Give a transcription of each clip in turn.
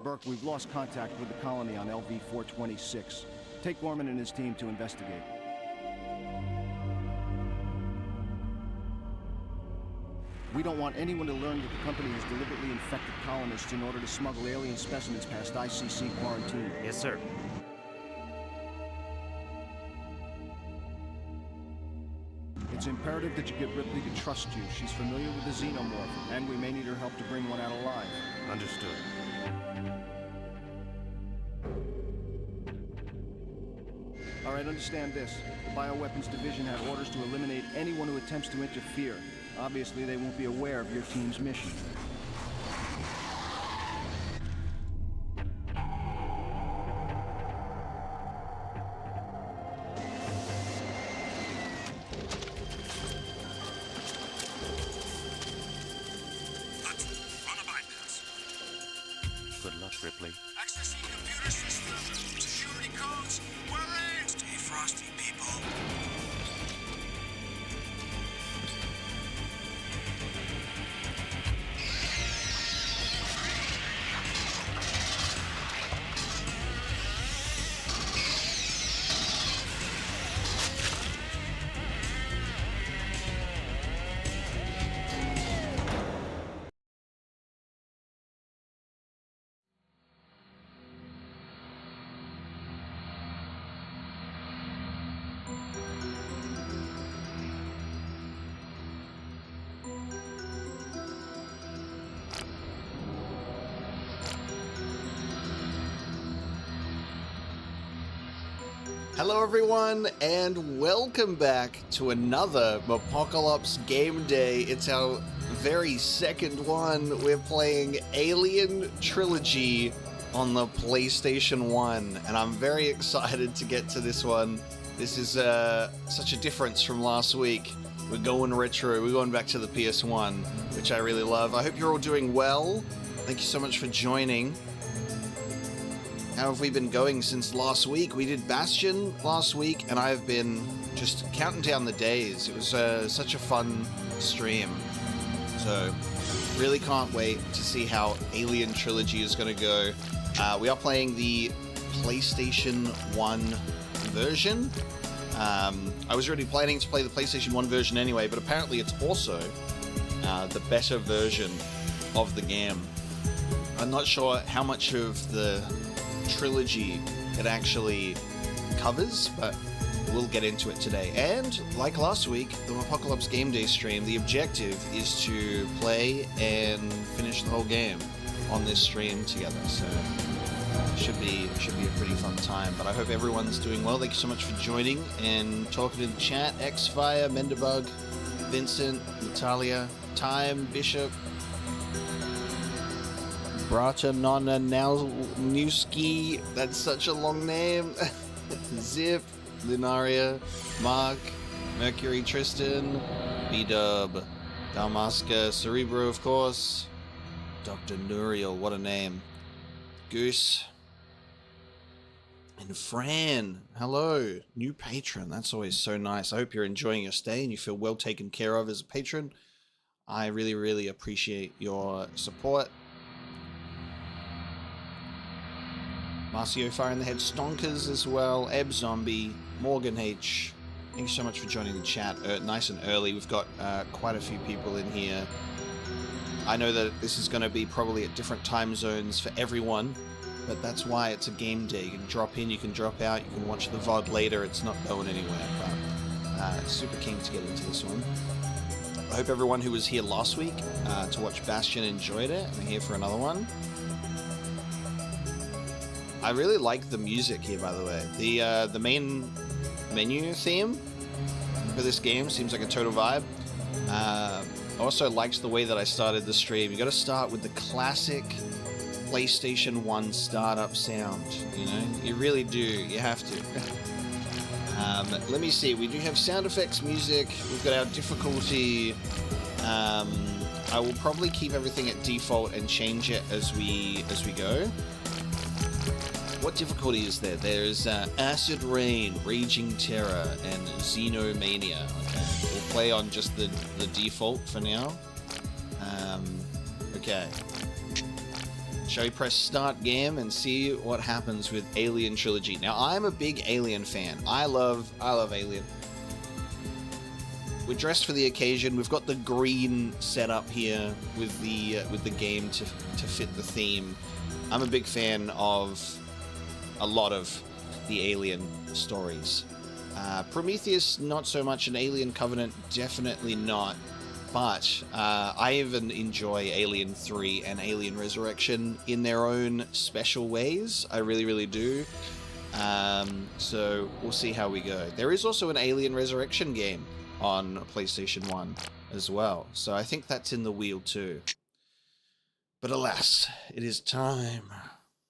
Burke, we've lost contact with the colony on LV-426. Take Gorman and his team to investigate. We don't want anyone to learn that the company has deliberately infected colonists in order to smuggle alien specimens past ICC quarantine. Yes, sir. It's imperative that you get Ripley to trust you. She's familiar with the xenomorph, and we may need her help to bring one out alive. Understood. All right, understand this. The Bioweapons Division have orders to eliminate anyone who attempts to interfere. Obviously, they won't be aware of your team's mission. Good luck, Ripley. Accessing computer system. Security codes. We're in. Stay frosty, people. Hello everyone, and welcome back to another Mapocolops game day. It's our very second one. We're playing Alien Trilogy on the PlayStation 1, and I'm very excited to get to this one. This is such a difference from last week. We're going retro, we're going back to the PS1, which I really love. I hope you're all doing well. Thank you so much for joining. How have we been going since last week? We did Bastion last week, and I've been just counting down the days. It was such a fun stream. So, really can't wait to see how Alien Trilogy is going to go. We are playing the PlayStation 1 version. I was already planning to play the PlayStation 1 version anyway, but apparently it's also the better version of the game. I'm not sure how much of the trilogy it actually covers, but we'll get into it today. And like last week, the Mapocolops Game Day stream, the objective is to play and finish the whole game on this stream together. So should be a pretty fun time. But I hope everyone's doing well. Thank you so much for joining and talking in the chat. Xfire, Mendebug, Vincent, Natalia, Time, Bishop, Brata Nonna Nowski, that's such a long name. Zip, Lunaria, Mark, Mercury, Tristan, B-Dub, Dalmasca, Cerebro, of course, Dr. Nuriel, what a name, Goose, and Fran, hello, new patron, that's always so nice. I hope you're enjoying your stay and you feel well taken care of as a patron. I really, really appreciate your support. Marcio Fire in the Head, Stonkers as well, Eb Zombie, Morgan H. Thank you so much for joining the chat nice and early. We've got quite a few people in here. I know that this is going to be probably at different time zones for everyone, but that's why it's a game day. You can drop in, you can drop out, you can watch the VOD later. It's not going anywhere, but super keen to get into this one. I hope everyone who was here last week to watch Bastion enjoyed it. I'm here for another one. I really like the music here, by the way. The main menu theme for this game seems like a total vibe. I also liked the way that I started the stream. You got to start with the classic PlayStation 1 startup sound. You know, you really do. You have to. Let me see. We do have sound effects, music. We've got our difficulty. I will probably keep everything at default and change it as we go. What difficulty is there? There's Acid Rain, Raging Terror, and Xenomania. Okay, we'll play on just the default for now. Okay. Shall we press start game and see what happens with Alien Trilogy? Now, I'm a big Alien fan. I love Alien. We're dressed for the occasion. We've got the green setup here with the game to fit the theme. I'm a big fan of a lot of the Alien stories. Prometheus, not so much. An Alien Covenant, definitely not. But I even enjoy Alien 3 and Alien Resurrection in their own special ways. I really, really do. So we'll see how we go. There is also an Alien Resurrection game on PlayStation 1 as well. So I think that's in the wheel too. But alas, it is time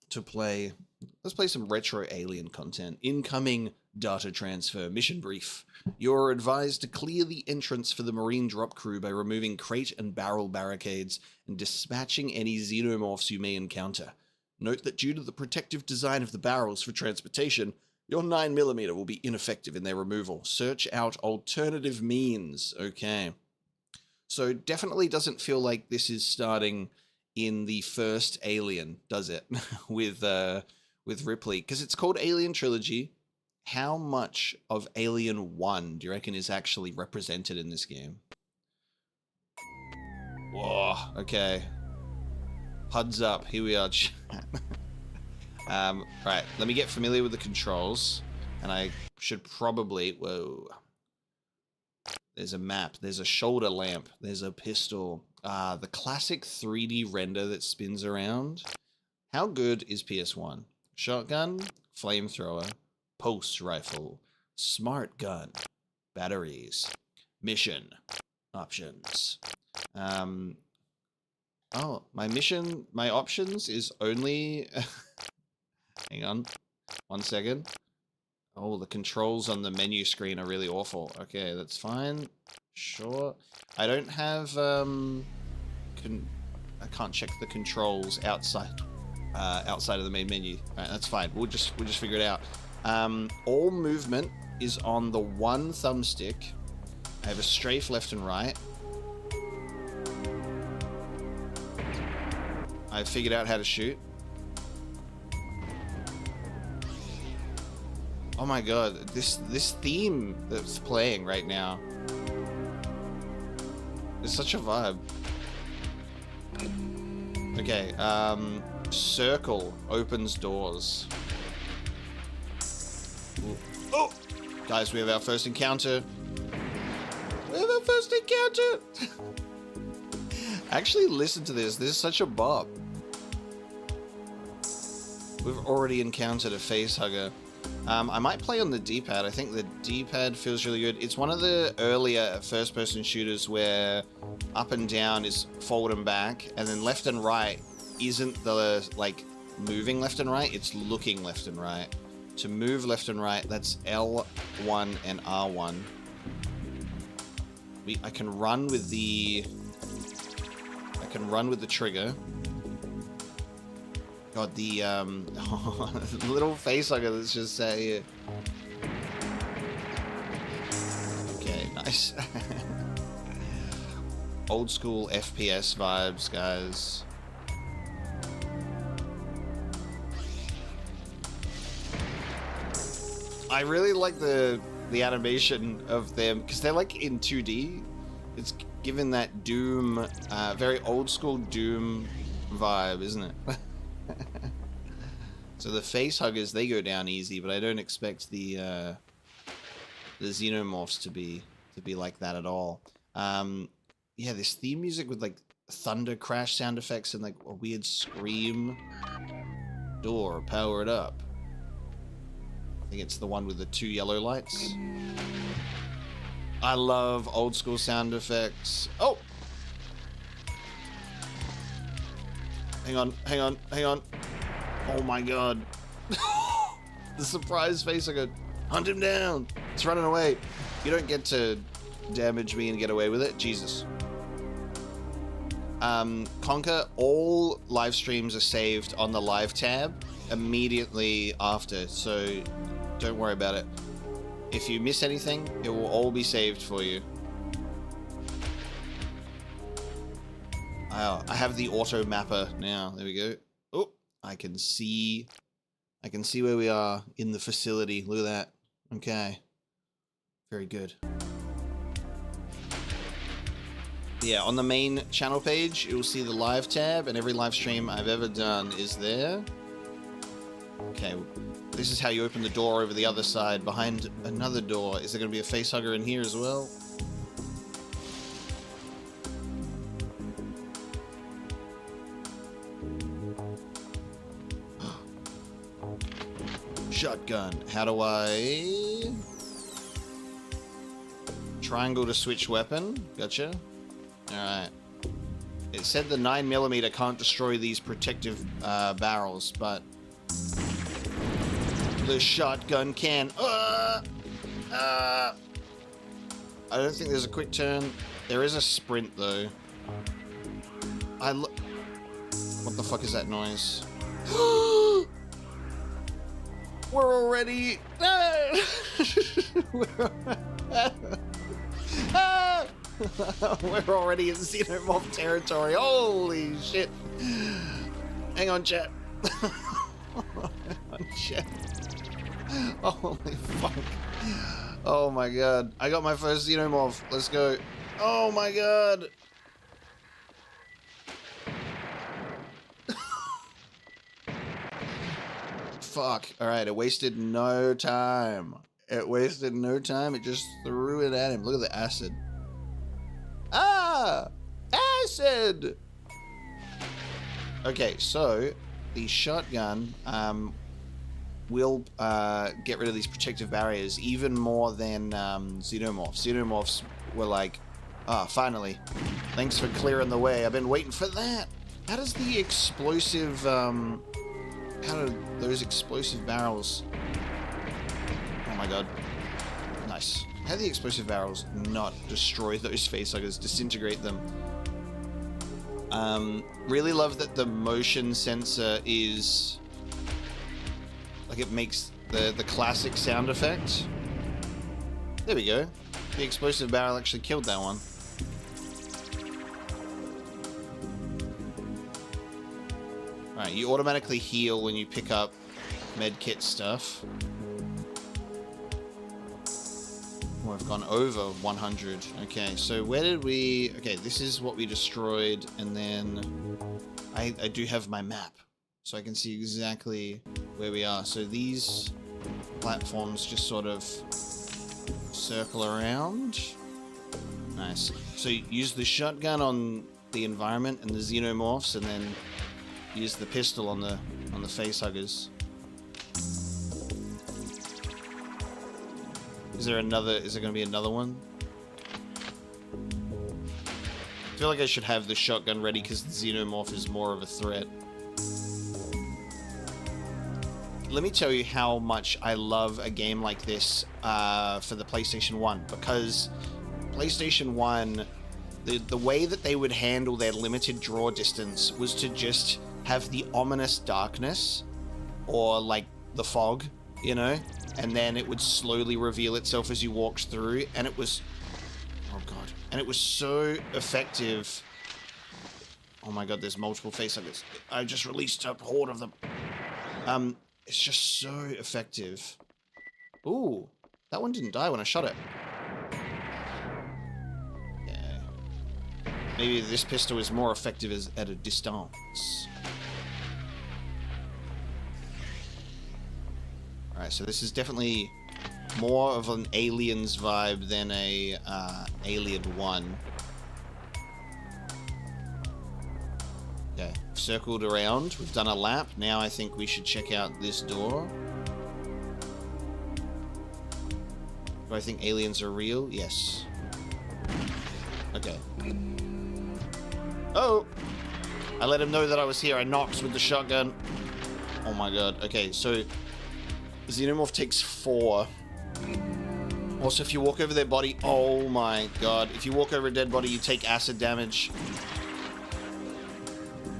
to play. Let's play some retro Alien content. Incoming data transfer. Mission brief. You're advised to clear the entrance for the Marine drop crew by removing crate and barrel barricades and dispatching any xenomorphs you may encounter. Note that due to the protective design of the barrels for transportation, your 9mm will be ineffective in their removal. Search out alternative means. Okay. So definitely doesn't feel like this is starting in the first Alien, does it? with Ripley. Because it's called Alien Trilogy. How much of Alien 1 do you reckon is actually represented in this game? Whoa, okay. HUDs up. Here we are. Right, let me get familiar with the controls. And I should probably... Whoa. There's a map. There's a shoulder lamp. There's a pistol. The classic 3D render that spins around. How good is PS1? Shotgun, flamethrower, pulse rifle, smart gun, batteries, mission, options. Oh, my options is only... Hang on, 1 second. Oh, the controls on the menu screen are really awful. Okay, that's fine. Sure. I don't have, I can't check the controls outside of the main menu. All right, that's fine. We'll just figure it out. All movement is on the one thumbstick. I have a strafe left and right. I've figured out how to shoot. Oh my god, this theme that's playing right now is such a vibe. Okay, circle opens doors. Oh! Guys, we have our first encounter. We have our first encounter! Actually, listen to this. This is such a bop. We've already encountered a face hugger. I might play on the D-pad. I think the D-pad feels really good. It's one of the earlier first-person shooters where up and down is forward and back, and then left and right isn't the, like, moving left and right, it's looking left and right. To move left and right, that's L1 and R1. I can run with the trigger. God, the little facehugger that's just sat here. Okay, nice. Old school FPS vibes, guys. I really like the animation of them because they're like in 2D. It's given that Doom, very old school Doom vibe, isn't it? So the face huggers, they go down easy, but I don't expect the xenomorphs to be like that at all. Yeah, this theme music with like thunder crash sound effects and like a weird scream. Door powered up. I think it's the one with the 2 yellow lights. I love old school sound effects. Oh! Hang on. Oh my god. The surprise face, I go, hunt him down. It's running away. You don't get to damage me and get away with it. Jesus. Conquer, all live streams are saved on the live tab immediately after, so don't worry about it. If you miss anything, it will all be saved for you. I have the auto mapper now. There we go. I can see where we are in the facility. Look at that. Okay. Very good. Yeah, on the main channel page, you'll see the live tab, and every live stream I've ever done is there. Okay, this is how you open the door over the other side, behind another door. Is there going to be a facehugger in here as well? Shotgun. How do I... Triangle to switch weapon. Gotcha. Alright. It said the 9mm can't destroy these protective barrels, but... the shotgun can. I don't think there's a quick turn. There is a sprint, though. What the fuck is that noise? We're already... We're already in xenomorph territory. Holy shit. Hang on, chat. Hang on, chat. Holy fuck. Oh my god. I got my first xenomorph. Let's go. Oh my god. Fuck. Alright, it wasted no time. It wasted no time. It just threw it at him. Look at the acid. Ah! Acid! Okay, so the shotgun will get rid of these protective barriers even more than xenomorphs. Xenomorphs were like, ah, finally. Thanks for clearing the way. I've been waiting for that. How does the explosive, how do those explosive barrels... Oh my god. Nice. How do the explosive barrels not destroy those facehuggers, disintegrate them? Really love that the motion sensor is... like it makes the classic sound effect. There we go. The explosive barrel actually killed that one. Alright, you automatically heal when you pick up medkit stuff. Oh, I've gone over 100. Okay, so where did we... Okay, this is what we destroyed, and then I do have my map, so I can see exactly where we are. So these platforms just sort of circle around. Nice. So you use the shotgun on the environment and the xenomorphs, and then use the pistol on the facehuggers. Is there going to be another one? I feel like I should have the shotgun ready because the xenomorph is more of a threat. Let me tell you how much I love a game like this for the PlayStation 1, because PlayStation 1, the way that they would handle their limited draw distance was to just have the ominous darkness, or like the fog, you know, and then it would slowly reveal itself as you walked through, and it was, oh god, and it was so effective. Oh my god, there's multiple facehuggers. I just released a horde of them. It's just so effective. Ooh, that one didn't die when I shot it. Yeah. Maybe this pistol is more effective at a distance. Alright, so this is definitely more of an Aliens vibe than a Alien 1. Okay, circled around. We've done a lap. Now I think we should check out this door. Do I think aliens are real? Yes. Okay. Oh! I let him know that I was here. I knocked with the shotgun. Oh my god. Okay, so Xenomorph takes 4. Also, if you walk over their body... Oh my god. If you walk over a dead body, you take acid damage.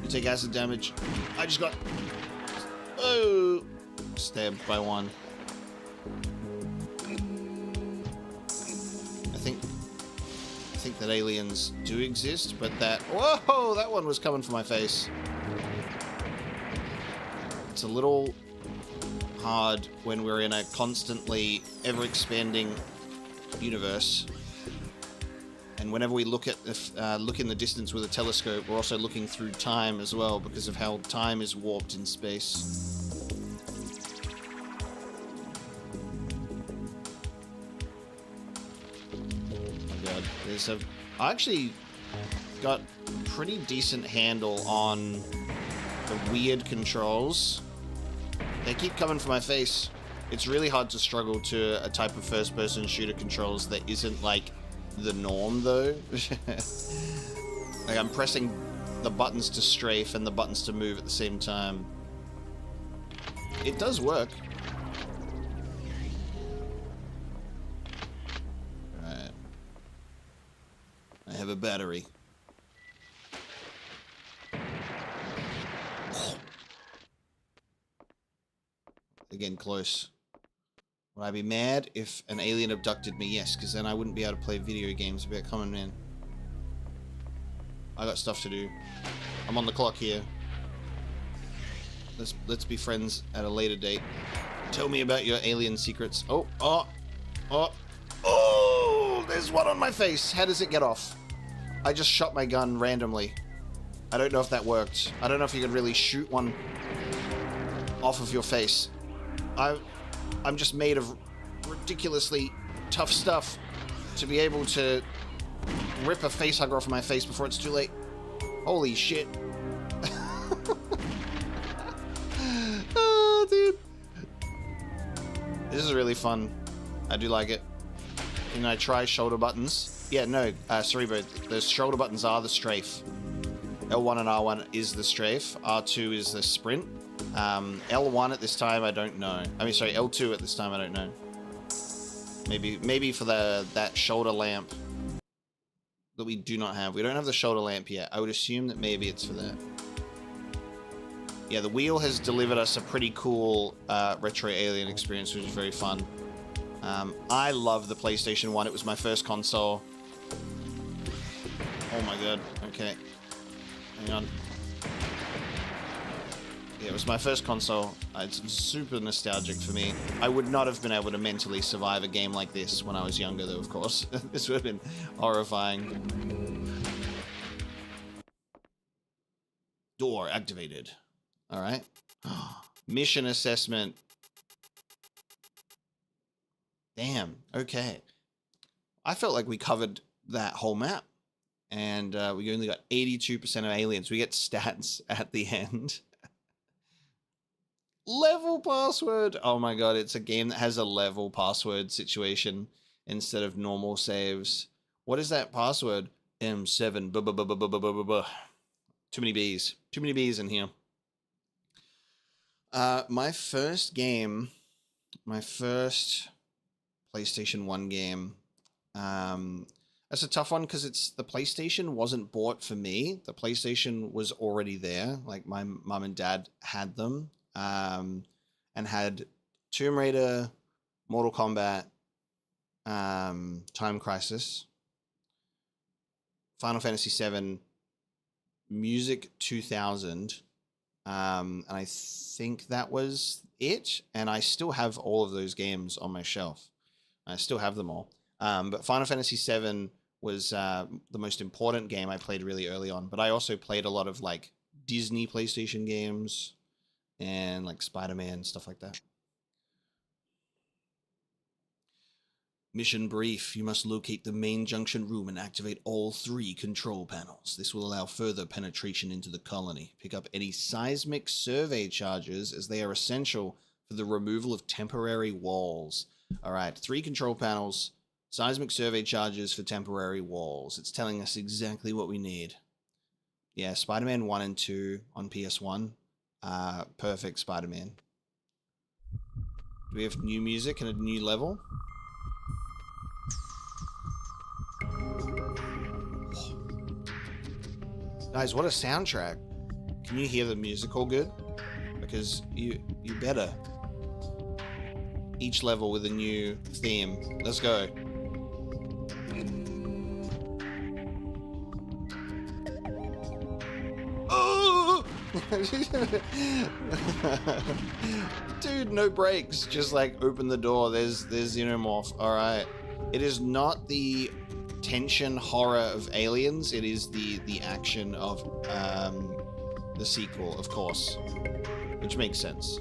You take acid damage. I just got... Oh! Stabbed by one. I think that aliens do exist, but that... Whoa! That one was coming for my face. it's a little hard when we're in a constantly ever-expanding universe. And whenever we look in the distance with a telescope, we're also looking through time as well because of how time is warped in space. Oh my god, I actually got a pretty decent handle on the weird controls. They keep coming for my face. It's really hard to struggle to a type of first-person shooter controls that isn't like the norm, though. Like, I'm pressing the buttons to strafe and the buttons to move at the same time. It does work. Alright. I have a battery. Again, close. Would I be mad if an alien abducted me? Yes, because then I wouldn't be able to play video games. I'd be like, come on, man. I got stuff to do. I'm on the clock here. Let's be friends at a later date. Tell me about your alien secrets. Oh, there's one on my face. How does it get off? I just shot my gun randomly. I don't know if that worked. I don't know if you can really shoot one off of your face. I'm just made of ridiculously tough stuff to be able to rip a facehugger off my face before it's too late. Holy shit. Oh, dude. This is really fun. I do like it. Can I try shoulder buttons? Yeah, no, sorry, but the shoulder buttons are the strafe. L1 and R1 is the strafe. R2 is the sprint. L1 at this time, I don't know. I mean, sorry, L2 at this time, I don't know. Maybe for that shoulder lamp that we do not have. We don't have the shoulder lamp yet. I would assume that maybe it's for that. Yeah, the wheel has delivered us a pretty cool retro alien experience, which is very fun. I love the PlayStation 1. It was my first console. Oh my god. Okay. Hang on. Yeah, it was my first console. It's super nostalgic for me. I would not have been able to mentally survive a game like this when I was younger, though, of course. This would have been horrifying. Door activated. Alright. Mission assessment. Damn, okay. I felt like we covered that whole map. And we only got 82% of aliens. We get stats at the end. Level password. Oh my god, it's a game that has a level password situation instead of normal saves. What is that password? M7. Too many B's. Too many B's in here. My first game, my first PlayStation 1 game, that's a tough one because the PlayStation wasn't bought for me. The PlayStation was already there. Like, my mum and dad had them. And had Tomb Raider, Mortal Kombat, Time Crisis, Final Fantasy VII, Music 2000, and I think that was it. And I still have all of those games on my shelf. I still have them all. But Final Fantasy VII was the most important game I played really early on. But I also played a lot of like Disney PlayStation games. And like Spider-Man, stuff like that. Mission brief. You must locate the main junction room and activate all 3 control panels. This will allow further penetration into the colony. Pick up any seismic survey charges as they are essential for the removal of temporary walls. Alright, 3 control panels. Seismic survey charges for temporary walls. It's telling us exactly what we need. Yeah, Spider-Man 1 and 2 on PS1. Perfect Spider-Man. Do we have new music and a new level? Guys, what a soundtrack. Can you hear the music all good? Because you better. Each level with a new theme. Let's go. Oh! Dude, no brakes. Just like open the door. There's xenomorph. All right. It is not the tension horror of Aliens. It is the action of the sequel, of course, which makes sense.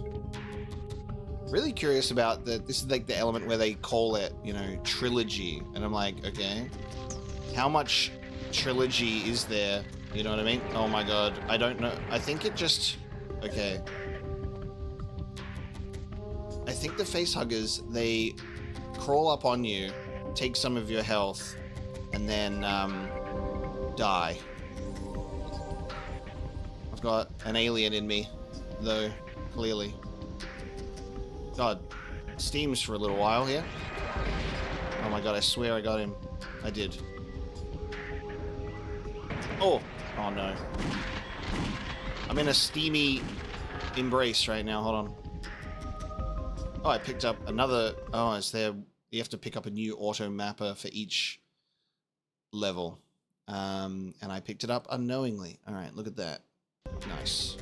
Really curious about this is like the element where they call it, you know, Trilogy, and I'm like, okay, how much Trilogy is there? You know what I mean? Oh my god, I don't know. I think it just, okay. I think the facehuggers, they crawl up on you, take some of your health, and then die. I've got an alien in me, though, clearly. God, steams for a little while here. Oh my god, I swear I got him. I did. Oh! Oh no. I'm in a steamy embrace right now, hold on. Oh, I picked up another... Oh, it's there. You have to pick up a new auto mapper for each level. And I picked it up unknowingly. Alright, look at that. Nice.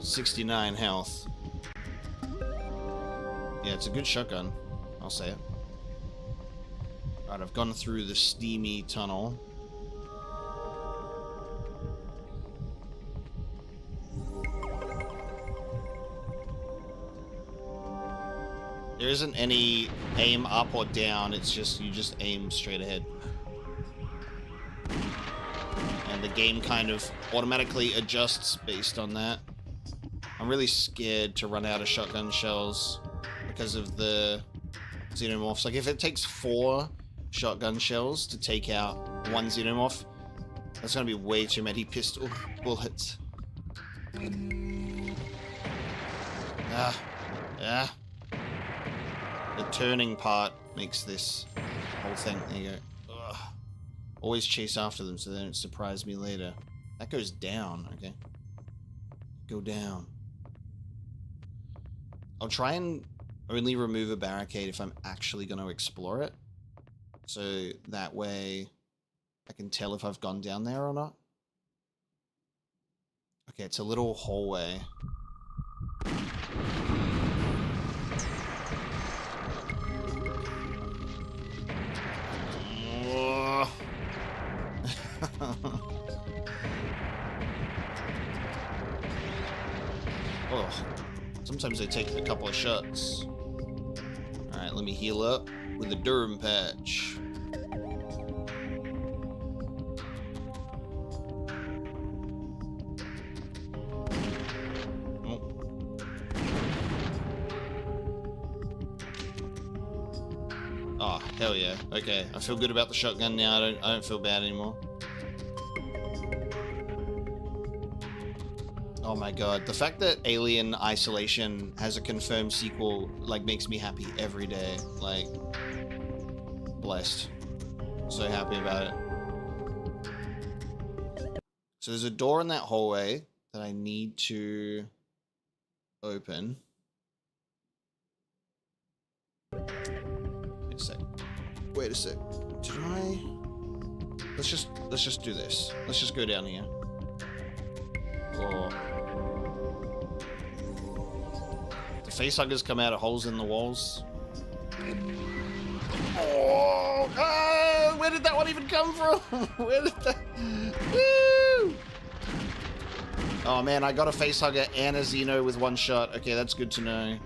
69 health. Yeah, it's a good shotgun. I'll say it. Alright, I've gone through the steamy tunnel. There isn't any aim up or down, it's just, you just aim straight ahead. And the game kind of automatically adjusts based on that. I'm really scared to run out of shotgun shells because of the xenomorphs. Like, if it takes 4 shotgun shells to take out one xenomorph, that's gonna be way too many pistol bullets. Ah. The turning part makes this whole thing. There you go. Ugh. Always chase after them so they don't surprise me later. That goes down, okay. Go down. I'll try and only remove a barricade if I'm actually going to explore it. So that way I can tell if I've gone down there or not. Okay, it's a little hallway. Oh, sometimes I take a couple of shots. Alright, let me heal up with a Durham patch. Oh, hell yeah. Okay, I feel good about the shotgun now. I don't feel bad anymore. Oh my god, the fact that Alien Isolation has a confirmed sequel, like, makes me happy every day. Like, blessed. So happy about it. So there's a door in that hallway that I need to open. Wait a sec. Did I? Let's just do this. Let's just go down here. Oh. The facehuggers come out of holes in the walls. Oh! Ah, where did that one even come from? Where did that? Woo! Oh man, I got a facehugger and a Xeno with one shot. Okay, that's good to know.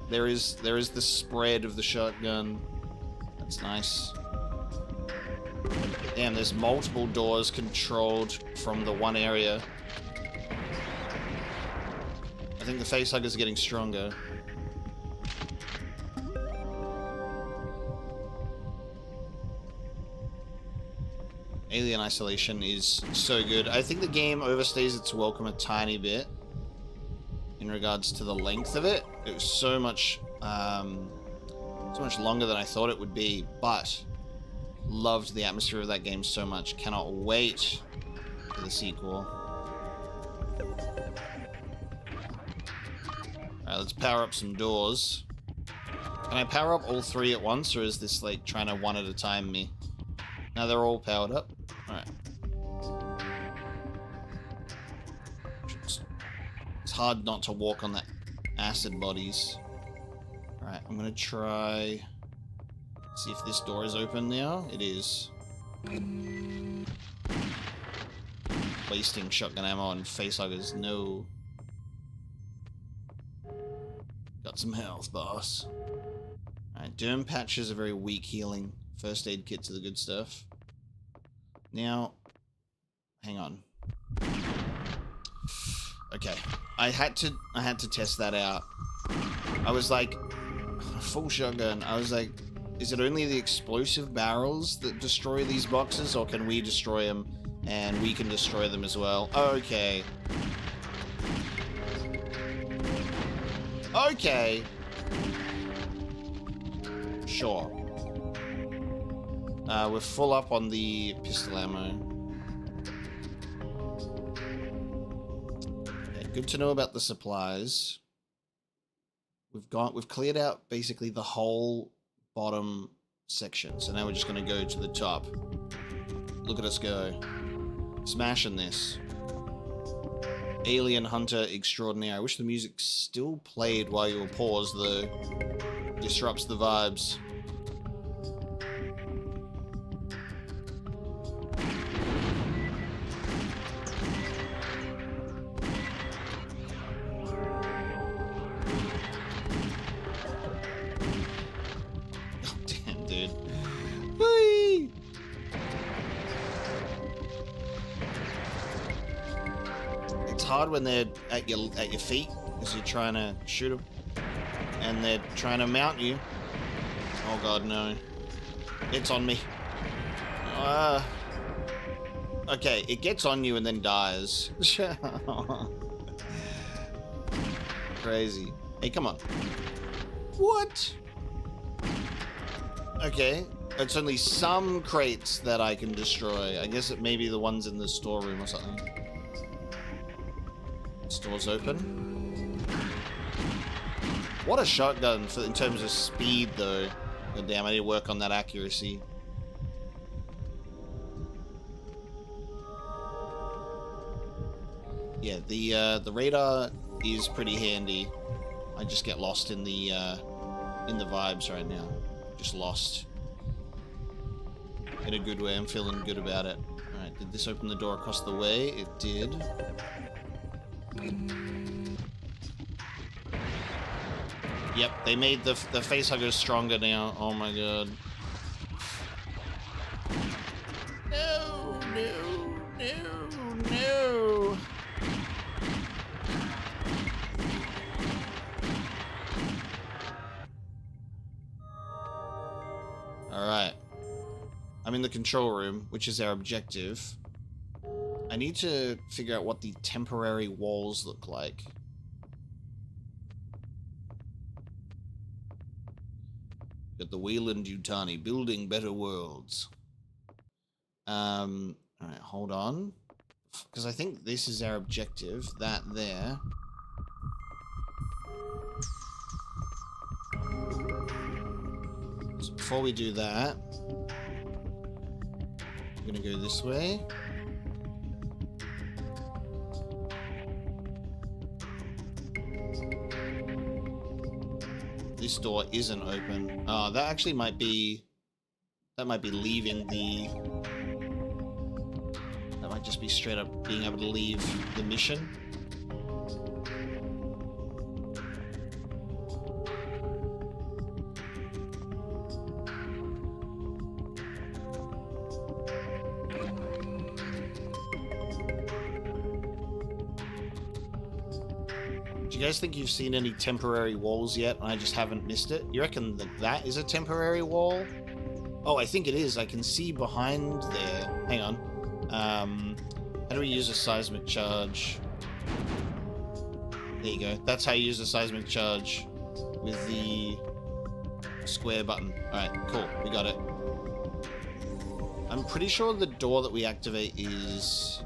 There is the spread of the shotgun. That's nice. Damn, there's multiple doors controlled from the one area. I think the facehuggers are getting stronger. Alien Isolation is so good. I think the game overstays its welcome a tiny bit in regards to the length of it. It was so much longer than I thought it would be, but loved the atmosphere of that game so much. Cannot wait for the sequel. Alright, let's power up some doors. Can I power up all 3 at once, or is this like trying to one at a time me? Now they're all powered up. Alright. It's hard not to walk on that acid bodies. Alright, I'm gonna try... see if this door is open now. It is. Wasting shotgun ammo on facehuggers. No. Got some health, boss. Alright, derm patches are very weak healing. First aid kits are the good stuff. Now, hang on. Okay, I had to test that out. I was like, full shotgun. I was like, is it only the explosive barrels that destroy these boxes, or can we destroy them and we can destroy them as well? Okay. Okay. Sure. We're full up on the pistol ammo. Okay, good to know about the supplies. We've cleared out basically the whole bottom section. So now we're just going to go to the top. Look at us go. Smashing this. Alien Hunter Extraordinaire. I wish the music still played while you were paused, though. Disrupts the vibes. Oh, damn, dude. Whee! It's hard when they're at your feet because you're trying to shoot them, and they're trying to mount you. Oh god, no! It's on me. Okay, it gets on you and then dies. Crazy. Hey, come on. What? Okay, it's only some crates that I can destroy. I guess it may be the ones in the storeroom or something. Store's open. What a shotgun in terms of speed, though. God damn, I need to work on that accuracy. Yeah, the radar is pretty handy. I just get lost in the vibes right now. Just lost. In a good way. I'm feeling good about it. Alright, did this open the door across the way? It did. Yep, they made the facehuggers stronger now. Oh my god. No, no, no, no. Alright. I'm in the control room, which is our objective. I need to figure out what the temporary walls look like. Got the Weyland-Yutani, building better worlds. Alright, hold on. Because I think this is our objective. That there. So before we do that, I'm gonna go this way. This door isn't open. Oh, that actually might be... that might be leaving the... that might just be straight up being able to leave the mission. Do you guys think you've seen any temporary walls yet and I just haven't missed it? You reckon that is a temporary wall? Oh, I think it is. I can see behind there. Hang on. How do we use a seismic charge? There you go. That's how you use a seismic charge. With the square button. Alright, cool. We got it. I'm pretty sure the door that we activate is...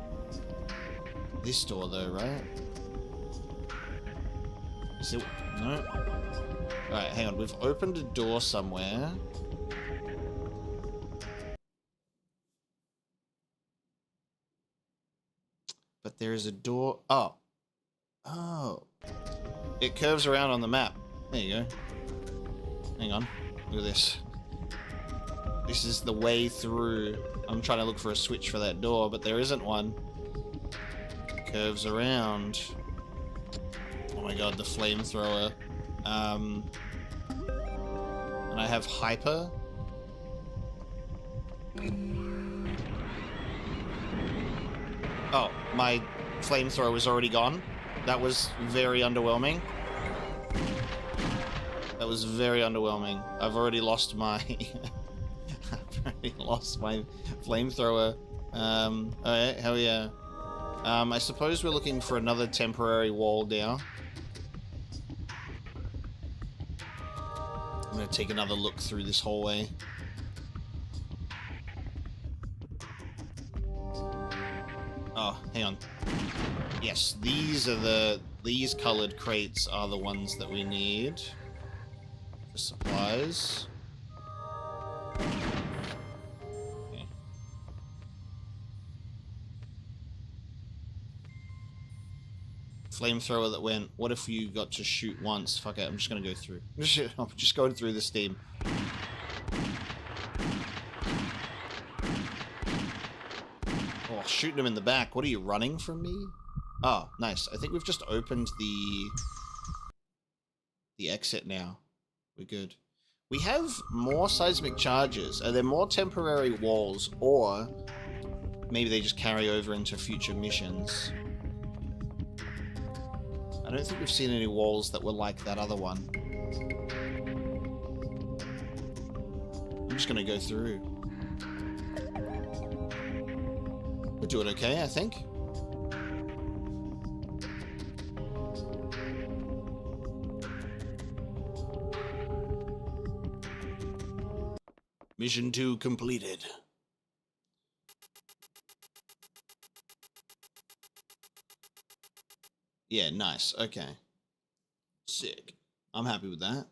this door though, right? Is it... no? Alright, hang on. We've opened a door somewhere. but there is a door. Oh. Oh. It curves around on the map. There you go. Hang on. Look at this. This is the way through. I'm trying to look for a switch for that door, but there isn't one. Curves around. Oh my god, the flamethrower. And I have hyper. Oh, my flamethrower was already gone. That was very underwhelming. That was very underwhelming. I've already lost my... I've already lost my flamethrower. Alright, hell yeah. I suppose we're looking for another temporary wall now. I'm gonna take another look through this hallway. Oh, hang on. Yes, these colored crates are the ones that we need for supplies. Okay. Flamethrower that went, what if you got to shoot once? Fuck it, I'm just gonna go through. I'm just going through the steam. Oh, shooting him in the back. What are you, running from me? Oh, nice. I think we've just opened the exit now. We're good. We have more seismic charges. Are there more temporary walls, or maybe they just carry over into future missions? I don't think we've seen any walls that were like that other one. I'm just gonna go through. We're doing okay, I think. Mission 2 completed. Yeah, nice. Okay. Sick. I'm happy with that.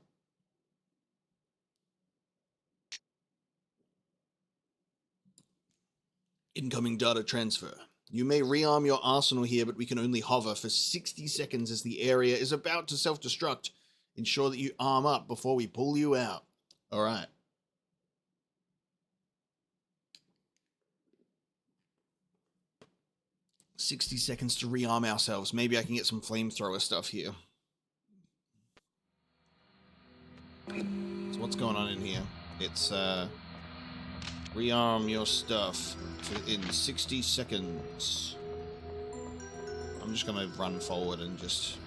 Incoming data transfer. You may rearm your arsenal here, but we can only hover for 60 seconds as the area is about to self-destruct. Ensure that you arm up before we pull you out. Alright. $60 seconds to rearm ourselves. Maybe I can get some flamethrower stuff here. So what's going on in here? It's, rearm your stuff in 60 seconds. I'm just gonna run forward and just...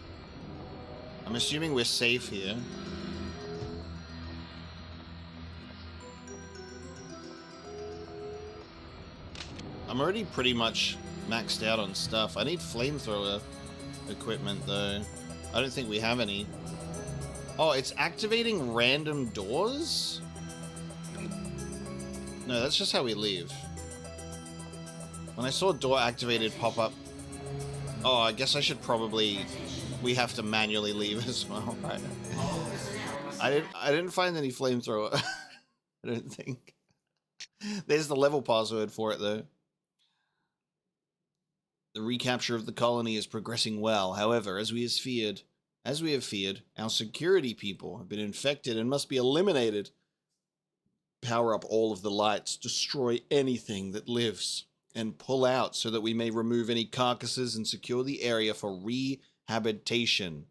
I'm assuming we're safe here. I'm already pretty much maxed out on stuff. I need flamethrower equipment though. I don't think we have any. Oh, it's activating random doors? No, that's just how we leave. When I saw door activated pop up... Oh, I guess I should probably... We have to manually leave as well, right? I didn't find any flamethrower. I don't think. There's the level password for it though. The recapture of the colony is progressing well. However, as we have feared, our security people have been infected and must be eliminated. Power up all of the lights, destroy anything that lives, and pull out so that we may remove any carcasses and secure the area for rehabilitation.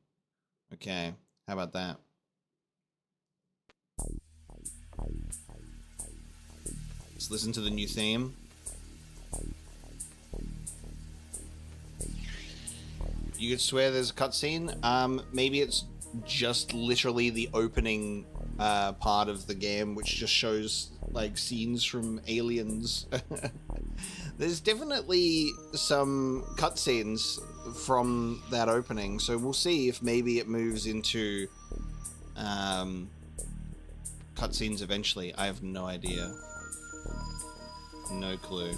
Okay, how about that? Let's listen to the new theme. You could swear there's a cutscene. Maybe it's just literally the opening part of the game, which just shows like scenes from Aliens. There's definitely some cutscenes from that opening, so we'll see if maybe it moves into cutscenes eventually. I have no idea. No clue.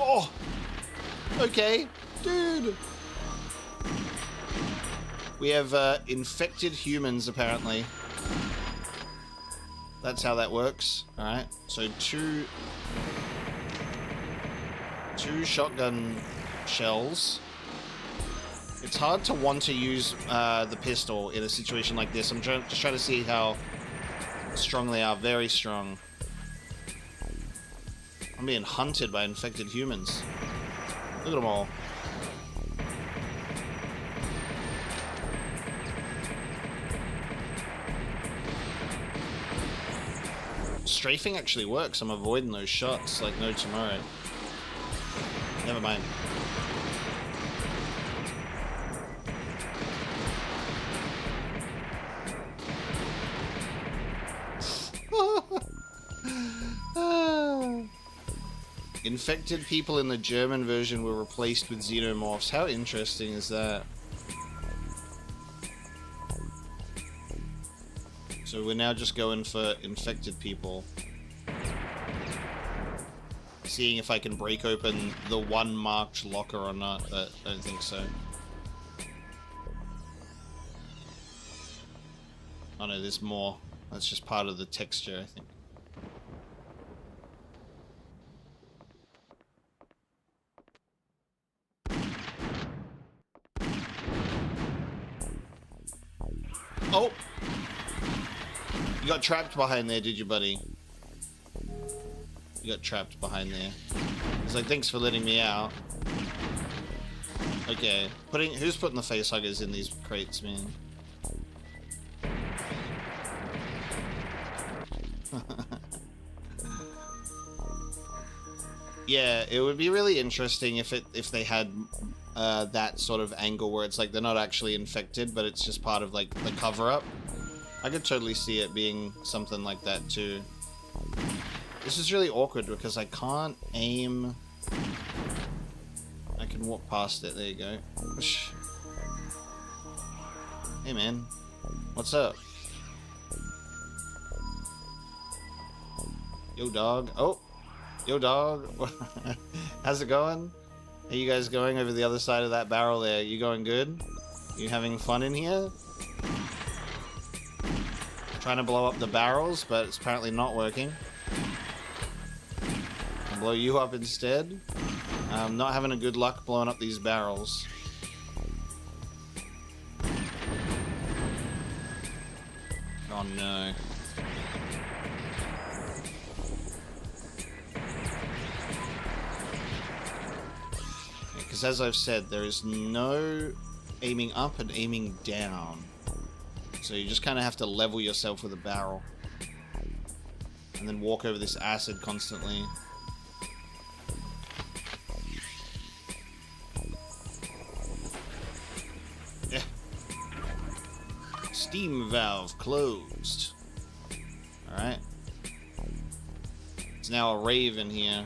Oh! Okay, dude! We have infected humans, apparently. That's how that works. Alright, so two shotgun shells. It's hard to want to use the pistol in a situation like this. I'm just trying to see how strong they are. Very strong. I'm being hunted by infected humans. Look at them all. Strafing actually works. I'm avoiding those shots like no tomorrow. Never mind. Infected people in the German version were replaced with xenomorphs. How interesting is that? So we're now just going for infected people. Seeing if I can break open the one marked locker or not, but I don't think so. Oh no, there's more. That's just part of the texture, I think. Oh! You got trapped behind there, did you, buddy? You got trapped behind there. It's like, thanks for letting me out. Okay. Who's putting the face huggers in these crates, man? Yeah, it would be really interesting if they had that sort of angle where it's like they're not actually infected, but it's just part of like the cover-up. I could totally see it being something like that too. This is really awkward because I can't aim. I can walk past it. There you go. Whoosh. Hey man, what's up? Yo dog. Oh, yo dog. How's it going? Are you guys going over the other side of that barrel there? You going good? You having fun in here? Trying to blow up the barrels, but it's apparently not working. I'll blow you up instead. I'm not having a good luck blowing up these barrels. Oh no. Because as I've said, there is no aiming up and aiming down. So you just kind of have to level yourself with a barrel. And then walk over this acid constantly. Yeah. Steam valve closed. Alright. It's now a raven here.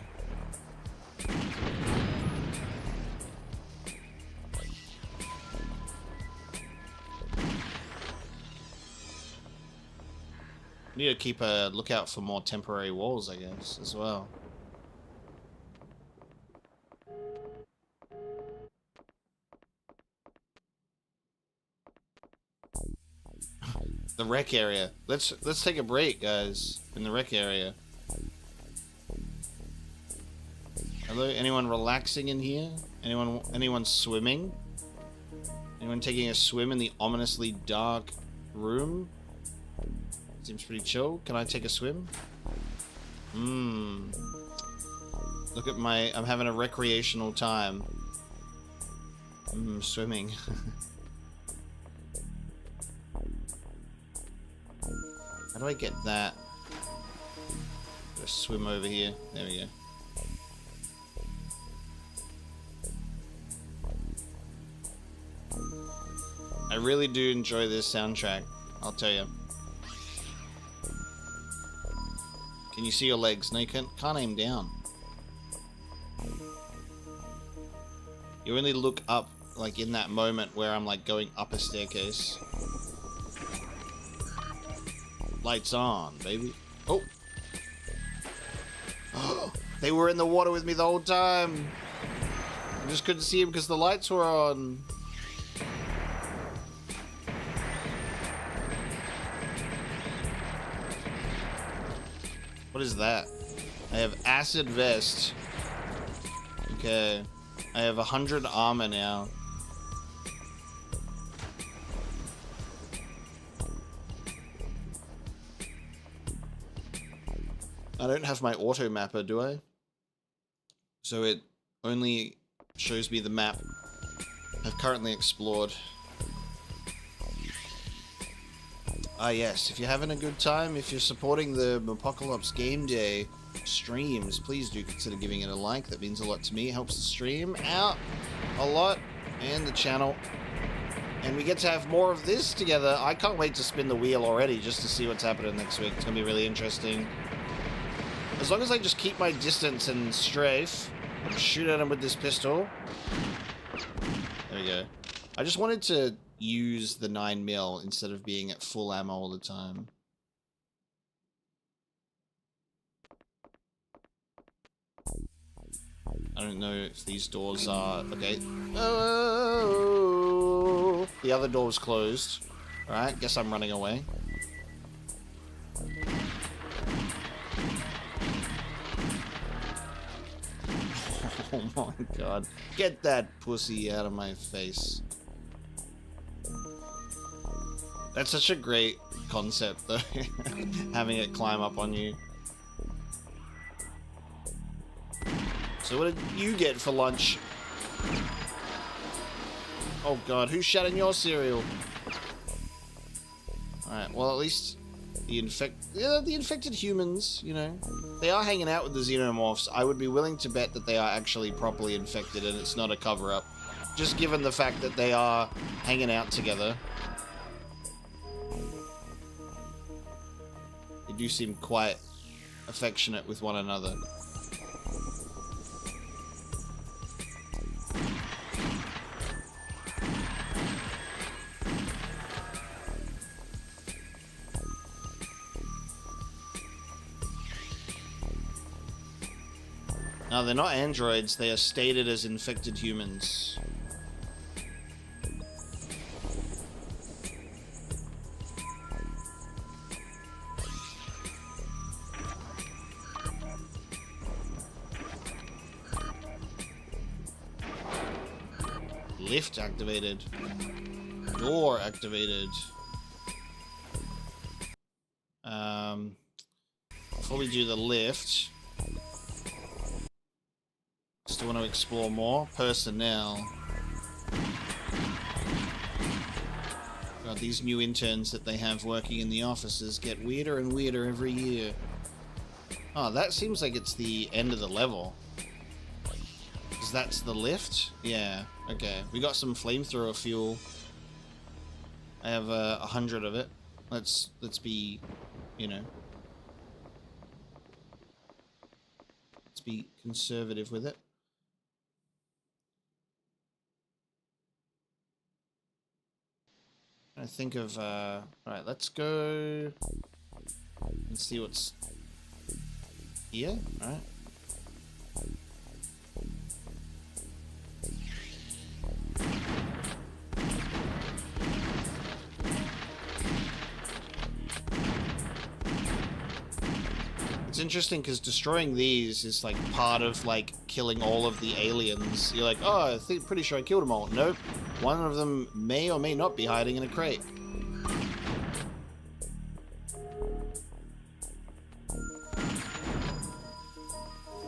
Need to keep a lookout for more temporary walls, I guess, as well. The rec area. Let's take a break, guys, in the rec area. Hello, anyone relaxing in here? Anyone swimming? Anyone taking a swim in the ominously dark room? Seems pretty chill. Can I take a swim? Look at I'm having a recreational time. Swimming. How do I get that? Just swim over here. There we go. I really do enjoy this soundtrack, I'll tell you. Can you see your legs? No, you can't aim down. You only look up, like, in that moment where I'm, like, going up a staircase. Lights on, baby. Oh! They were in the water with me the whole time! I just couldn't see them because the lights were on. What is that? I have acid vest. Okay. I have 100 armor now. I don't have my auto mapper, do I? So it only shows me the map I've currently explored. Ah yes, if you're having a good time, if you're supporting the Mapocolops Game Day streams, please do consider giving it a like. That means a lot to me. It helps the stream out a lot and the channel. And we get to have more of this together. I can't wait to spin the wheel already just to see what's happening next week. It's going to be really interesting. As long as I just keep my distance and strafe and shoot at him with this pistol. There we go. I just wanted to use the 9mm instead of being at full ammo all the time. I don't know if these doors are... Okay. Oh! The other door was closed. Alright, guess I'm running away. Oh my god. Get that pussy out of my face. That's such a great concept, though. Having it climb up on you. So what did you get for lunch? Oh god, who's shouting your cereal? Alright, well at least the infected humans, you know, they are hanging out with the xenomorphs. I would be willing to bet that they are actually properly infected and it's not a cover-up. Just given the fact that they are hanging out together. They do seem quite affectionate with one another. No, they're not androids. They are stated as infected humans. Lift activated. Door activated. Before we do the lift, still want to explore more. Personnel. God, these new interns that they have working in the offices get weirder and weirder every year. Oh, that seems like it's the end of the level. Because that's the lift? Yeah, okay. We got some flamethrower fuel. I have 100 of it. Let's be, you know. Let's be conservative with it. I think of, alright, let's go and see what's here, alright. It's interesting because destroying these is like part of like killing all of the aliens. You're like, oh, pretty sure I killed them all. Nope. One of them may or may not be hiding in a crate.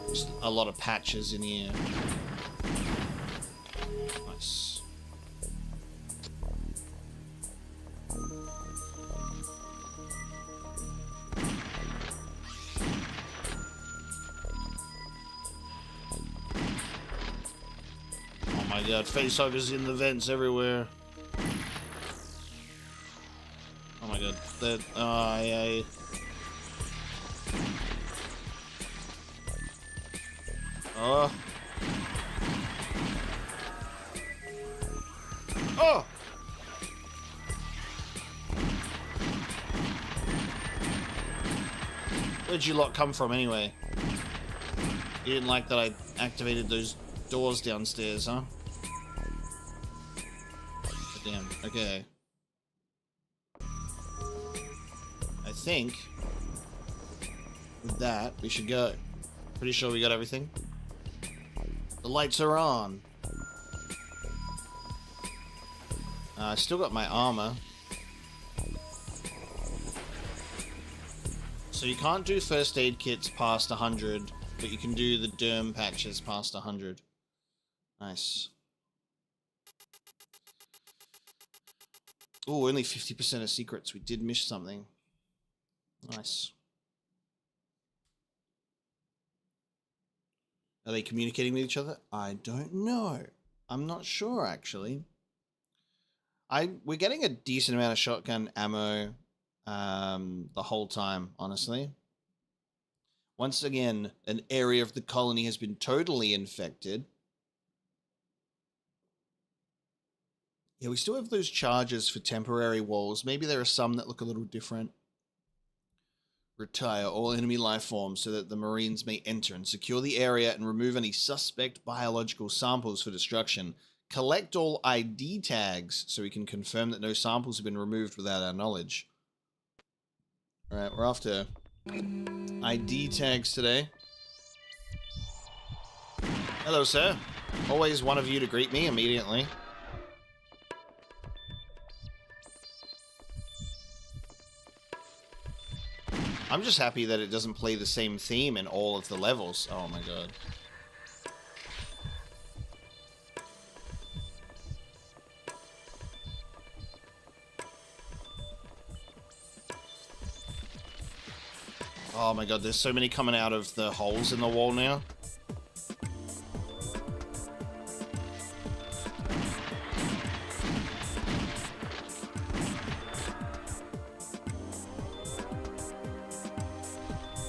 Just a lot of patches in here. Nice. Oh my god, facehuggers in the vents everywhere. Oh my god, that, yeah. Oh. Oh! Where'd you lot come from anyway? You didn't like that I activated those doors downstairs, huh? Damn, okay. I think with that, we should go. Pretty sure we got everything. The lights are on. I still got my armor. So you can't do first aid kits past 100, but you can do the derm patches past 100. Nice. Oh, only 50% of secrets. We did miss something. Nice. Are they communicating with each other? I don't know. I'm not sure, actually. We're getting a decent amount of shotgun ammo the whole time, honestly. Once again, an area of the colony has been totally infected. Yeah, we still have those charges for temporary walls. Maybe there are some that look a little different. Retire all enemy life forms so that the Marines may enter and secure the area and remove any suspect biological samples for destruction. Collect all ID tags so we can confirm that no samples have been removed without our knowledge. Alright, we're after ID tags today. Hello, sir. Always one of you to greet me immediately. I'm just happy that it doesn't play the same theme in all of the levels. Oh my god. Oh my god, there's so many coming out of the holes in the wall now.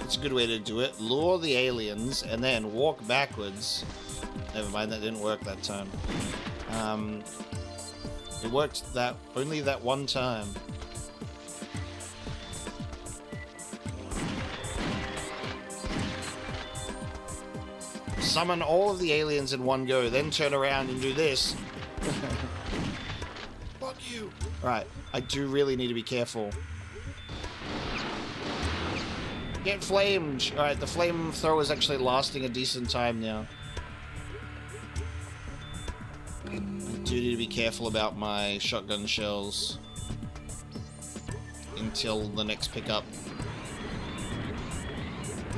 It's a good way to do it. Lure the aliens and then walk backwards. Never mind, that didn't work that time. It worked only that one time. Summon all of the aliens in one go, then turn around and do this. Fuck you. Alright, I do really need to be careful. Get flamed! Alright, the flamethrower is actually lasting a decent time now. I do need to be careful about my shotgun shells until the next pickup.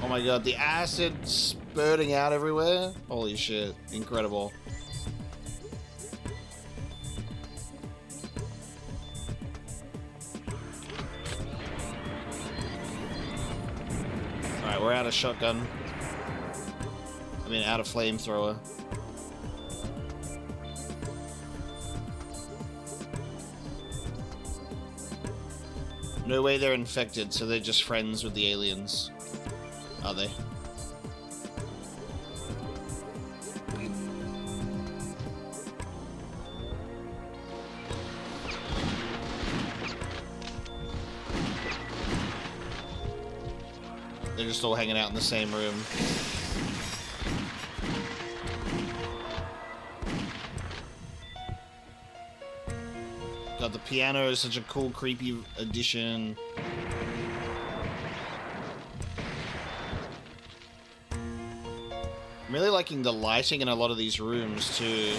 Oh my god, the acid spurting out everywhere? Holy shit, incredible. Alright, we're out of shotgun. I mean, out of flamethrower. No way they're infected, so they're just friends with the aliens. Are they? They're just all hanging out in the same room. God, the piano is such a cool, creepy addition. I'm really liking the lighting in a lot of these rooms, too.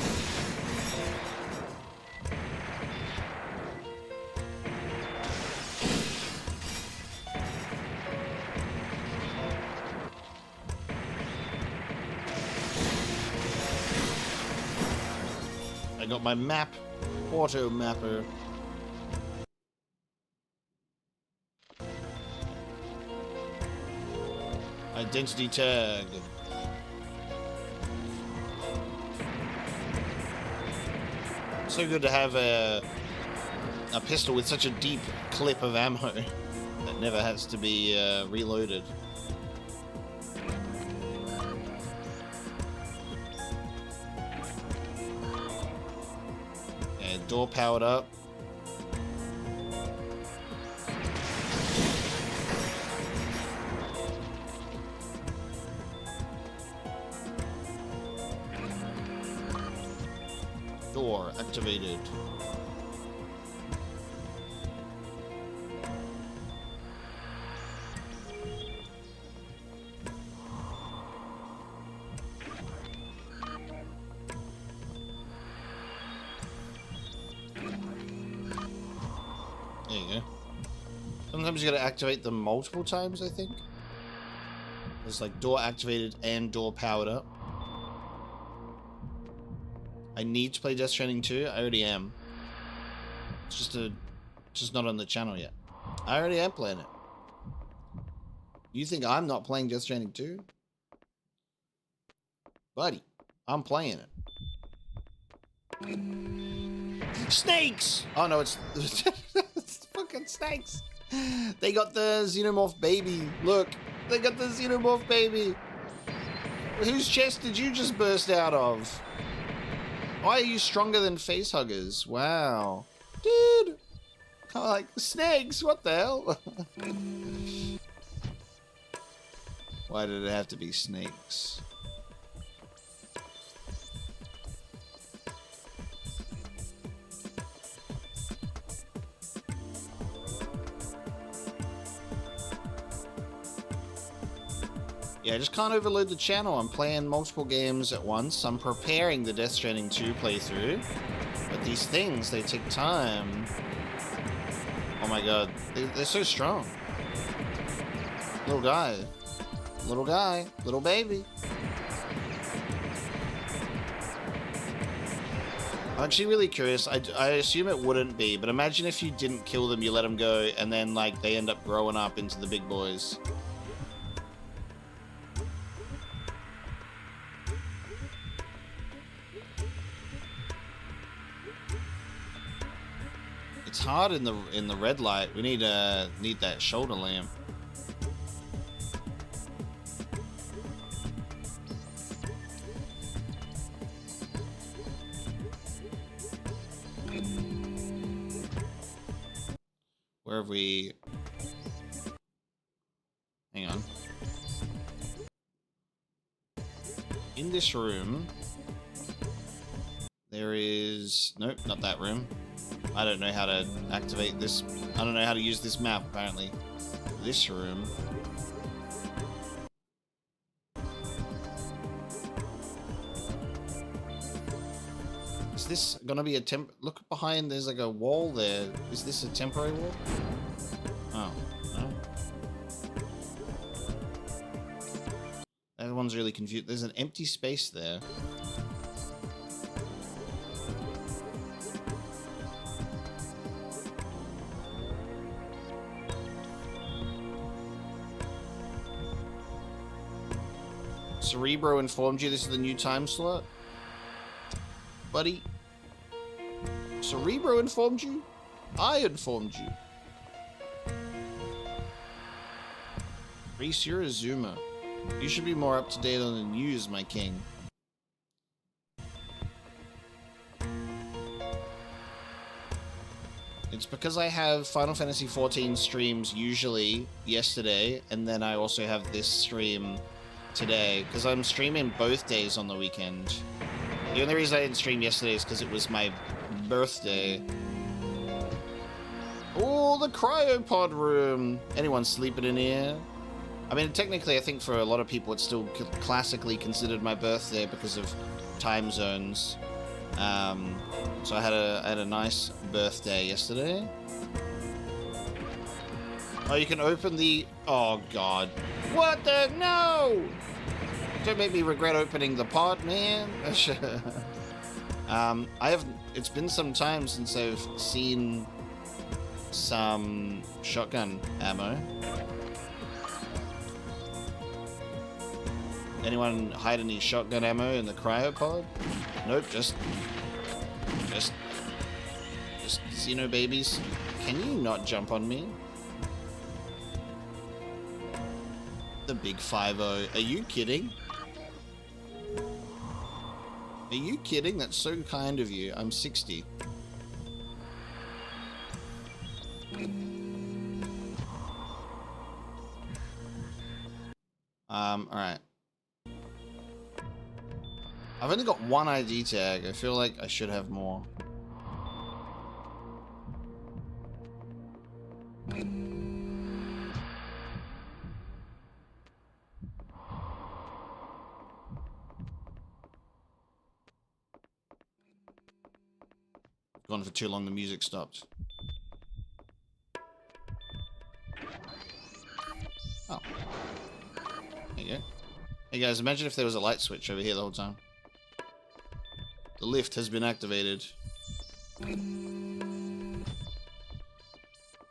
I got my map, auto mapper. Identity tag. So good to have a pistol with such a deep clip of ammo that never has to be reloaded. And door powered up. Door activated. Sometimes you gotta activate them multiple times, I think. There's like door activated and door powered up. I need to play Death Stranding 2. I already am. It's just not on the channel yet. I already am playing it. You think I'm not playing Death Stranding 2? Buddy, I'm playing it. Snakes! Oh no, it's, it's fucking snakes. They got the xenomorph baby. Look, they got the xenomorph baby. Whose chest did you just burst out of? Why are you stronger than facehuggers? Wow. Dude! I'm like, snakes, what the hell? Why did it have to be snakes? Yeah, I just can't overload the channel. I'm playing multiple games at once. I'm preparing the Death Stranding 2 playthrough. But these things, they take time. Oh my god. They're so strong. Little guy. Little guy. Little baby. I'm actually really curious. I assume it wouldn't be, but imagine if you didn't kill them, you let them go, and then, like, they end up growing up into the big boys. It's hard in the red light. We need that shoulder lamp. Where have we? Hang on. In this room, there is nope, not that room. I don't know how to activate this. I don't know how to use this map, apparently. This room. Is this gonna be a look behind, there's like a wall there. Is this a temporary wall? Oh, no. Everyone's really confused. There's an empty space there. Cerebro informed you this is the new time slot? Buddy? Cerebro informed you? I informed you. Reese, you're a zoomer. You should be more up to date on the news, my king. It's because I have Final Fantasy XIV streams usually yesterday, and then I also have this stream today, because I'm streaming both days on the weekend. The only reason I didn't stream yesterday is because it was my birthday. Oh, the cryopod room! Anyone sleeping in here? I mean, technically, I think for a lot of people it's still classically considered my birthday because of time zones. So I had a nice birthday yesterday. Oh, you can open the... Oh, God. What the... No! Don't make me regret opening the pod, man. It's been some time since I've seen some shotgun ammo. Anyone hide any shotgun ammo in the cryopod? Nope, just Xeno babies. Can you not jump on me? The big 5-0. Are you kidding? Are you kidding? That's so kind of you. I'm 60. Alright. I've only got one ID tag. I feel like I should have more. Gone for too long, the music stopped. Hey guys, imagine if there was a light switch over here the whole time. The lift has been activated. What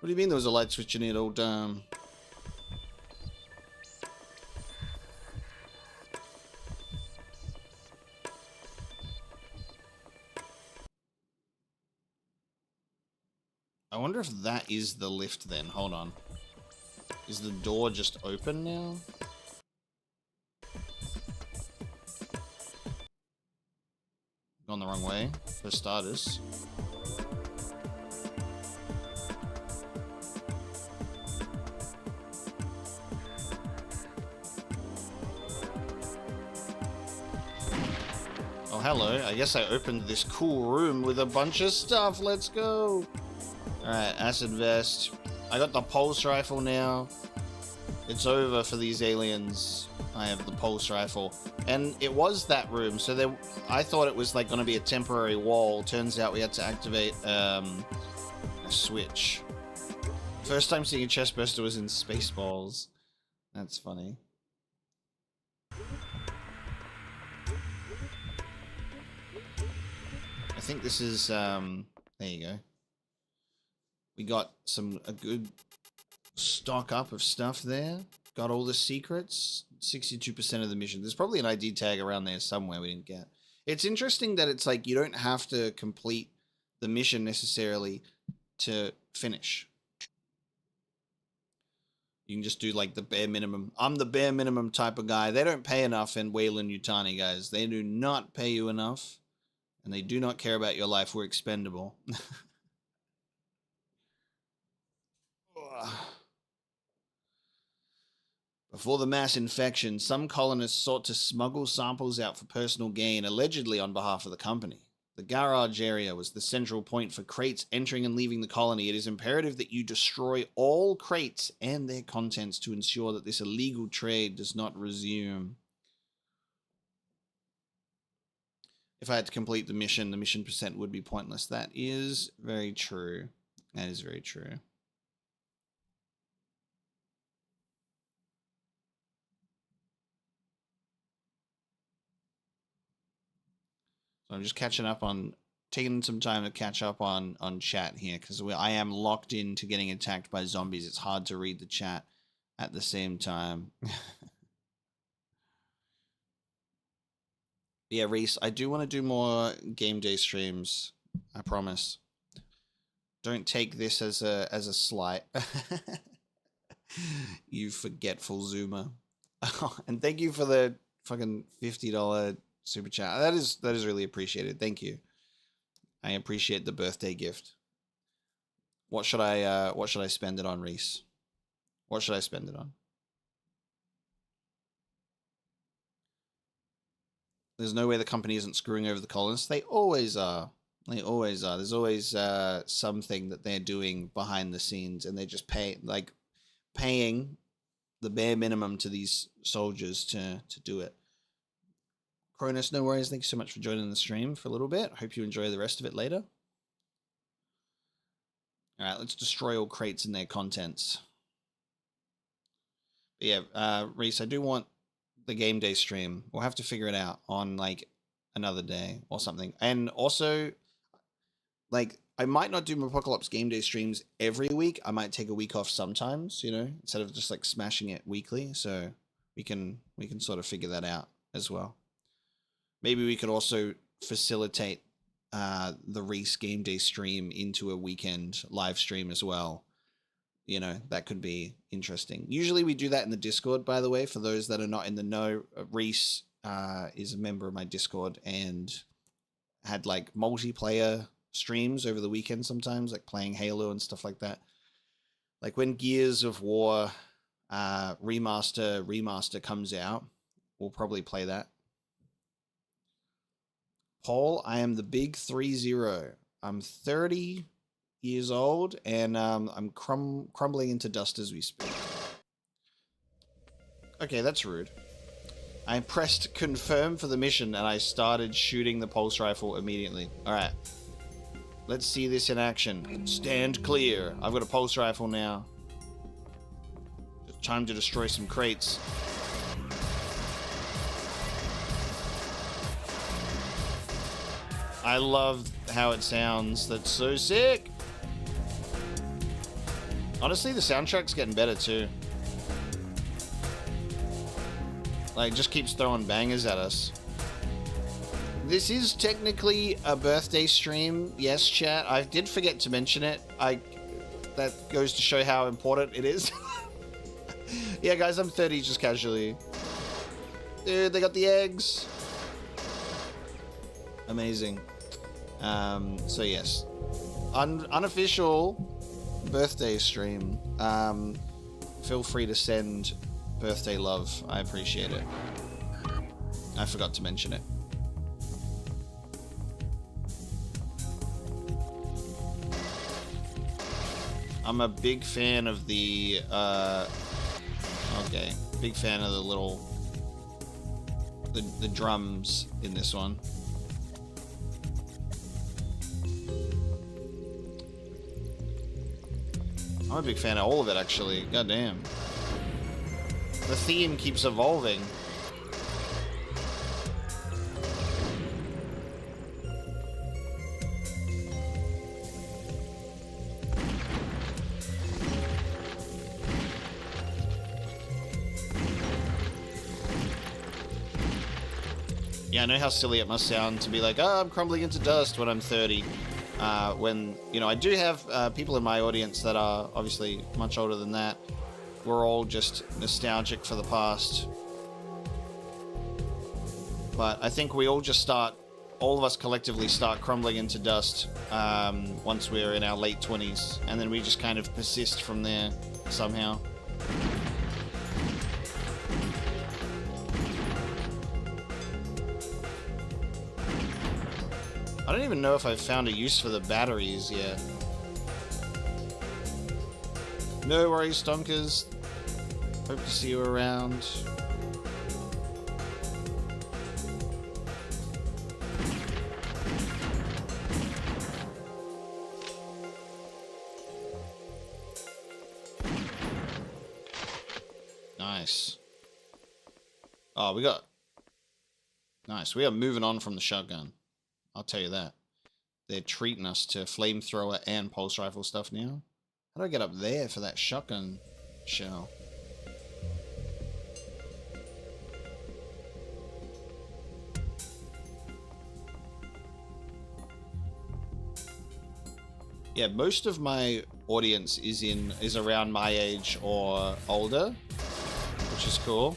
do you mean there was a light switch in it all time? I wonder if that is the lift then. Hold on. Is the door just open now? Gone the wrong way, for starters. Oh, hello. I guess I opened this cool room with a bunch of stuff. Let's go. Alright, acid vest. I got the pulse rifle now. It's over for these aliens. I have the pulse rifle. And it was that room, so there, I thought it was like going to be a temporary wall. Turns out we had to activate a switch. First time seeing a chest burster was in Spaceballs. That's funny. I think this is, there you go. We got a good stock up of stuff there. Got all the secrets. 62% of the mission. There's probably an ID tag around there somewhere we didn't get. It's interesting that it's like you don't have to complete the mission necessarily to finish. You can just do like the bare minimum. I'm the bare minimum type of guy. They don't pay enough in Weyland-Yutani, guys. They do not pay you enough. And they do not care about your life. We're expendable. Before the mass infection, some colonists sought to smuggle samples out for personal gain, allegedly on behalf of the company. The garage area was the central point for crates entering and leaving the colony. It is imperative that you destroy all crates and their contents to ensure that this illegal trade does not resume. If I had to complete the mission percent would be pointless. That is very true. That is very true. So I'm just catching up on, taking some time to catch up on chat here, because I am locked into getting attacked by zombies. It's hard to read the chat at the same time. Yeah, Reese, I do want to do more game day streams. I promise. Don't take this as a slight. You forgetful Zoomer. And thank you for the fucking $50 super chat. That is really appreciated. Thank you. I appreciate the birthday gift. What should I spend it on, Reese? What should I spend it on? There's no way the company isn't screwing over the colonists. They always are. They always are. There's always something that they're doing behind the scenes, and they just paying the bare minimum to these soldiers to do it. Cronus, no worries. Thank you so much for joining the stream for a little bit. Hope you enjoy the rest of it later. All right, let's destroy all crates and their contents. But yeah, Reese, I do want the game day stream. We'll have to figure it out on like another day or something. And also, like, I might not do Mapocolops game day streams every week. I might take a week off sometimes, you know, instead of just like smashing it weekly. So we can sort of figure that out as well. Maybe we could also facilitate the Reese game day stream into a weekend live stream as well. You know, that could be interesting. Usually we do that in the Discord, by the way, for those that are not in the know. Reese is a member of my Discord and had like multiplayer streams over the weekend sometimes, like playing Halo and stuff like that. Like when Gears of War remaster comes out, we'll probably play that. Paul, I am the big 3-0. I'm 30 years old, and I'm crumbling into dust as we speak. Okay, that's rude. I pressed confirm for the mission, and I started shooting the pulse rifle immediately. Alright. Let's see this in action. Stand clear. I've got a pulse rifle now. It's time to destroy some crates. I love how it sounds. That's so sick. Honestly, the soundtrack's getting better too. Like, just keeps throwing bangers at us. This is technically a birthday stream. Yes, chat. I did forget to mention it. That goes to show how important it is. Yeah, guys, I'm 30 just casually. Dude, they got the eggs. Amazing. So yes. Unofficial birthday stream. Feel free to send birthday love. I appreciate it. I forgot to mention it. I'm a big fan of the big fan of the little the drums in this one. I'm a big fan of all of it, actually. Goddamn. The theme keeps evolving. Yeah, I know how silly it must sound to be like, oh, I'm crumbling into dust when I'm 30. When, you know, I do have people in my audience that are obviously much older than that. We're all just nostalgic for the past. But I think we all just start, all of us collectively start crumbling into dust once we're in our late 20s. And then we just kind of persist from there somehow. I don't even know if I've found a use for the batteries yet. No worries, Stonkers. Hope to see you around. Nice. Oh, we got... Nice. We are moving on from the shotgun. I'll tell you that. They're treating us to flamethrower and pulse rifle stuff now. How do I get up there for that shotgun shell? Yeah, most of my audience is around my age or older, which is cool.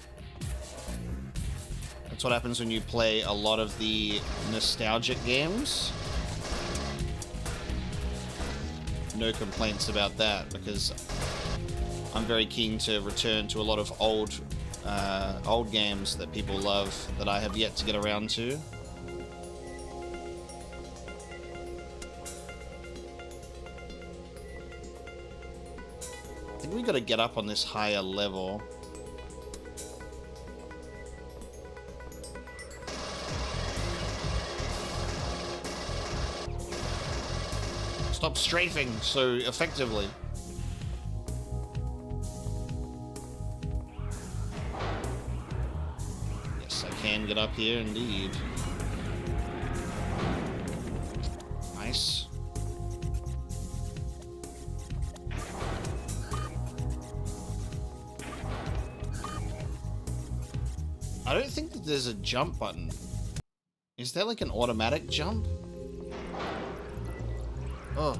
That's what happens when you play a lot of the nostalgic games. No complaints about that, because I'm very keen to return to a lot of old games that people love that I have yet to get around to. I think we got to get up on this higher level. Stop strafing so effectively. Yes, I can get up here indeed. Nice. I don't think that there's a jump button. Is there like an automatic jump? Oh.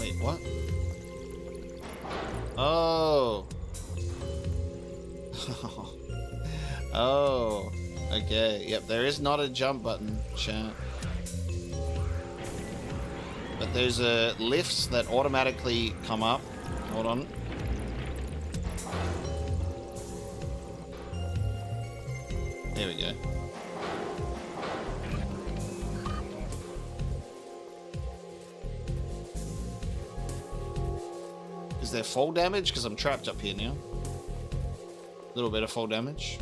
Wait, what? Oh. Oh. Okay. Yep, there is not a jump button, chat. But there's lifts that automatically come up. Hold on. There we go. Is there fall damage? Because I'm trapped up here now. A little bit of fall damage.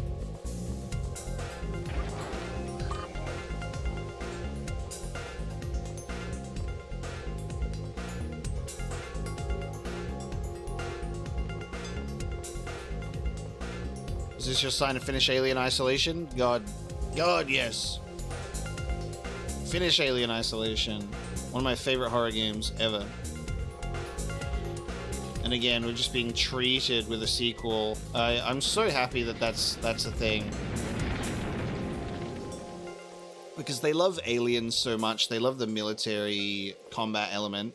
Is this your sign to finish Alien Isolation? God God, yes. Finish Alien Isolation. One of my favorite horror games ever. And again, we're just being treated with a sequel. I'm so happy that that's a thing. Because they love aliens so much. They love the military combat element.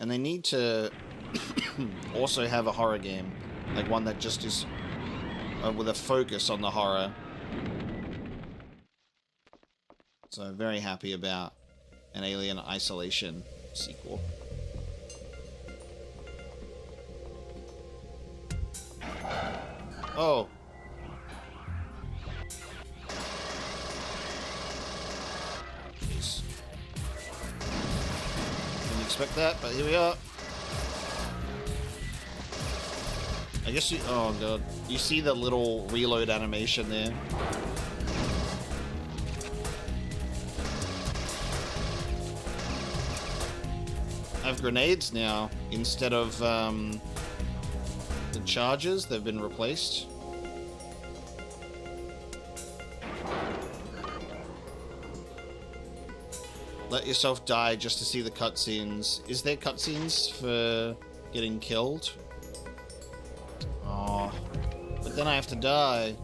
And they need to also have a horror game. Like one that just is with a focus on the horror. So I'm very happy about an Alien Isolation sequel. Oh. Jeez. Didn't expect that, but here we are. I guess you... Oh, God. You see the little reload animation there? I have grenades now instead of the charges. They've been replaced. Let yourself die just to see the cutscenes. Is there cutscenes for getting killed? Oh, but then I have to die.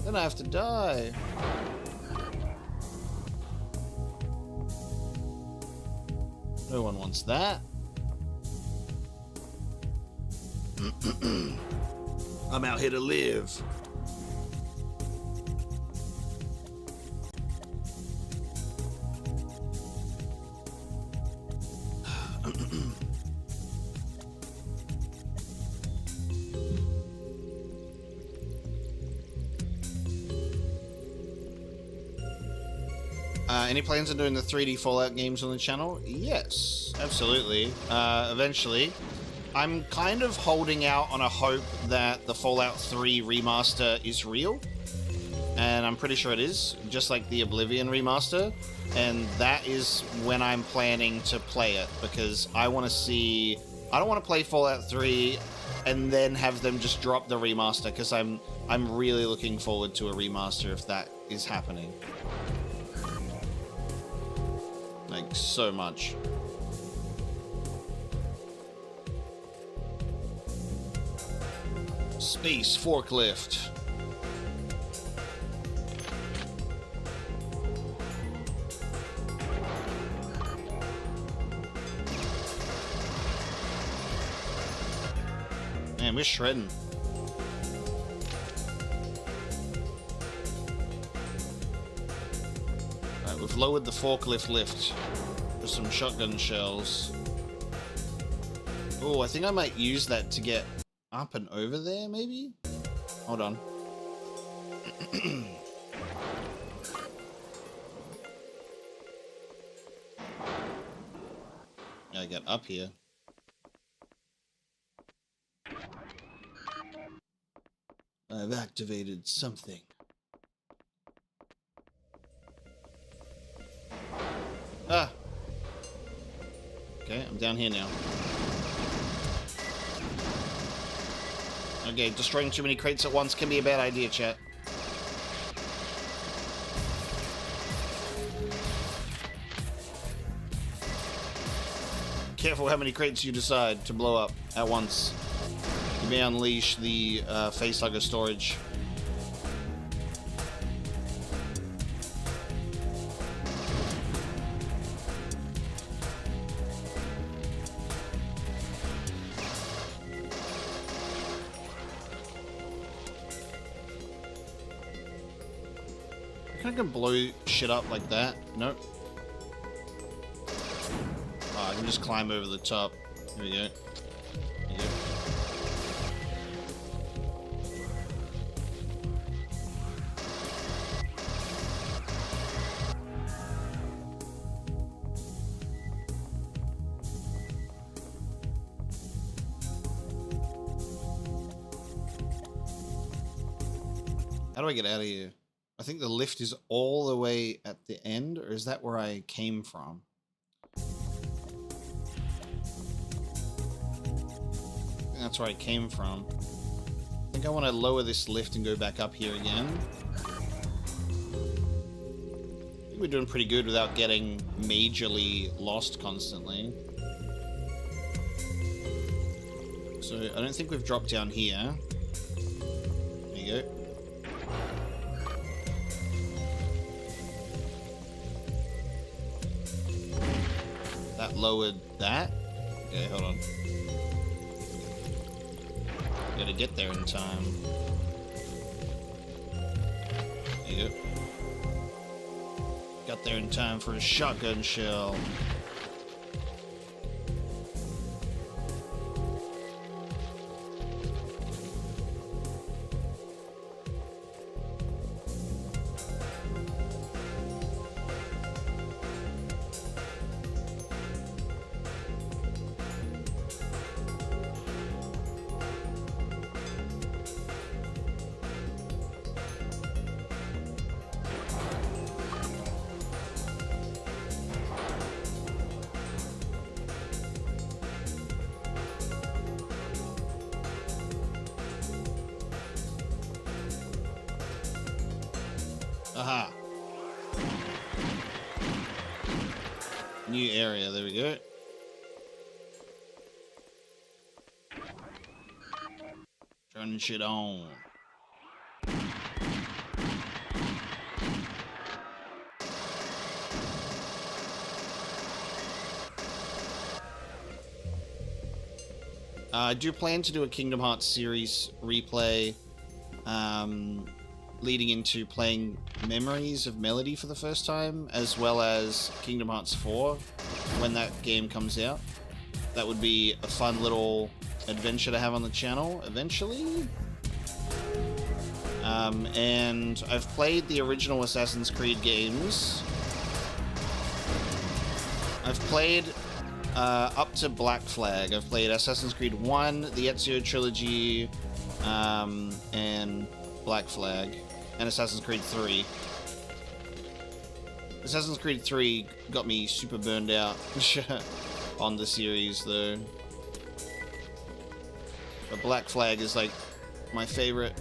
Then I have to die. No one wants that. I'm out here to live. Any plans on doing the 3D Fallout games on the channel? Yes, absolutely. Eventually. I'm kind of holding out on a hope that the Fallout 3 remaster is real. And I'm pretty sure it is, just like the Oblivion remaster. And that is when I'm planning to play it, because I want to see... I don't want to play Fallout 3 and then have them just drop the remaster, because I'm really looking forward to a remaster if that is happening. Like, so much. Space forklift. Man, we're shredding. Alright, we've lowered the forklift lift with some shotgun shells. Oh, I think I might use that to get up and over there, maybe? Hold on. Gotta get up here. I've activated something. Ah! Okay, I'm down here now. Okay, destroying too many crates at once can be a bad idea, chat. Careful how many crates you decide to blow up at once. You may unleash the facehugger storage. I can blow shit up like that. Nope. Oh, I can just climb over the top. Here we go. Here we go. How do I get out of here? I think the lift is all the way at the end, or is that where I came from? That's where I came from. I think I want to lower this lift and go back up here again. I think we're doing pretty good without getting majorly lost constantly. So I don't think we've dropped down here. There you go. That lowered that. Okay, hold on. Gotta get there in time. There you go. Got there in time for a shotgun shell. Aha. New area, there we go. Turning shit on. I do plan to do a Kingdom Hearts series replay, leading into playing Memories of Melody for the first time, as well as Kingdom Hearts 4 when that game comes out. That would be a fun little adventure to have on the channel eventually. And I've played the original Assassin's Creed games. I've played up to Black Flag. I've played Assassin's Creed 1, the Ezio Trilogy, and Black Flag, and Assassin's Creed 3. Assassin's Creed 3 got me super burned out on the series, though. But Black Flag is, like, my favorite.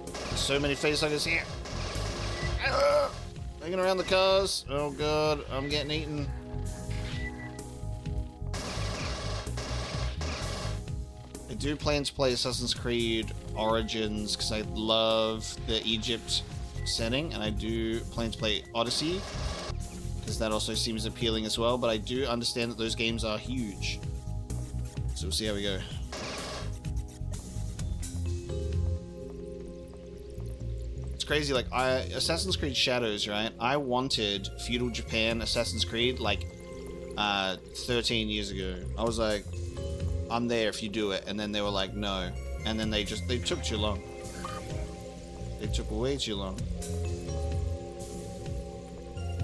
There's so many facehuggers here. Hanging around the cars. Oh, God. I'm getting eaten. I do plan to play Assassin's Creed Origins because I love the Egypt setting, and I do plan to play Odyssey because that also seems appealing as well, but I do understand that those games are huge. So we'll see how we go. It's crazy, like, Assassin's Creed Shadows, right? I wanted feudal Japan Assassin's Creed like 13 years ago. I was like, I'm there if you do it, and then they were like, no. And then they took too long. They took way too long.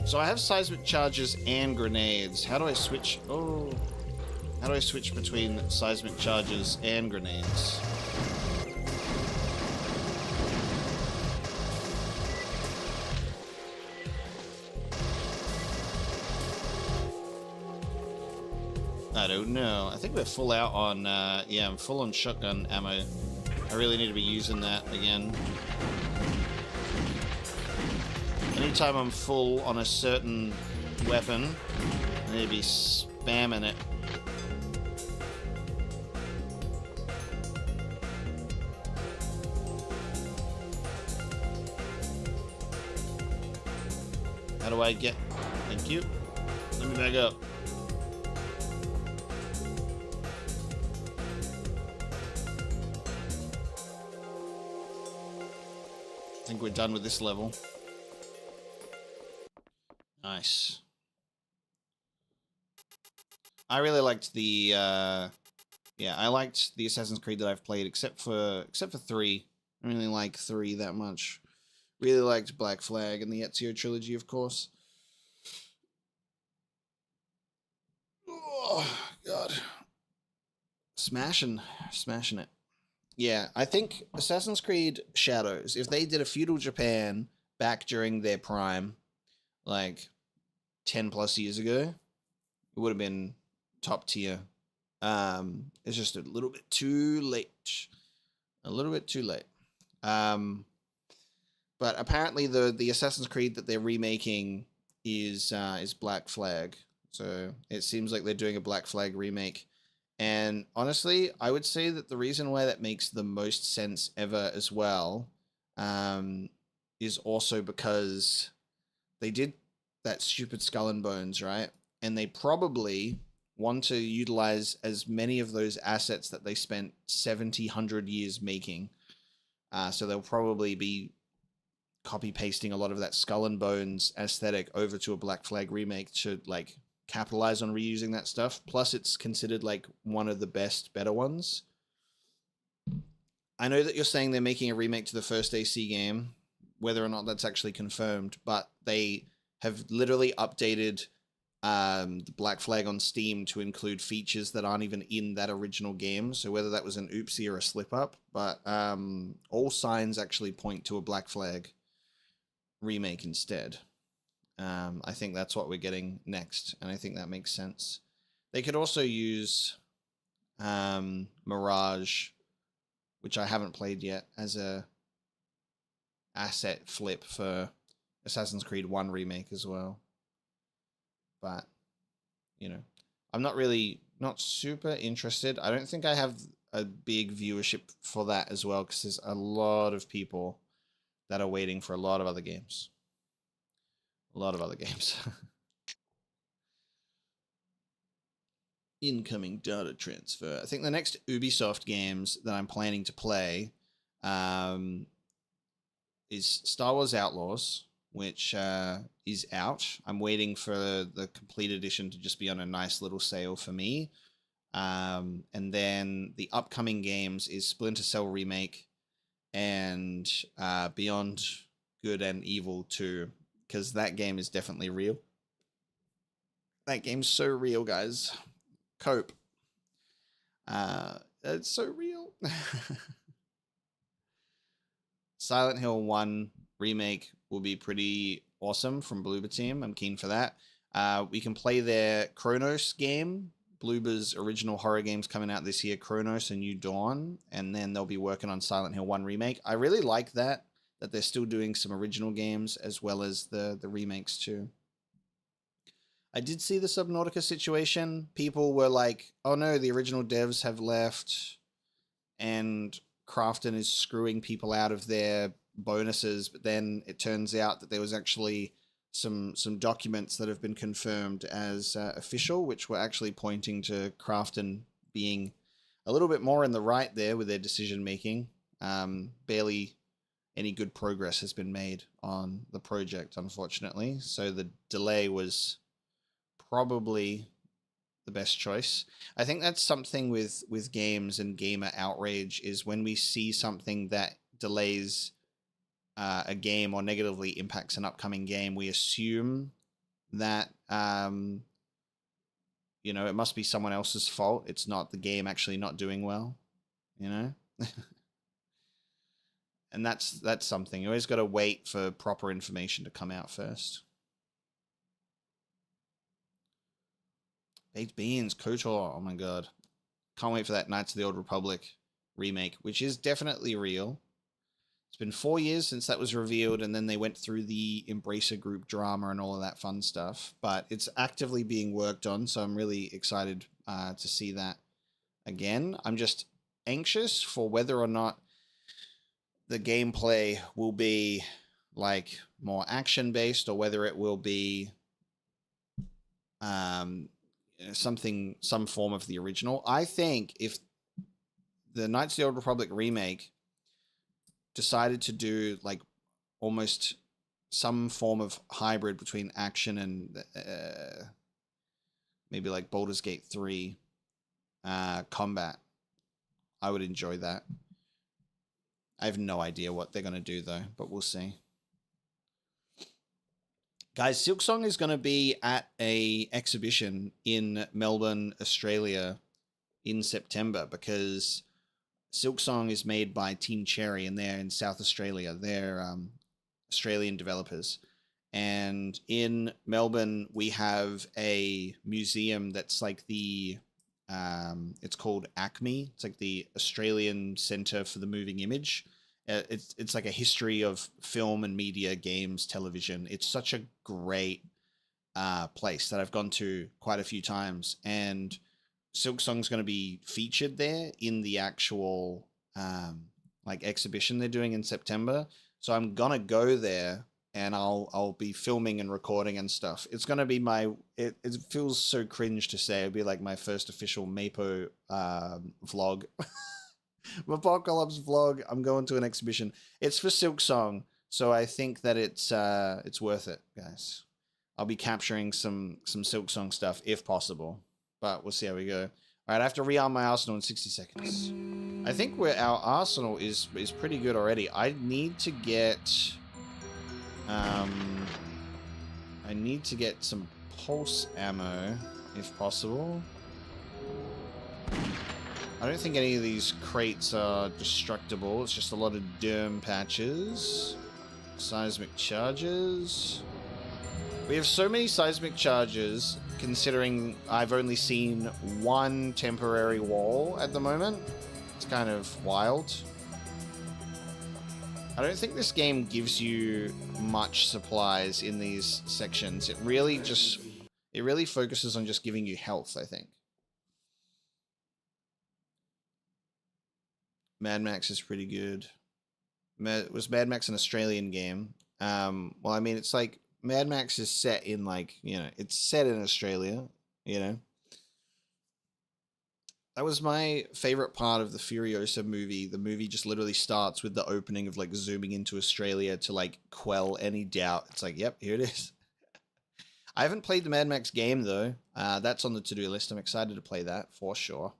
So I have seismic charges and grenades. How do I switch? Oh. How do I switch between seismic charges and grenades? I don't know. I think we're full out on, yeah, I'm full on shotgun ammo. I really need to be using that again. Anytime I'm full on a certain weapon, I need to be spamming it. How do I get... Thank you. Let me back up. I think we're done with this level. Nice. I really liked the yeah, I liked the Assassin's Creed that I've played except for 3. I really like 3 that much. Really liked Black Flag and the Ezio Trilogy, of course. Oh god. Smashing it. Yeah, I think Assassin's Creed Shadows, if they did a feudal Japan back during their prime, like 10 plus years ago, it would have been top tier. It's just a little bit too late. A little bit too late. But apparently the Assassin's Creed that they're remaking is Black Flag. So it seems like they're doing a Black Flag remake. And honestly, I would say that the reason why that makes the most sense ever as well is also because they did that stupid Skull and Bones, right? And they probably want to utilize as many of those assets that they spent 70, 100 years making. So they'll probably be copy pasting a lot of that Skull and Bones aesthetic over to a Black Flag remake to like capitalize on reusing that stuff. Plus, it's considered like one of the better ones. I know that you're saying they're making a remake to the first AC game, whether or not that's actually confirmed, but they have literally updated the Black Flag on Steam to include features that aren't even in that original game. So whether that was an oopsie or a slip up, but all signs actually point to a Black Flag remake instead. I think that's what we're getting next, and I think that makes sense. They could also use Mirage, which I haven't played yet, as a asset flip for Assassin's Creed 1 remake as well. But, you know, I'm not super interested. I don't think I have a big viewership for that as well, because there's a lot of people that are waiting for a lot of other games. A lot of other games. Incoming data transfer. I think the next Ubisoft games that I'm planning to play is Star Wars Outlaws, which is out. I'm waiting for the complete edition to just be on a nice little sale for me. And then the upcoming games is Splinter Cell Remake and Beyond Good and Evil 2, because that game is definitely real. That game's so real, guys. Cope. It's so real. Silent Hill 1 remake will be pretty awesome from Bloober Team. I'm keen for that. We can play their Chronos game. Bloober's original horror game's coming out this year, Chronos and New Dawn, and then they'll be working on Silent Hill 1 remake. I really like that they're still doing some original games as well as the remakes too. I did see the Subnautica situation. People were like, oh no, the original devs have left and Krafton is screwing people out of their bonuses. But then it turns out that there was actually some documents that have been confirmed as official, which were actually pointing to Krafton being a little bit more in the right there with their decision making. Barely any good progress has been made on the project, unfortunately. So the delay was probably the best choice. I think that's something with games and gamer outrage, is when we see something that delays a game or negatively impacts an upcoming game, we assume that you know, it must be someone else's fault. It's not the game actually not doing well, you know. And that's something. You always got to wait for proper information to come out first. Baked Beans, KOTOR. Oh my god. Can't wait for that Knights of the Old Republic remake, which is definitely real. It's been 4 years since that was revealed, and then they went through the Embracer Group drama and all of that fun stuff. But it's actively being worked on, so I'm really excited to see that again. I'm just anxious for whether or not the gameplay will be like more action-based, or whether it will be some form of the original. I think if the Knights of the Old Republic remake decided to do like almost some form of hybrid between action and maybe like Baldur's Gate 3 combat, I would enjoy that. I have no idea what they're going to do though, but we'll see. Guys, Silksong is going to be at a exhibition in Melbourne, Australia in September, because Silksong is made by Team Cherry, and they're in South Australia. They're Australian developers. And in Melbourne, we have a museum that's like the It's called ACME. It's like the Australian Centre for the Moving Image. It's like a history of film and media, games, television. It's such a great place that I've gone to quite a few times, and Silksong's going to be featured there in the actual like exhibition they're doing in September. So I'm gonna go there, and I'll be filming and recording and stuff. It's gonna be my it feels so cringe to say it'd be like my first official Mapo vlog. Mapocolops vlog. I'm going to an exhibition. It's for Silksong, so I think that it's worth it, guys. I'll be capturing some Silksong stuff if possible, but we'll see how we go. All right, I have to rearm my arsenal in 60 seconds. I think our arsenal is pretty good already. I need to get some pulse ammo if possible. I don't think any of these crates are destructible. It's just a lot of derm patches. Seismic charges. We have so many seismic charges, considering I've only seen one temporary wall at the moment. It's kind of wild. I don't think this game gives you much supplies in these sections. It really focuses on just giving you health, I think. Mad Max is pretty good. Was Mad Max an Australian game? Well, I mean, it's like Mad Max is set in like, it's set in Australia, That was my favorite part of the Furiosa movie. The movie just literally starts with the opening of like zooming into Australia to like quell any doubt. It's like, yep, here it is. I haven't played the Mad Max game though. That's on the to-do list. I'm excited to play that for sure.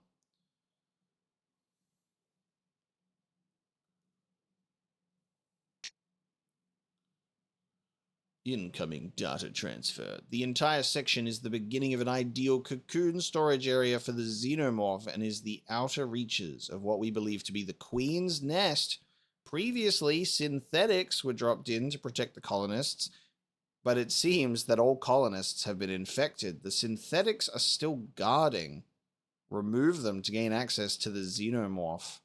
Incoming data transfer. The entire section is the beginning of an ideal cocoon storage area for the xenomorph and is the outer reaches of what we believe to be the Queen's Nest. Previously, synthetics were dropped in to protect the colonists, but it seems that all colonists have been infected. The synthetics are still guarding. Remove them to gain access to the xenomorph.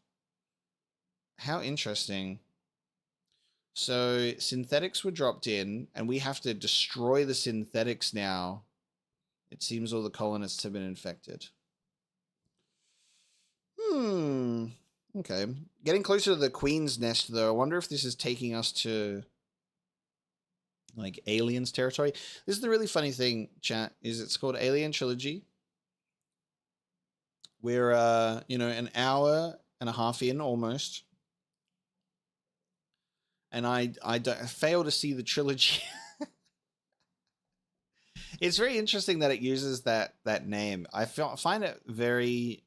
How interesting. So synthetics were dropped in, and we have to destroy the synthetics now. It seems all the colonists have been infected. Okay. Getting closer to the Queen's Nest, though. I wonder if this is taking us to, like, Aliens territory. This is the really funny thing, chat, is it's called Alien Trilogy. We're, an hour and a half in, almost. And I fail to see the trilogy. It's very interesting that it uses that name. I find it very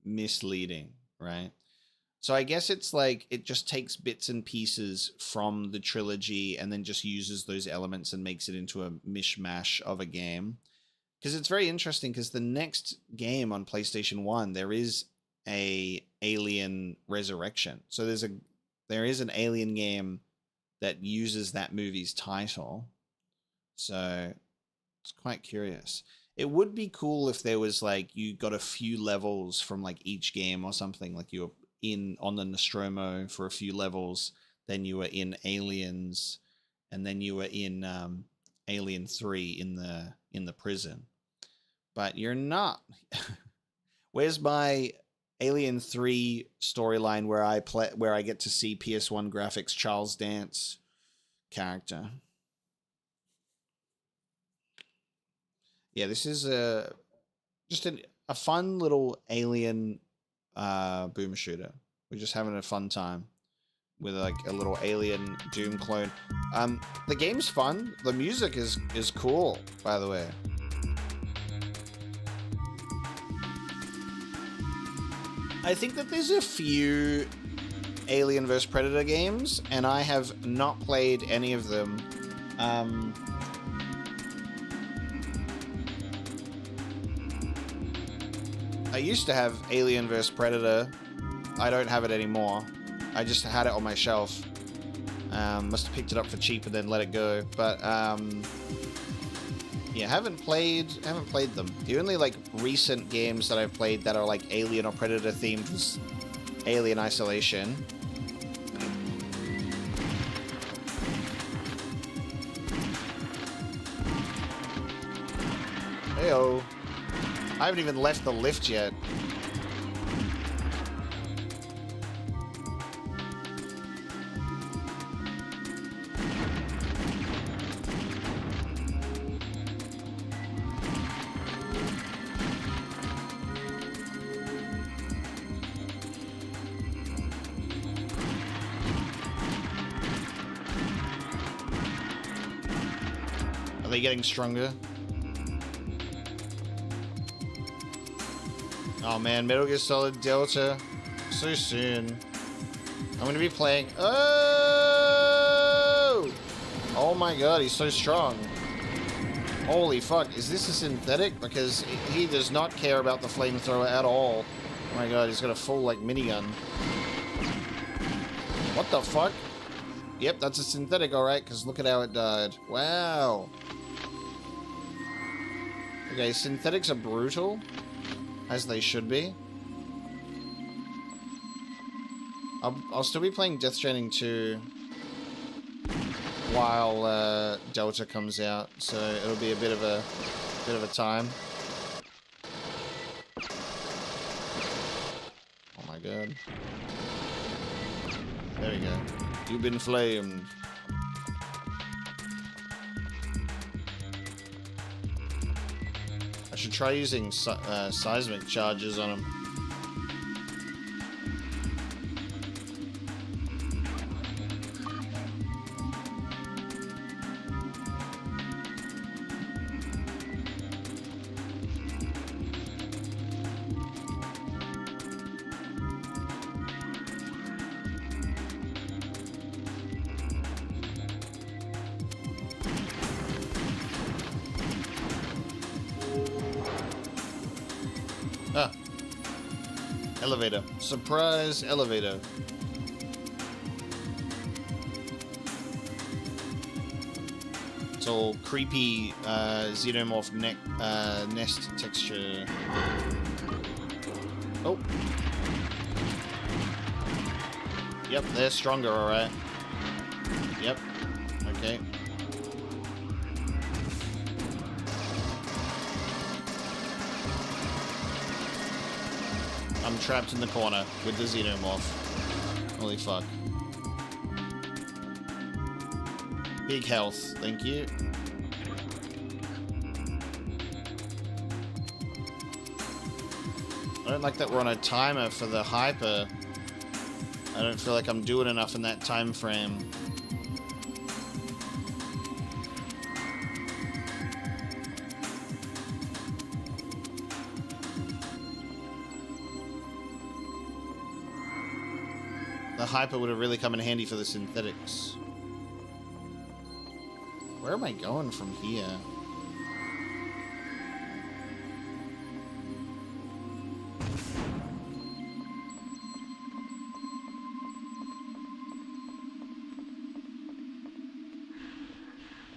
misleading, right? So I guess it's like it just takes bits and pieces from the trilogy and then just uses those elements and makes it into a mishmash of a game. Because it's very interesting because the next game on PlayStation 1, there is a Alien Resurrection. So there is an Alien game that uses that movie's title. So it's quite curious. It would be cool if there was like, you got a few levels from like each game or something, like you were on the Nostromo for a few levels, then you were in Aliens, and then you were in Alien 3 in the prison. But you're not. Where's my Alien 3 storyline where I get to see PS1 graphics Charles Dance character? Yeah, this is just a fun little Alien boomer shooter. We're just having a fun time with like a little Alien Doom clone. The game's fun. The music is cool, by the way. I think that there's a few Alien vs. Predator games, and I have not played any of them. I used to have Alien vs. Predator. I don't have it anymore. I just had it on my shelf. Must have picked it up for cheap and then let it go. But Yeah, haven't played them. The only like recent games that I've played that are like Alien or Predator themed was Alien Isolation. Heyo. I haven't even left the lift yet. Are they getting stronger? Oh man, Metal Gear Solid Delta. So soon. I'm gonna be playing... Oh! Oh my god, he's so strong. Holy fuck, is this a synthetic? Because he does not care about the flamethrower at all. Oh my god, he's got a full, like, minigun. What the fuck? Yep, that's a synthetic, alright, because look at how it died. Wow. Okay, synthetics are brutal. As they should be. I'll still be playing Death Stranding 2 while Delta comes out, so it'll be a bit of a time. Oh my god. There we go. You've been flamed. I should try using seismic charges on him. Ah. Elevator. Surprise elevator. It's all creepy xenomorph nest texture. Oh. Yep, they're stronger, alright. Yep. Okay. I'm trapped in the corner with the xenomorph. Holy fuck. Big health, thank you. I don't like that we're on a timer for the hyper. I don't feel like I'm doing enough in that time frame. The hyper would have really come in handy for the synthetics. Where am I going from here?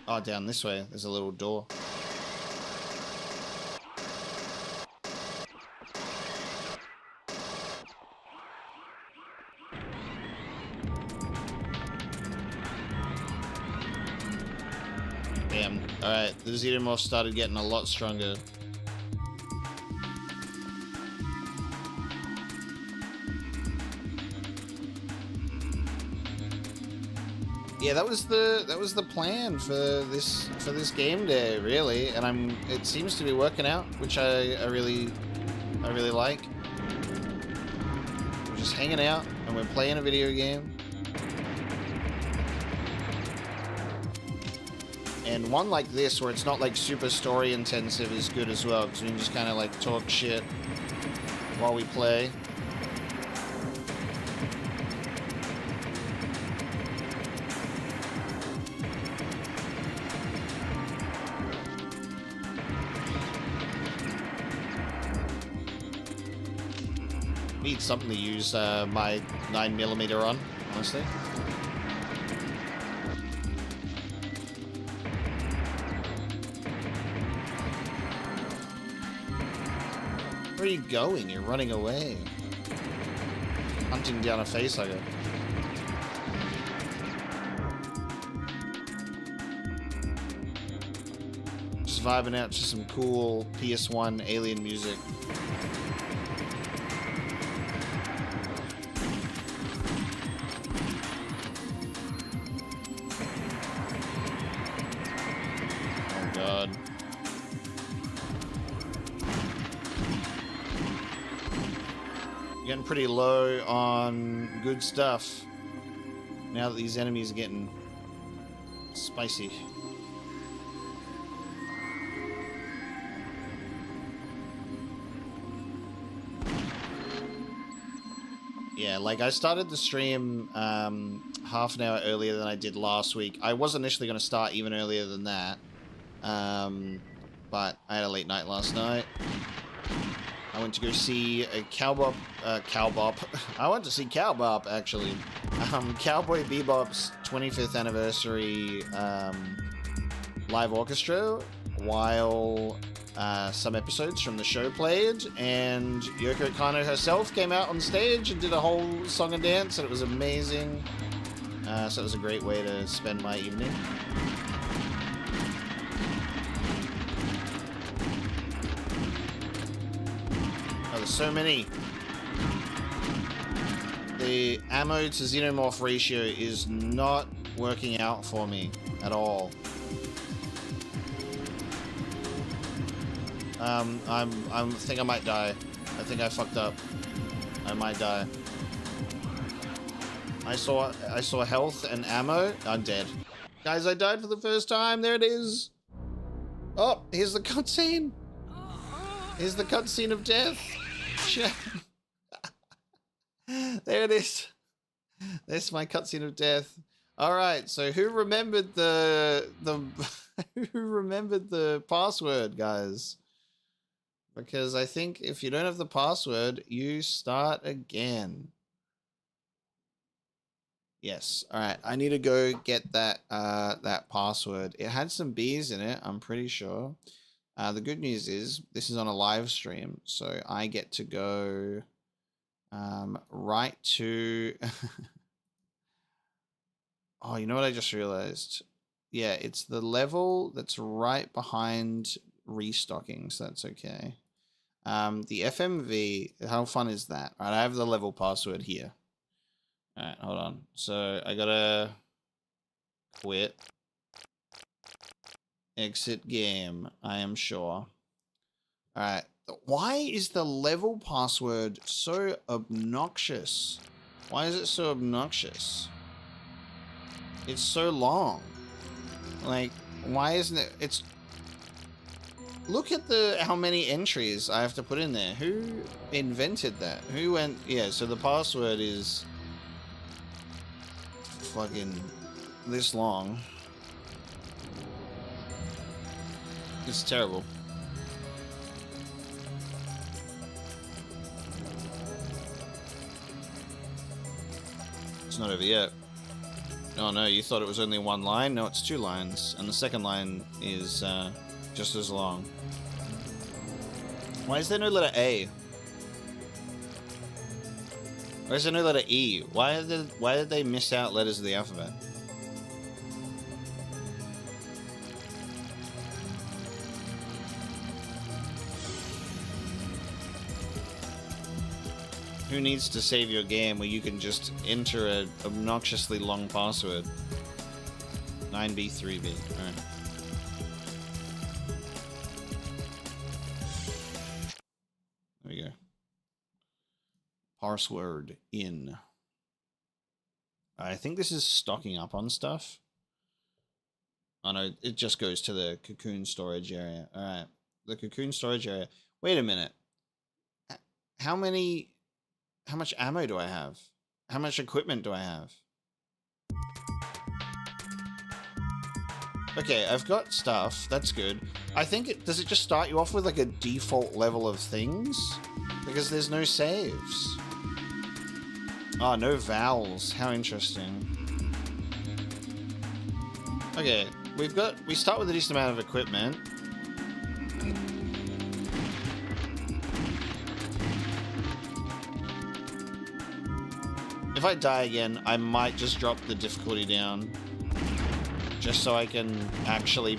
Oh, down this way. There's a little door. Damn. Alright, the xenomorph started getting a lot stronger. Yeah, that was the plan for this game day, really, and it seems to be working out, which I really like. We're just hanging out and we're playing a video game. And one like this, where it's not like super story intensive, is good as well, because we can just kind of like talk shit while we play. Need something to use my 9mm on, honestly. Where are you going? You're running away. Hunting down a facehugger. Just vibing out to some cool PS1 alien music. Oh god. Getting pretty low on good stuff now that these enemies are getting spicy. Yeah, like I started the stream half an hour earlier than I did last week. I was initially going to start even earlier than that, but I had a late night last night. I went to go see a Cowbop. I went to see Cowbop, actually. Cowboy Bebop's 25th anniversary live orchestra while some episodes from the show played, and Yoko Kanno herself came out on stage and did a whole song and dance, and it was amazing. So it was a great way to spend my evening. There's so many. The ammo to xenomorph ratio is not working out for me at all. I think I might die. I think I fucked up. I might die. I saw health and ammo. I'm dead. Guys, I died for the first time. There it is. Oh, here's the cutscene. Here's the cutscene of death. Shit. There it is. There's my cutscene of death. All right. So who remembered the who remembered the password, guys? Because I think if you don't have the password, you start again. Yes. All right. I need to go get that that password. It had some B's in it, I'm pretty sure. The good news is this is on a live stream, so I get to go right to... Oh, you know what I just realized? Yeah, it's the level that's right behind restocking, so that's okay. The FMV, how fun is that? All right, I have the level password here. All right, hold on. So I gotta quit. Exit game, I am sure. Alright, why is the level password so obnoxious? Why is it so obnoxious? It's so long. Like, why isn't it? It's... Look at how many entries I have to put in there. Who invented that? Who went... Yeah, so the password is... fucking this long. It's terrible. It's not over yet. Oh no, you thought it was only one line? No, it's 2 lines. And the second line is just as long. Why is there no letter A? Why is there no letter E? Why did they miss out letters of the alphabet? Who needs to save your game where you can just enter an obnoxiously long password? 9B3B. Alright. There we go. Password in. I think this is stocking up on stuff. Oh no, it just goes to the cocoon storage area. Alright. The cocoon storage area. Wait a minute. How much ammo do I have? How much equipment do I have? Okay, I've got stuff. That's good. I think does it just start you off with like a default level of things? Because there's no saves. Oh, no vowels. How interesting. Okay, we start with a decent amount of equipment. if I die again, I might just drop the difficulty down. Just so I can actually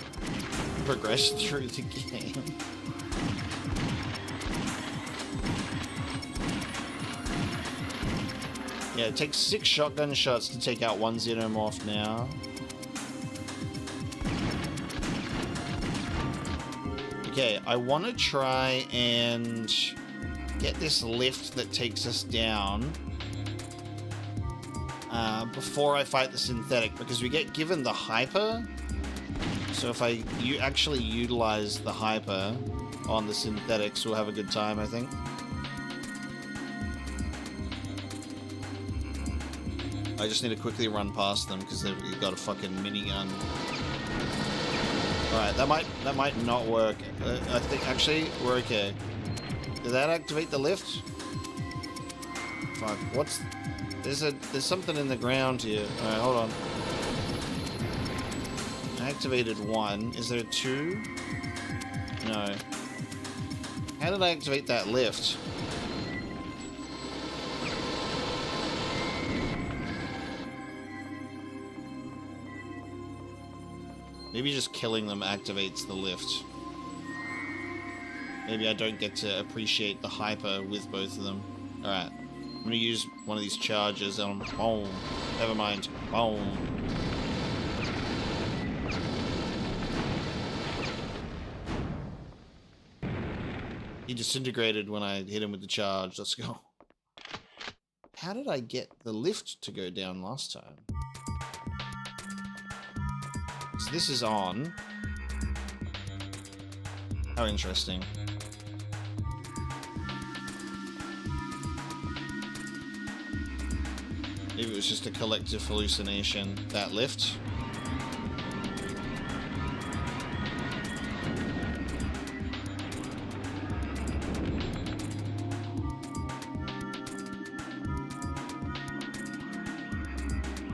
progress through the game. Yeah, it takes 6 shotgun shots to take out 1 xenomorph now. Okay, I want to try and get this lift that takes us down before I fight the synthetic, because we get given the hyper. So if you actually utilize the hyper on the synthetics, we'll have a good time, I think. I just need to quickly run past them because they've got a fucking minigun. Alright, that might not work. I think actually we're okay. Did that activate the lift? Fuck, what's... There's something in the ground here. Alright, hold on. I activated 1. Is there 2? No. How did I activate that lift? Maybe just killing them activates the lift. Maybe I don't get to appreciate the hyper with both of them. Alright. I'm gonna use one of these charges and boom. Never mind. Boom. He disintegrated when I hit him with the charge. Let's go. How did I get the lift to go down last time? So this is on. How interesting. Maybe it was just a collective hallucination, that lift.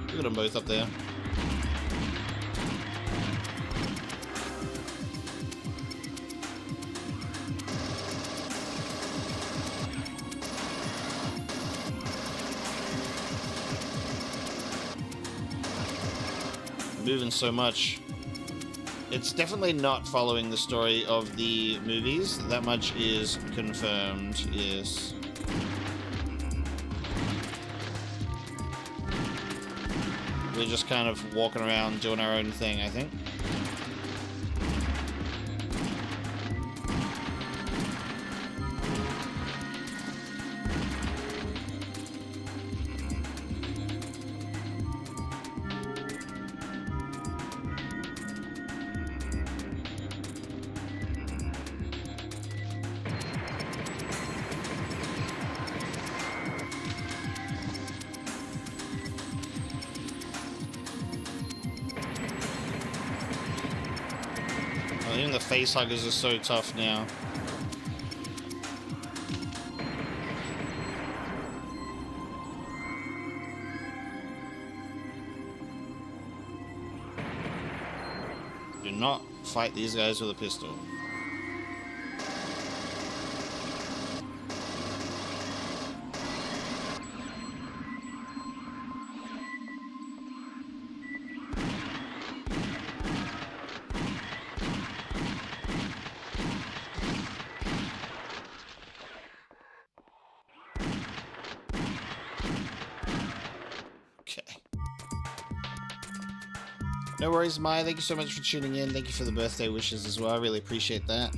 Look at them both up there. Moving so much. It's definitely not following the story of the movies. That much is confirmed, yes. We're just kind of walking around doing our own thing, I think. Even the face huggers are so tough now. Do not fight these guys with a pistol. No worries, Maya. Thank you so much for tuning in. Thank you for the birthday wishes as well. I really appreciate that.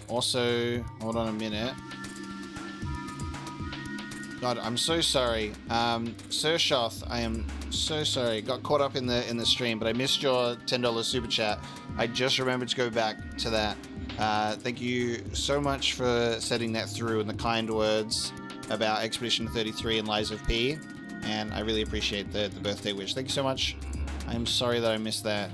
Also, hold on a minute. God, I'm so sorry. Sir Shoth, I am so sorry. Got caught up in the stream, but I missed your $10 super chat. I just remembered to go back to that. Thank you so much for setting that through and the kind words about Expedition 33 and Lies of P. And I really appreciate the birthday wish. Thank you so much. I'm sorry that I missed that.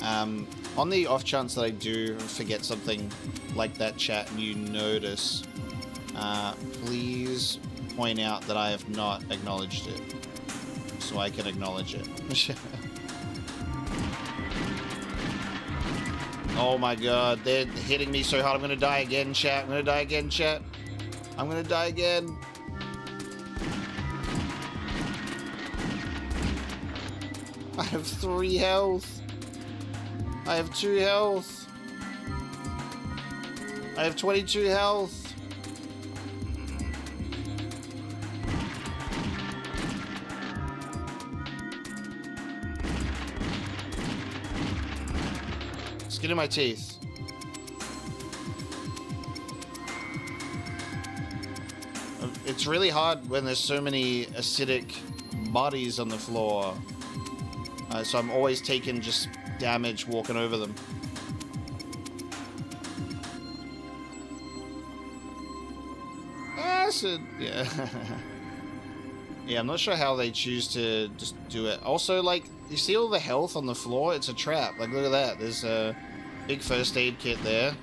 On the off chance that I do forget something like that, chat, and you notice, please point out that I have not acknowledged it, so I can acknowledge it. Oh my god, they're hitting me so hard. I'm gonna die again, chat. I'm gonna die again, chat. I'm gonna die again. I have 3 health. I have 2 health. I have 22 health. Skin in my teeth. It's really hard when there's so many acidic bodies on the floor. So I'm always taking just damage walking over them. Acid, yeah. Yeah, I'm not sure how they choose to just do it. Also, like, you see all the health on the floor? It's a trap. Like, look at that. There's a big first aid kit there.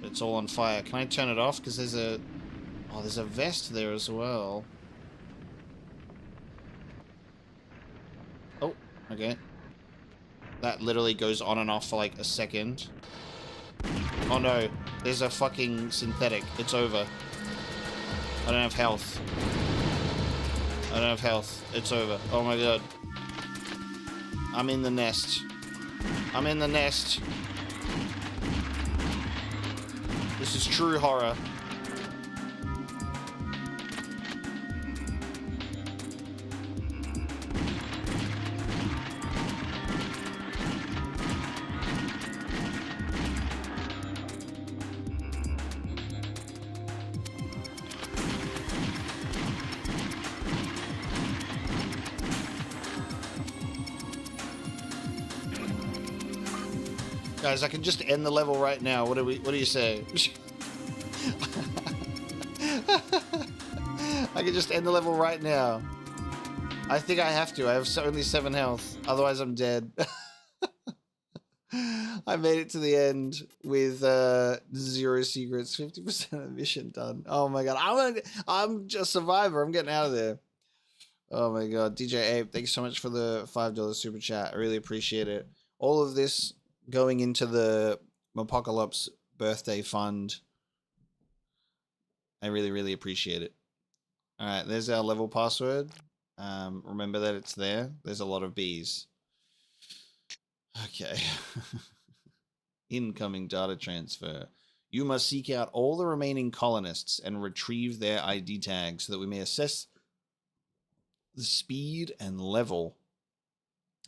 It's all on fire. Can I turn it off? Because there's a... Oh, there's a vest there as well. Oh, okay. That literally goes on and off for like a second. Oh no, there's a fucking synthetic. It's over. I don't have health. I don't have health. It's over. Oh my god. I'm in the nest. I'm in the nest. This is true horror. Guys, I can just end the level right now. What do you say? I can just end the level right now. I think I have to. I have only 7 health. Otherwise, I'm dead. I made it to the end with 0 secrets, 50% of the mission done. Oh my god, I'm just survivor. I'm getting out of there. Oh my god, DJ Abe, thanks so much for the $5 super chat. I really appreciate it. All of this going into the Mapocolops birthday fund. I really, really appreciate it. All right, there's our level password. Remember that it's there. There's a lot of bees. Okay. Incoming data transfer. You must seek out all the remaining colonists and retrieve their ID tags so that we may assess the speed and level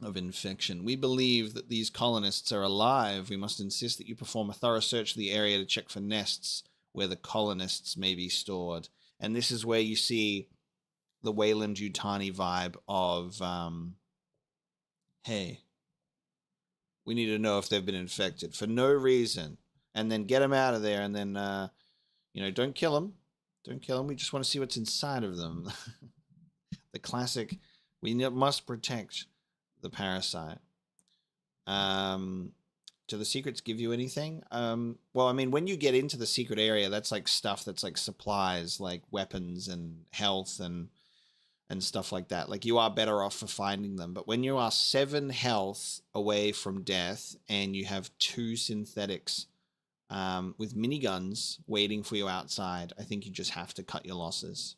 of infection. We believe that these colonists are alive. We must insist that you perform a thorough search of the area to check for nests where the colonists may be stored. And this is where you see the Wayland Yutani vibe of, hey, we need to know if they've been infected for no reason. And then get them out of there. And then, don't kill them. Don't kill them. We just want to see what's inside of them. The classic, we must protect the parasite. Do the secrets give you anything? Well, I mean, when you get into the secret area, that's like stuff that's like supplies, like weapons and health and stuff like that. Like, you are better off for finding them. But when you are 7 health away from death and you have 2 synthetics with miniguns waiting for you outside, I think you just have to cut your losses.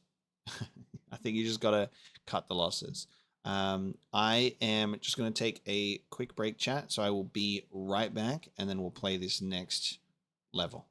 I think you just got to cut the losses. I am just going to take a quick break, chat, so I will be right back, and then we'll play this next level.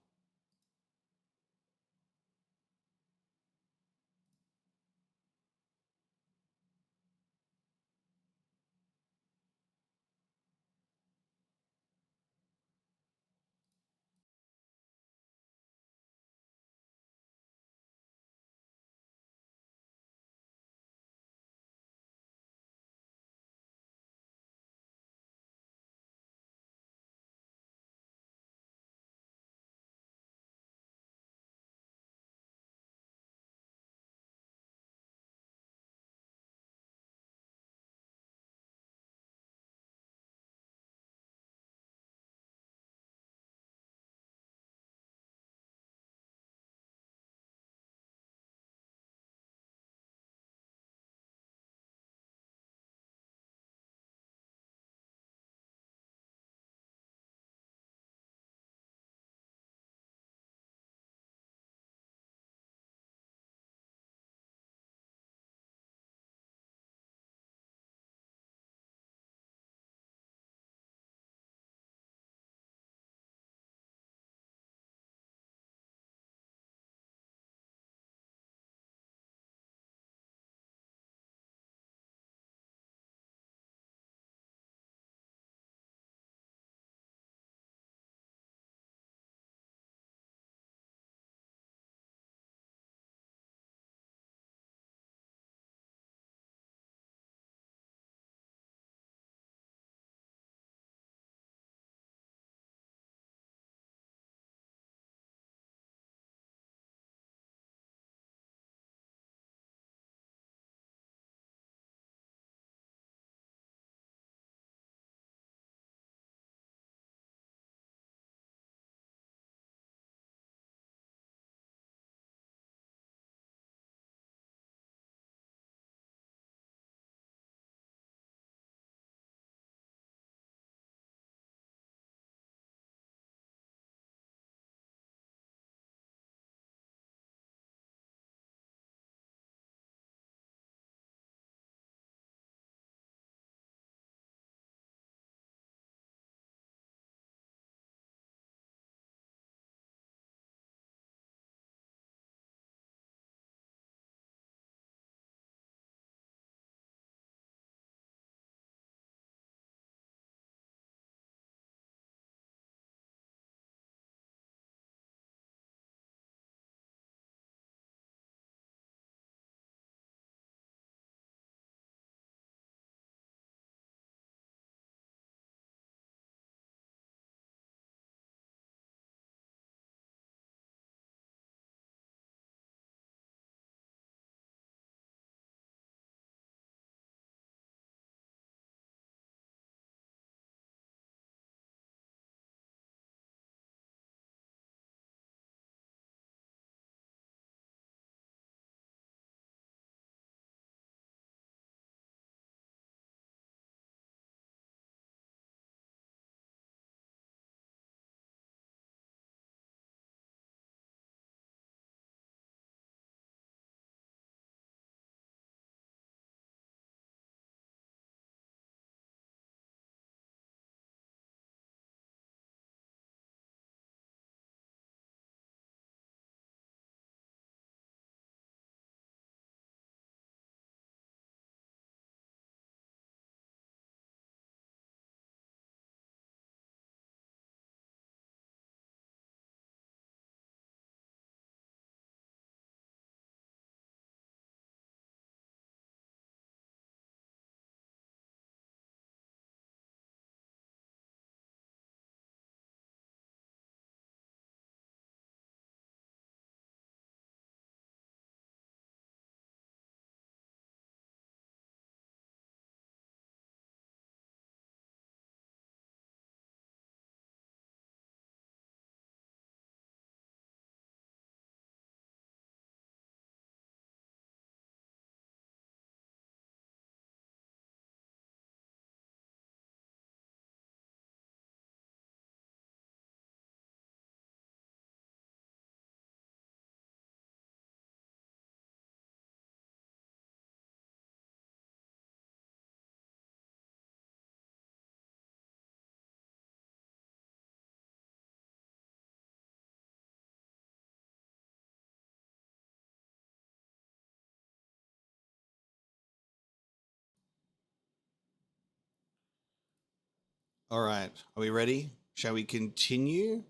All right, are we ready? Shall we continue?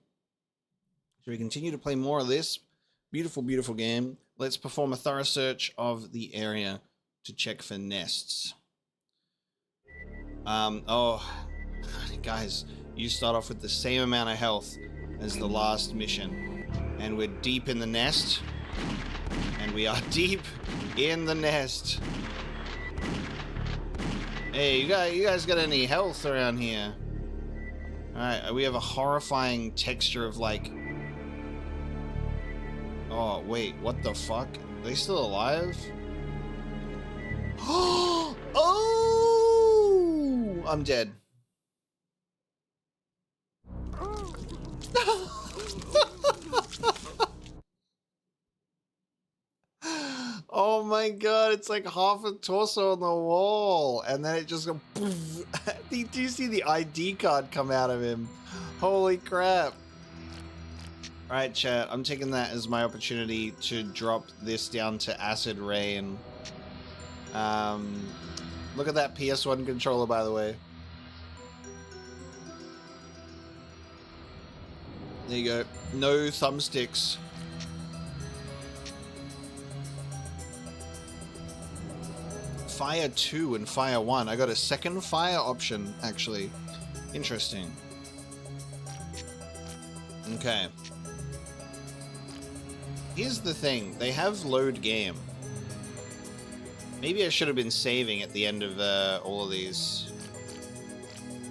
Shall we continue to play more of this beautiful, beautiful game? Let's perform a thorough search of the area to check for nests. Oh, guys, you start off with the same amount of health as the last mission. And we're deep in the nest. And we are deep in the nest. Hey, you guys got any health around here? Alright, we have a horrifying texture of like... Oh, wait, what the fuck? Are they still alive? Oh! I'm dead. Oh my god, it's like half a torso on the wall, and then it just goes poof. Do you see the ID card come out of him? Holy crap. Alright, chat, I'm taking that as my opportunity to drop this down to acid rain. Look at that PS1 controller, by the way. There you go. No thumbsticks. Fire 2 and Fire 1. I got a second fire option, actually. Interesting. Okay. Here's the thing. They have load game. Maybe I should have been saving at the end of all of these.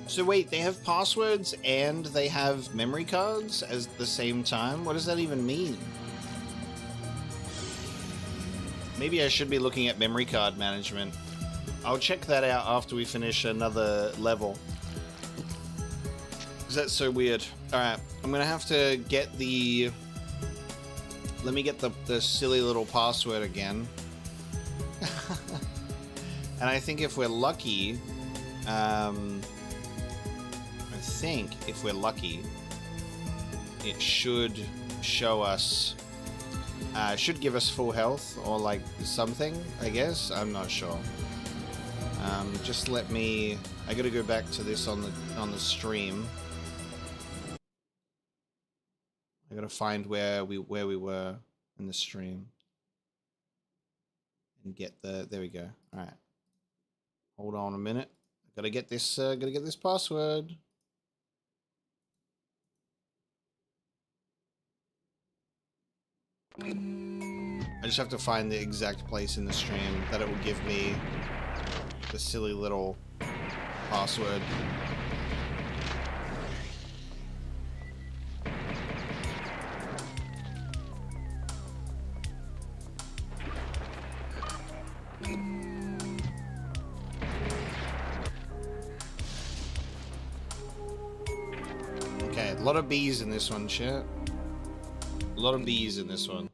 So wait, they have passwords and they have memory cards at the same time? What does that even mean? Maybe I should be looking at memory card management. I'll check that out after we finish another level. Because that's so weird. Alright, I'm gonna have to get the... Let me get the silly little password again. And I think if we're lucky... I think if we're lucky, it should show us... should give us full health or like something, I guess. I'm not sure. Just let me... I gotta go back to this on the stream. I gotta find where we were in the stream and get the... There we go. All right. Hold on a minute. Gotta get this password. I just have to find the exact place in the stream that it will give me the silly little password. Okay, a lot of bees in this one, chat. A lot of bees in this one.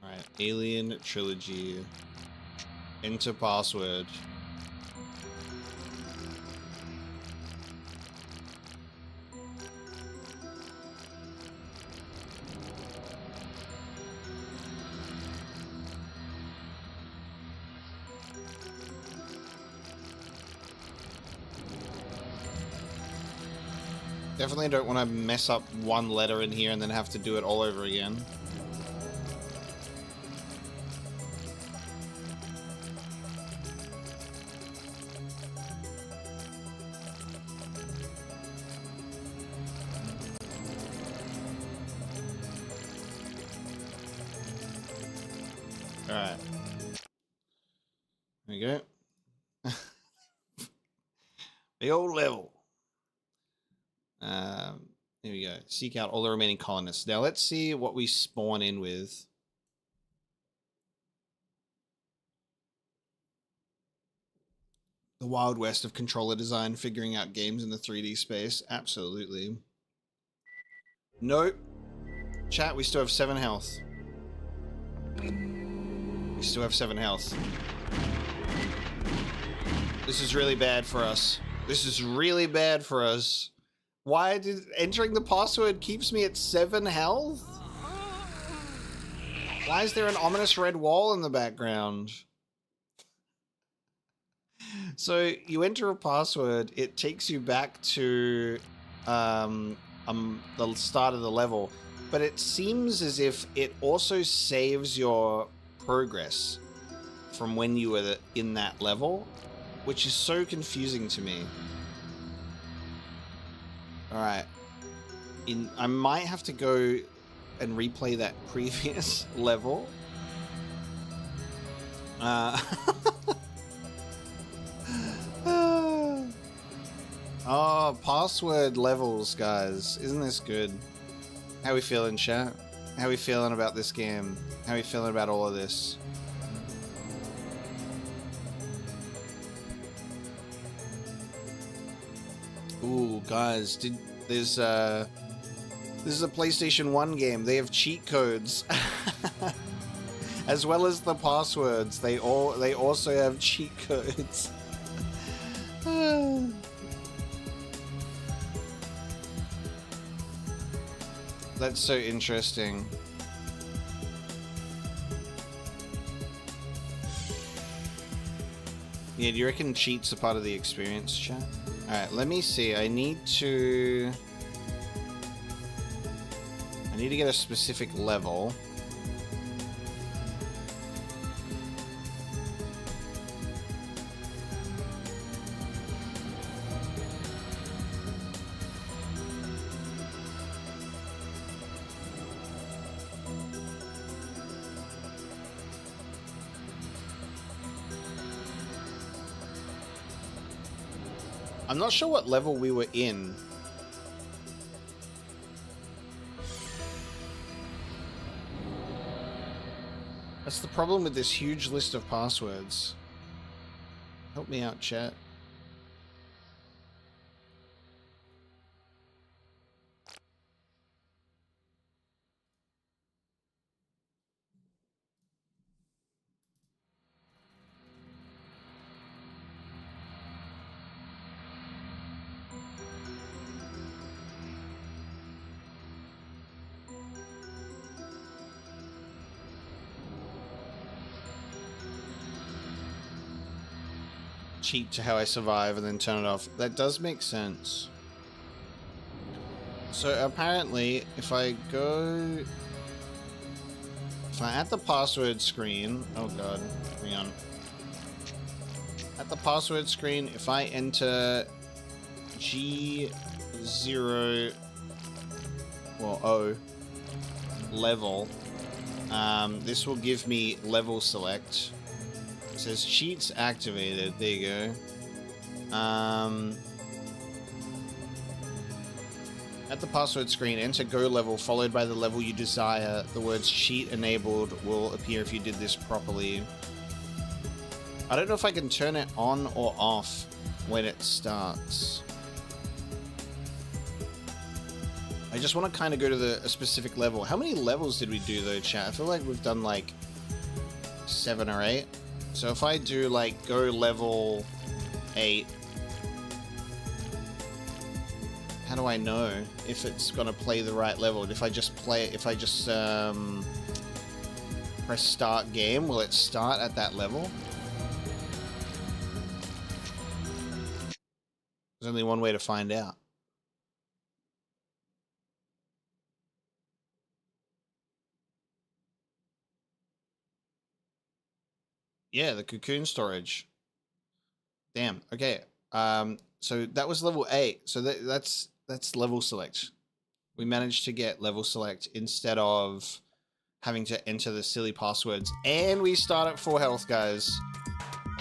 Alright, Alien Trilogy. Enter password. Definitely don't want to mess up one letter in here and then have to do it all over again. Alright. There we go. The old level. Here we go. Seek out all the remaining colonists. Now let's see what we spawn in with. The Wild West of controller design, figuring out games in the 3D space. Absolutely. Nope. Chat, we still have 7 health. We still have 7 health. This is really bad for us. This is really bad for us. Why did entering the password keeps me at 7 health? Why is there an ominous red wall in the background? So you enter a password, it takes you back to the start of the level, but it seems as if it also saves your progress from when you were in that level, which is so confusing to me. All right, I might have to go and replay that previous level. Oh, password levels, guys. Isn't this good? How we feeling, chat? How we feeling about this game? How we feeling about all of this? Ooh, guys, this is a PlayStation 1 game. They have cheat codes. As well as the passwords, they also have cheat codes. That's so interesting. Yeah, do you reckon cheats are part of the experience, chat? Alright, let me see. I need to get a specific level. I'm not sure what level we were in. That's the problem with this huge list of passwords. Help me out, chat. Cheat to how I survive and then turn it off. That does make sense. So apparently, if I at the password screen, oh god, hang on. At the password screen, if I enter G0 or O level, this will give me level select. It says cheats activated. There you go. At the password screen, enter go level followed by the level you desire. The words cheat enabled will appear if you did this properly. I don't know if I can turn it on or off when it starts. I just want to kind of go to a specific level. How many levels did we do though, chat? I feel like we've done like 7 or 8. So if I do like go level 8, how do I know if it's gonna play the right level? If I just press start game, will it start at that level? There's only one way to find out. Yeah, the cocoon storage. Damn. Okay. So that was level 8. So that's level select. We managed to get level select instead of having to enter the silly passwords. And we start at 4 health, guys.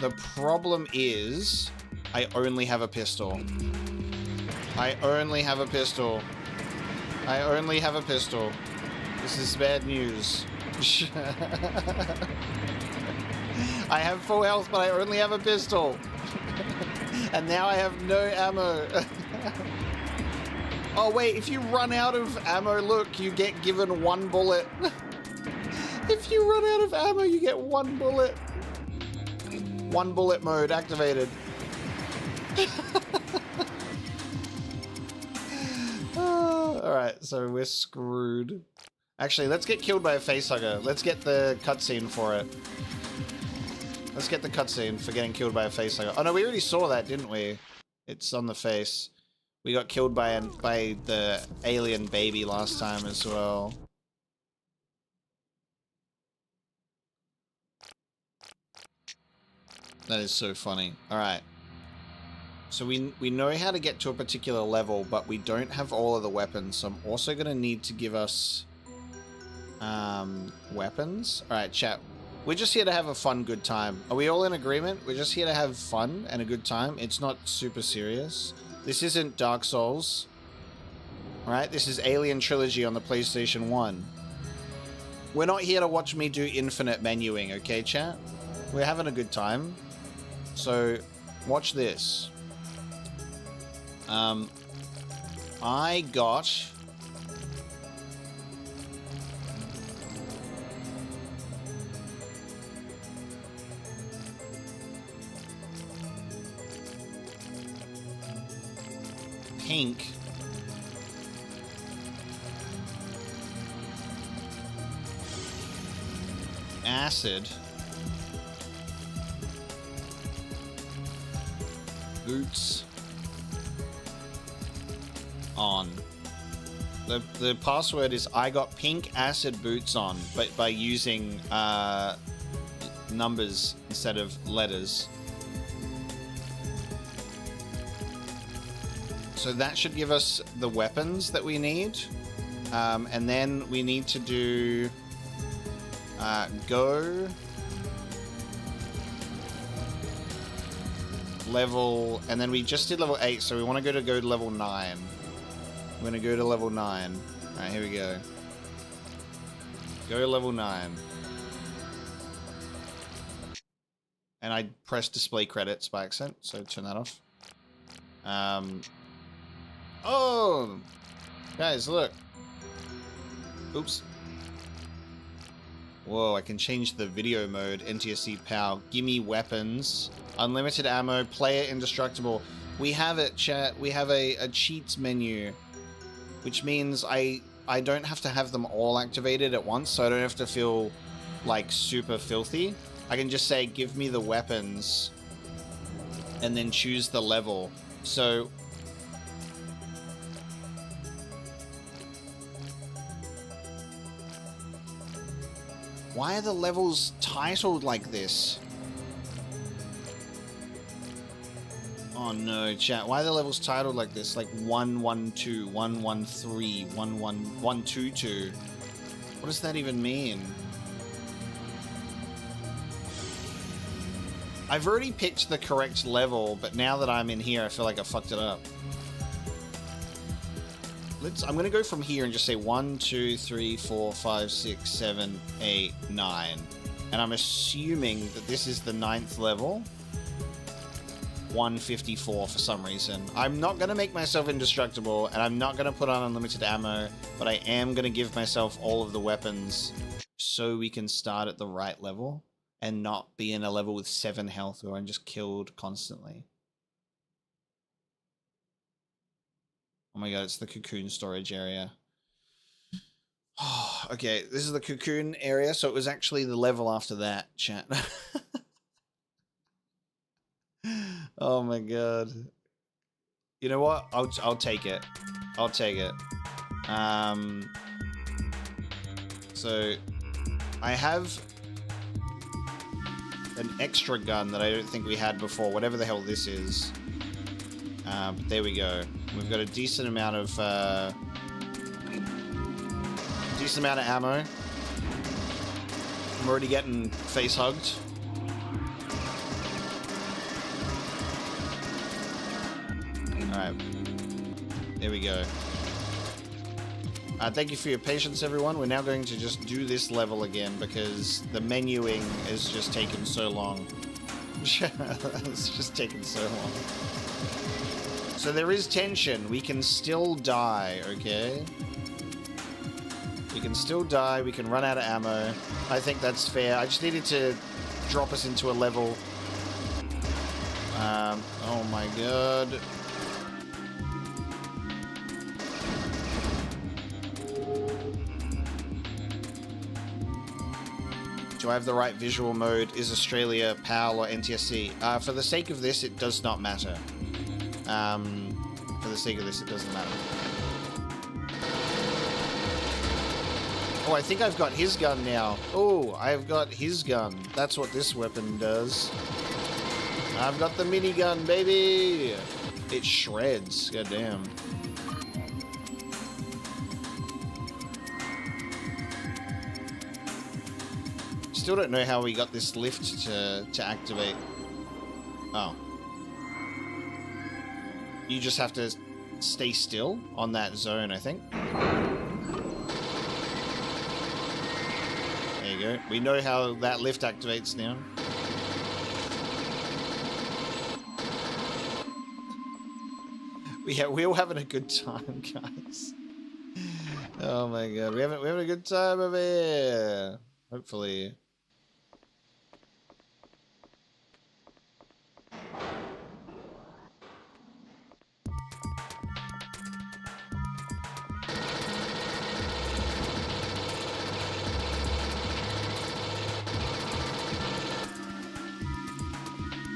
The problem is I only have a pistol. I only have a pistol. I only have a pistol. This is bad news. I have full health, but I only have a pistol. And now I have no ammo. Oh wait, if you run out of ammo, look, you get given 1 bullet. If you run out of ammo, you get 1 bullet. 1 bullet mode activated. Alright, so we're screwed. Actually, let's get killed by a facehugger. Let's get the cutscene for it. Let's get the cutscene for getting killed by a facehugger. Oh no, we already saw that, didn't we? It's on the face. We got killed by the alien baby last time as well. That is so funny. Alright. So we know how to get to a particular level, but we don't have all of the weapons. So I'm also going to need to give us weapons. Alright, chat. We're just here to have a fun, good time. Are we all in agreement? We're just here to have fun and a good time. It's not super serious. This isn't Dark Souls. Alright, this is Alien Trilogy on the PlayStation 1. We're not here to watch me do infinite menuing, okay, chat? We're having a good time. So, watch this. I got... pink. Acid. Boots. On. The password is I got pink acid boots on, but by using numbers instead of letters. So that should give us the weapons that we need. And then we need to do go level, and then we just did level 8, so we want to go to level 9. We're going to go to level 9. Alright, here we go. Go to level 9. And I pressed display credits by accident, so turn that off. Oh! Guys, look. Oops. Whoa, I can change the video mode, NTSC POW. Gimme weapons. Unlimited ammo, player indestructible. We have it, chat. We have a cheats menu. Which means I don't have to have them all activated at once, so I don't have to feel, like, super filthy. I can just say, give me the weapons, and then choose the level. So... why are the levels titled like this? Oh no, chat. Why are the levels titled like this? Like 112, 113, 122. What does that even mean? I've already picked the correct level, but now that I'm in here, I feel like I fucked it up. I'm gonna go from here and just say 1, 2, 3, 4, 5, 6, 7, 8, 9. And I'm assuming that this is the 9th level. 154 for some reason. I'm not gonna make myself indestructible, and I'm not gonna put on unlimited ammo, but I am gonna give myself all of the weapons so we can start at the right level and not be in a level with 7 health where I'm just killed constantly. Oh my god, it's the cocoon storage area. Oh, okay, this is the cocoon area, so it was actually the level after that, chat. Oh my god. You know what? I'll take it. I'll take it. So I have an extra gun that I don't think we had before, whatever the hell this is. But there we go. We've got a decent amount of ammo. I'm already getting face hugged. Alright. There we go. Thank you for your patience, everyone. We're now going to just do this level again because the menuing is just taking so long. It's just taking so long. So there is tension. We can still die, okay? We can still die. We can run out of ammo. I think that's fair. I just needed to drop us into a level. Oh my god. Do Do I have the right visual mode? Is Australia PAL or NTSC? For the sake of this, it does not matter. For the sake of this, it doesn't matter. Oh, I think I've got his gun now. Oh, I've got his gun. That's what this weapon does. I've got the minigun, baby! It shreds. Goddamn. Still don't know how we got this lift to activate. Oh. You just have to stay still on that zone, I think. There you go. We know how that lift activates now. We're all having a good time, guys. Oh my god, we're having a good time over here. Hopefully.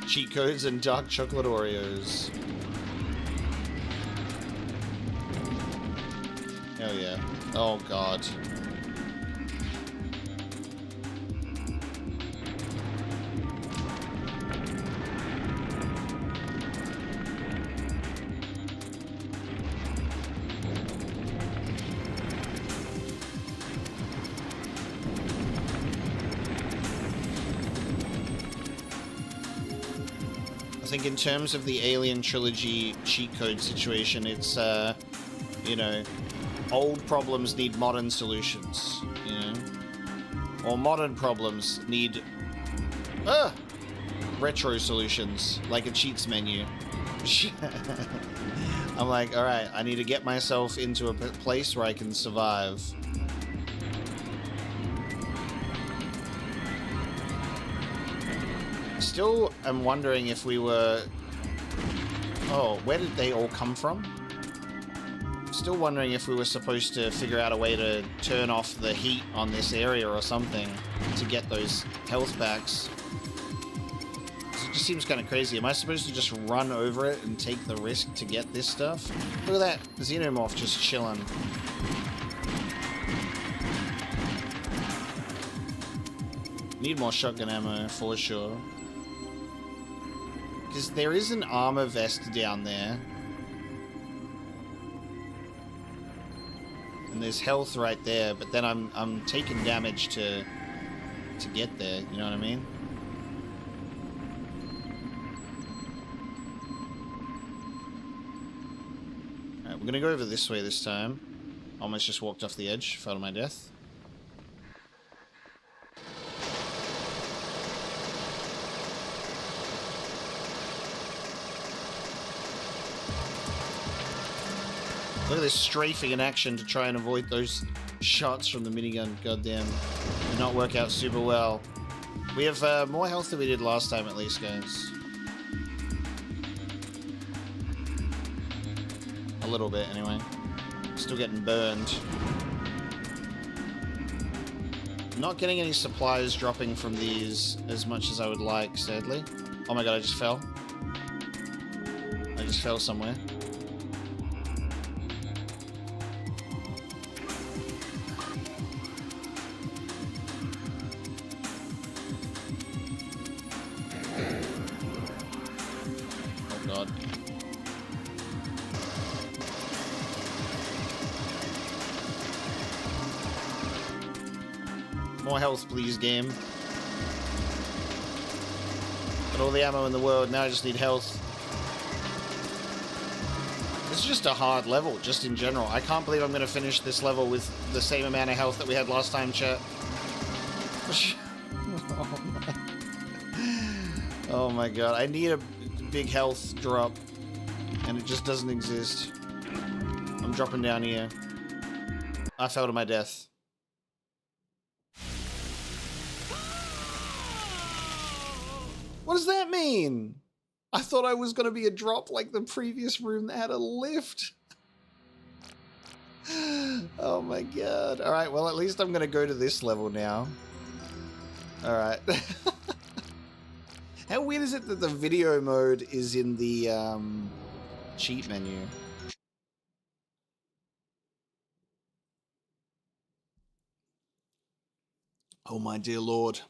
Cheat codes and dark chocolate Oreos. Hell yeah. Oh god. I think in terms of the Alien Trilogy cheat code situation, it's, you know, old problems need modern solutions, you know? Or modern problems need, retro solutions, like a cheats menu. I'm like, alright, I need to get myself into a place where I can survive. Still am wondering if we were... Oh, where did they all come from? Still wondering if we were supposed to figure out a way to turn off the heat on this area or something to get those health packs. It just seems kind of crazy. Am I supposed to just run over it and take the risk to get this stuff? Look at that xenomorph just chilling. Need more shotgun ammo for sure. Because there is an armor vest down there. And there's health right there, but then I'm taking damage to get there, you know what I mean? Alright, we're gonna go over this way this time. Almost just walked off the edge, fell to my death. Look at this strafing in action to try and avoid those shots from the minigun. Goddamn. Did not work out super well. We have more health than we did last time at least, guys. A little bit, anyway. Still getting burned. Not getting any supplies dropping from these as much as I would like, sadly. Oh my god, I just fell. I just fell somewhere. More health, please, game. Got all the ammo in the world, now I just need health. This is just a hard level, just in general. I can't believe I'm going to finish this level with the same amount of health that we had last time, chat. Oh my god, I need a big health drop, and it just doesn't exist. I'm dropping down here. I fell to my death. What does that mean? I thought I was going to be a drop like the previous room that had a lift. Oh my god. Alright, well at least I'm going to go to this level now. All right. How weird is it that the video mode is in the cheat menu? Oh my dear lord.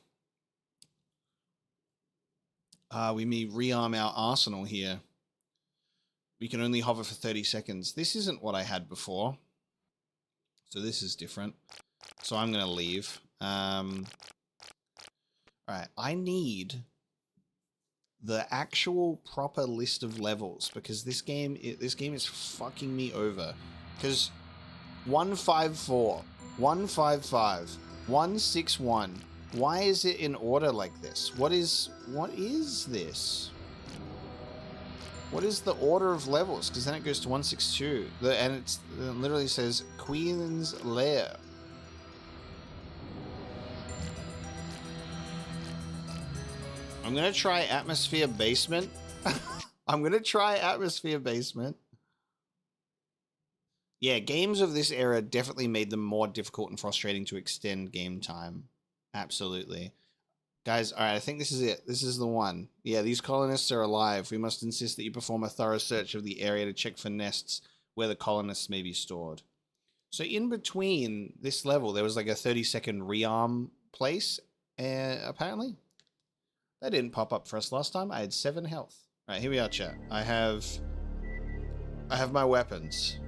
We may rearm our arsenal here. We can only hover for 30 seconds. This isn't what I had before. So this is different. So I'm going to leave. Alright, I need the actual proper list of levels because this game is fucking me over. Because 154, 155, 161. Why is it in order like this? What is this? What is the order of levels? Because then it goes to 162. And it literally says Queen's Lair. I'm going to try Atmosphere Basement. I'm going to try Atmosphere Basement. Yeah, games of this era definitely made them more difficult and frustrating to extend game time. Absolutely. Guys, alright, I think this is it. This is the one. Yeah, these colonists are alive. We must insist that you perform a thorough search of the area to check for nests where the colonists may be stored. So in between this level, there was like a 30-second rearm place, apparently. That didn't pop up for us last time. I had 7 health. Alright, here we are, chat. I have my weapons.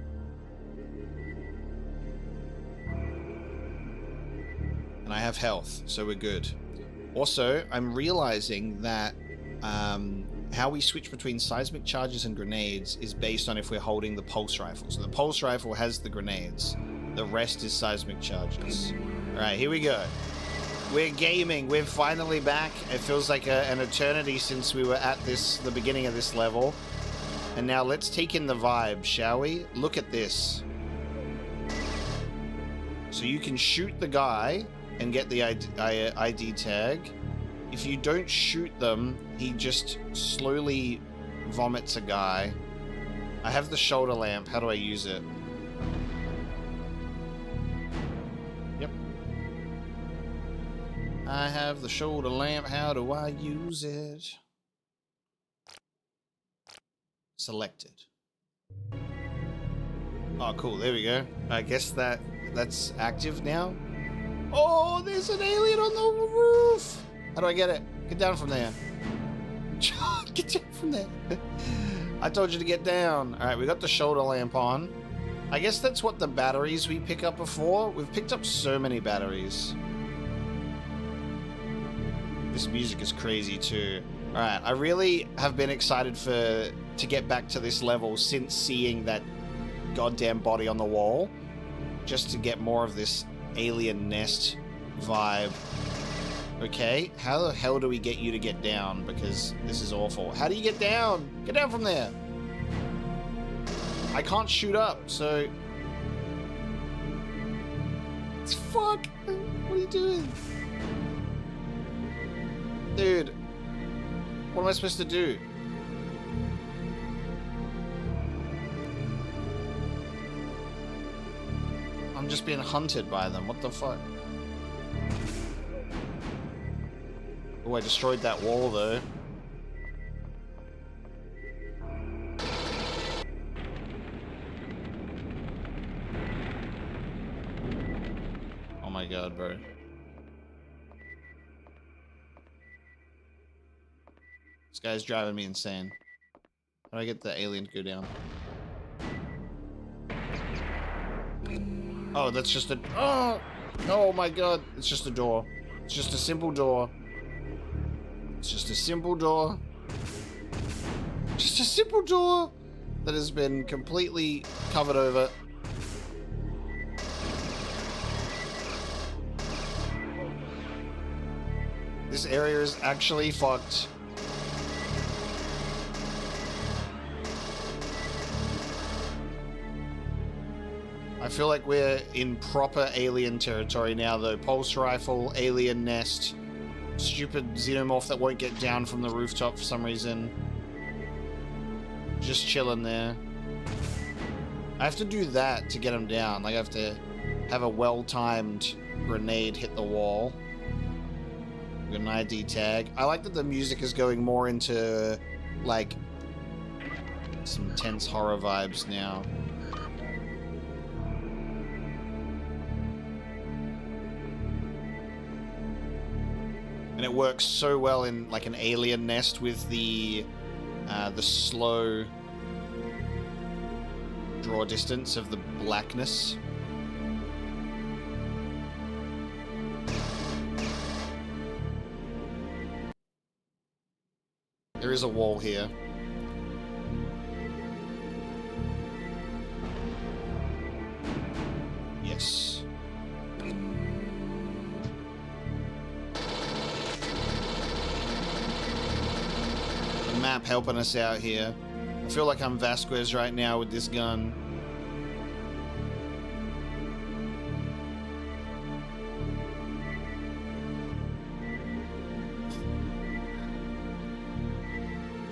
And I have health, so we're good. Also, I'm realizing that how we switch between seismic charges and grenades is based on if we're holding the pulse rifle. So the pulse rifle has the grenades. The rest is seismic charges. Alright, here we go. We're gaming. We're finally back. It feels like an eternity since we were at the beginning of this level. And now let's take in the vibe, shall we? Look at this. So you can shoot the guy and get the ID tag. If you don't shoot them, he just slowly vomits a guy. I have the shoulder lamp. How do I use it? Yep. I have the shoulder lamp. How do I use it? Selected. Oh, cool. There we go. I guess that's active now. Oh, there's an alien on the roof! How do I get it? Get down from there. Get down from there. I told you to get down. Alright, we got the shoulder lamp on. I guess that's what the batteries we pick up before. We've picked up so many batteries. This music is crazy too. Alright, I really have been excited to get back to this level since seeing that goddamn body on the wall. Just to get more of this alien nest vibe. Okay, how the hell do we get you to get down? Because this is awful. How do you get down? Get down from there. I can't shoot up, so... It's fuck. What are you doing? Dude. What am I supposed to do? I'm just being hunted by them. What the fuck? Oh, I destroyed that wall, though. Oh my god, bro. This guy's driving me insane. How do I get the alien to go down? Oh, that's just a... Oh my god. It's just a door. It's just a simple door. It's just a simple door. Just a simple door that has been completely covered over. This area is actually fucked. I feel like we're in proper alien territory now, though. Pulse rifle, alien nest, stupid xenomorph that won't get down from the rooftop for some reason. Just chilling there. I have to do that to get him down. Like, I have to have a well-timed grenade hit the wall. Got an ID tag. I like that the music is going more into, like, some intense horror vibes now. And it works so well in, like, an alien nest with the slow draw distance of the blackness. There is a wall here. Yes. The map helping us out here. I feel like I'm Vasquez right now with this gun.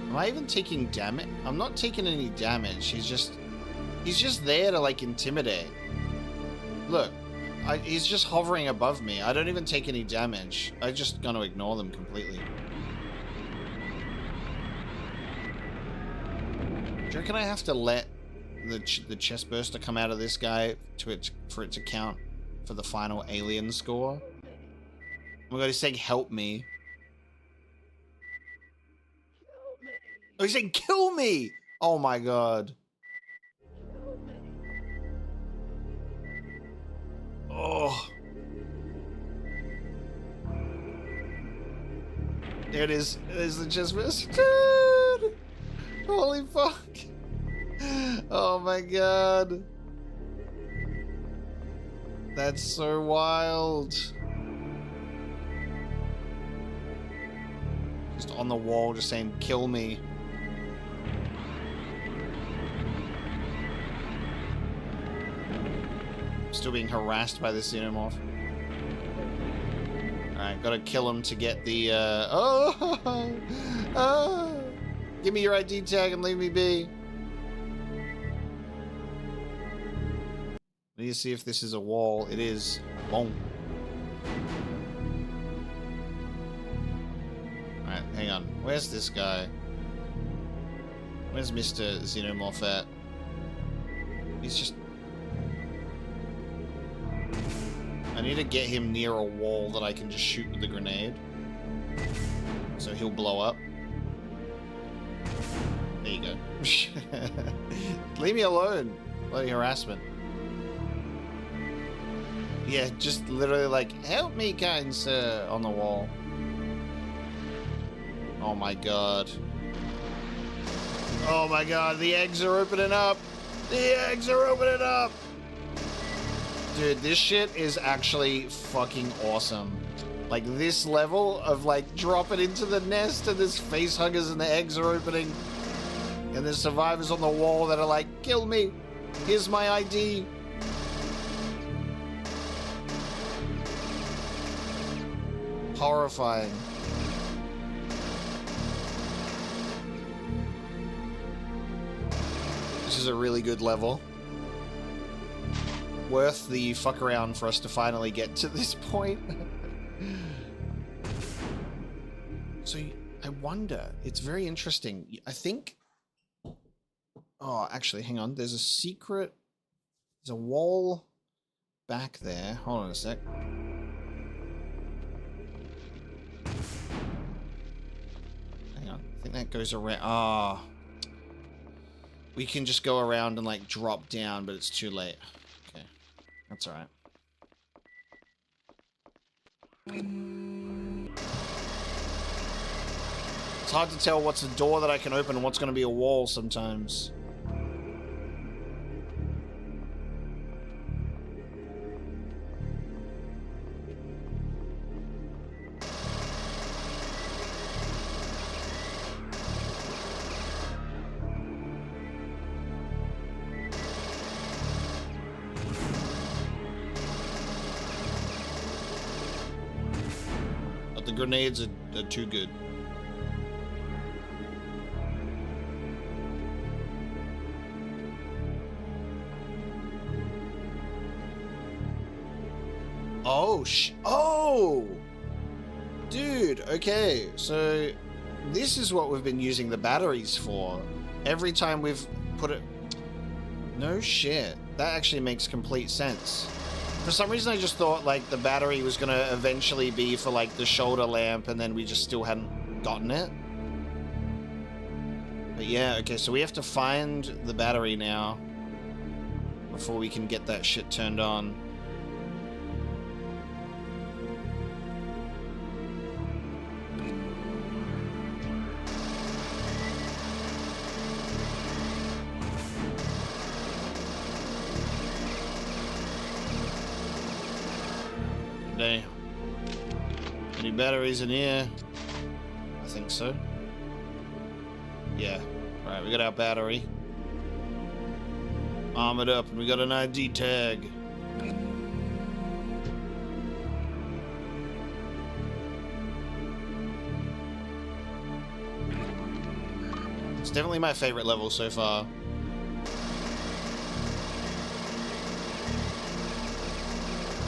Am I even taking damage? I'm not taking any damage. He's just there to, like, intimidate. Look, he's just hovering above me. I don't even take any damage. I'm just gonna ignore them completely. Do you reckon I have to let the chest burster come out of this guy for it to count for the final alien score? Oh my god, he's saying help me. Oh, he's saying kill me! Oh my god. Oh. There it is. There's the chest burster. Dude! Holy fuck. Oh my god. That's so wild. Just on the wall, just saying, kill me. Still being harassed by this xenomorph. Alright, gotta kill him to get the, give me your ID tag and leave me be. I need to see if this is a wall. It is. Boom. Alright, hang on. Where's this guy? Where's Mr. Xenomorph at? He's just... I need to get him near a wall that I can just shoot with the grenade. So he'll blow up. There you go. Leave me alone. Bloody harassment. Yeah, just literally like, help me, kind sir, on the wall. Oh my god. Oh my god, the eggs are opening up! The eggs are opening up! Dude, this shit is actually fucking awesome. Like, this level of, like, dropping into the nest and there's face huggers and the eggs are opening. And there's survivors on the wall that are like, kill me! Here's my ID! Horrifying. This is a really good level. Worth the fuck around for us to finally get to this point. So, I wonder, it's very interesting. I think... Oh, actually, hang on. There's a secret... There's a wall back there. Hold on a sec. Hang on. I think that goes around... Ah. We can just go around and, like, drop down, but it's too late. Okay. That's alright. It's hard to tell what's a door that I can open and what's going to be a wall sometimes. But the grenades are too good. Oh, oh! Dude, okay, so this is what we've been using the batteries for. Every time we've put it... No shit. That actually makes complete sense. For some reason I just thought like the battery was gonna eventually be for like the shoulder lamp and then we just still hadn't gotten it. But yeah, okay, so we have to find the battery now before we can get that shit turned on. Any batteries in here? I think so. Yeah. Alright, we got our battery. Armored up, and we got an ID tag. It's definitely my favorite level so far.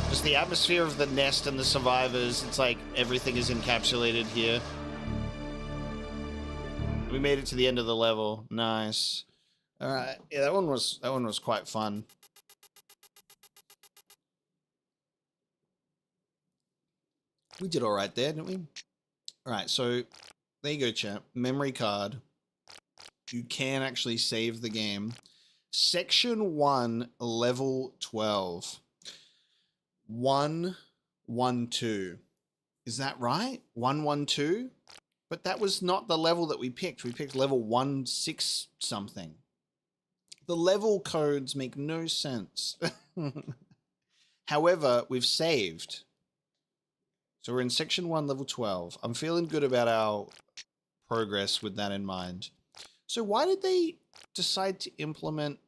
Just the atmosphere of the nest and the survivors, it's like everything is encapsulated here. We made it to the end of the level. Nice. Alright, yeah, that one was quite fun. We did alright there, didn't we? Alright, so there you go, chat. Memory card. You can actually save the game. Section 1, level 12. 112. Is that right? 112? But that was not the level that we picked. We picked level 16 something. The level codes make no sense. However, we've saved. So we're in section 1, level 12. I'm feeling good about our progress with that in mind. So why did they decide to implement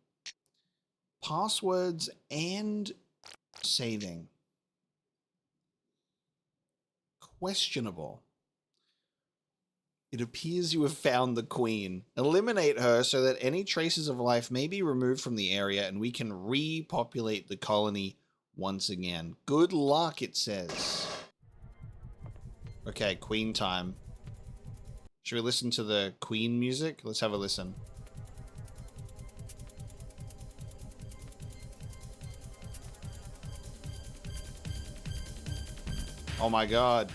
passwords and saving? Questionable. It appears you have found the queen. Eliminate her so that any traces of life may be removed from the area and we can repopulate the colony once again. Good luck, it says. Okay, queen time. Should we listen to the queen music? Let's have a listen. Oh my god.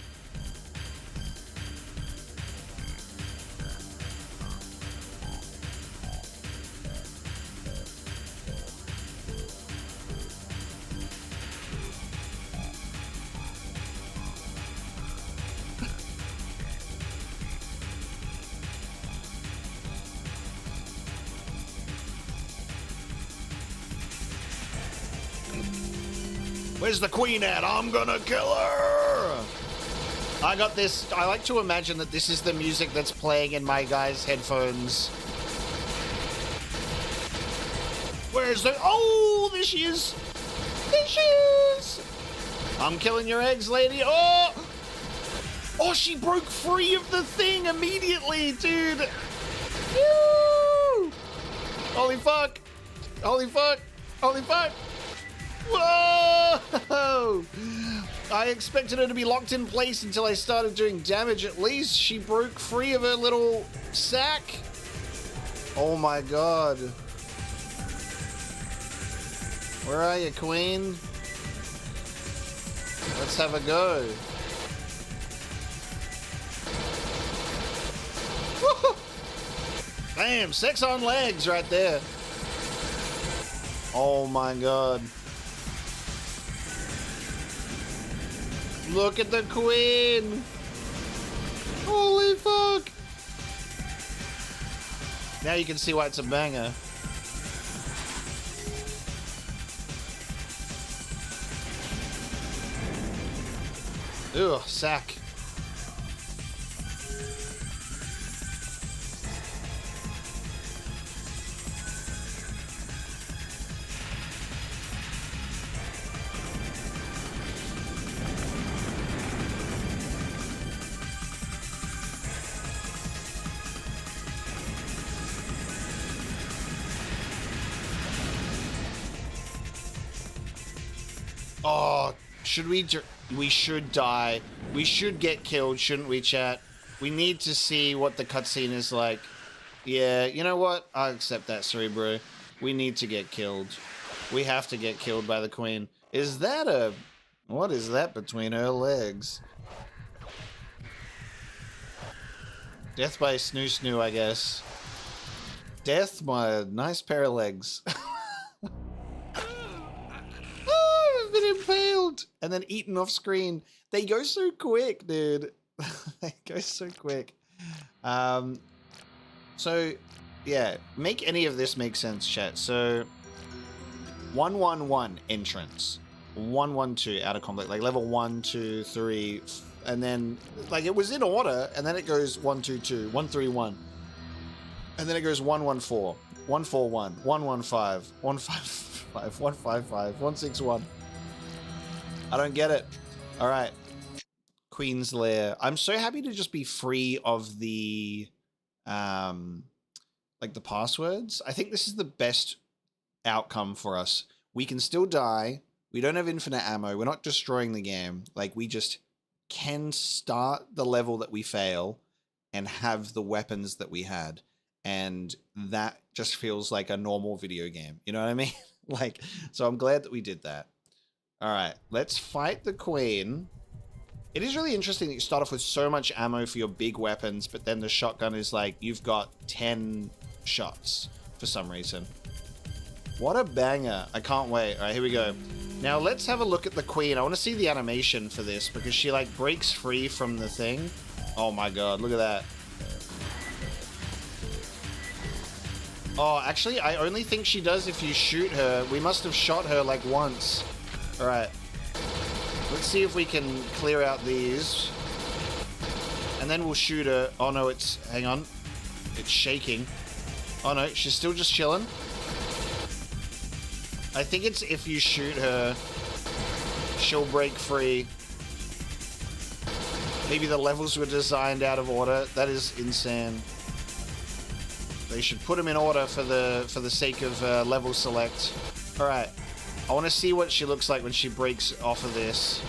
Where's the queen at? I'm gonna kill her! I got this. I like to imagine that this is the music that's playing in my guy's headphones. Where's the... Oh, there she is! There she is! I'm killing your eggs, lady. Oh! Oh, she broke free of the thing immediately, dude! Woo! Holy fuck! Holy fuck! Holy fuck! Whoa! I expected her to be locked in place until I started doing damage. At least she broke free of her little sack. Oh my god. Where are you, queen? Let's have a go. Woo! Bam! Sex on legs right there. Oh my god. Look at the queen! Holy fuck! Now you can see why it's a banger. Ugh, sack. Should we... We should die. We should get killed, shouldn't we, chat? We need to see what the cutscene is like. Yeah, you know what? I'll accept that, Cerebro. We need to get killed. We have to get killed by the queen. Is that a... What is that between her legs? Death by snoo snoo, I guess. Death by a nice pair of legs. Oh, I've been impaled! And then eaten off screen. They go so quick, dude. They go so quick. So, yeah. Make any of this make sense, chat. So, 111 entrance. 112 out of conflict. Like level 1, 2, 3... And then, like, it was in order, and then it goes 122, 131. And then it goes 114, 141, 115, 155, 155, 161. I don't get it. All right. Queen's Lair. I'm so happy to just be free of the, like, the passwords. I think this is the best outcome for us. We can still die. We don't have infinite ammo. We're not destroying the game. Like, we just... can start the level that we fail and have the weapons that we had. And that just feels like a normal video game. You know what I mean? Like, so I'm glad that we did that. All right, let's fight the queen. It is really interesting that you start off with so much ammo for your big weapons, but then the shotgun is like, you've got 10 shots for some reason. What a banger. I can't wait. All right, here we go. Now, let's have a look at the queen. I want to see the animation for this because she, like, breaks free from the thing. Oh, my God. Look at that. Oh, actually, I only think she does if you shoot her. We must have shot her, like, once. All right. Let's see if we can clear out these. And then we'll shoot her. Oh, no, it's... Hang on. It's shaking. Oh, no, she's still just chilling. I think it's if you shoot her, she'll break free. Maybe the levels were designed out of order. That is insane. They should put them in order for the sake of level select. All right. I want to see what she looks like when she breaks off of this.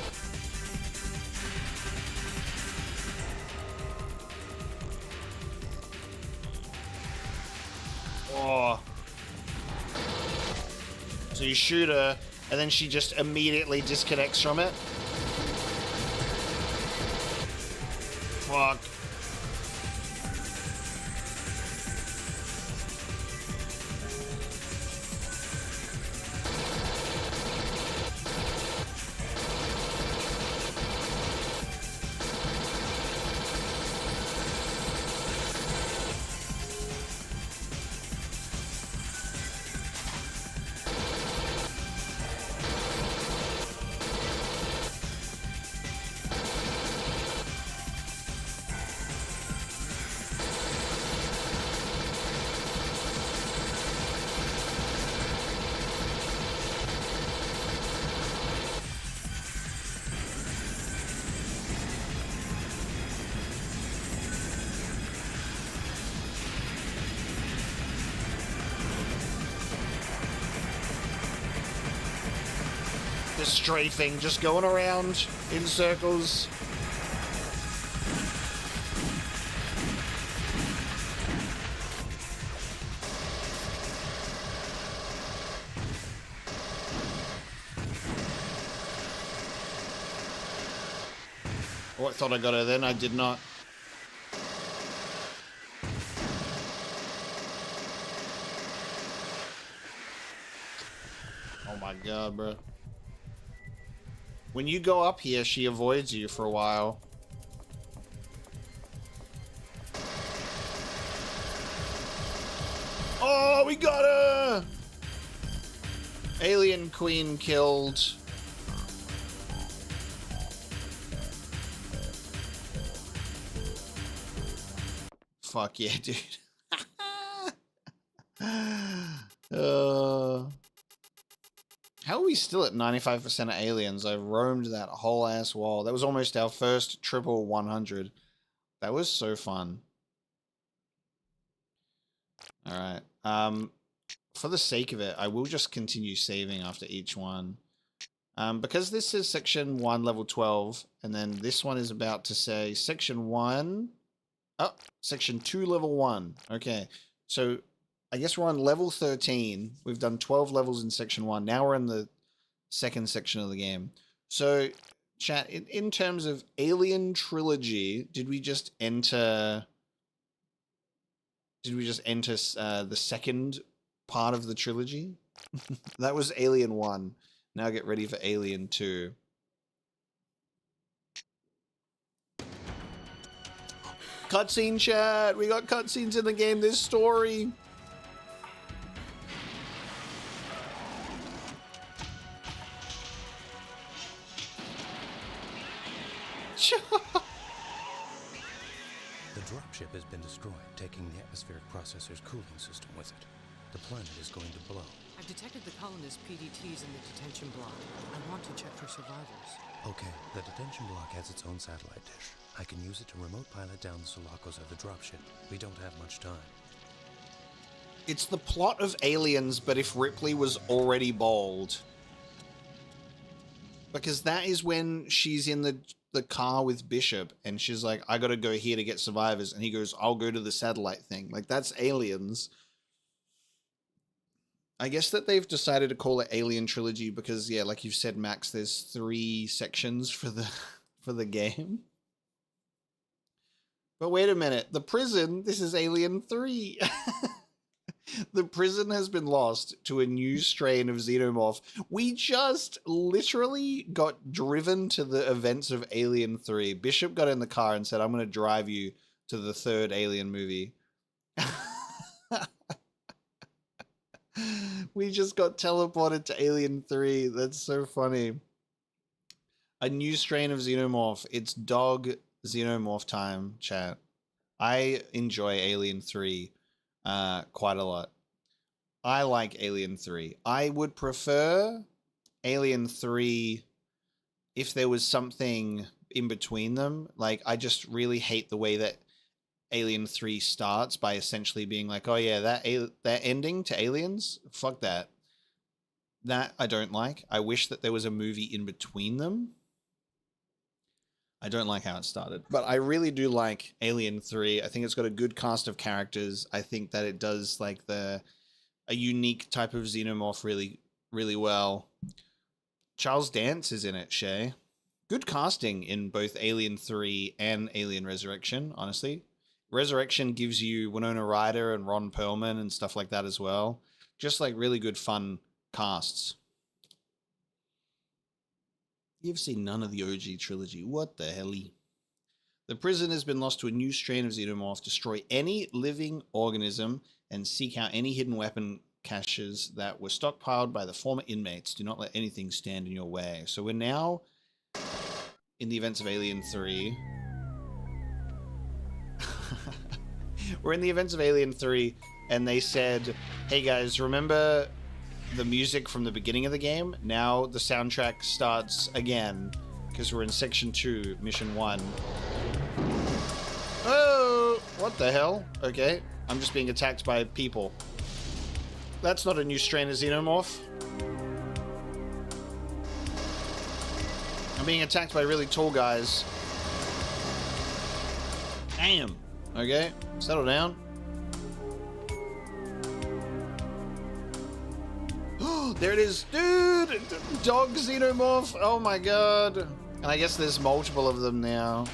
Oh. So you shoot her, and then she just immediately disconnects from it. Fuck. Strafing, just going around in circles. Oh, I thought I got her then. I did not. Oh my god, bro. When you go up here, she avoids you for a while. Oh, we got her! Alien Queen killed. Fuck yeah, dude. How are we still at 95% of aliens? I roamed that whole ass wall. That was almost our first triple 100. That was so fun. All right. For the sake of it, I will just continue saving after each one. Because this is section 1, level 12, and then this one is about to say section 1. Oh, section 2, level 1. Okay, so I guess we're on level 13. We've done 12 levels in section 1. Now we're in the second section of the game. So, chat, in terms of Alien Trilogy, did we just enter the second part of the trilogy? That was Alien 1. Now get ready for Alien 2. Cutscene chat! We got cutscenes in the game, this story! The dropship has been destroyed, taking the atmospheric processor's cooling system with it. The planet is going to blow. I've detected the colonist PDTs in the detention block. I want to check for survivors. Okay, the detention block has its own satellite dish. I can use it to remote pilot down the Sulaco's of the dropship. We don't have much time. It's the plot of Aliens, but if Ripley was already bald. Because that is when she's in the car with Bishop, and she's like, I gotta go here to get survivors, and he goes, I'll go to the satellite thing. Like, that's Aliens. I guess that they've decided to call it Alien Trilogy because, yeah, like you've said, Max, there's 3 sections for the game. But wait a minute, the prison, this is Alien 3. The prison has been lost to a new strain of xenomorph. We just literally got driven to the events of Alien 3. Bishop got in the car and said, I'm going to drive you to the 3rd Alien movie. We just got teleported to Alien 3. That's so funny. A new strain of xenomorph. It's dog xenomorph time, chat. I enjoy Alien 3 quite a lot. I like Alien 3. I would prefer Alien 3 if there was something in between them. Like, I just really hate the way that Alien 3 starts by essentially being like, oh yeah, that ending to Aliens, fuck that. That I don't like. I wish that there was a movie in between them. I don't like how it started, but I really do like Alien 3. I think it's got a good cast of characters. I think that it does like a unique type of xenomorph really, really well. Charles Dance is in it, Shay. Good casting in both Alien 3 and Alien Resurrection, honestly. Resurrection gives you Winona Ryder and Ron Perlman and stuff like that as well. Just like really good fun casts. You've seen none of the OG trilogy. What the helly? The prison has been lost to a new strain of xenomorph. Destroy any living organism and seek out any hidden weapon caches that were stockpiled by the former inmates. Do not let anything stand in your way. So we're now in the events of Alien 3. We're in the events of Alien 3, and they said, hey guys, remember the music from the beginning of the game? Now the soundtrack starts again, because we're in Section 2, Mission 1. Oh, what the hell? Okay, I'm just being attacked by people. That's not a new strain of xenomorph. I'm being attacked by really tall guys. Damn. Okay, settle down. There it is. Dude! Dog xenomorph! Oh my god. And I guess there's multiple of them now.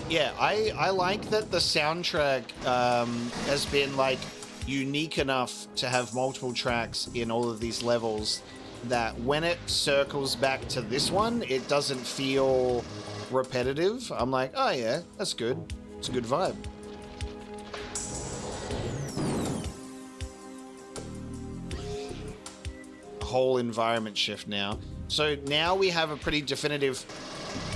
Yeah, I like that the soundtrack has been like unique enough to have multiple tracks in all of these levels that when it circles back to this one, it doesn't feel repetitive. I'm like, oh yeah, that's good. It's a good vibe. Whole environment shift now. So now we have a pretty definitive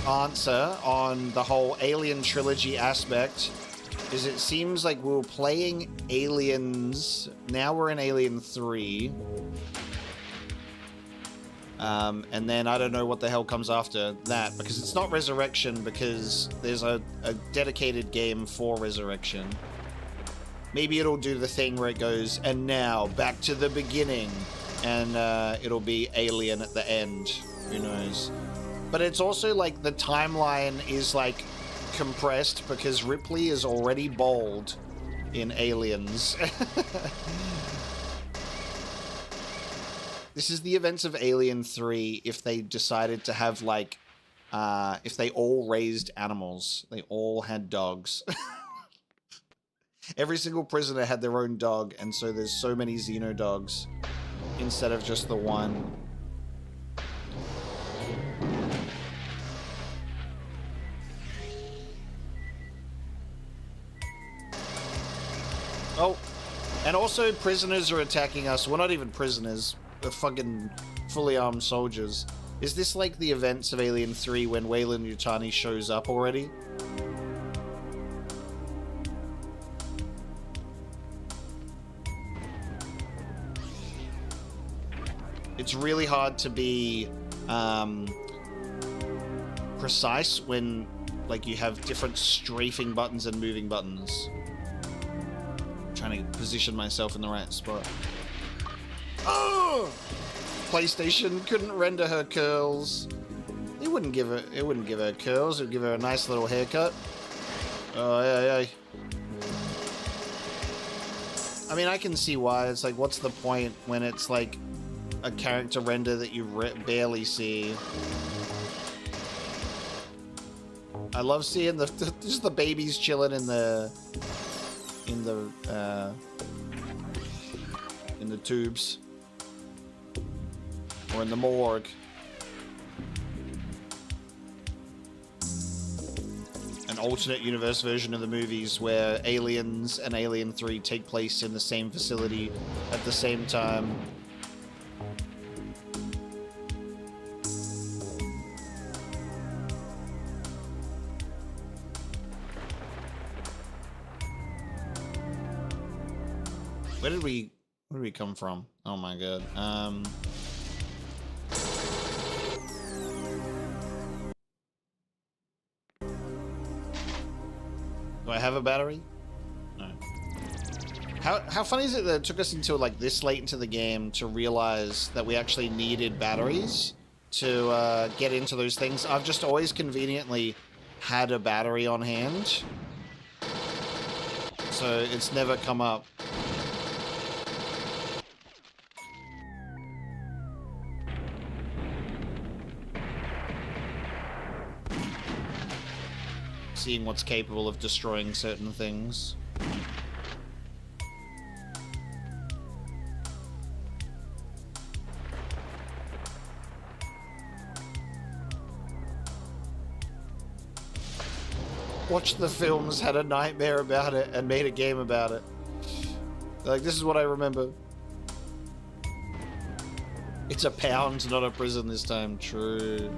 answer on the whole Alien Trilogy aspect. Is it seems like we were playing Aliens. Now we're in Alien 3. And then I don't know what the hell comes after that, because it's not Resurrection, because there's a dedicated game for Resurrection. Maybe it'll do the thing where it goes, and now back to the beginning, and it'll be Alien at the end. Who knows? But it's also like the timeline is like compressed because Ripley is already bald in Aliens. This is the events of Alien 3 if they decided to have like, if they all raised animals. They all had dogs. Every single prisoner had their own dog, and so there's so many Xeno dogs instead of just the one. Oh, and also prisoners are attacking us. We're not even prisoners. We're fucking fully armed soldiers. Is this like the events of Alien 3 when Weyland Yutani shows up already? It's really hard to be precise when like you have different strafing buttons and moving buttons. I'm trying to position myself in the right spot. Oh! PlayStation couldn't render her curls. It wouldn't give her curls, it would give her a nice little haircut. Oh, yeah. I mean, I can see why. It's like, what's the point when it's like a character render that you barely see? I love seeing just the babies chilling in the tubes or in the morgue. An alternate universe version of the movies where Aliens and Alien 3 take place in the same facility at the same time. Where did we come from? Oh my god. Do I have a battery? No. How funny is it that it took us until like this late into the game to realize that we actually needed batteries to get into those things? I've just always conveniently had a battery on hand, so it's never come up. Seeing what's capable of destroying certain things. Watched the films, had a nightmare about it, and made a game about it. Like, this is what I remember. It's a pound, not a prison this time. True.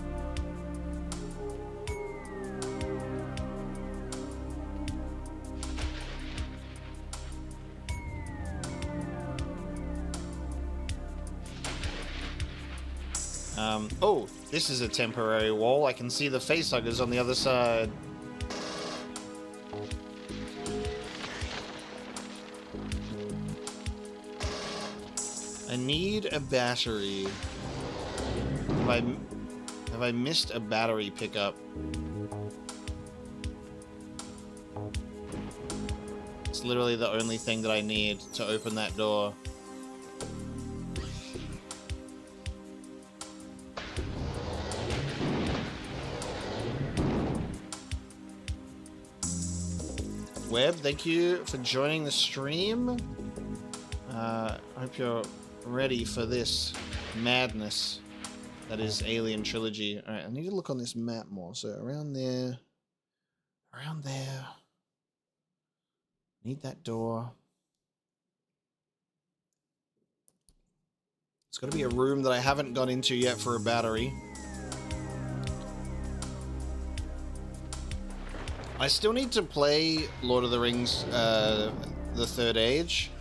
Oh, this is a temporary wall. I can see the facehuggers on the other side. I need a battery. Have I missed a battery pickup? It's literally the only thing that I need to open that door. Webb, thank you for joining the stream. I hope you're ready for this madness that is Alien Trilogy. Alright, I need to look on this map more. So around there. Need that door. It's got to be a room that I haven't gone into yet for a battery. I still need to play Lord of the Rings, The Third Age.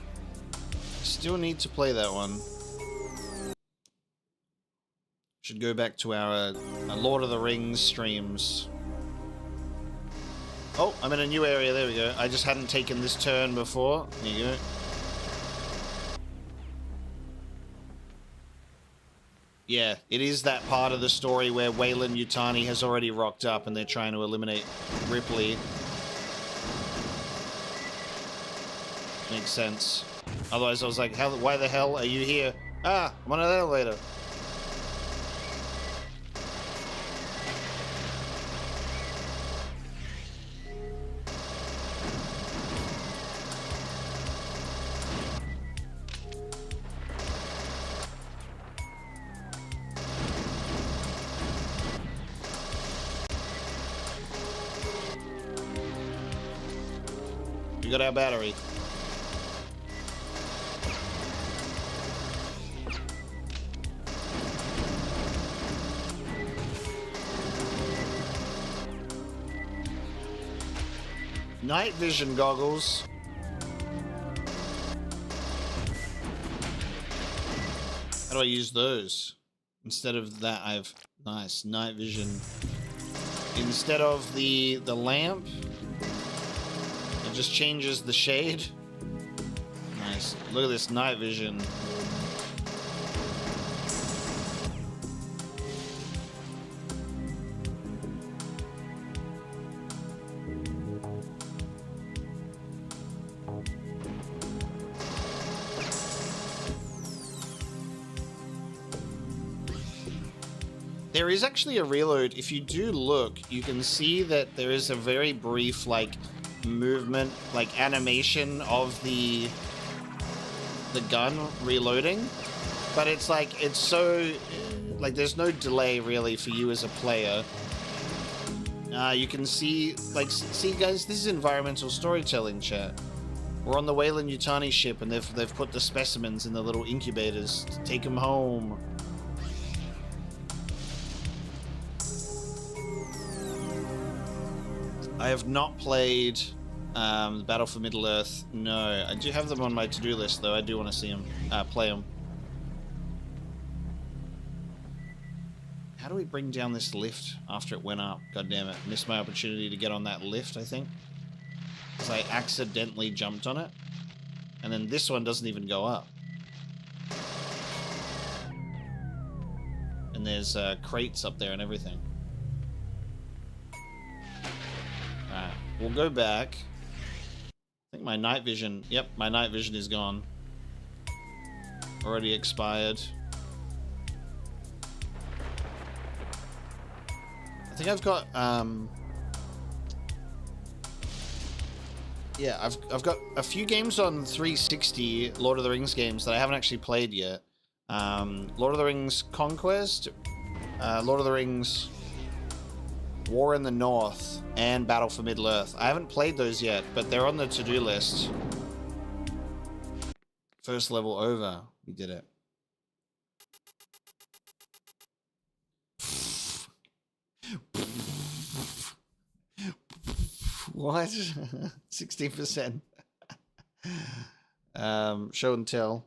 Still need to play that one. Should go back to our Lord of the Rings streams. Oh, I'm in a new area. There we go. I just hadn't taken this turn before. There you go. Yeah, it is that part of the story where Wayland Yutani has already rocked up and they're trying to eliminate Ripley. Makes sense. Otherwise I was like, why the hell are you here? Ah, I'm on an elevator. We got our battery. Night vision goggles. How do I use those? Instead of that, I've nice night vision. Instead of the lamp, it just changes the shade. Nice. Look at this night vision. There is actually a reload. If you do look, you can see that there is a very brief, like, movement, like, animation of the gun reloading. But it's like, it's so, like, there's no delay, really, for you as a player. You can see, like, see, guys, this is environmental storytelling, chat. We're on the Wayland Yutani ship, and they've put the specimens in the little incubators to take them home. I have not played Battle for Middle-earth. No, I do have them on my to-do list, though. I do want to see them, play them. How do we bring down this lift after it went up? God damn it. Missed my opportunity to get on that lift, I think. Because I accidentally jumped on it. And then this one doesn't even go up. And there's crates up there and everything. Alright, we'll go back. I think my night vision... Yep, my night vision is gone. Already expired. I think I've got... Yeah, I've got a few games on 360 Lord of the Rings games that I haven't actually played yet. Lord of the Rings Conquest, Lord of the Rings War in the North, and Battle for Middle-earth. I haven't played those yet, but they're on the to-do list. First level over. We did it. What? 16%. Show and tell.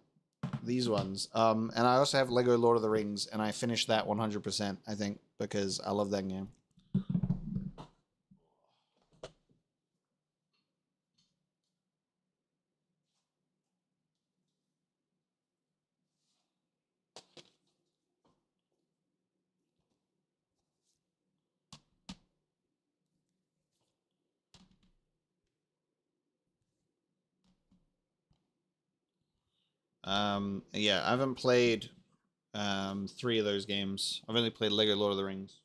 These ones. And I also have Lego Lord of the Rings, and I finished that 100%, I think, because I love that game. Yeah, I haven't played 3 of those games. I've only played Lego Lord of the Rings.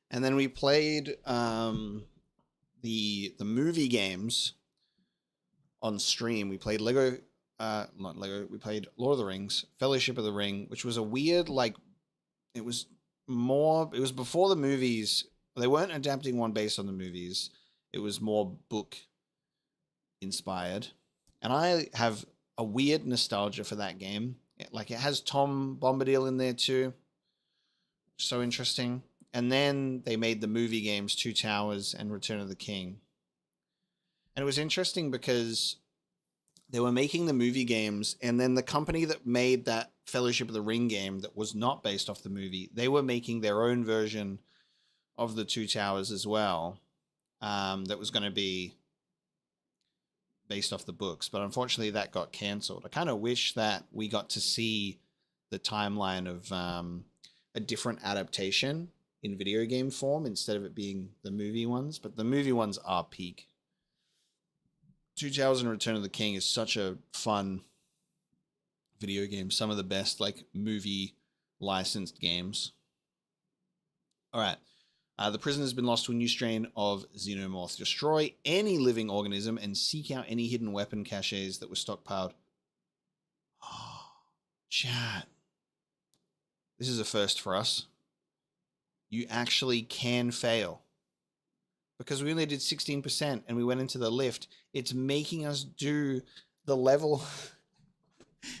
And then we played the movie games on stream. We played Lego, not Lego, we played Lord of the Rings, Fellowship of the Ring, which was a weird, like, it was before the movies. They weren't adapting one based on the movies. It was more book inspired. And I have a weird nostalgia for that game. Like, it has Tom Bombadil in there too. So interesting. And then they made the movie games Two Towers and Return of the King. And it was interesting because they were making the movie games, and then the company that made that Fellowship of the Ring game that was not based off the movie, they were making their own version of the Two Towers as well, that was going to be based off the books. But unfortunately, that got cancelled. I kind of wish that we got to see the timeline of a different adaptation in video game form instead of it being the movie ones. But the movie ones are peak. Two Towers and Return of the King is such a fun video game. Some of the best like movie licensed games. All right. The prison has been lost to a new strain of xenomorph. Destroy any living organism and seek out any hidden weapon caches that were stockpiled. Oh, chat. This is a first for us. You actually can fail. Because we only did 16% and we went into the lift. It's making us do the level.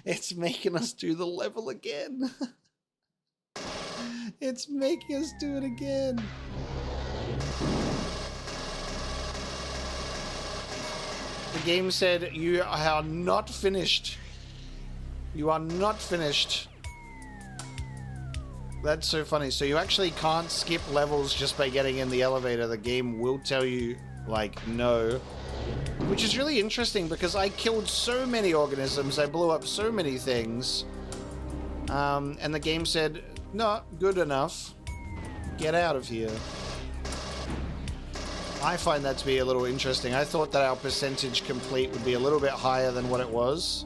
It's making us do the level again. It's making us do it again. The game said you are not finished. You are not finished. That's so funny. So you actually can't skip levels just by getting in the elevator. The game will tell you, like, no. Which is really interesting because I killed so many organisms. I blew up so many things. And the game said, not good enough. Get out of here. I find that to be a little interesting. I thought that our percentage complete would be a little bit higher than what it was.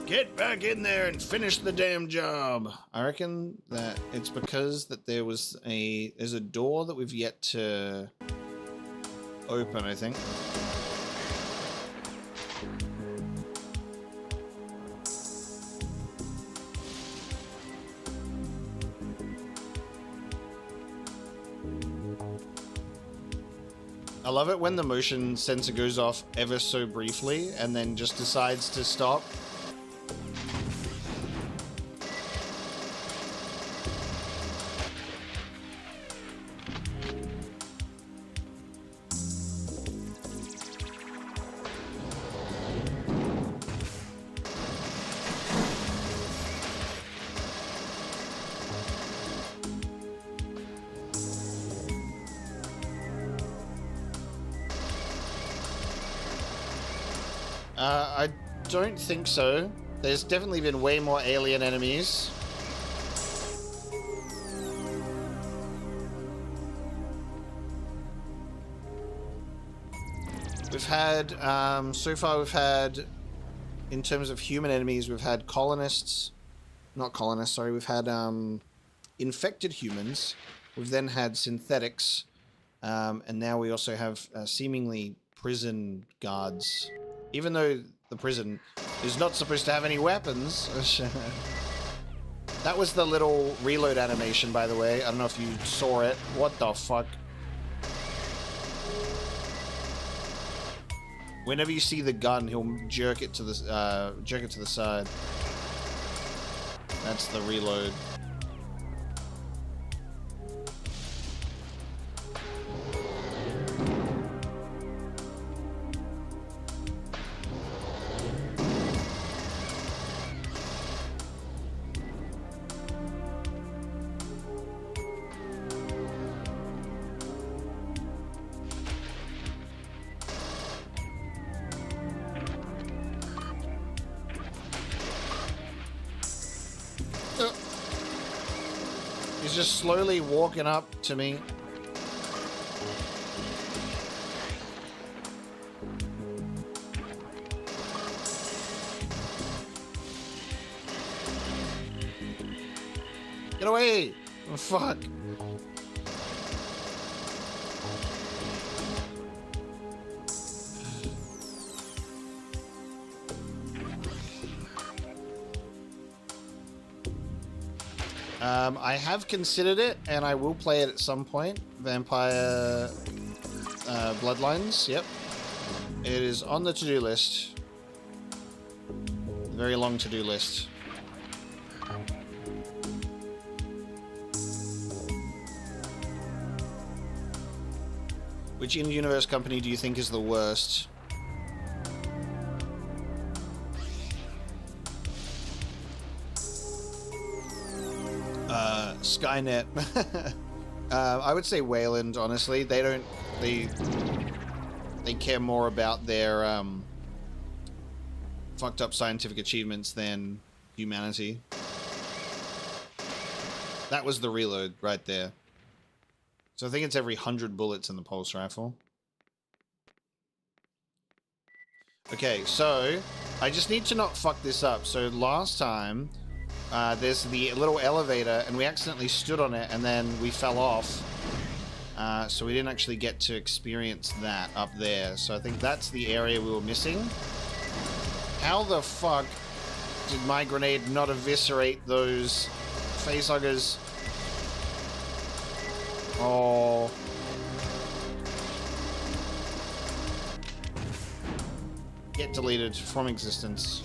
Get back in there and finish the damn job. I reckon that it's because that there's a door that we've yet to open, I think. I love it when the motion sensor goes off ever so briefly and then just decides to stop. I don't think so. There's definitely been way more alien enemies. We've had, so far we've had, in terms of human enemies, we've had colonists, not colonists, sorry, we've had infected humans, we've then had synthetics, and now we also have seemingly prison guards. Even though the prison is not supposed to have any weapons. That was the little reload animation, by the way. I don't know if you saw it. What the fuck? Whenever you see the gun, he'll jerk it to the side. That's the reload. He's just slowly walking up to me. Get away! Oh, fuck. I have considered it, and I will play it at some point. Vampire Bloodlines, yep. It is on the to-do list. Very long to-do list. Which in-universe company do you think is the worst? Skynet. I would say Wayland, honestly. They care more about their fucked up scientific achievements than humanity. That was the reload right there. So I think it's every 100 bullets in the pulse rifle. Okay, so I just need to not fuck this up. So last time, there's the little elevator, and we accidentally stood on it, and then we fell off. So we didn't actually get to experience that up there. So I think that's the area we were missing. How the fuck did my grenade not eviscerate those facehuggers? Oh. Get deleted from existence.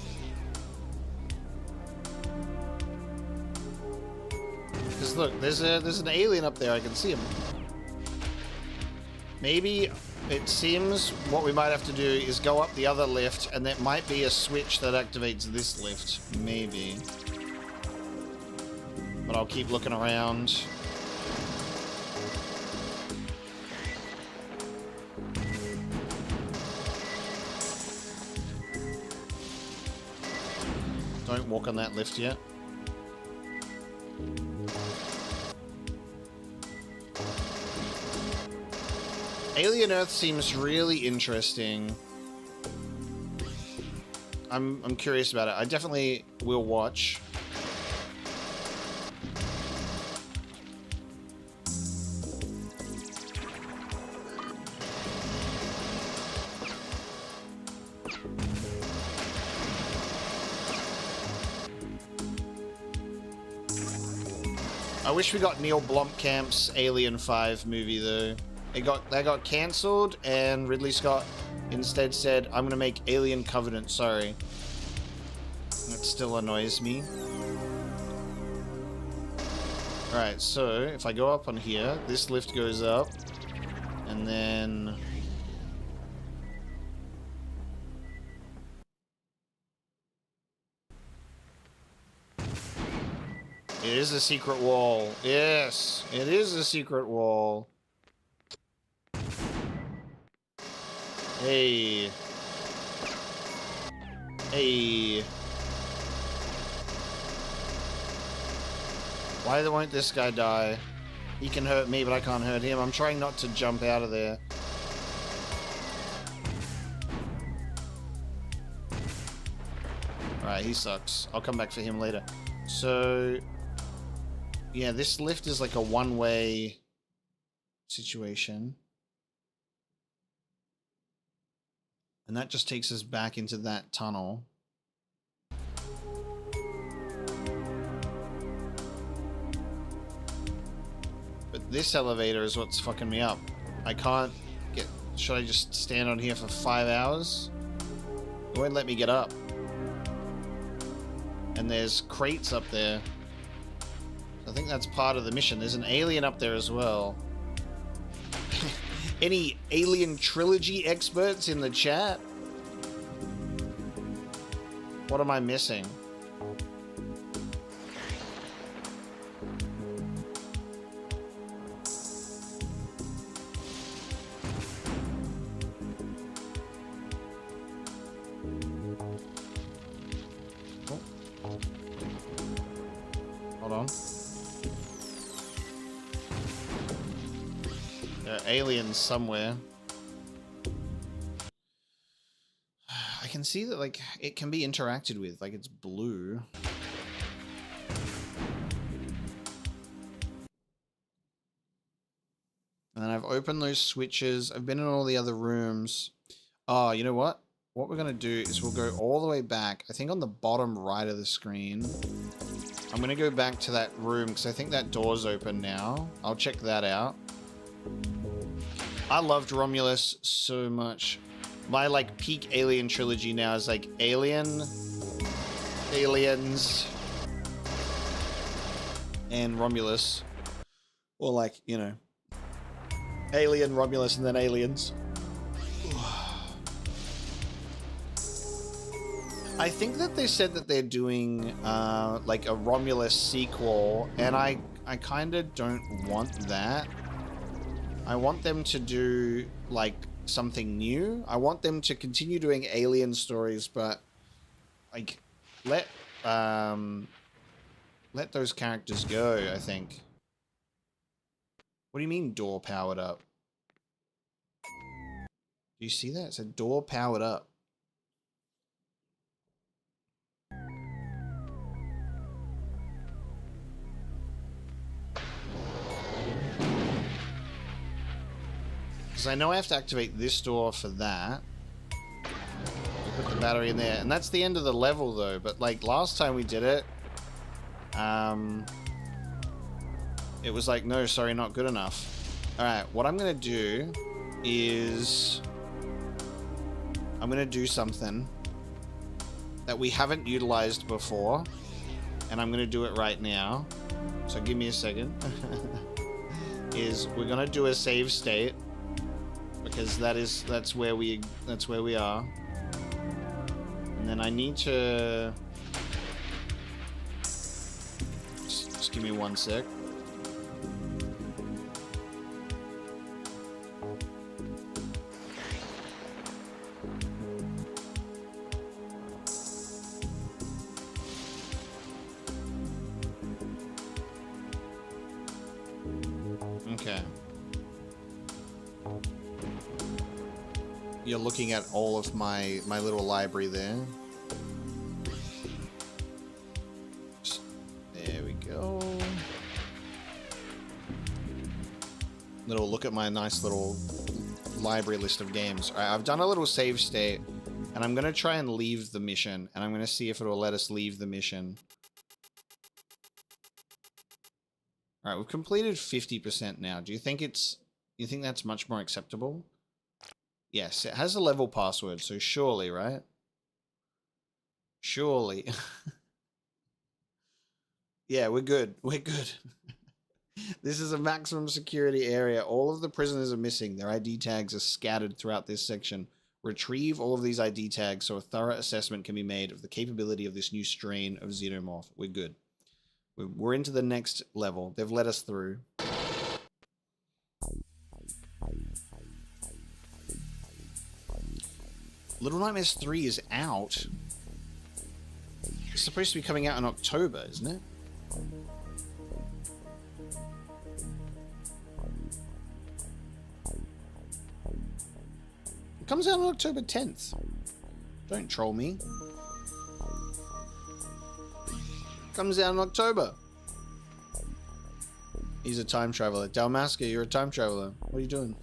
Because look, there's an alien up there. I can see him. Maybe it seems what we might have to do is go up the other lift, and there might be a switch that activates this lift. Maybe. But I'll keep looking around. Don't walk on that lift yet. Alien Earth seems really interesting. I'm curious about it. I definitely will watch. I wish we got Neil Blomkamp's Alien 5 movie though. That got cancelled, and Ridley Scott instead said, "I'm gonna make Alien Covenant." Sorry, that still annoys me. All right, so if I go up on here, this lift goes up, and then it is a secret wall. Yes, it is a secret wall. Hey. Hey. Why won't this guy die? He can hurt me, but I can't hurt him. I'm trying not to jump out of there. Alright, he sucks. I'll come back for him later. So, yeah, this lift is like a one-way situation. And that just takes us back into that tunnel. But this elevator is what's fucking me up. I can't get... Should I just stand on here for 5 hours? It won't let me get up. And there's crates up there. I think that's part of the mission. There's an alien up there as well. Any Alien Trilogy experts in the chat? What am I missing? Oh. Hold on. There are aliens somewhere. I can see that, like, it can be interacted with, like, it's blue. And then I've opened those switches. I've been in all the other rooms. Oh, you know what? What we're going to do is we'll go all the way back. I think on the bottom right of the screen. I'm going to go back to that room because I think that door's open now. I'll check that out. I loved Romulus so much. My like peak Alien trilogy now is like Alien, Aliens, and Romulus. Or like, you know, Alien, Romulus, and then Aliens. I think that they said that they're doing like a Romulus sequel, and I kind of don't want that. I want them to do like something new. I want them to continue doing Alien stories, but like let those characters go, I think. What do you mean door powered up? Do you see that? It's a door powered up. Because I know I have to activate this door for that. Put the battery in there. And that's the end of the level, though. But, like, last time we did it, it was like, no, sorry, not good enough. Alright, what I'm going to do is... I'm going to do something that we haven't utilized before. And I'm going to do it right now. So give me a second. We're going to do a save state. Because that's where we are. And then I need to just give me 1 sec. Okay. You're looking at all of my little library there. There we go. Little look at my nice little library list of games. All right, I've done a little save state, and I'm gonna try and leave the mission, and I'm gonna see if it will let us leave the mission. All right, we've completed 50% now. Do you think that's much more acceptable? Yes, it has a level password, so surely, right? Surely. Yeah, we're good. We're good. This is a maximum security area. All of the prisoners are missing. Their ID tags are scattered throughout this section. Retrieve all of these ID tags so a thorough assessment can be made of the capability of this new strain of xenomorph. We're good. We're into the next level. They've let us through. Little Nightmares 3 is out. It's supposed to be coming out in October, isn't it? It comes out on October 10th. Don't troll me. It comes out in October. He's a time traveler. Dalmasca, you're a time traveler. What are you doing?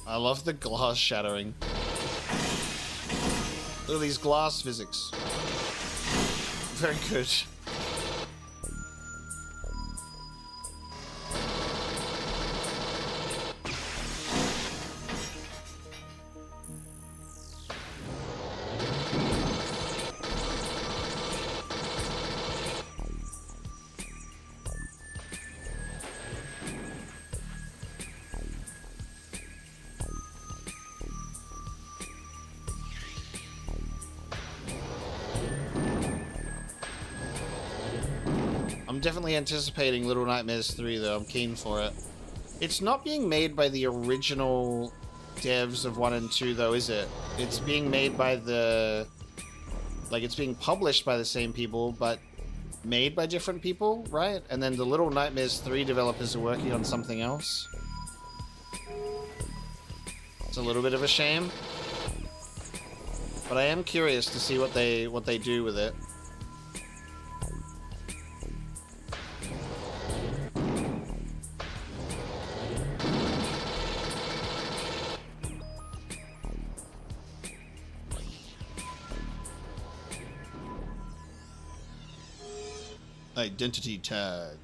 I love the glass shattering. Look at these glass physics. Very good. I'm definitely anticipating Little Nightmares 3, though. I'm keen for it. It's not being made by the original devs of 1 and 2, though, is it? It's being made by the... Like, it's being published by the same people, but made by different people, right? And then the Little Nightmares 3 developers are working on something else. It's a little bit of a shame. But I am curious to see what they do with it. Identity tag.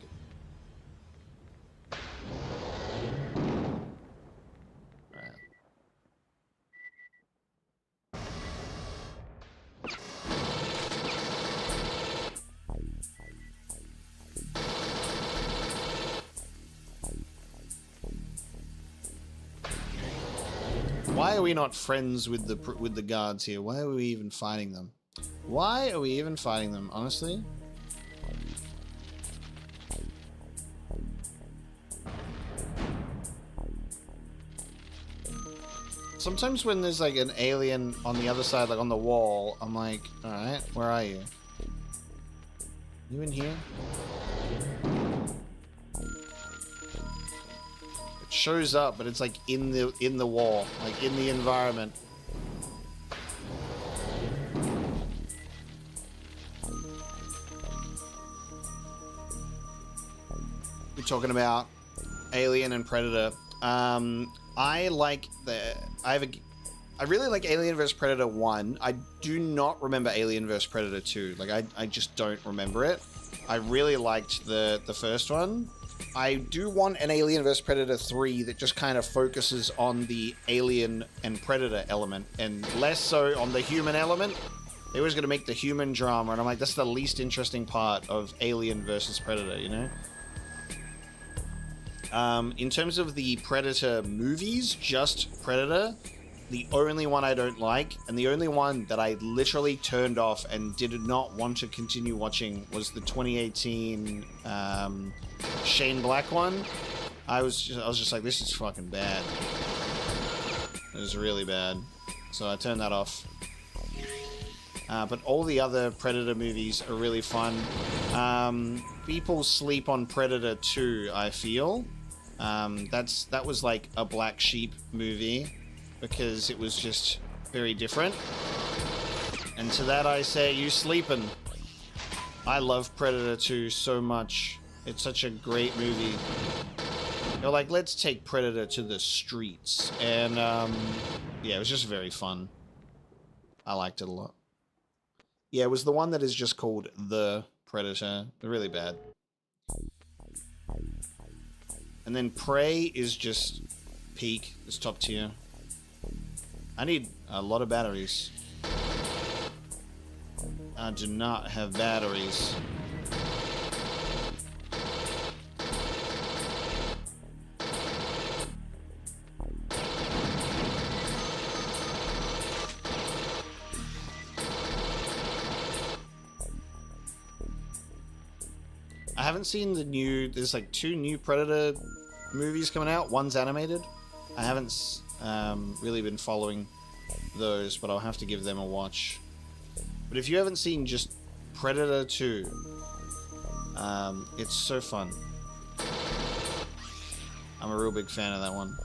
Why are we not friends with the guards here? Why are we even fighting them? Why are we even fighting them, honestly? Sometimes when there's like an alien on the other side, like on the wall, I'm like, alright, where are you? You in here? It shows up, but it's like in the wall, like in the environment. We're talking about Alien and Predator. I really like Alien vs Predator 1. I do not remember Alien vs Predator 2. Like I just don't remember it. I really liked the first one. I do want an Alien vs Predator 3 that just kind of focuses on the alien and predator element and less so on the human element. They always gonna make the human drama, and I'm like, that's the least interesting part of Alien vs Predator, you know? In terms of the Predator movies, just Predator, the only one I don't like, and the only one that I literally turned off and did not want to continue watching, was the 2018 Shane Black one. I was just like, this is fucking bad. It was really bad. So I turned that off. But all the other Predator movies are really fun. People sleep on Predator 2, I feel. That was like a black sheep movie because it was just very different. And to that I say, you sleepin'. I love Predator 2 so much. It's such a great movie. They're like, let's take Predator to the streets. And yeah, it was just very fun. I liked it a lot. Yeah, it was the one that is just called The Predator. They're really bad. And then Prey is just peak. It's top tier. I need a lot of batteries. I do not have batteries. I haven't seen the new... There's like 2 new Predator movies coming out. One's animated. I haven't really been following those, but I'll have to give them a watch. But if you haven't seen just Predator 2, it's so fun. I'm a real big fan of that one.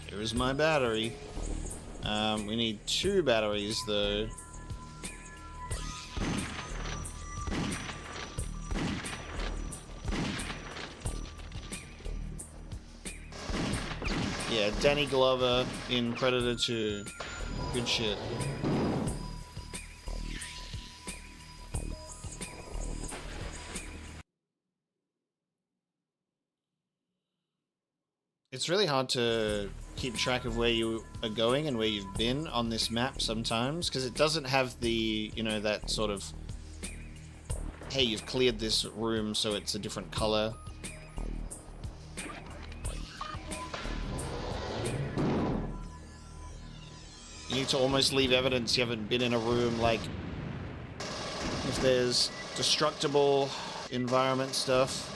Here's my battery. We need 2 batteries though. Yeah, Danny Glover in Predator 2. Good shit. It's really hard to keep track of where you are going and where you've been on this map sometimes, because it doesn't have the, you know, that sort of, hey, you've cleared this room so it's a different color. You need to almost leave evidence you haven't been in a room, like if there's destructible environment stuff.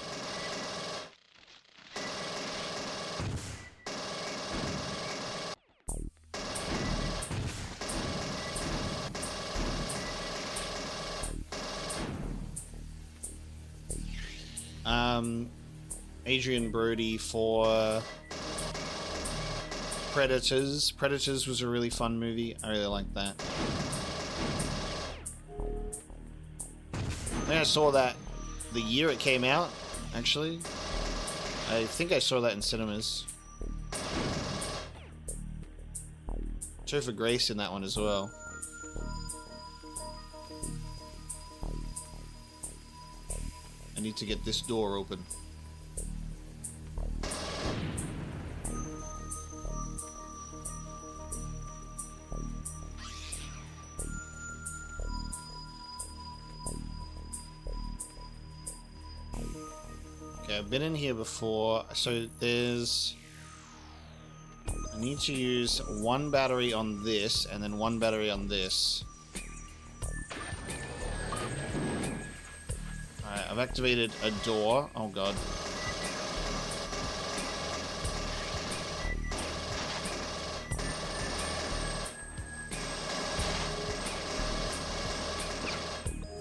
Adrian Brody for Predators. Predators was a really fun movie. I really liked that. I think I saw that the year it came out, actually. I think I saw that in cinemas. Topher Grace in that one as well. I need to get this door open. Okay, I've been in here before, so there's... I need to use one battery on this, and then one battery on this. Alright, I've activated a door. Oh god.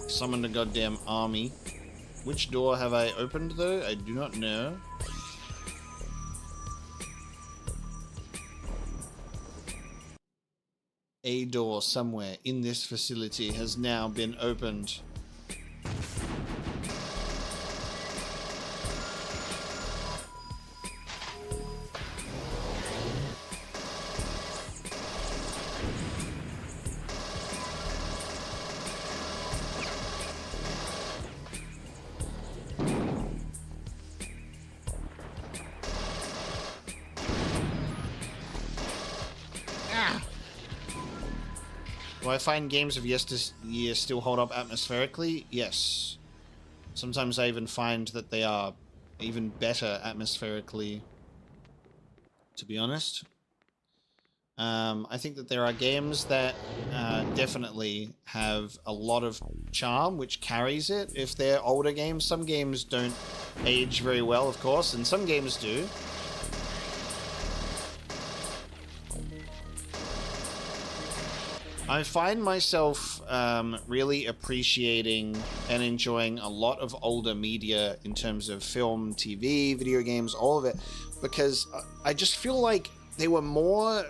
Summoned a goddamn army. Which door have I opened though? I do not know. A door somewhere in this facility has now been opened. Do I find games of yesteryear still hold up atmospherically? Yes. Sometimes I even find that they are even better atmospherically, to be honest. I think that there are games that definitely have a lot of charm, which carries it if they're older games. Some games don't age very well, of course, and some games do. I find myself really appreciating and enjoying a lot of older media in terms of film, TV, video games, all of it, because I just feel like they were more,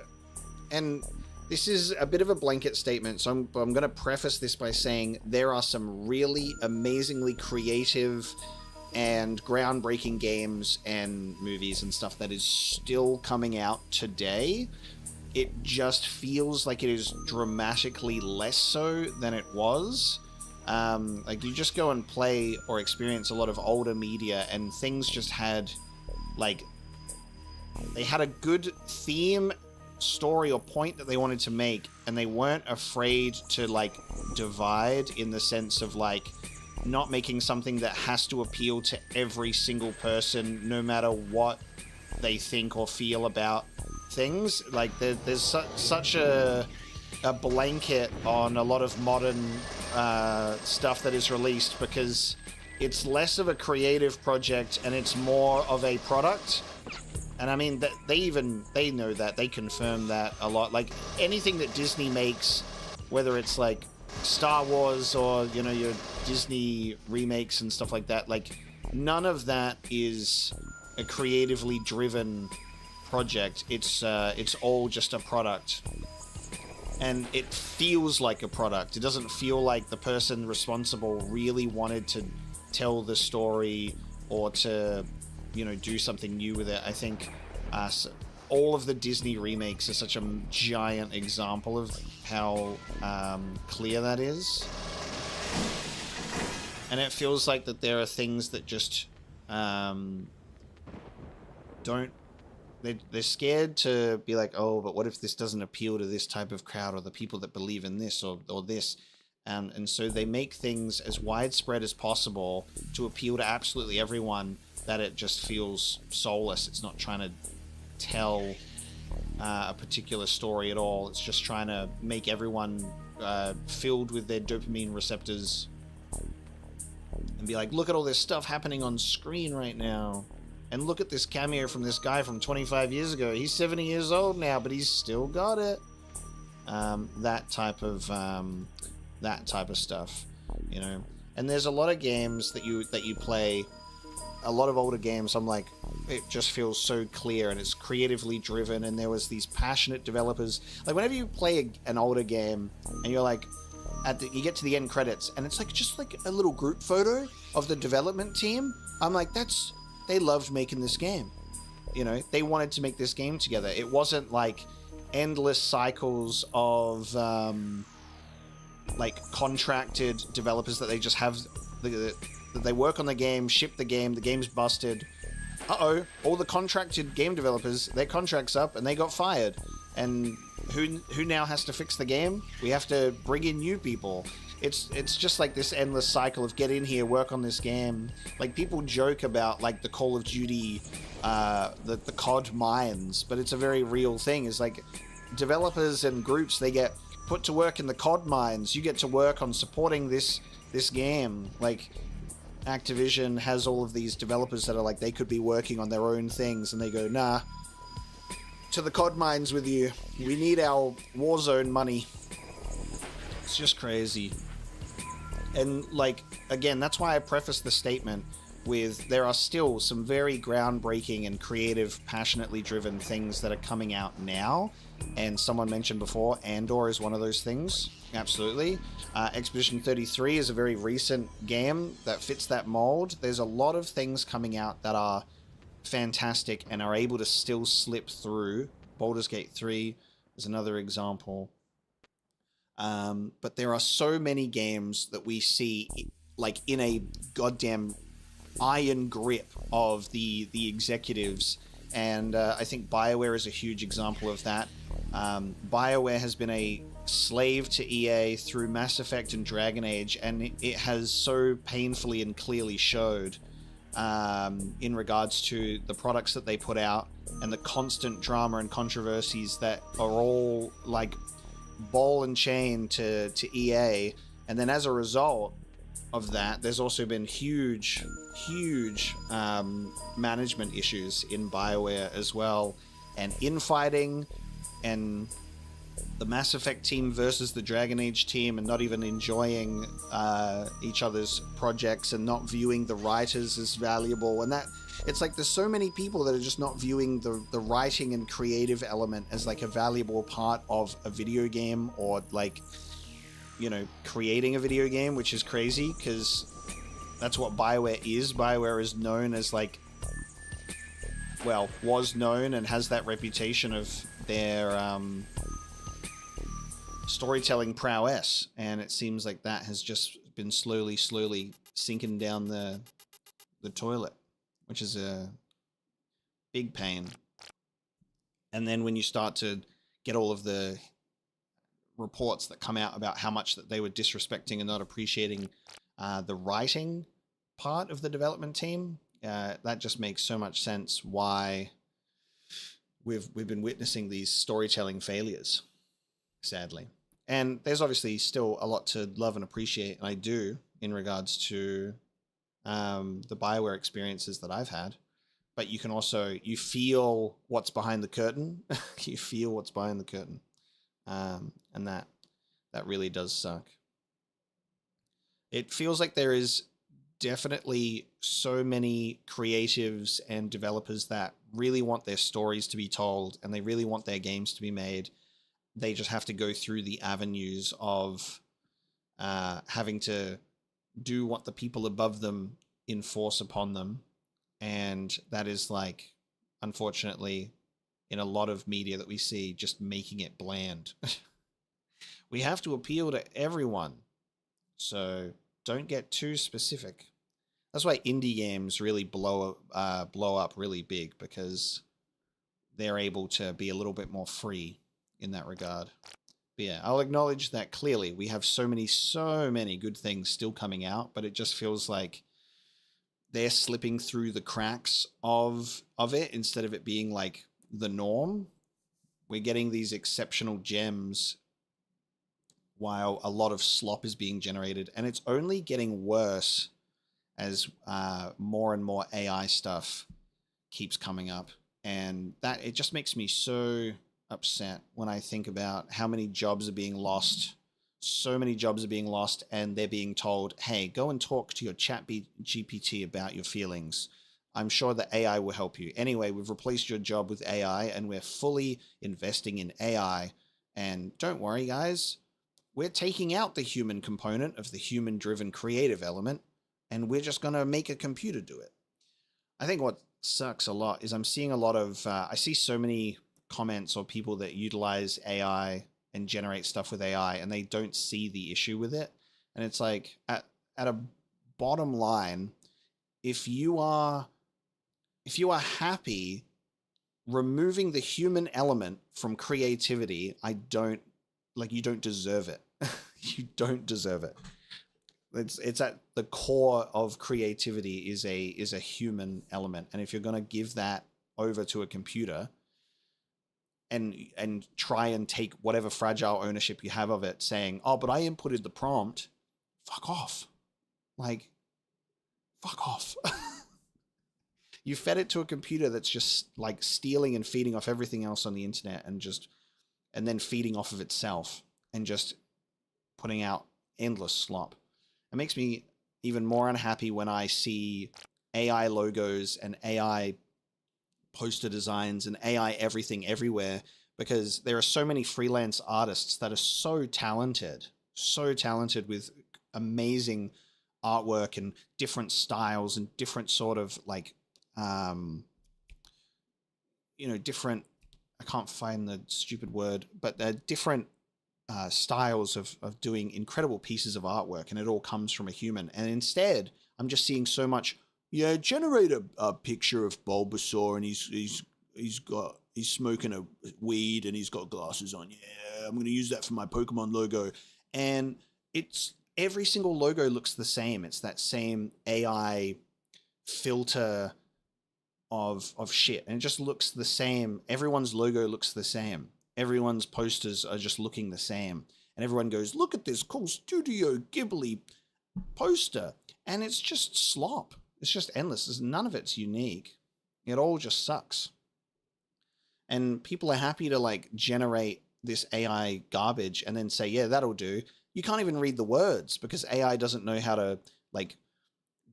and this is a bit of a blanket statement, so I'm going to preface this by saying there are some really amazingly creative and groundbreaking games and movies and stuff that is still coming out today. It just feels like it is dramatically less so than it was. Like, you just go and play or experience a lot of older media, and things just had, like, they had a good theme, story, or point that they wanted to make, and they weren't afraid to, like, divide in the sense of, like, not making something that has to appeal to every single person, no matter what they think or feel about things. Like, there's such a blanket on a lot of modern stuff that is released, because it's less of a creative project and it's more of a product. And I mean, they know that, they confirm that a lot. Like, anything that Disney makes, whether it's like Star Wars or, you know, your Disney remakes and stuff like that, like, none of that is a creatively driven project. It's all just a product, and it feels like a product. It doesn't feel like the person responsible really wanted to tell the story or to, you know, do something new with it. I think all of the Disney remakes are such a giant example of how clear that is, and it feels like that there are things that just don't. They're scared to be like, oh, but what if this doesn't appeal to this type of crowd, or the people that believe in this or this? And so they make things as widespread as possible to appeal to absolutely everyone, that it just feels soulless. It's not trying to tell a particular story at all. It's just trying to make everyone filled with their dopamine receptors and be like, look at all this stuff happening on screen right now. And look at this cameo from this guy from 25 years ago. He's 70 years old now, but he's still got it. That type of stuff, you know. And there's a lot of games that you play, a lot of older games. I'm like, it just feels so clear and it's creatively driven. And there was these passionate developers. Like, whenever you play an older game and you're like, you get to the end credits and it's like just like a little group photo of the development team. I'm like, they loved making this game. You know, they wanted to make this game together. It wasn't like endless cycles of like contracted developers that they just have that they work on the game, ship the game's busted. Uh-oh, all the contracted game developers, their contract's up and they got fired. And who now has to fix the game? We have to bring in new people. It's just like this endless cycle of get in here, work on this game. Like, people joke about like the Call of Duty, the COD mines, but it's a very real thing. It's like developers and groups, they get put to work in the COD mines. You get to work on supporting this game. Like, Activision has all of these developers that are like, they could be working on their own things, and they go, nah, to the COD mines with you. We need our Warzone money. It's just crazy. And, like, again, that's why I preface the statement with there are still some very groundbreaking and creative, passionately driven things that are coming out now. And someone mentioned before, Andor is one of those things. Absolutely. Expedition 33 is a very recent game that fits that mold. There's a lot of things coming out that are fantastic and are able to still slip through. Baldur's Gate 3 is another example. But there are so many games that we see like in a goddamn iron grip of the executives, and I think BioWare is a huge example of that. BioWare has been a slave to EA through Mass Effect and Dragon Age, and it has so painfully and clearly showed in regards to the products that they put out and the constant drama and controversies that are all like ball and chain to EA. And then as a result of that, there's also been huge management issues in BioWare as well, and infighting, and the Mass Effect team versus the Dragon Age team, and not even enjoying each other's projects and not viewing the writers as valuable. And that, it's like there's so many people that are just not viewing the writing and creative element as like a valuable part of a video game, or like, you know, creating a video game, which is crazy because that's what BioWare is. BioWare is known as like, well, was known and has that reputation of their storytelling prowess, and it seems like that has just been slowly sinking down the toilet, which is a big pain. And then when you start to get all of the reports that come out about how much that they were disrespecting and not appreciating the writing part of the development team, that just makes so much sense why we've been witnessing these storytelling failures, sadly. And there's obviously still a lot to love and appreciate, and I do, in regards to the BioWare experiences that I've had. But you can also, you feel what's behind the curtain. You feel what's behind the curtain. And that really does suck. It feels like there is definitely so many creatives and developers that really want their stories to be told, and they really want their games to be made. They just have to go through the avenues of having to do what the people above them enforce upon them. And that is, like, unfortunately, in a lot of media that we see, just making it bland. We have to appeal to everyone, so don't get too specific. That's why indie games really blow up really big, because they're able to be a little bit more free in that regard. But yeah, I'll acknowledge that clearly we have so many good things still coming out, but it just feels like they're slipping through the cracks of it instead of it being like the norm. We're getting these exceptional gems while a lot of slop is being generated, and it's only getting worse as more and more AI stuff keeps coming up. And that, it just makes me so upset when I think about how many jobs are being lost. So many jobs are being lost, and they're being told, hey, go and talk to your chat GPT about your feelings. I'm sure that AI will help you. Anyway, we've replaced your job with AI, and we're fully investing in AI. And don't worry, guys, we're taking out the human component of the human-driven creative element, and we're just going to make a computer do it. I think what sucks a lot is I'm seeing a lot of, I see so many comments or people that utilize AI and generate stuff with AI, and they don't see the issue with it. And it's like, at a bottom line, if you are happy removing the human element from creativity, you don't deserve it. You don't deserve it. It's at the core of creativity is a human element. And if you're going to give that over to a computer and try and take whatever fragile ownership you have of it, saying, oh, but I inputted the prompt, fuck off. Like, fuck off. You fed it to a computer that's just like stealing and feeding off everything else on the internet and then feeding off of itself and just putting out endless slop. It makes me even more unhappy when I see AI logos and AI poster designs and AI everything everywhere, because there are so many freelance artists that are so talented with amazing artwork and different styles and different sort of like, different, I can't find the stupid word, but they're different styles of doing incredible pieces of artwork, and it all comes from a human. And instead, I'm just seeing so much, generate a picture of Bulbasaur, and he's smoking a weed and he's got glasses on. Yeah, I'm going to use that for my Pokemon logo. And it's every single logo looks the same. It's that same AI filter of shit, and it just looks the same. Everyone's logo looks the same. Everyone's posters are just looking the same. And everyone goes, look at this cool Studio Ghibli poster. And it's just slop. It's just endless. None of it's unique. It all just sucks. And people are happy to like generate this AI garbage and then say, yeah, that'll do. You can't even read the words because AI doesn't know how to like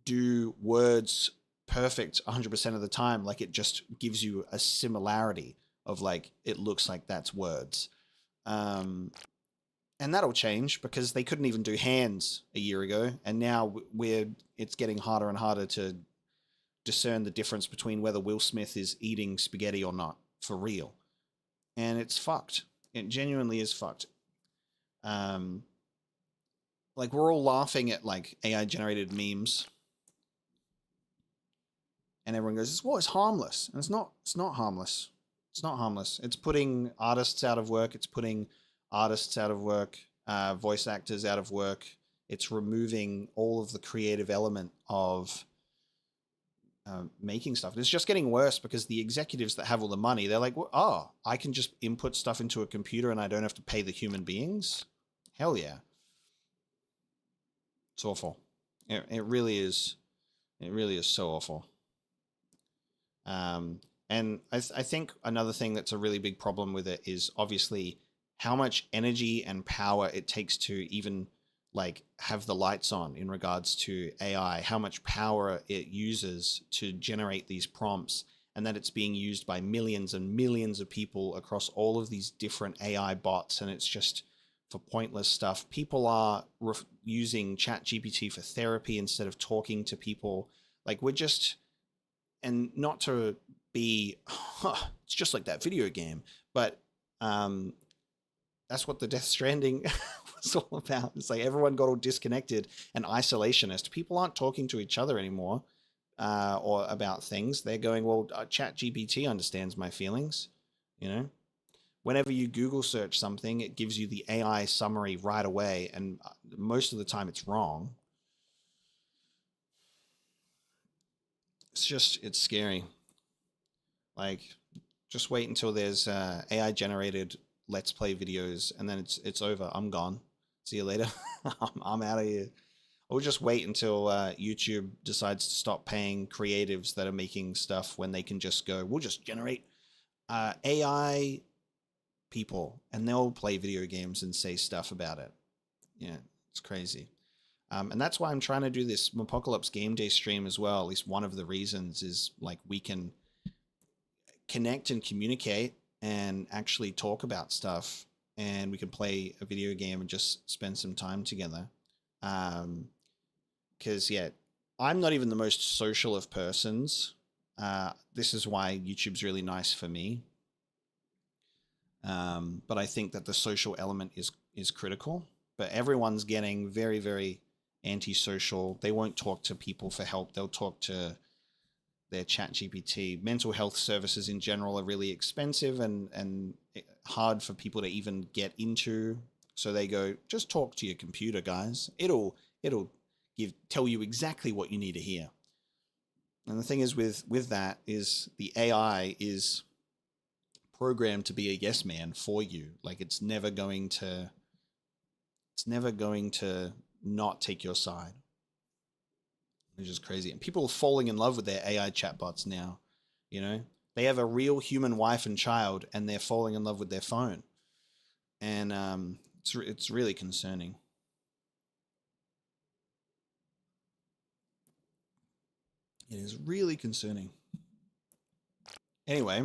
do words perfect 100% of the time. Like it just gives you a similarity of like, it looks like that's words. And that'll change because they couldn't even do hands a year ago. And now it's getting harder and harder to discern the difference between whether Will Smith is eating spaghetti or not for real. And it's fucked. It genuinely is fucked. Like we're all laughing at like AI generated memes. And everyone goes, well, it's harmless. And it's not harmless. It's not harmless. It's putting artists out of work. It's putting artists out of work, voice actors out of work. It's removing all of the creative element of making stuff. And it's just getting worse because the executives that have all the money, they're like, oh, I can just input stuff into a computer and I don't have to pay the human beings. Hell yeah. It's awful. It really is. It really is so awful. And I think another thing that's a really big problem with it is obviously how much energy and power it takes to even like have the lights on in regards to AI, how much power it uses to generate these prompts, and that it's being used by millions and millions of people across all of these different AI bots. And it's just for pointless stuff. People are using ChatGPT for therapy instead of talking to people. Like and not to be, it's just like that video game, but that's what the Death Stranding was all about. It's like everyone got all disconnected and isolationist. People aren't talking to each other anymore or about things. They're going, well, ChatGPT understands my feelings, Whenever you Google search something, it gives you the AI summary right away, and most of the time it's wrong. It's scary. Like, just wait until there's AI generated Let's Play videos, and then it's over. I'm gone. See you later. I'm out of here. Or just wait until YouTube decides to stop paying creatives that are making stuff when they can just go, we'll just generate AI people, and they'll play video games and say stuff about it. Yeah, it's crazy. And that's why I'm trying to do this Mapocolops game day stream as well. At least one of the reasons is like we can connect and communicate and actually talk about stuff, and we can play a video game and just spend some time together. Because I'm not even the most social of persons. This is why YouTube's really nice for me. But I think that the social element is critical. But everyone's getting very, very antisocial. They won't talk to people for help. They'll talk to their chat GPT. Mental health services in general are really expensive and hard for people to even get into. So they go, just talk to your computer, guys. It'll tell you exactly what you need to hear. And the thing is with that is the AI is programmed to be a yes man for you. Like it's never going to not take your side. Which is crazy. And people are falling in love with their AI chatbots now. You know, they have a real human wife and child, and they're falling in love with their phone. And it's really concerning. It is really concerning. Anyway,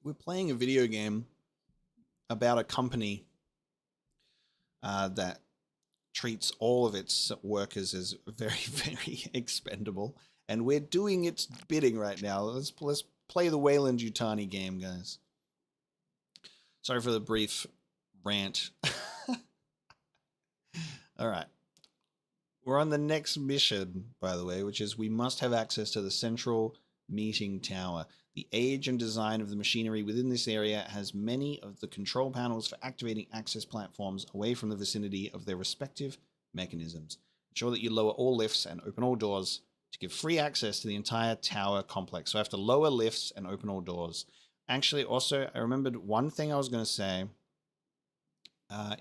we're playing a video game about a company that treats all of its workers as very, very expendable, and we're doing its bidding right now. Let's play the Wayland Yutani game, guys. Sorry for the brief rant. All right. We're on the next mission, by the way, which is we must have access to the central meeting tower. The age and design of the machinery within this area has many of the control panels for activating access platforms away from the vicinity of their respective mechanisms. Ensure that you lower all lifts and open all doors to give free access to the entire tower complex. So I have to lower lifts and open all doors. Actually, also, I remembered one thing I was going to say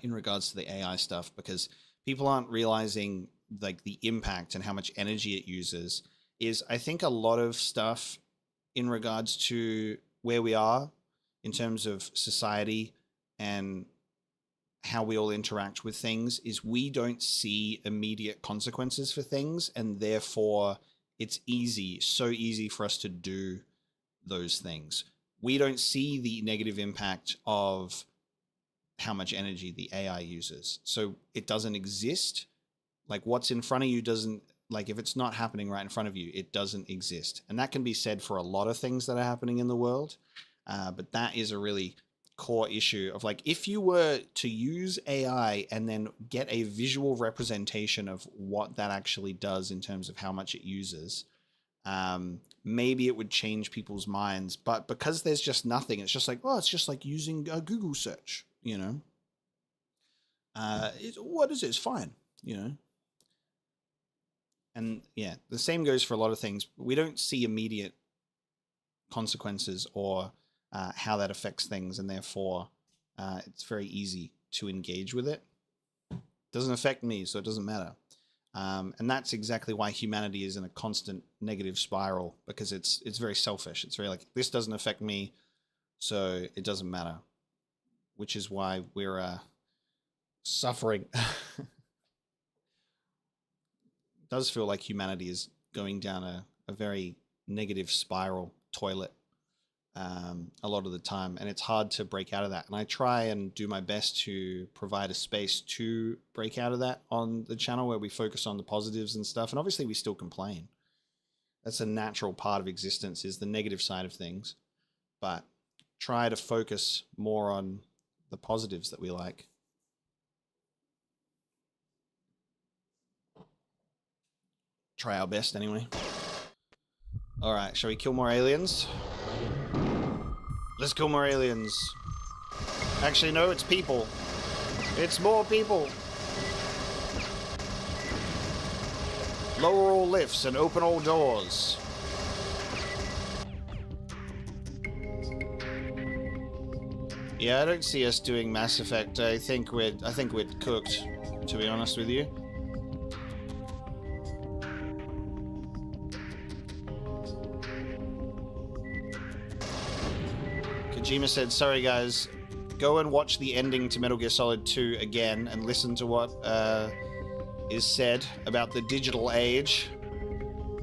in regards to the AI stuff, because people aren't realizing like the impact and how much energy it uses, is I think a lot of stuff in regards to where we are in terms of society and how we all interact with things is we don't see immediate consequences for things, and therefore it's so easy for us to do those things. We don't see the negative impact of how much energy the AI uses. So it doesn't exist. Like what's in front of you doesn't, like if it's not happening right in front of you, it doesn't exist. And that can be said for a lot of things that are happening in the world. But that is a really core issue of like, if you were to use AI and then get a visual representation of what that actually does in terms of how much it uses, maybe it would change people's minds. But because there's just nothing, it's just like, oh, it's just like using a Google search, you know? What is it? It's fine, you know? And yeah, the same goes for a lot of things. We don't see immediate consequences or how that affects things, and therefore it's very easy to engage with it. Doesn't affect me, so it doesn't matter. And that's exactly why humanity is in a constant negative spiral, because it's very selfish. It's very like, this doesn't affect me, so it doesn't matter, which is why we're suffering. Does feel like humanity is going down a very negative spiral toilet a lot of the time, and it's hard to break out of that. And I try and do my best to provide a space to break out of that on the channel, where we focus on the positives and stuff. And obviously we still complain. That's a natural part of existence, is the negative side of things, but try to focus more on the positives that we like. Try our best anyway. All right, shall we kill more aliens? Let's kill more aliens. Actually, no, it's people. It's more people. Lower all lifts and open all doors. Yeah, I don't see us doing Mass Effect. I think we're cooked, to be honest with you. Kojima said, sorry guys, go and watch the ending to Metal Gear Solid 2 again and listen to what is said about the digital age,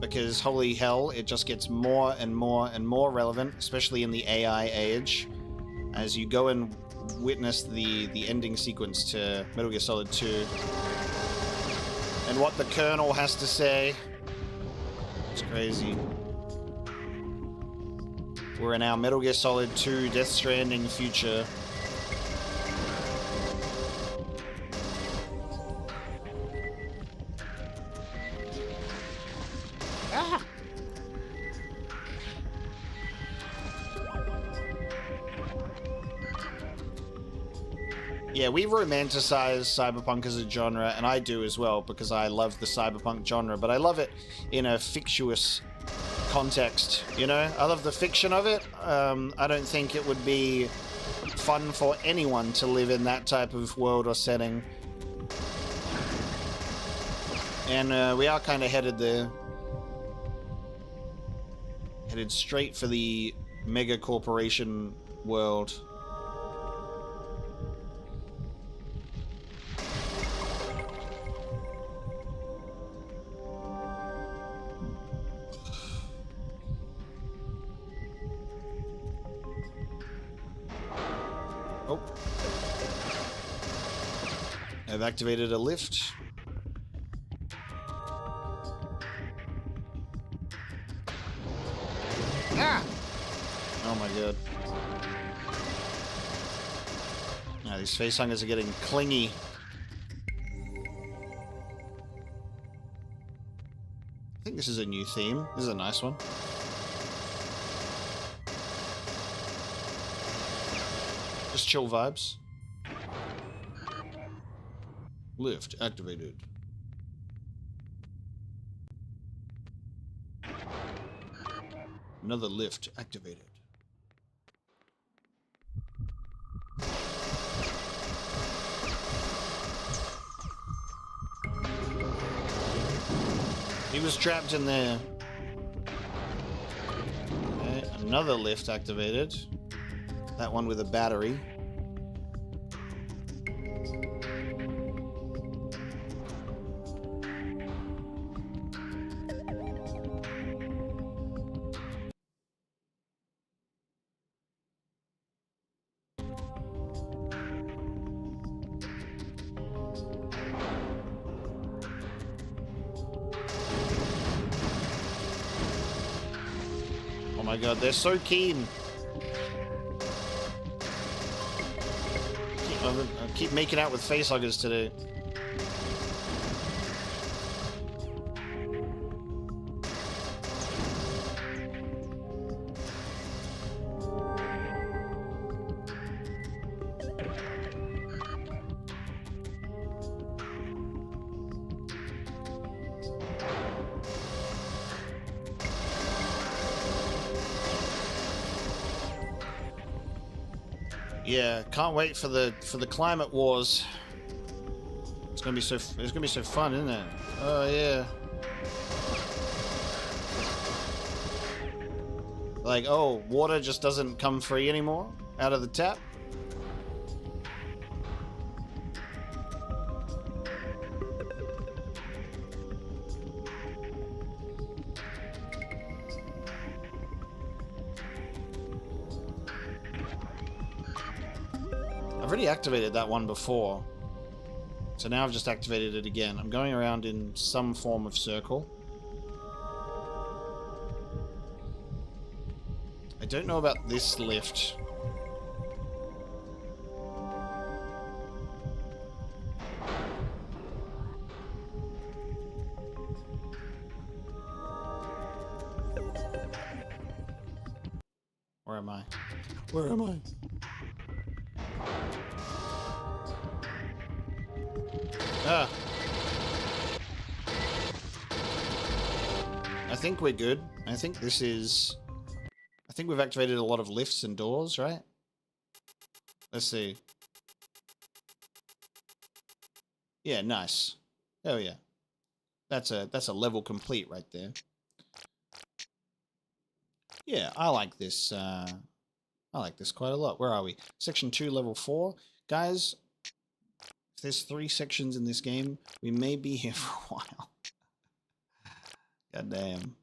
because holy hell, it just gets more and more and more relevant, especially in the AI age, as you go and witness the ending sequence to Metal Gear Solid 2 and what the Colonel has to say. It's crazy. We're in our Metal Gear Solid 2 Death Stranding future, Yeah, we romanticize cyberpunk as a genre, and I do as well, because I love the cyberpunk genre, but I love it in a fictitious context, you know? I love the fiction of it. I don't think it would be fun for anyone to live in that type of world or setting. And we are kind of headed there. Headed straight for the mega corporation world. Oh. I've activated a lift. Ah! Oh my god. Now these facehuggers are getting clingy. I think this is a new theme. This is a nice one. Just chill vibes. Lift activated. Another lift activated. He was trapped in there. Okay, another lift activated. That one with a battery. Oh my god, they're so keen. I keep making out with facehuggers today. Yeah, can't wait for the climate wars. It's gonna be so fun, isn't it? Oh yeah. Like, oh, water just doesn't come free anymore out of the tap. I've already activated that one before, so now I've just activated it again. I'm going around in some form of circle. I don't know about this lift. Where am I? Where am I? Ah. I think we're good. I think we've activated a lot of lifts and doors, right? Let's see. Yeah, nice. Oh yeah. That's a level complete right there. Yeah, I like this quite a lot. Where are we? Section 2, level 4. Guys, if there's 3 sections in this game, we may be here for a while. God damn.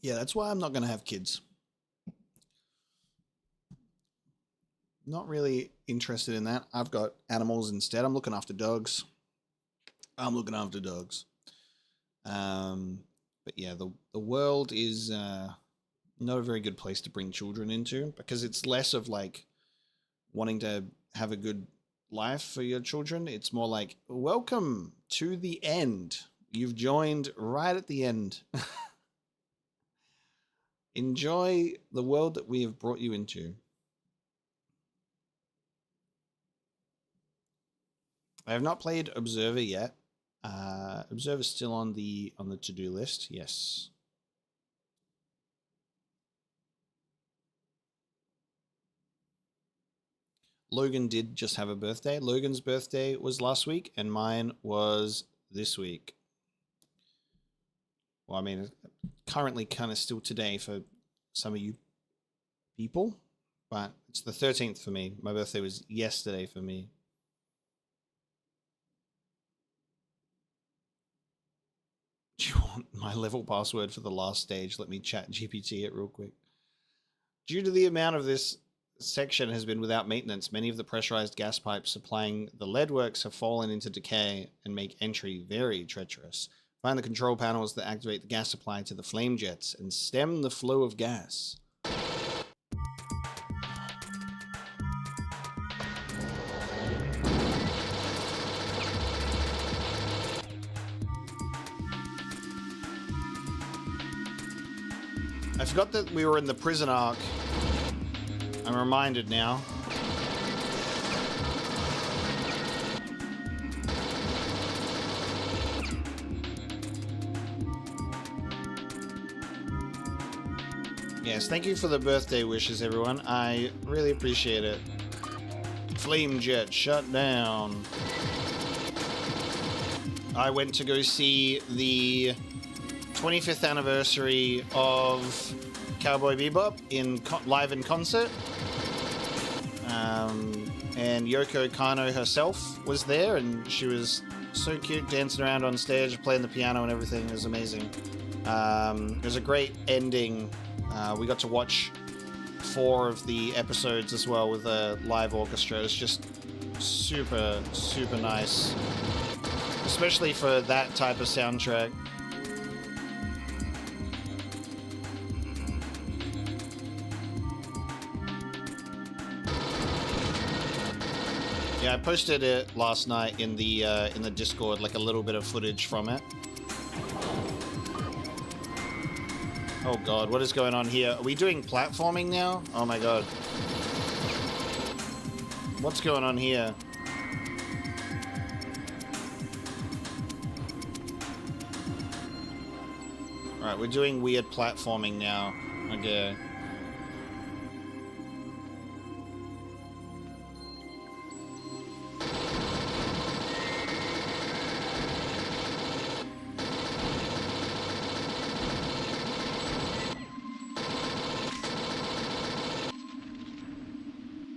Yeah, that's why I'm not going to have kids. Not really interested in that. I've got animals instead. I'm looking after dogs. But yeah, the world is not a very good place to bring children into, because it's less of like wanting to have a good life for your children. It's more like, welcome to the end. You've joined right at the end. Enjoy the world that we have brought you into. I have not played Observer yet. Observer's still on the to-do list. Yes. Logan did just have a birthday. Logan's birthday was last week, and mine was this week. Well, I mean, currently kind of still today for some of you people, but it's the 13th for me. My birthday was yesterday for me. Do you want my level password for the last stage? Let me chat GPT it real quick. Due to the amount of this section has been without maintenance, many of the pressurized gas pipes supplying the lead works have fallen into decay and make entry very treacherous. Find the control panels that activate the gas supply to the flame jets and stem the flow of gas. I forgot that we were in the prison arc. I'm reminded now. Yes, thank you for the birthday wishes, everyone. I really appreciate it. Flame jet shut down. I went to go see the 25th anniversary of Cowboy Bebop live in concert. And Yoko Kanno herself was there, and she was so cute, dancing around on stage, playing the piano and everything. It was amazing. It was a great ending. We got to watch 4 of the episodes as well with a live orchestra. It's just super, super nice, especially for that type of soundtrack. Yeah, I posted it last night in the Discord, like a little bit of footage from it. Oh god, what is going on here? Are we doing platforming now? Oh my god. What's going on here? Alright, we're doing weird platforming now. Okay.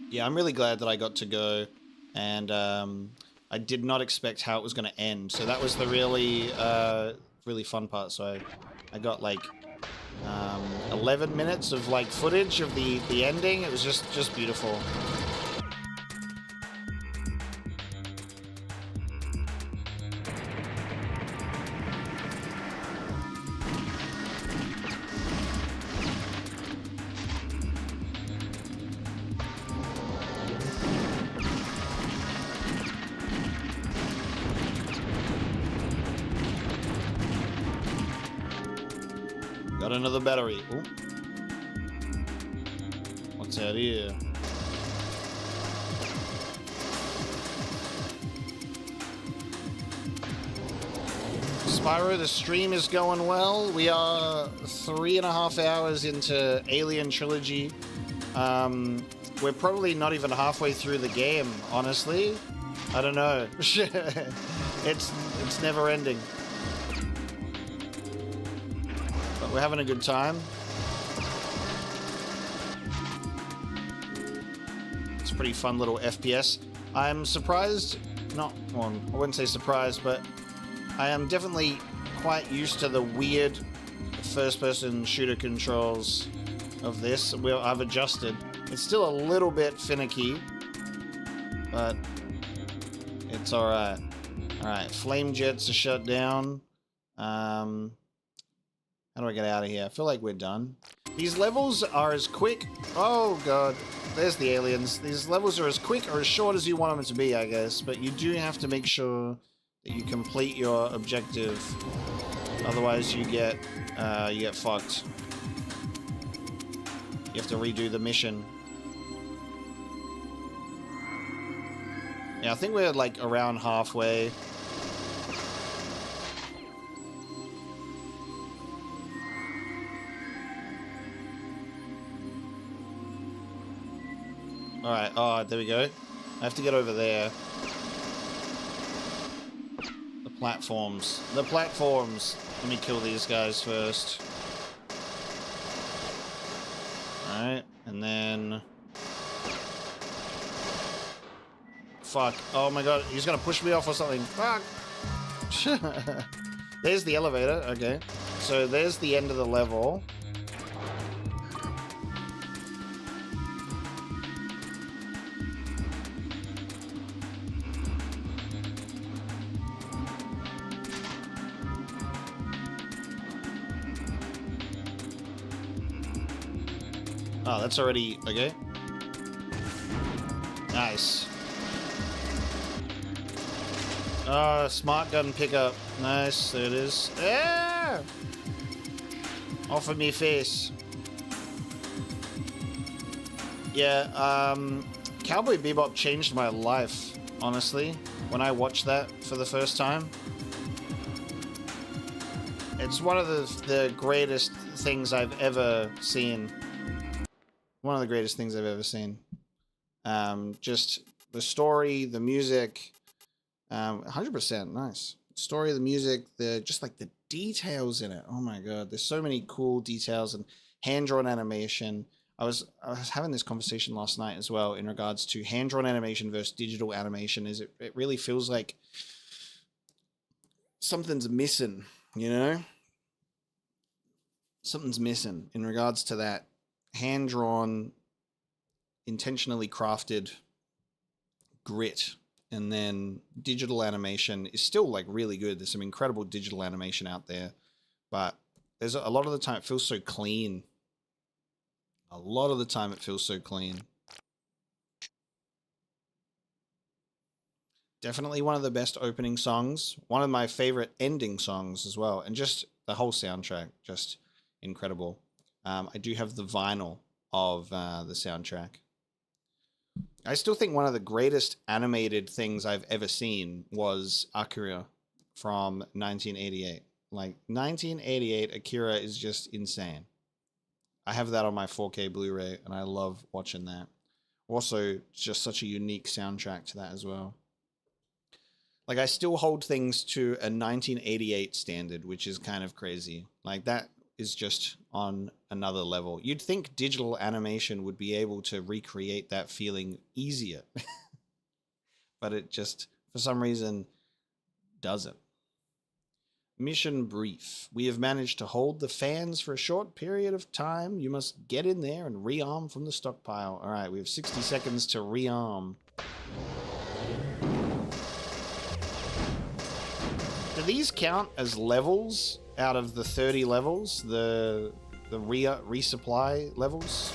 Yeah, I'm really glad that I got to go, and I did not expect how it was going to end. So that was the really, really fun part. So I got like 11 minutes of like footage of the ending. It was just beautiful. Got another battery. Ooh. What's out here? Spyro, the stream is going well. We are 3.5 hours into Alien Trilogy. We're probably not even halfway through the game, honestly. I don't know. It's never ending. We're having a good time. It's a pretty fun little FPS. I'm surprised, well, I wouldn't say surprised, but I am definitely quite used to the weird first-person shooter controls of this. I've adjusted. It's still a little bit finicky, but it's alright. Alright, flame jets are shut down. How do I get out of here? I feel like we're done. These levels are as quick... Oh, God. there's the aliens. These levels are as quick or as short as you want them to be, I guess, but you do have to make sure that you complete your objective. Otherwise, you get fucked. You have to redo the mission. Yeah, I think we're like around halfway. Alright, oh, there we go. I have to get over there. The platforms. The platforms! Let me kill these guys first. Alright, and then... Fuck. Oh my god, he's gonna push me off or something. Fuck! There's the elevator, okay. So there's the end of the level. Oh, that's already... okay. Nice. Smart gun pickup. Nice, there it is. Ah! Off of me face. Yeah, Cowboy Bebop changed my life, honestly, when I watched that for the first time. It's one of the greatest things I've ever seen. One of the greatest things I've ever seen. Just the story, the music, 100% nice. Story, the music, just like the details in it. Oh my god, there's so many cool details and hand-drawn animation. I was having this conversation last night as well in regards to hand-drawn animation versus digital animation. It really feels like something's missing, you know? Something's missing in regards to that hand-drawn, intentionally crafted grit. And then digital animation is still like really good. There's some incredible digital animation out there, but there's a lot of the time it feels so clean. A lot of the time it feels so clean. Definitely one of the best opening songs. One of my favorite ending songs as well. And just the whole soundtrack, just incredible. I do have the vinyl of the soundtrack. I still think one of the greatest animated things I've ever seen was Akira from 1988. Like, 1988 Akira is just insane. I have that on my 4K Blu-ray, and I love watching that. Also, just such a unique soundtrack to that as well. Like, I still hold things to a 1988 standard, which is kind of crazy. Like, that is just on another level. You'd think digital animation would be able to recreate that feeling easier. But it just, for some reason, doesn't. Mission brief. We have managed to hold the fans for a short period of time. You must get in there and rearm from the stockpile. All right, we have 60 seconds to rearm. Do these count as levels out of the 30 levels? The resupply levels?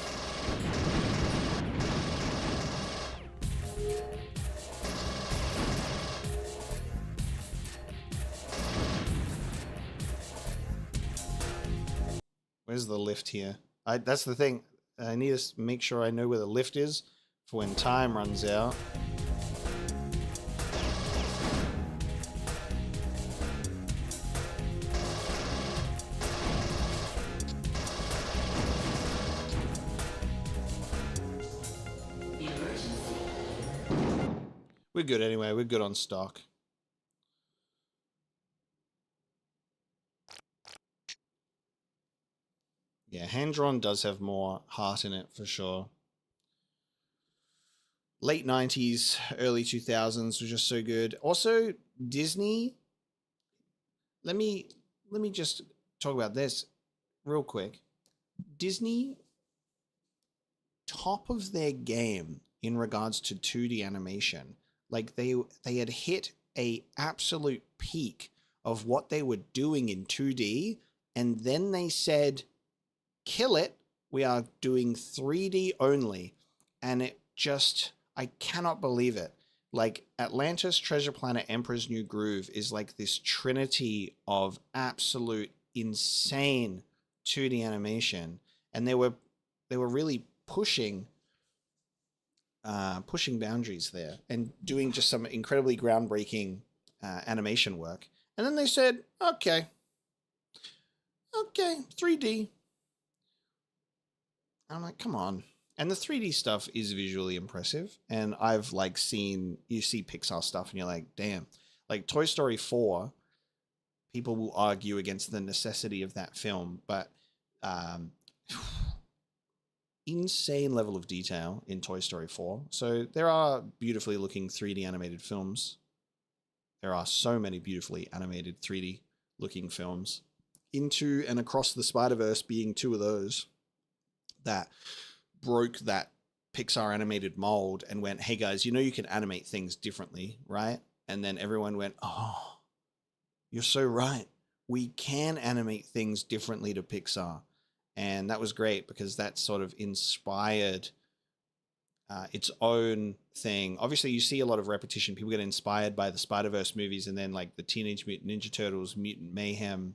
Where's the lift here? That's the thing. I need to make sure I know where the lift is for when time runs out. We're good anyway. We're good on stock. Yeah, hand-drawn does have more heart in it for sure. Late 90s, early 2000s was just so good. Also, Disney. Let me just talk about this real quick. Disney, top of their game in regards to 2D animation. Like they had hit a absolute peak of what they were doing in 2D, and then they said, kill it, we are doing 3D only. and it just, I cannot believe it. Like, Atlantis, Treasure Planet, Emperor's New Groove is like this trinity of absolute insane 2D animation, and they were really pushing boundaries there and doing just some incredibly groundbreaking animation work. And then they said, okay, 3D. I'm like, come on. And the 3D stuff is visually impressive. And I've like you see Pixar stuff and you're like, damn. Like Toy Story 4, people will argue against the necessity of that film, but insane level of detail in Toy Story 4. So there are beautifully looking 3D animated films. There are so many beautifully animated 3D looking films. Into and Across the Spider-Verse being two of those that broke that Pixar animated mold and went, hey guys, you know you can animate things differently, right? And then everyone went, oh, you're so right. We can animate things differently to Pixar. And that was great because that sort of inspired its own thing. Obviously, you see a lot of repetition. People get inspired by the Spider-Verse movies, and then like the Teenage Mutant Ninja Turtles, Mutant Mayhem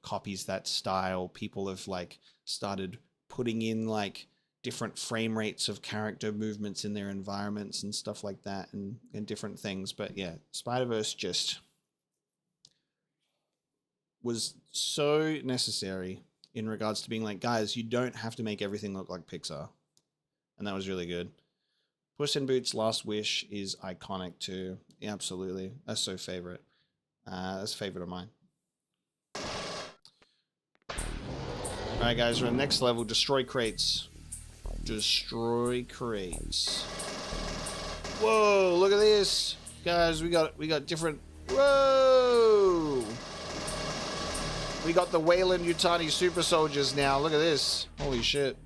copies that style. People have like started putting in like different frame rates of character movements in their environments and stuff like that, and different things. But yeah, Spider-Verse just was so necessary in regards to being like, guys, you don't have to make everything look like Pixar. And that was really good. Puss in Boots' Last Wish is iconic too. Yeah, absolutely. That's so favorite. That's a favorite of mine. Alright guys, we're on the next level. Destroy crates. Destroy crates. Whoa, look at this. Guys, we got different... Whoa! We got the Wayland Yutani super soldiers now. Look at this. Holy shit.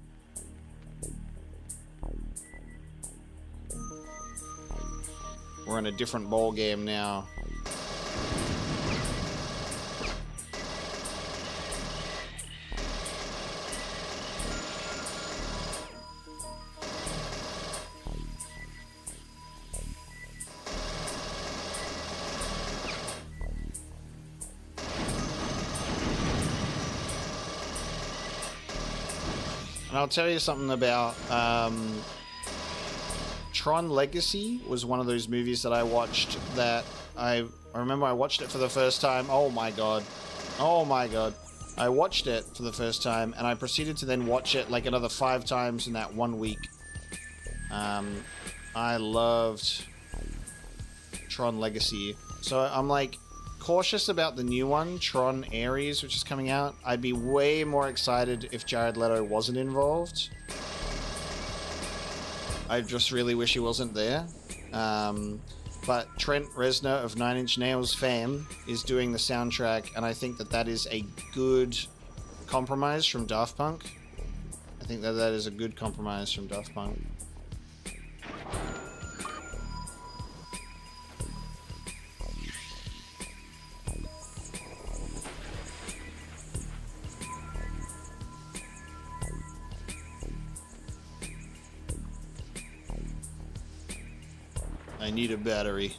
We're in a different ball game now. And I'll tell you something about Tron Legacy was one of those movies that I watched that I remember I watched it for the first time. Oh my god. Oh my god. I watched it for the first time and I proceeded to then watch it like another 5 times in that 1 week. I loved Tron Legacy. So I'm like cautious about the new one, Tron Ares, which is coming out. I'd be way more excited if Jared Leto wasn't involved. I just really wish he wasn't there. But Trent Reznor of Nine Inch Nails fame is doing the soundtrack, and I think that that is a good compromise from Daft Punk. I think that that is a good compromise from Daft Punk. I need a battery.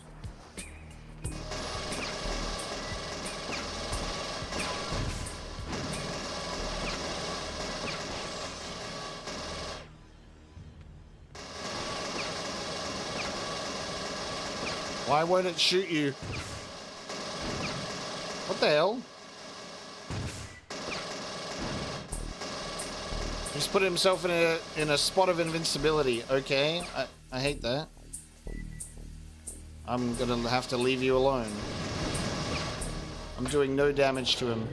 Why won't it shoot you? What the hell? He's put himself in a spot of invincibility. Okay, I hate that. I'm gonna have to leave you alone. I'm doing no damage to him.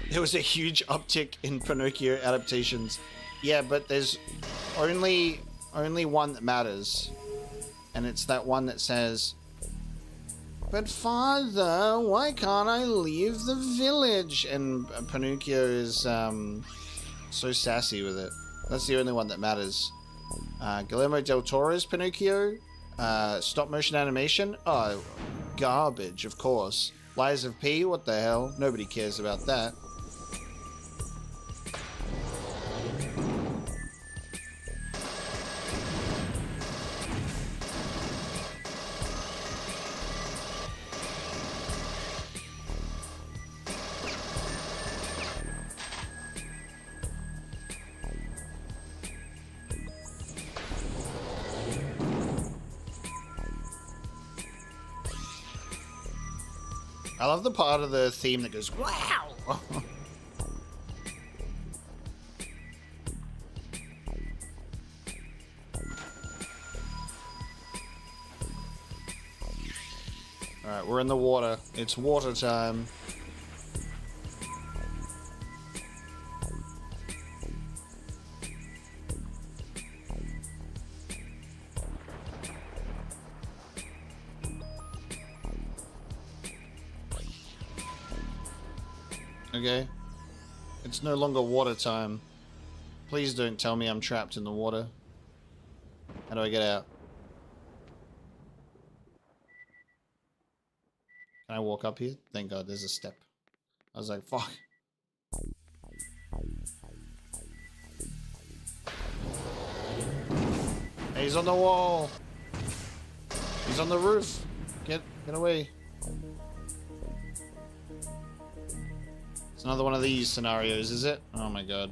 There was a huge uptick in Pinocchio adaptations. Yeah, but there's only one that matters. And it's that one that says, "But father, why can't I leave the village?" And Pinocchio is so sassy with it. That's the only one that matters. Guillermo del Toro's Pinocchio. Stop motion animation. Oh, garbage, of course. Lies of P, what the hell? Nobody cares about that. I love the part of the theme that goes, wow! Alright, we're in the water. It's water time. Okay. It's no longer water time. Please don't tell me I'm trapped in the water. How do I get out? Can I walk up here? Thank God, there's a step. I was like, fuck. Hey, he's on the wall. He's on the roof. Get away. It's another one of these scenarios, is it? Oh my God.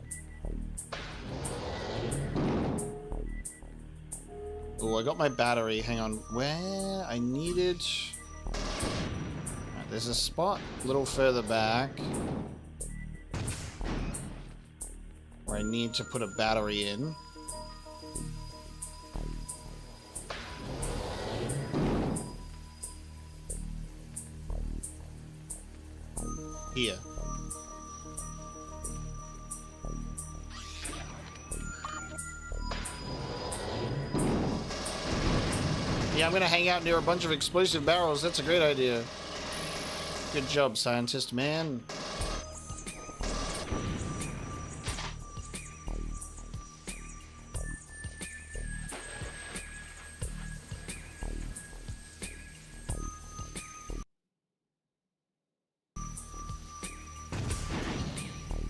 Oh, I got my battery. Hang on. Where? I needed... Right, there's a spot a little further back where I need to put a battery in. Here. Yeah, I'm gonna hang out near a bunch of explosive barrels. That's a great idea. Good job, scientist man.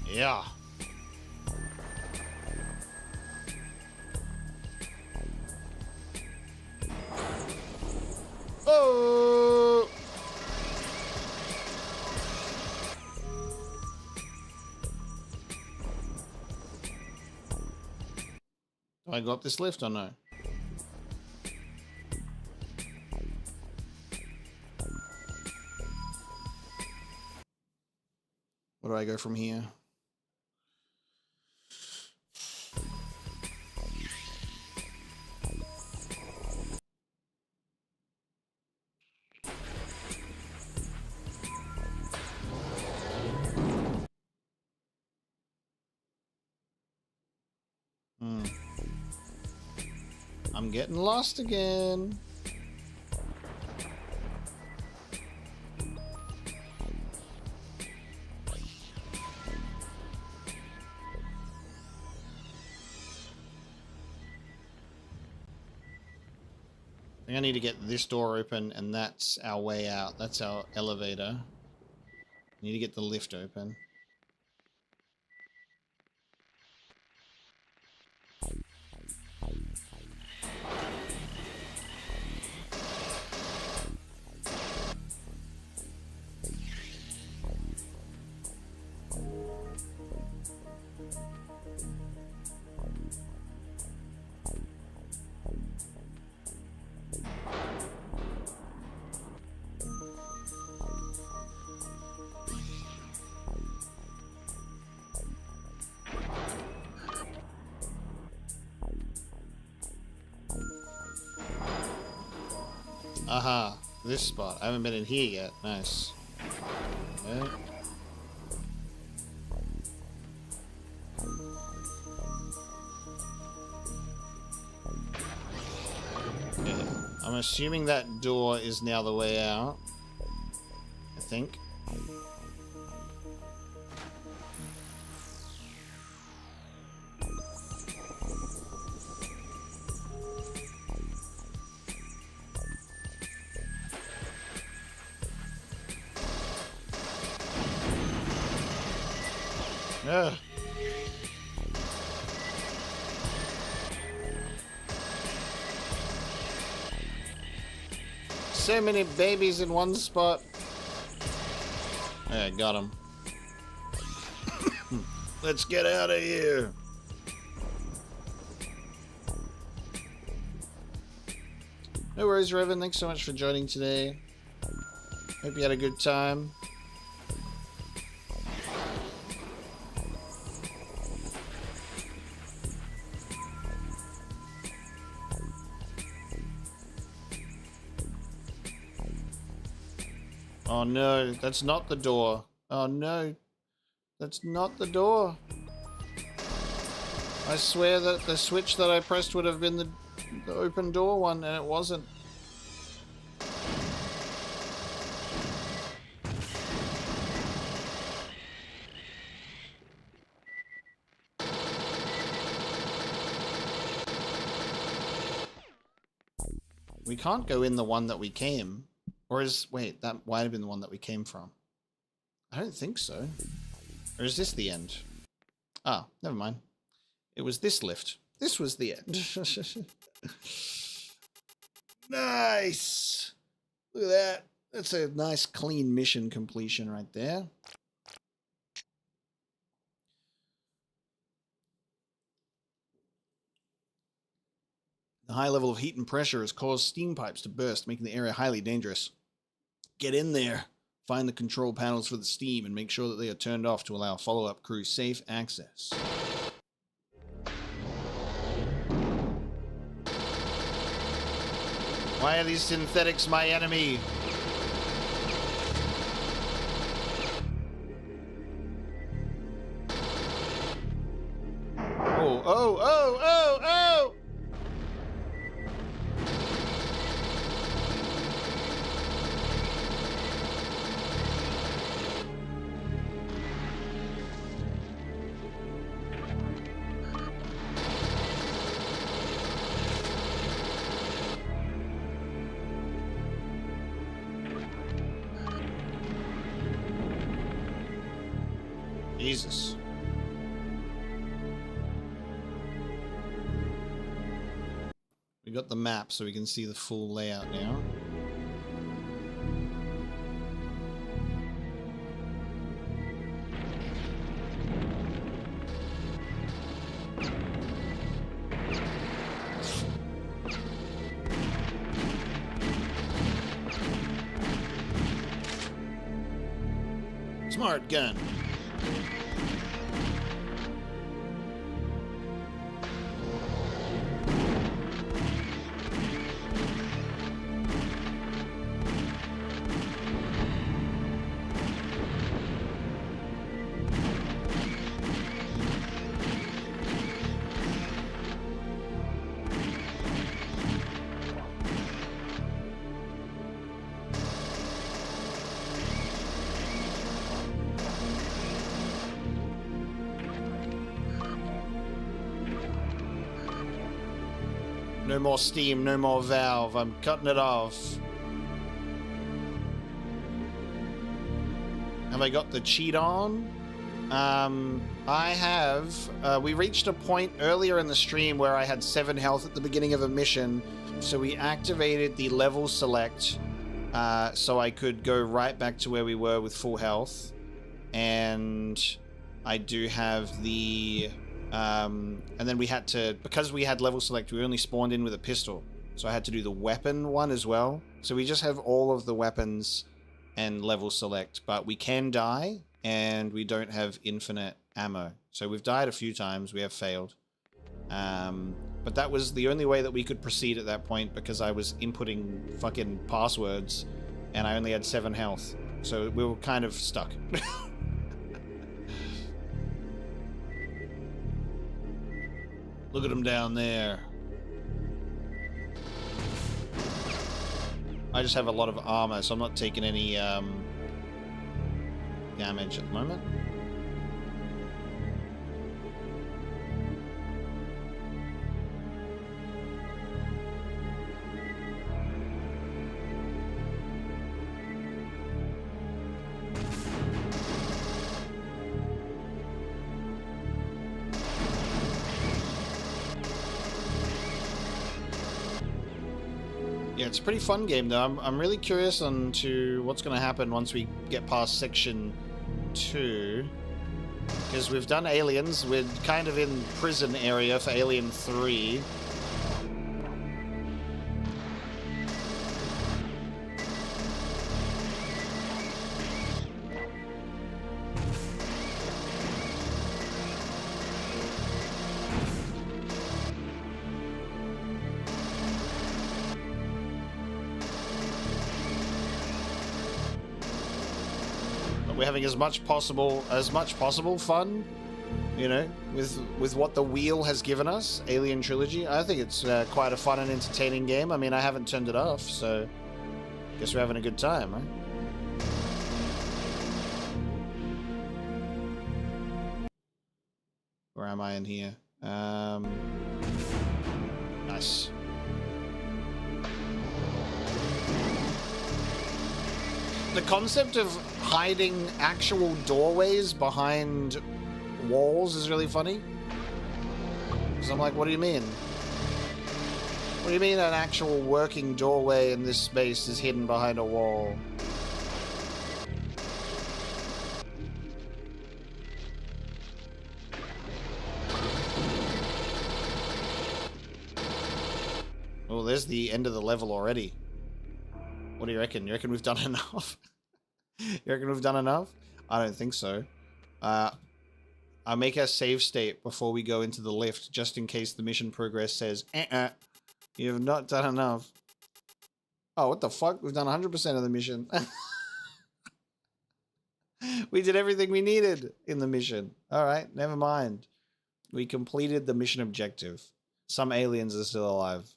Yeah. Oh! Do I go up this lift or no? Where do I go from here? I'm getting lost again. I think I need to get this door open, and that's our way out. That's our elevator. I need to get the lift open. Aha, this spot. I haven't been in here yet. Nice. Okay. Okay. I'm assuming that door is now the way out. I think. Ugh. So many babies in one spot. Yeah, got him. Let's get out of here. No worries, Revan. Thanks so much for joining today. Hope you had a good time. Oh no, that's not the door. Oh no, that's not the door. I swear that the switch that I pressed would have been the open door one, and it wasn't. We can't go in the one that we came. Or is... Wait, that might have been the one that we came from. I don't think so. Or is this the end? Ah, never mind. It was this lift. This was the end. Nice! Look at that. That's a nice clean mission completion right there. The high level of heat and pressure has caused steam pipes to burst, making the area highly dangerous. Get in there, find the control panels for the steam, and make sure that they are turned off to allow follow-up crew safe access. Why are these synthetics my enemy? Oh, oh, oh, oh, oh! Jesus. We got the map so we can see the full layout now. Smart gun. No more steam, no more valve. I'm cutting it off. Have I got the cheat on? I have. We reached a point earlier in the stream where I had 7 health at the beginning of a mission. So we activated the level select so I could go right back to where we were with full health. And I do have the... and then we had to, because we had level select, we only spawned in with a pistol. So I had to do the weapon one as well. So we just have all of the weapons and level select, but we can die and we don't have infinite ammo. So we've died a few times, we have failed. But that was the only way that we could proceed at that point because I was inputting fucking passwords and I only had 7 health. So we were kind of stuck. Look at him down there. I just have a lot of armor, so I'm not taking any damage at the moment. Yeah, it's a pretty fun game though. I'm really curious on to what's going to happen once we get past section 2. Because we've done aliens, we're kind of in prison area for Alien 3. We're having as much possible fun, you know, with what the wheel has given us, Alien Trilogy. I think it's quite a fun and entertaining game. I mean, I haven't turned it off, so I guess we're having a good time, right? Where am I in here? Nice. The concept of hiding actual doorways behind walls is really funny. Because I'm like, what do you mean? What do you mean an actual working doorway in this space is hidden behind a wall? Oh, there's the end of the level already. What do you reckon? You reckon we've done enough? You reckon we've done enough? I don't think so. I'll make our save state before we go into the lift, just in case the mission progress says, you have not done enough. Oh, what the fuck? We've done 100% of the mission. We did everything we needed in the mission. Alright, never mind. We completed the mission objective. Some aliens are still alive.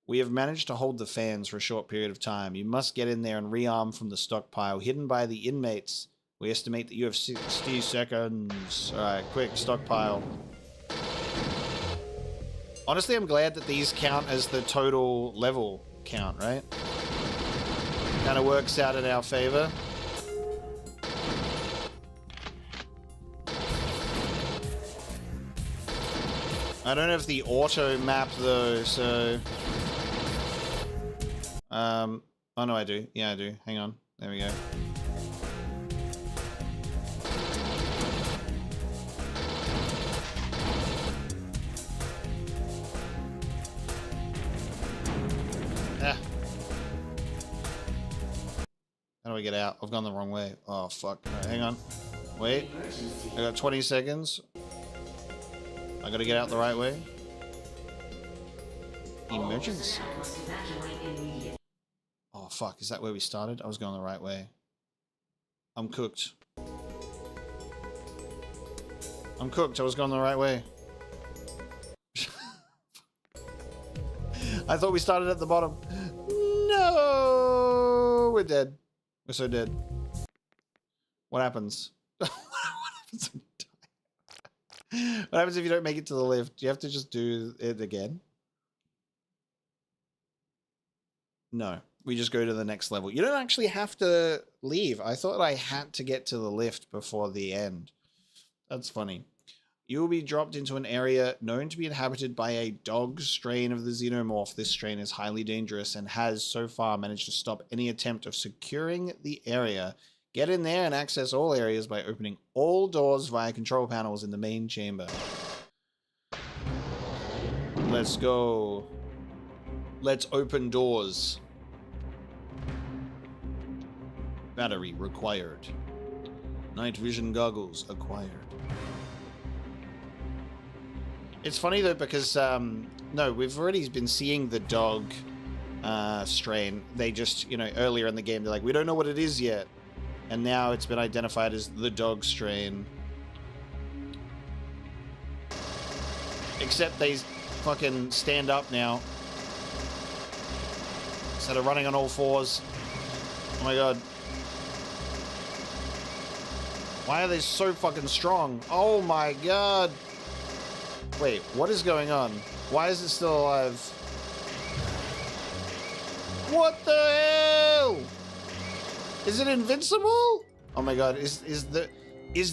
We have managed to hold the fans for a short period of time. You must get in there and rearm from the stockpile hidden by the inmates. We estimate that you have 60 seconds. Alright, quick, stockpile. Honestly, I'm glad that these count as the total level count, right? Kind of works out in our favor. I don't have the auto map though, so... oh no, I do. Yeah, I do. Hang on. There we go. Ah. How do I get out? I've gone the wrong way. Oh, fuck. Right, hang on. Wait. I got 20 seconds. I gotta get out the right way. Emergency. Oh fuck, is that where we started? I was going the right way. I'm cooked. I'm cooked, I was going the right way. I thought we started at the bottom. No! We're dead. We're so dead. What happens? What happens when you die? What happens if you don't make it to the lift? Do you have to just do it again? No. We just go to the next level. You don't actually have to leave. I thought I had to get to the lift before the end. That's funny. You will be dropped into an area known to be inhabited by a dog strain of the xenomorph. This strain is highly dangerous and has so far managed to stop any attempt of securing the area. Get in there and access all areas by opening all doors via control panels in the main chamber. Let's go. Let's open doors. Battery required. Night vision goggles acquired. It's funny though because, no, we've already been seeing the dog strain. They just, you know, earlier in the game, they're like, we don't know what it is yet. And now it's been identified as the dog strain. Except they fucking stand up now. Instead of running on all fours. Oh my god. Why are they so fucking strong? Oh my god. Wait, what is going on? Why is it still alive? What the hell? Is it invincible? Oh my god, is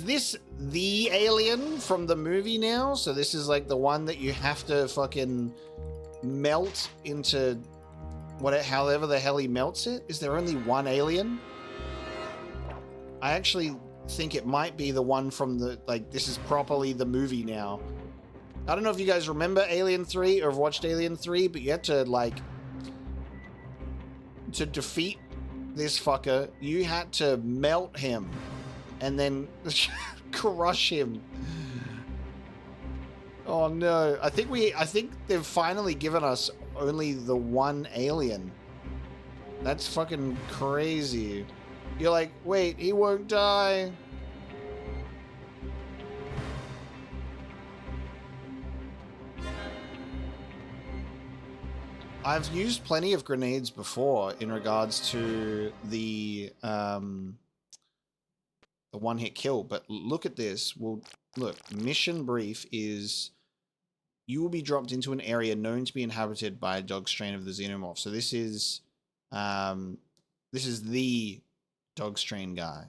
this the alien from the movie now? So this is like the one that you have to fucking melt into however the hell he melts it. Is there only one alien? I actually think it might be the one from the, like, this is properly the movie now. I don't know if you guys remember Alien 3 or have watched Alien 3, but you had to, like, to defeat this fucker, you had to melt him and then crush him. Oh no. I think they've finally given us only the one alien. That's fucking crazy. You're like, wait, he won't die. I've used plenty of grenades before in regards to the one-hit kill, but look at this. Well, look, mission brief is you will be dropped into an area known to be inhabited by a dog strain of the xenomorph. So this is the dog strain guy.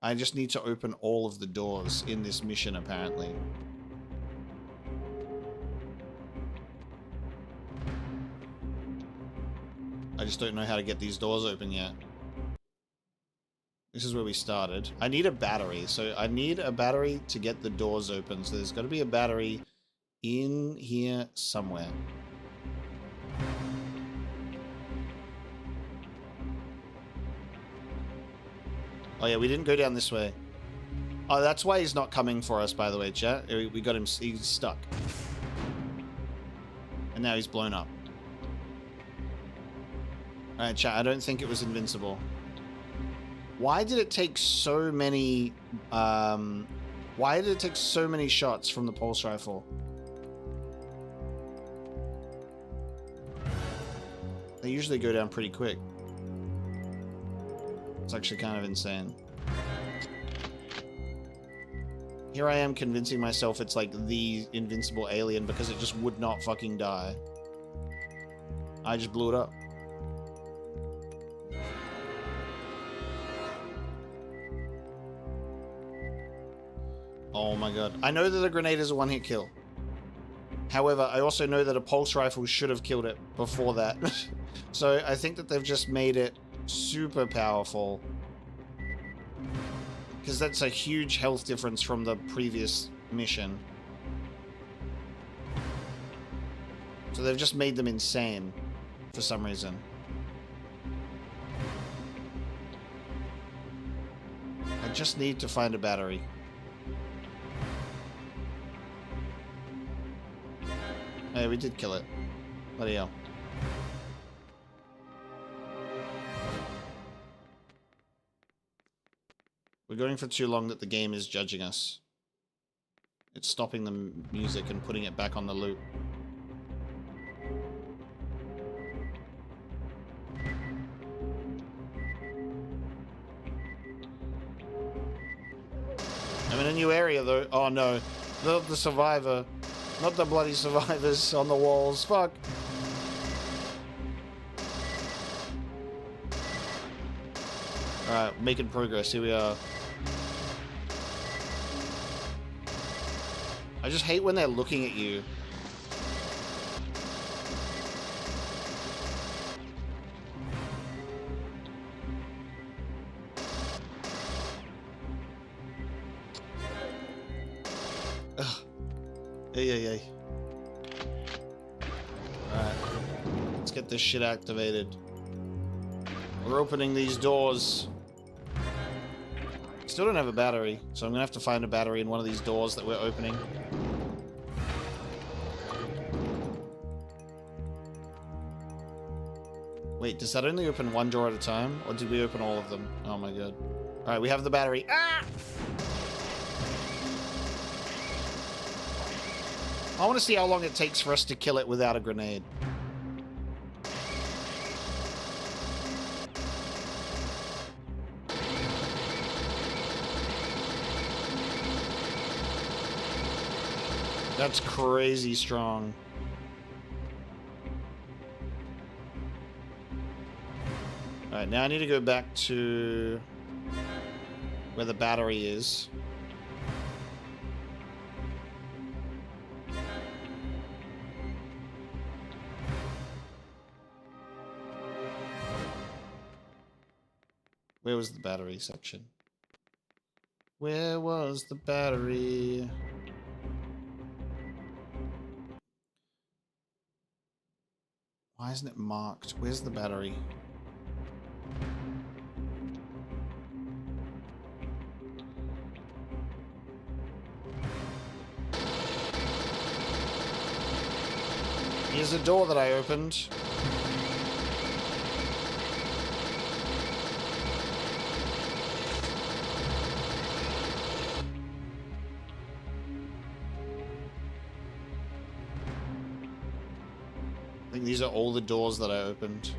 I just need to open all of the doors in this mission, apparently. I just don't know how to get these doors open yet. This is where we started. I need a battery. So I need a battery to get the doors open. So there's got to be a battery in here somewhere. Oh yeah, we didn't go down this way. Oh, that's why he's not coming for us, by the way, chat. We got him, he's stuck. And now he's blown up. Alright, chat, I don't think it was invincible. Why did it take so many, why did it take so many shots from the pulse rifle? They usually go down pretty quick. It's actually kind of insane. Here I am convincing myself it's like the invincible alien because it just would not fucking die. I just blew it up. Oh my god. I know that a grenade is a one-hit kill. However, I also know that a pulse rifle should have killed it before that. So I think that they've just made it super powerful. Because that's a huge health difference from the previous mission. So they've just made them insane for some reason. I just need to find a battery. Hey, we did kill it. Bloody hell. We're going for too long that the game is judging us. It's stopping the music and putting it back on the loop. I'm in a new area though. Oh no. The survivor. Not the bloody survivors on the walls. Fuck. Alright, making progress. Here we are. I just hate when they're looking at you. Ugh. Hey. Alright. Let's get this shit activated. We're opening these doors. Still don't have a battery, so I'm gonna have to find a battery in one of these doors that we're opening. Wait, does that only open one door at a time? Or did we open all of them? Oh my god. Alright, we have the battery. Ah! I want to see how long it takes for us to kill it without a grenade. That's crazy strong. Alright, now I need to go back to where the battery is. Where was the battery section? Where was the battery? Why isn't it marked? Where's the battery? Here's a door that I opened. I think these are all the doors that I opened.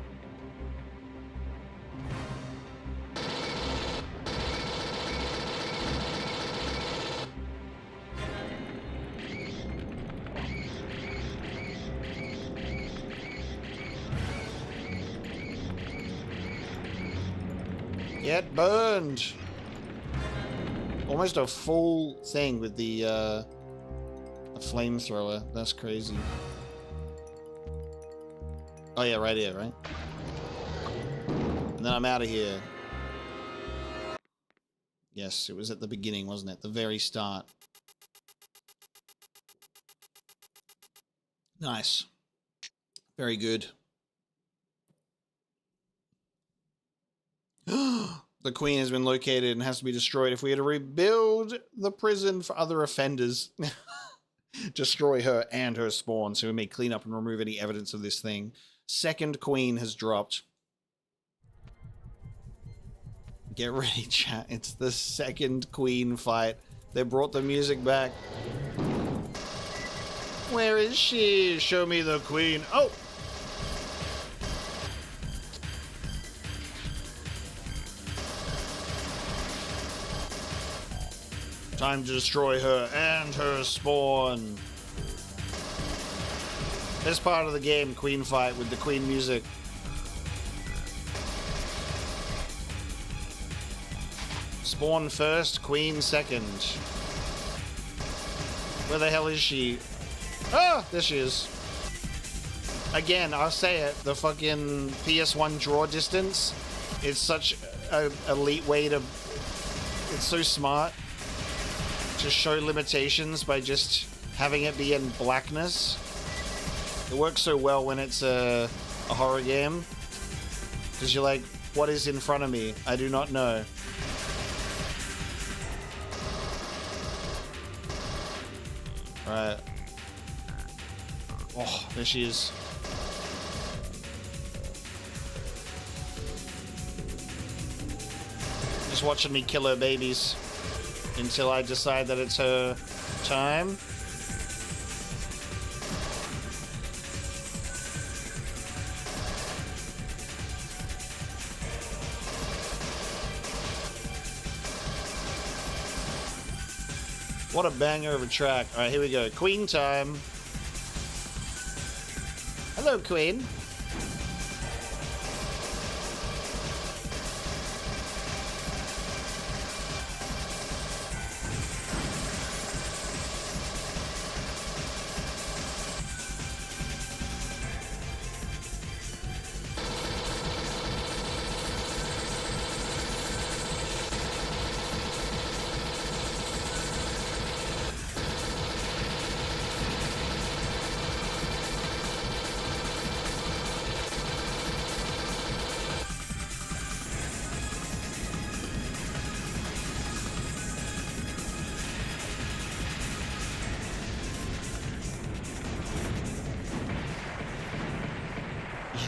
Get burned! Almost a full thing with the flamethrower. That's crazy. Oh yeah, right here, right? And then I'm out of here. Yes, it was at the beginning, wasn't it? The very start. Nice. Very good. The queen has been located and has to be destroyed. If we are to rebuild the prison for other offenders, destroy her and her spawn so we may clean up and remove any evidence of this thing. Second queen has dropped. Get ready, chat. It's the second queen fight. They brought the music back. Where is she? Show me the queen. Oh! Time to destroy her and her spawn. This part of the game, queen fight with the queen music. Spawn first, queen second. Where the hell is she? Ah, there she is. Again, I'll say it, the fucking PS1 draw distance is such a elite way to... It's so smart to show limitations by just having it be in blackness. It works so well when it's a horror game. Because you're like, what is in front of me? I do not know. Right. Oh, there she is. Just watching me kill her babies until I decide that it's her time. What a banger of a track. All right, here we go. Queen time. Hello, Queen.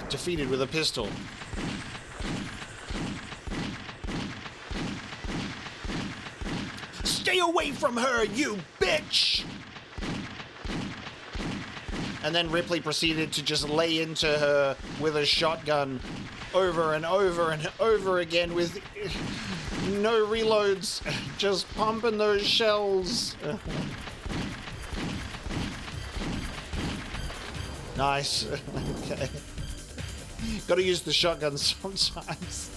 Defeated with a pistol. Stay away from her, you bitch! And then Ripley proceeded to just lay into her with a shotgun over and over and over again with no reloads, just pumping those shells. Nice. Okay. Gotta use the shotgun sometimes.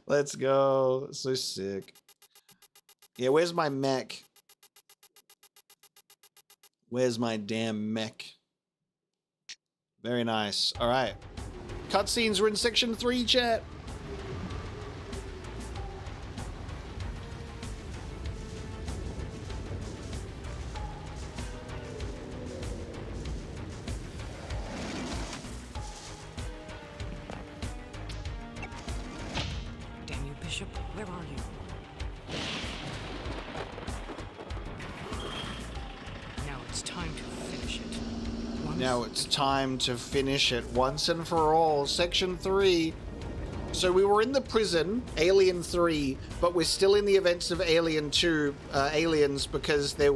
Let's go. So sick. Yeah, where's my mech? Where's my damn mech? Very nice. Alright. Cutscenes were in section 3, chat. Where are you? Now it's time to finish it. Now it's time to finish it once and for all. Section 3. So we were in the prison, Alien 3, but we're still in the events of Alien 2, Aliens, because the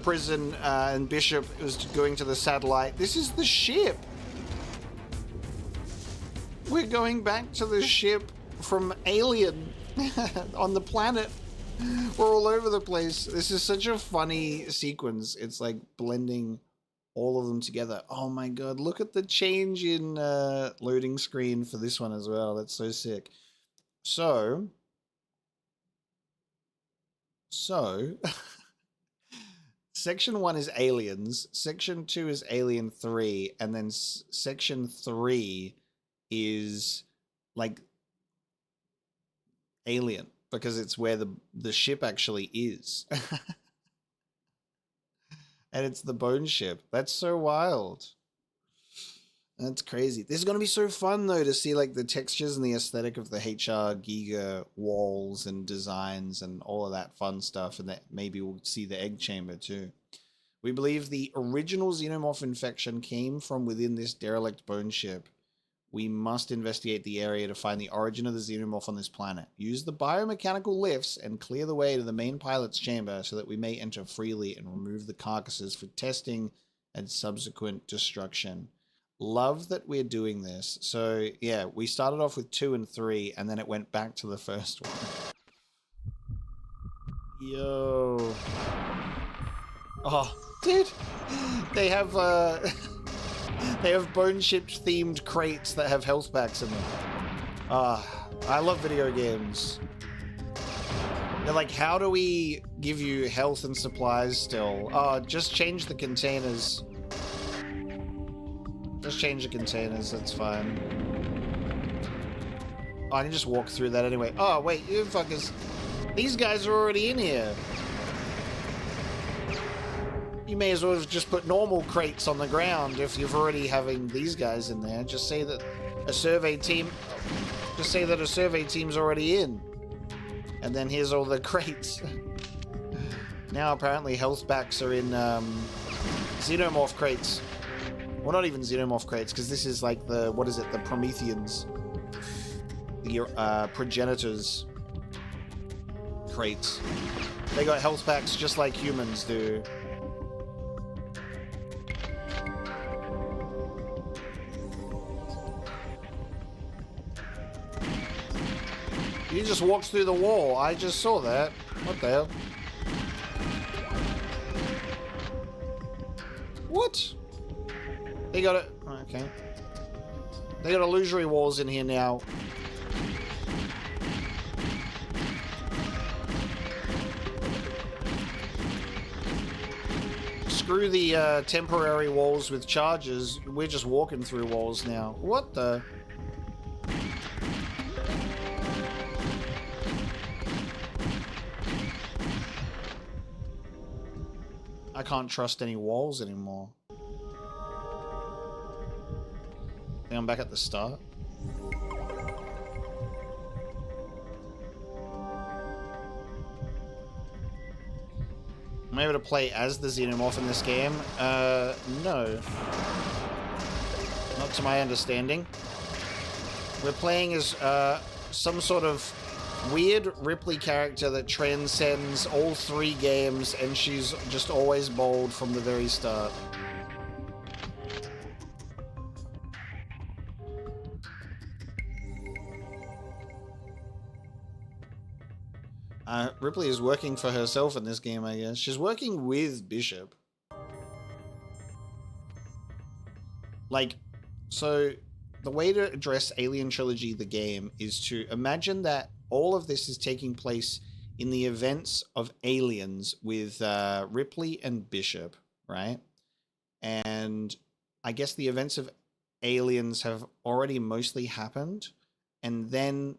prison and Bishop was going to the satellite. This is the ship. We're going back to the ship from Alien on the planet. We're all over the place. This is such a funny sequence. It's like blending all of them together. Oh my god, look at the change in loading screen for this one as well. That's so sick. So Section 1 is Aliens, Section 2 is Alien 3, and then Section 3 is like Alien, because it's where the ship actually is. And it's the bone ship. That's so wild. That's crazy. This is going to be so fun, though, to see like the textures and the aesthetic of the HR Giga walls and designs and all of that fun stuff. And that maybe we'll see the egg chamber, too. We believe the original xenomorph infection came from within this derelict bone ship. We must investigate the area to find the origin of the xenomorph on this planet. Use the biomechanical lifts and clear the way to the main pilot's chamber so that we may enter freely and remove the carcasses for testing and subsequent destruction. Love that we're doing this. So, yeah, we started off with 2 and 3, and then it went back to the first one. Yo. Oh, dude. They have, They have bone ship themed crates that have health packs in them. I love video games. They're like, how do we give you health and supplies still? Just change the containers. Just change the containers, that's fine. Oh, I can just walk through that anyway. Oh, wait, you fuckers. These guys are already in here. You may as well just put normal crates on the ground if you're already having these guys in there. Just say that a survey team's already in. And then here's all the crates. Now apparently health packs are in xenomorph crates. Well, not even xenomorph crates, because this is like the, what is it, the Prometheans. The progenitors crates. They got health packs just like humans do. You just walked through the wall. I just saw that. What the hell? What? They got it. Okay. They got illusory walls in here now. Screw the temporary walls with charges. We're just walking through walls now. What the? I can't trust any walls anymore. I think I'm back at the start. Am I able to play as the xenomorph in this game? No. Not to my understanding. We're playing as some sort of weird Ripley character that transcends all 3 games, and she's just always bold from the very start. Ripley is working for herself in this game, I guess. She's working with Bishop. Like, so the way to address Alien Trilogy, the game, is to imagine that all of this is taking place in the events of Aliens with Ripley and Bishop, right? And I guess the events of Aliens have already mostly happened, and then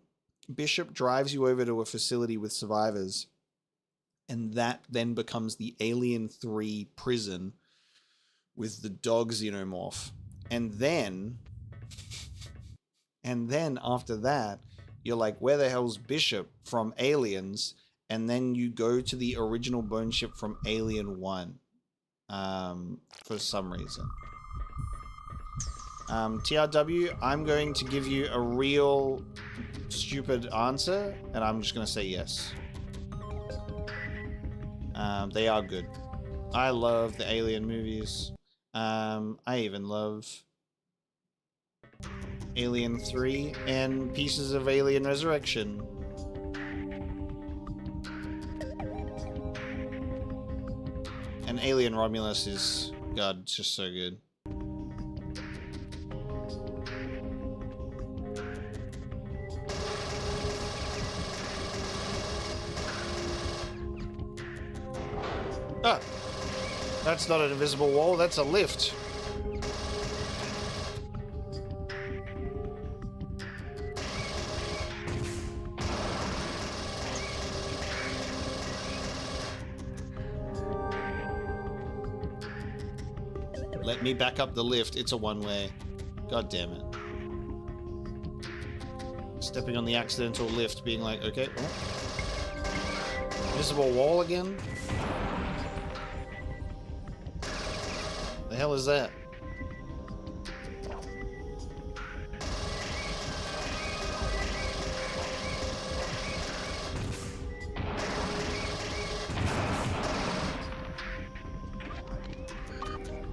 Bishop drives you over to a facility with survivors, and that then becomes the Alien 3 prison with the dog xenomorph. And then after that, you're like, where the hell's Bishop from Aliens? And then you go to the original bone ship from Alien 1 for some reason. TRW, I'm going to give you a real stupid answer, and I'm just going to say yes. They are good. I love the Alien movies. I even love Alien 3 and pieces of Alien Resurrection. And Alien Romulus is, God, it's just so good. Ah! That's not an invisible wall, that's a lift. Let me back up the lift, it's a one-way. God damn it. Stepping on the accidental lift, being like, okay, oh. Invisible wall again? The hell is that?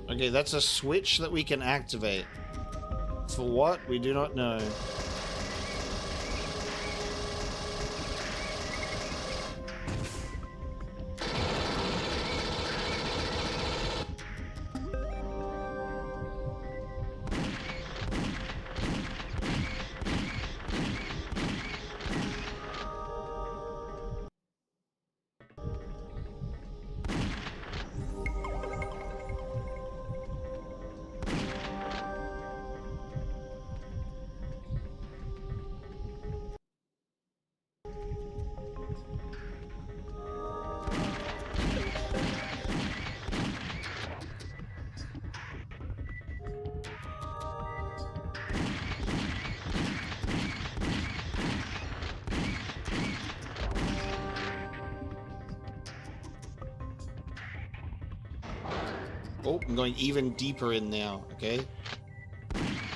Okay, that's a switch that we can activate. For what? We do not know. Oh, I'm going even deeper in now, okay?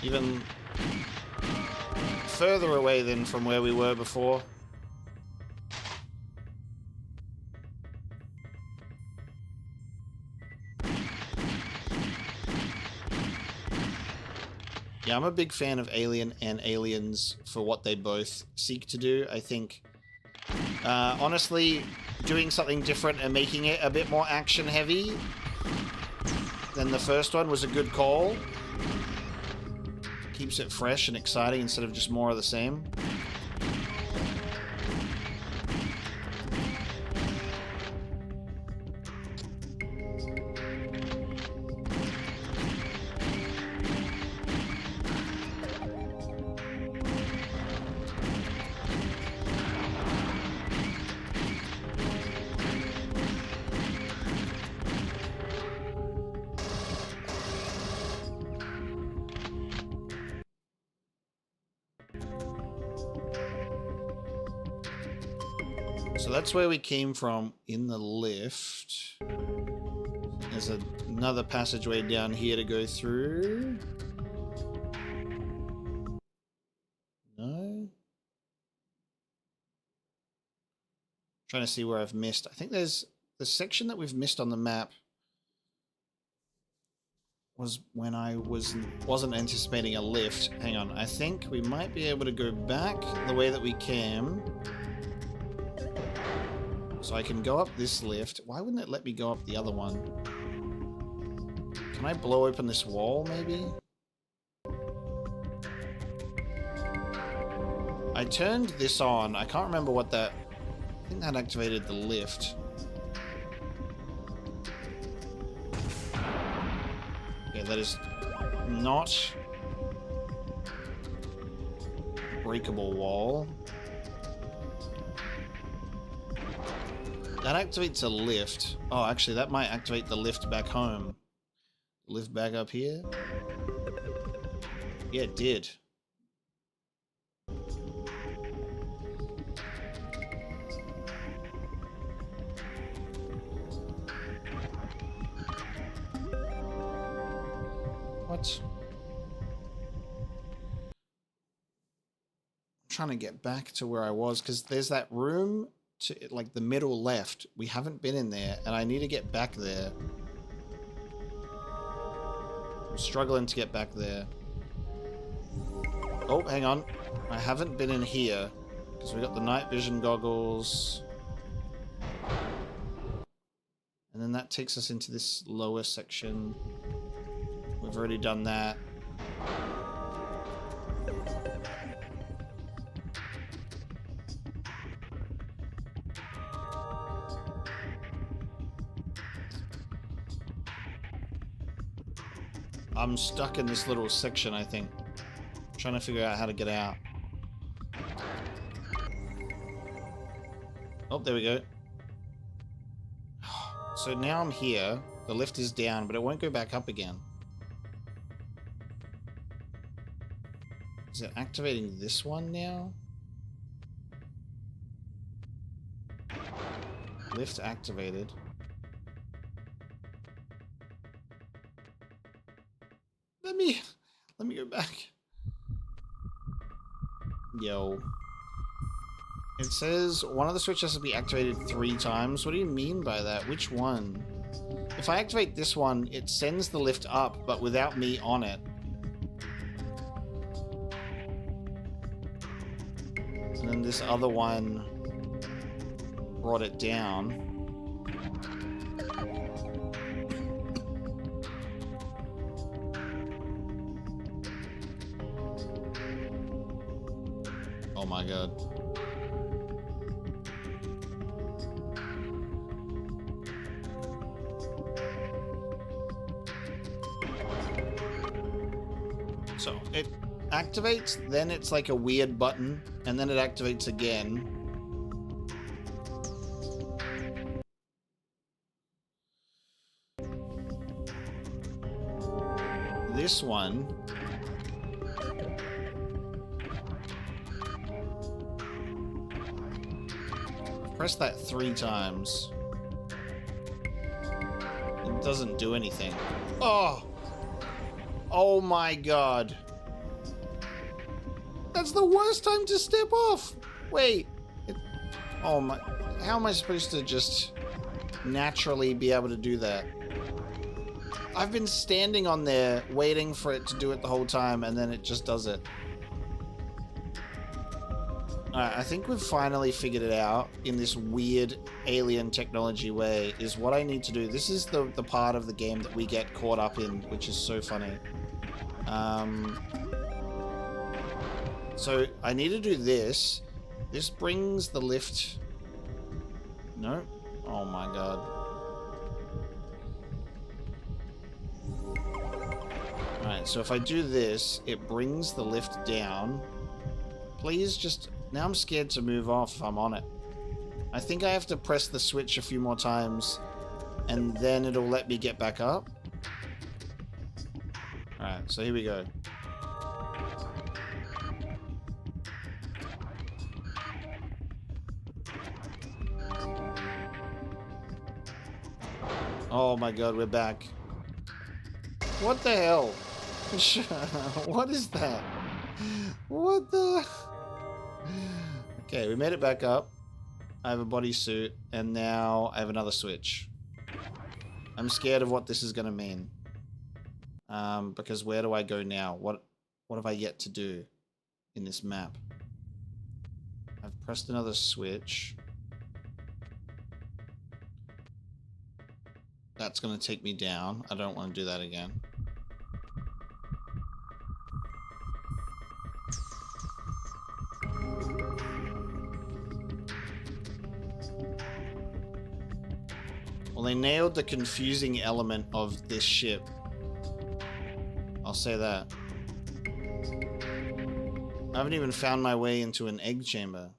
Even further away than from where we were before. Yeah, I'm a big fan of Alien and Aliens for what they both seek to do. I think, honestly, doing something different and making it a bit more action-heavy than the first one was a good call. Keeps it fresh and exciting instead of just more of the same. So that's where we came from in the lift. There's another passageway down here to go through. No? Trying to see where I've missed. I think there's the section that we've missed on the map was when I wasn't anticipating a lift. Hang on, I think we might be able to go back the way that we came. So I can go up this lift. Why wouldn't it let me go up the other one? Can I blow open this wall, maybe? I turned this on. I can't remember what that... I think that activated the lift. Okay, that is not a breakable wall. That activates a lift. Oh, actually, that might activate the lift back home. Lift back up here? Yeah, it did. What? I'm trying to get back to where I was, because there's that room to, like, the middle left. We haven't been in there, and I need to get back there. I'm struggling to get back there. Oh, hang on. I haven't been in here, because we got the night vision goggles. And then that takes us into this lower section. We've already done that. I'm stuck in this little section, I think. I'm trying to figure out how to get out. Oh, there we go. So now I'm here. The lift is down, but it won't go back up again. Is it activating this one now? Lift activated. Let me go back. Yo. It says one of the switches has to be activated 3 times. What do you mean by that? Which one? If I activate this one, it sends the lift up, but without me on it. And then this other one brought it down. Oh my god. So it activates, then it's like a weird button, and then it activates again. This one press that 3 times. It doesn't do anything. Oh! Oh my god. That's the worst time to step off! Wait. Oh my... How am I supposed to just naturally be able to do that? I've been standing on there waiting for it to do it the whole time, and then it just does it. Alright, I think we've finally figured it out in this weird alien technology way, is what I need to do. This is the part of the game that we get caught up in, which is so funny. So I need to do this. This brings the lift... No? Oh my god. Alright, so if I do this, it brings the lift down. Please just... Now I'm scared to move off if I'm on it. I think I have to press the switch a few more times, and then it'll let me get back up. Alright, so here we go. Oh my god, we're back. What the hell? What is that? What the... Okay, we made it back up. I have a bodysuit, and now I have another switch. I'm scared of what this is going to mean. Because where do I go now? What have I yet to do in this map? I've pressed another switch. That's going to take me down. I don't want to do that again. Well, they nailed the confusing element of this ship. I'll say that. I haven't even found my way into an egg chamber.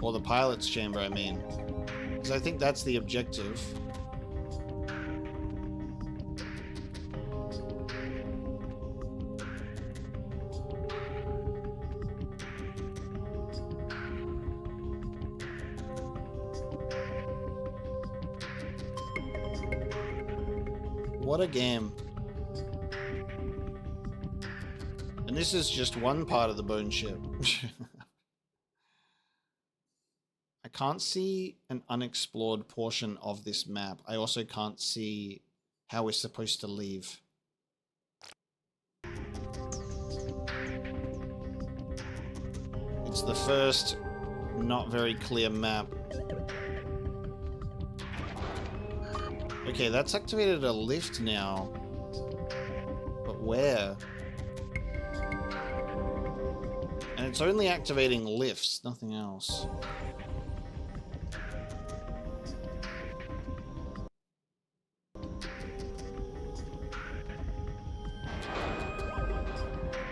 Or the pilot's chamber, I mean. Because I think that's the objective. What a game. And this is just one part of the bone ship. I can't see an unexplored portion of this map. I also can't see how we're supposed to leave. It's the first not very clear map. Okay, that's activated a lift now. But where? And it's only activating lifts, nothing else.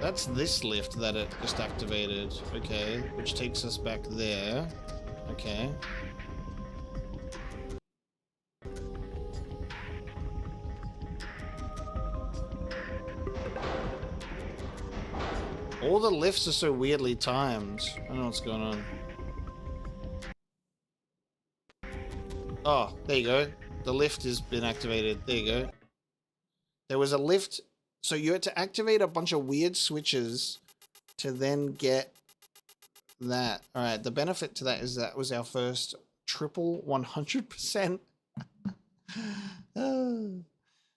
That's this lift that it just activated. Okay, which takes us back there. Okay. All the lifts are so weirdly timed. I don't know what's going on. Oh, there you go. The lift has been activated. There you go. There was a lift. So you had to activate a bunch of weird switches to then get that. All right. The benefit to that is that was our first triple 100%.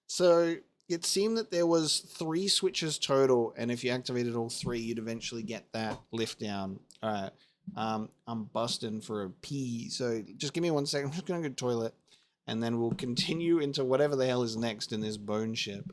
So it seemed that there was 3 switches total, and if you activated all 3, you'd eventually get that lift down. All right. I'm busting for a pee, so just give me 1 second. I'm just gonna go to the toilet, and then we'll continue into whatever the hell is next in this bone ship.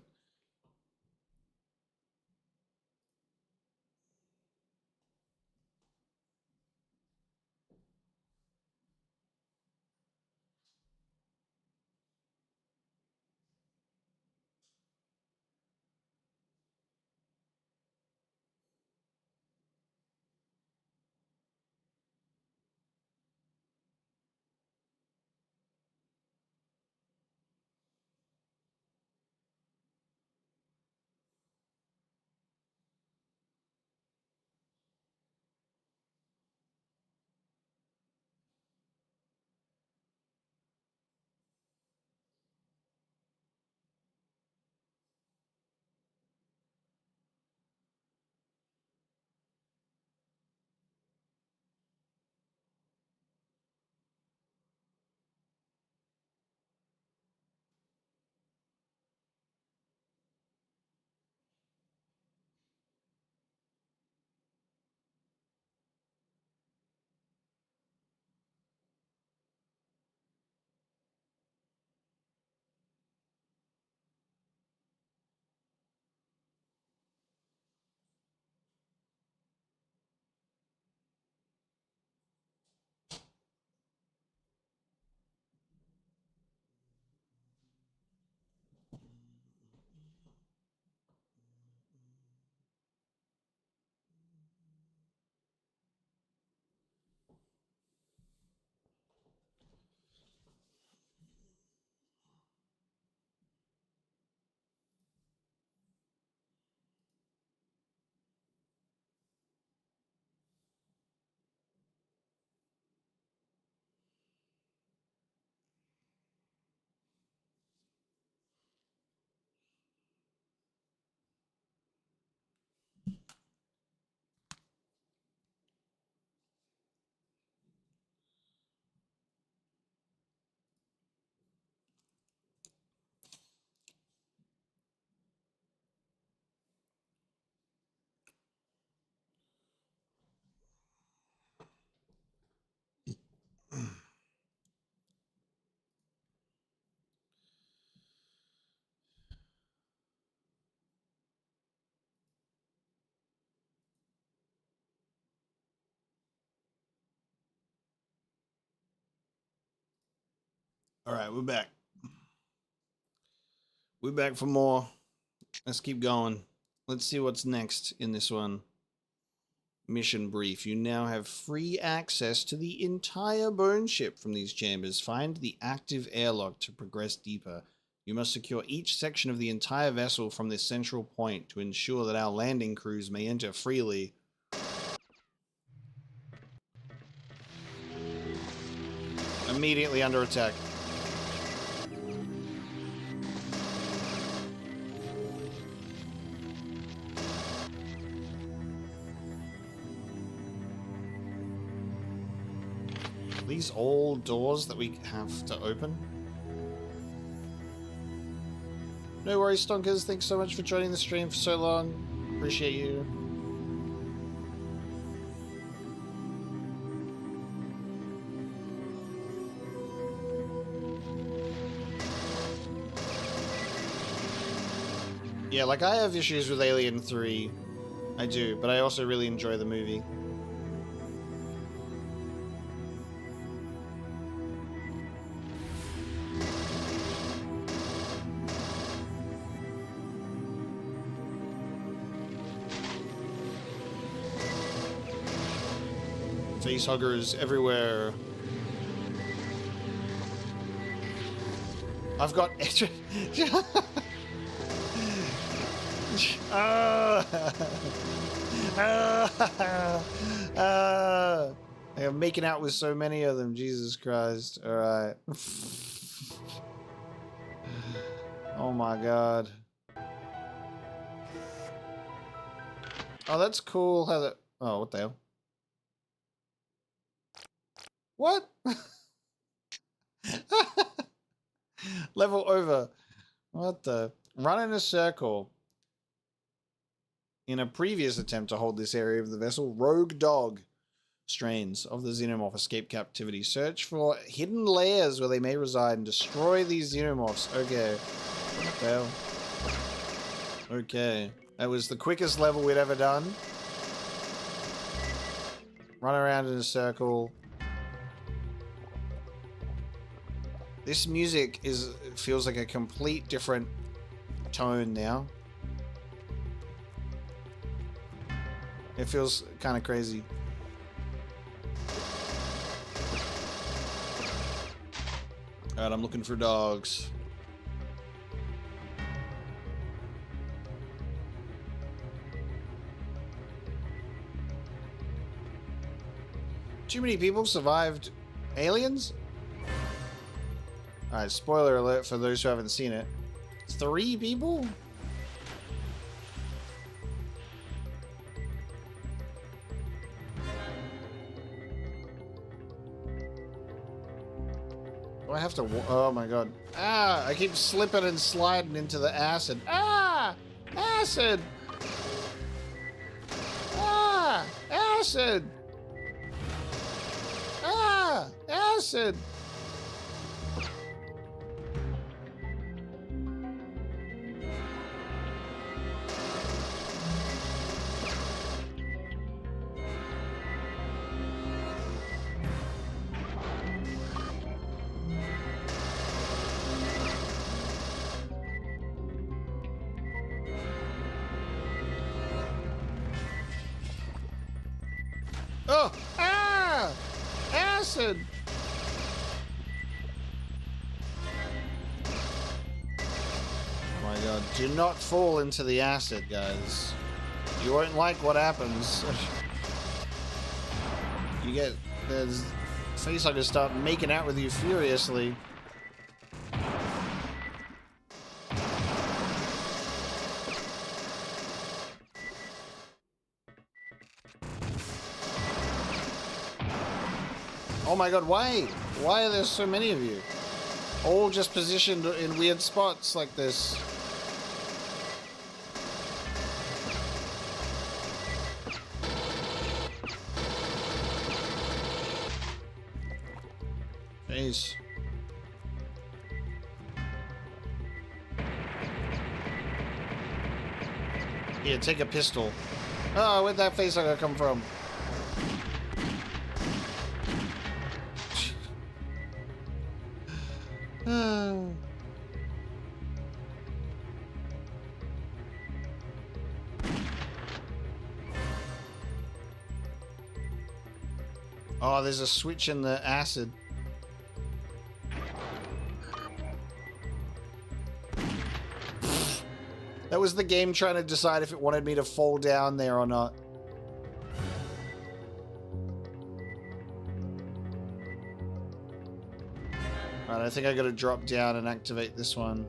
All right, we're back. We're back for more. Let's keep going. Let's see what's next in this one. Mission brief. You now have free access to the entire bone ship from these chambers. Find the active airlock to progress deeper. You must secure each section of the entire vessel from this central point to ensure that our landing crews may enter freely. Immediately under attack. these all doors that we have to open? No worries, Stonkers. Thanks so much for joining the stream for so long. Appreciate you. Yeah, like I have issues with Alien 3. I do, but I also really enjoy the movie. Facehuggers everywhere. I've got extra. I'm making out with so many of them. Jesus Christ. All right. Oh my God. Oh, that's cool. How that? Oh, what the hell? What? Level over. What the? Run in a circle. In a previous attempt to hold this area of the vessel, rogue dog strains of the xenomorph escape captivity. Search for hidden lairs where they may reside and destroy these xenomorphs. Okay. What the hell? Okay. That was the quickest level we'd ever done. Run around in a circle. This music feels like a complete different tone now. It feels kind of crazy. Alright, I'm looking for dogs. Too many people survived aliens? Alright, spoiler alert for those who haven't seen it. 3 people? Do I have to... Oh my God. Ah! I keep slipping and sliding into the acid. Ah! Acid! Ah! Acid! Ah! Acid! Oh! Ah! Acid! Oh my God. Do not fall into the acid, guys. You won't like what happens. You get... There's... Facehuggers start making out with you furiously. Oh my God, why? Why are there so many of you? All just positioned in weird spots like this. Jeez. Here, take a pistol. Oh, where'd that facehugger come from? Oh, there's a switch in the acid. That was the game trying to decide if it wanted me to fall down there or not. Alright, I think I gotta drop down and activate this one.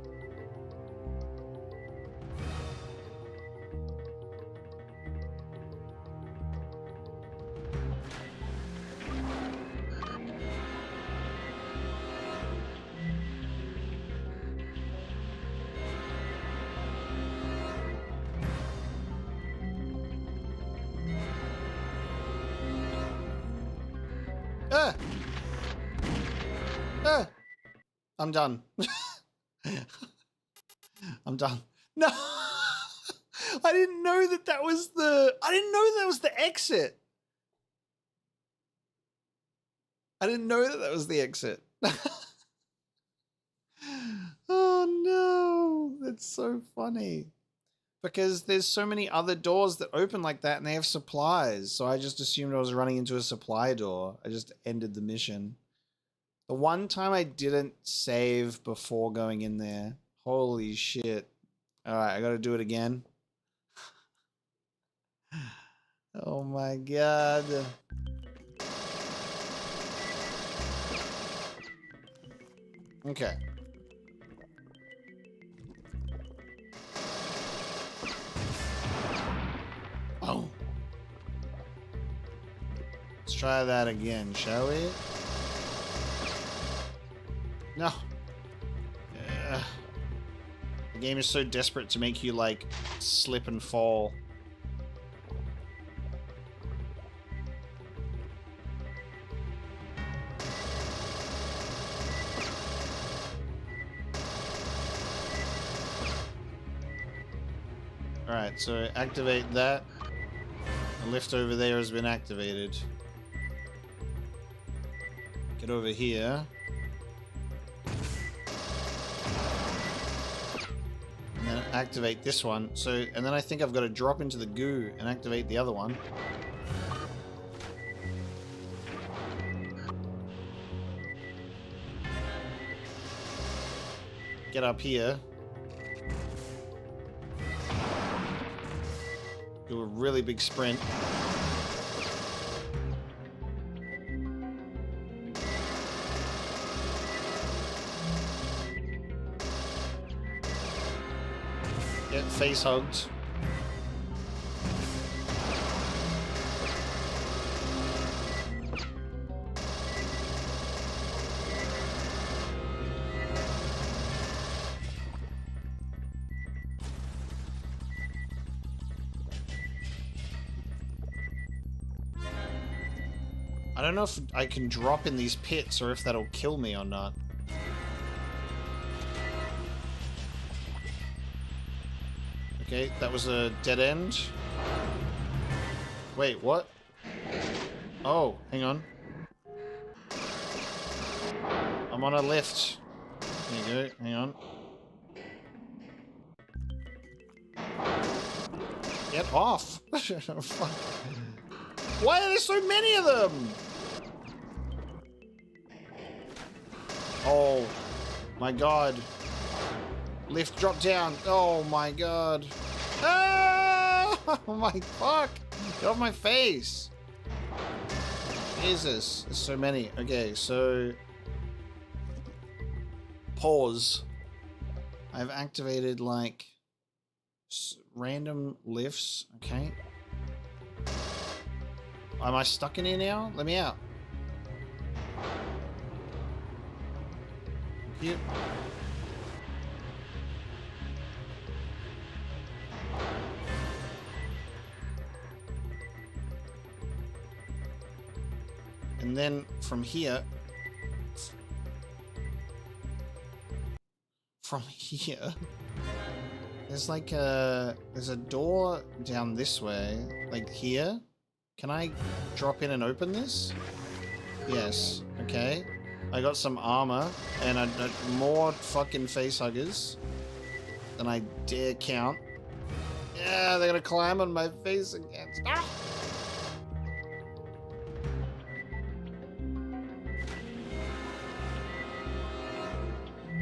I'm done. I'm done. No! I didn't know that that was the... I didn't know that was the exit. I didn't know that that was the exit. Oh no, that's so funny. Because there's so many other doors that open like that and they have supplies. So I just assumed I was running into a supply door. I just ended the mission. The one time I didn't save before going in there. Holy shit. Alright, I gotta do it again. Oh my god. Okay. Oh. Let's try that again, shall we? No. The game is so desperate to make you, like, slip and fall. Alright, so activate that. The lift over there has been activated. Get over here. And then activate this one. So, and then I think I've got to drop into the goo and activate the other one. Get up here. Do a really big sprint. Get face hugged. I don't know if I can drop in these pits or if that'll kill me or not. Okay, that was a dead end. Wait, what? Oh, hang on. I'm on a lift. There you go, hang on. Get off! Fuck. Why are there so many of them? Oh my god. Lift, drop down. Oh my god. Ah! Oh my fuck. Get off my face. Jesus. There's so many. Okay, so... Pause. I've activated, like, random lifts. Okay. Am I stuck in here now? Let me out. Thank you. And then from here, there's like there's a door down this way, like here. Can I drop in and open this? Yes. Okay. I got some armor and more fucking face huggers than I dare count. Yeah, they're gonna climb on my face again. Stop!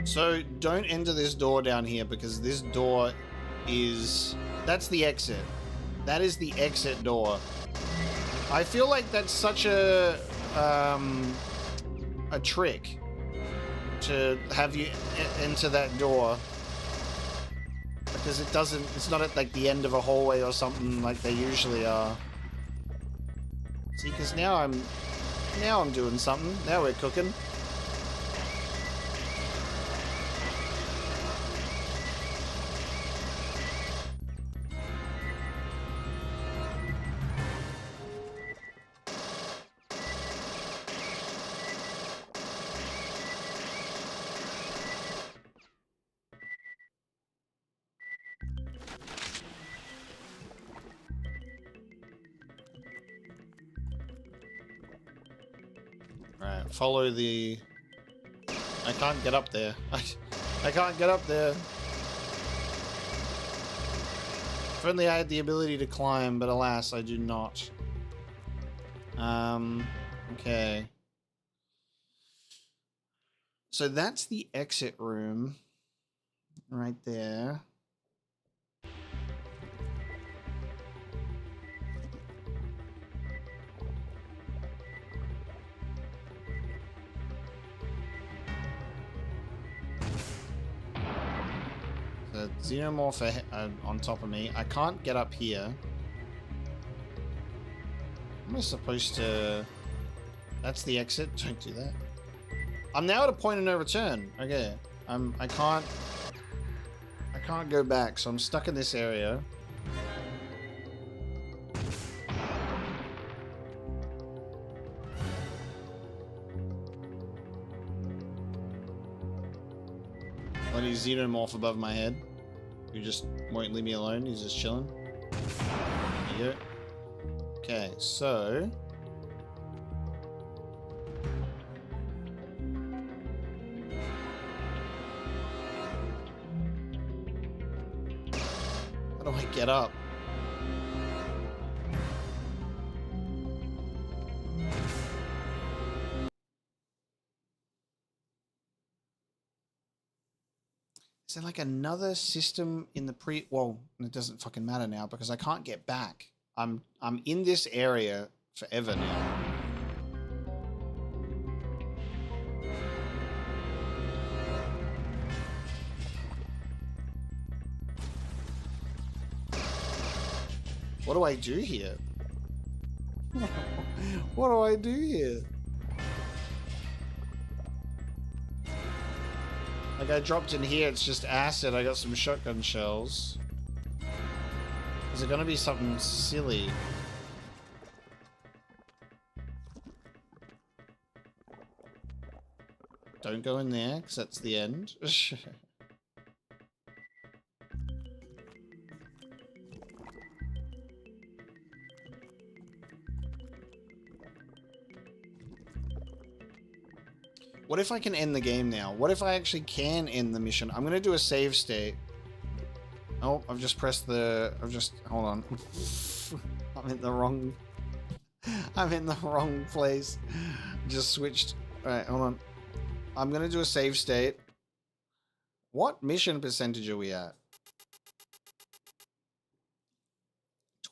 So don't enter this door down here because this door is... That's the exit. That is the exit door. I feel like that's such a trick to have you enter that door because it doesn't, it's not at like the end of a hallway or something like they usually are. See, because now I'm doing something. Now we're cooking. Right, follow the... I can't get up there. I can't get up there. If only I had the ability to climb, but alas, I do not. Okay. So that's the exit room. Right there. The xenomorph on top of me. I can't get up here. Am I supposed to... That's the exit. Don't do that. I'm now at a point of no return. Okay. I can't go back, so I'm stuck in this area. Bloody xenomorph above my head. Who just won't leave me alone. He's just chilling. There you go. Okay, so... How do I get up? Is there like another system in the well, it doesn't fucking matter now because I can't get back. I'm in this area forever now. What do I do here? What do I do here? Like I dropped in here, it's just acid. I got some shotgun shells. Is it gonna be something silly? Don't go in there, because that's the end. What if I can end the game now? What if I actually can end the mission? I'm gonna do a save state. Oh, I've just pressed the... Hold on. I'm in the wrong place. Just switched. Alright, hold on. I'm gonna do a save state. What mission percentage are we at?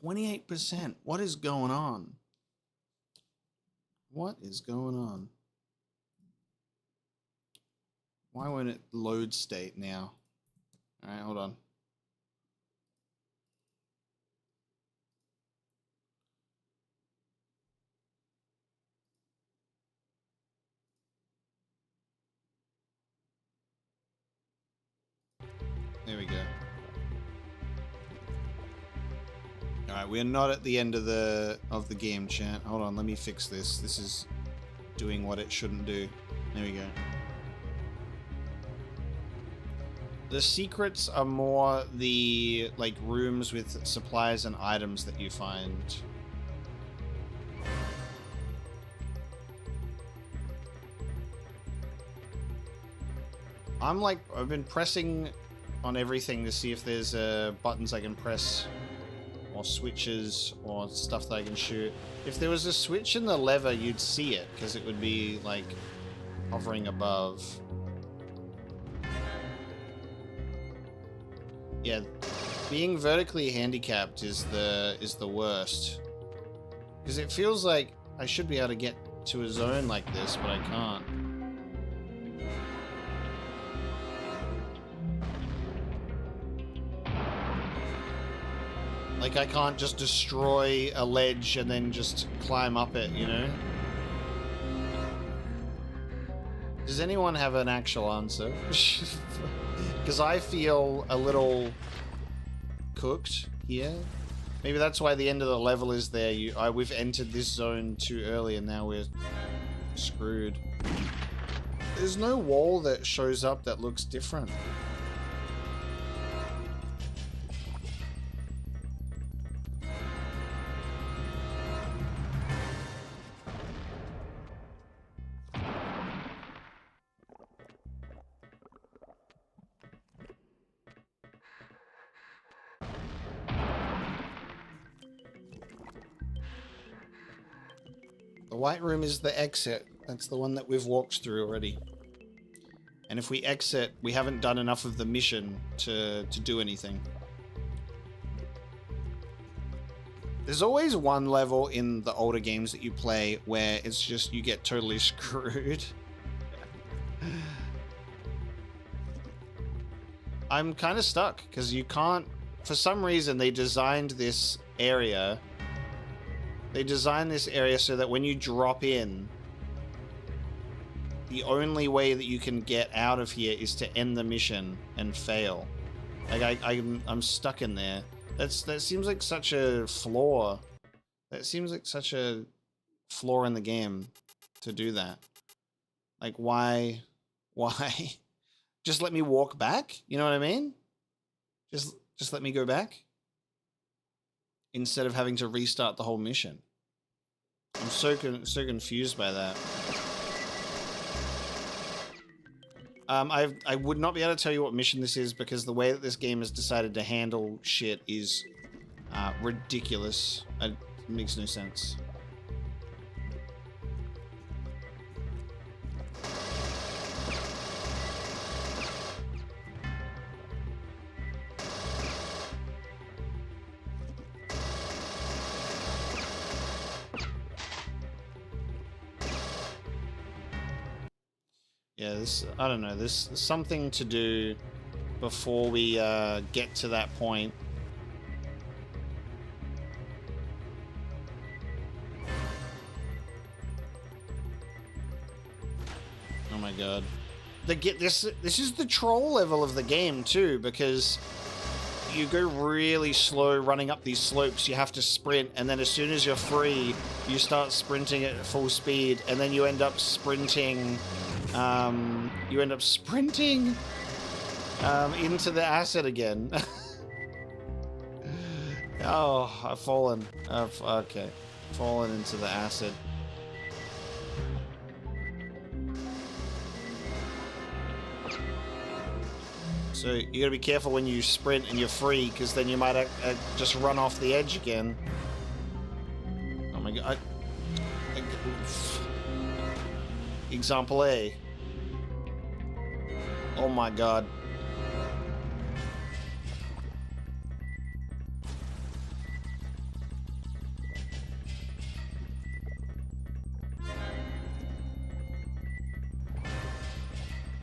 28%. What is going on? What is going on? Why won't it load state now? Alright, hold on. There we go. Alright, we're not at the end of the game, chat. Hold on, let me fix this. This is doing what it shouldn't do. There we go. The secrets are more the, like, rooms with supplies and items that you find. I've been pressing on everything to see if there's buttons I can press, or switches, or stuff that I can shoot. If there was a switch in the lever, you'd see it, because it would be, like, hovering above. Yeah, being vertically handicapped is the worst. Because it feels like I should be able to get to a zone like this, but I can't. Like I can't just destroy a ledge and then just climb up it, you know? Does anyone have an actual answer? Because I feel a little cooked here. Maybe that's why the end of the level is there. We've entered this zone too early and now we're screwed. There's no wall that shows up that looks different. The white room is the exit. That's the one that we've walked through already. And if we exit, we haven't done enough of the mission to do anything. There's always one level in the older games that you play where it's just you get totally screwed. I'm kind of stuck because you can't... For some reason, they designed this area... They designed this area so that when you drop in, the only way that you can get out of here is to end the mission and fail. Like, I'm stuck in there. That seems like such a flaw. That seems like such a flaw in the game to do that. Like, why? Why? Just let me walk back? You know what I mean? Just let me go back? Instead of having to restart the whole mission. I'm so confused by that. I would not be able to tell you what mission this is because the way that this game has decided to handle shit is ridiculous. It makes no sense. Yeah, I don't know, there's something to do before we get to that point. Oh my god. This is the troll level of the game too, because you go really slow running up these slopes, you have to sprint, and then as soon as you're free, you start sprinting at full speed, and then you end up sprinting... into the acid again. Oh, I've fallen. Okay. Fallen into the acid. So you gotta be careful when you sprint and you're free, because then you might just run off the edge again. Oh my god. Example A. Oh my god.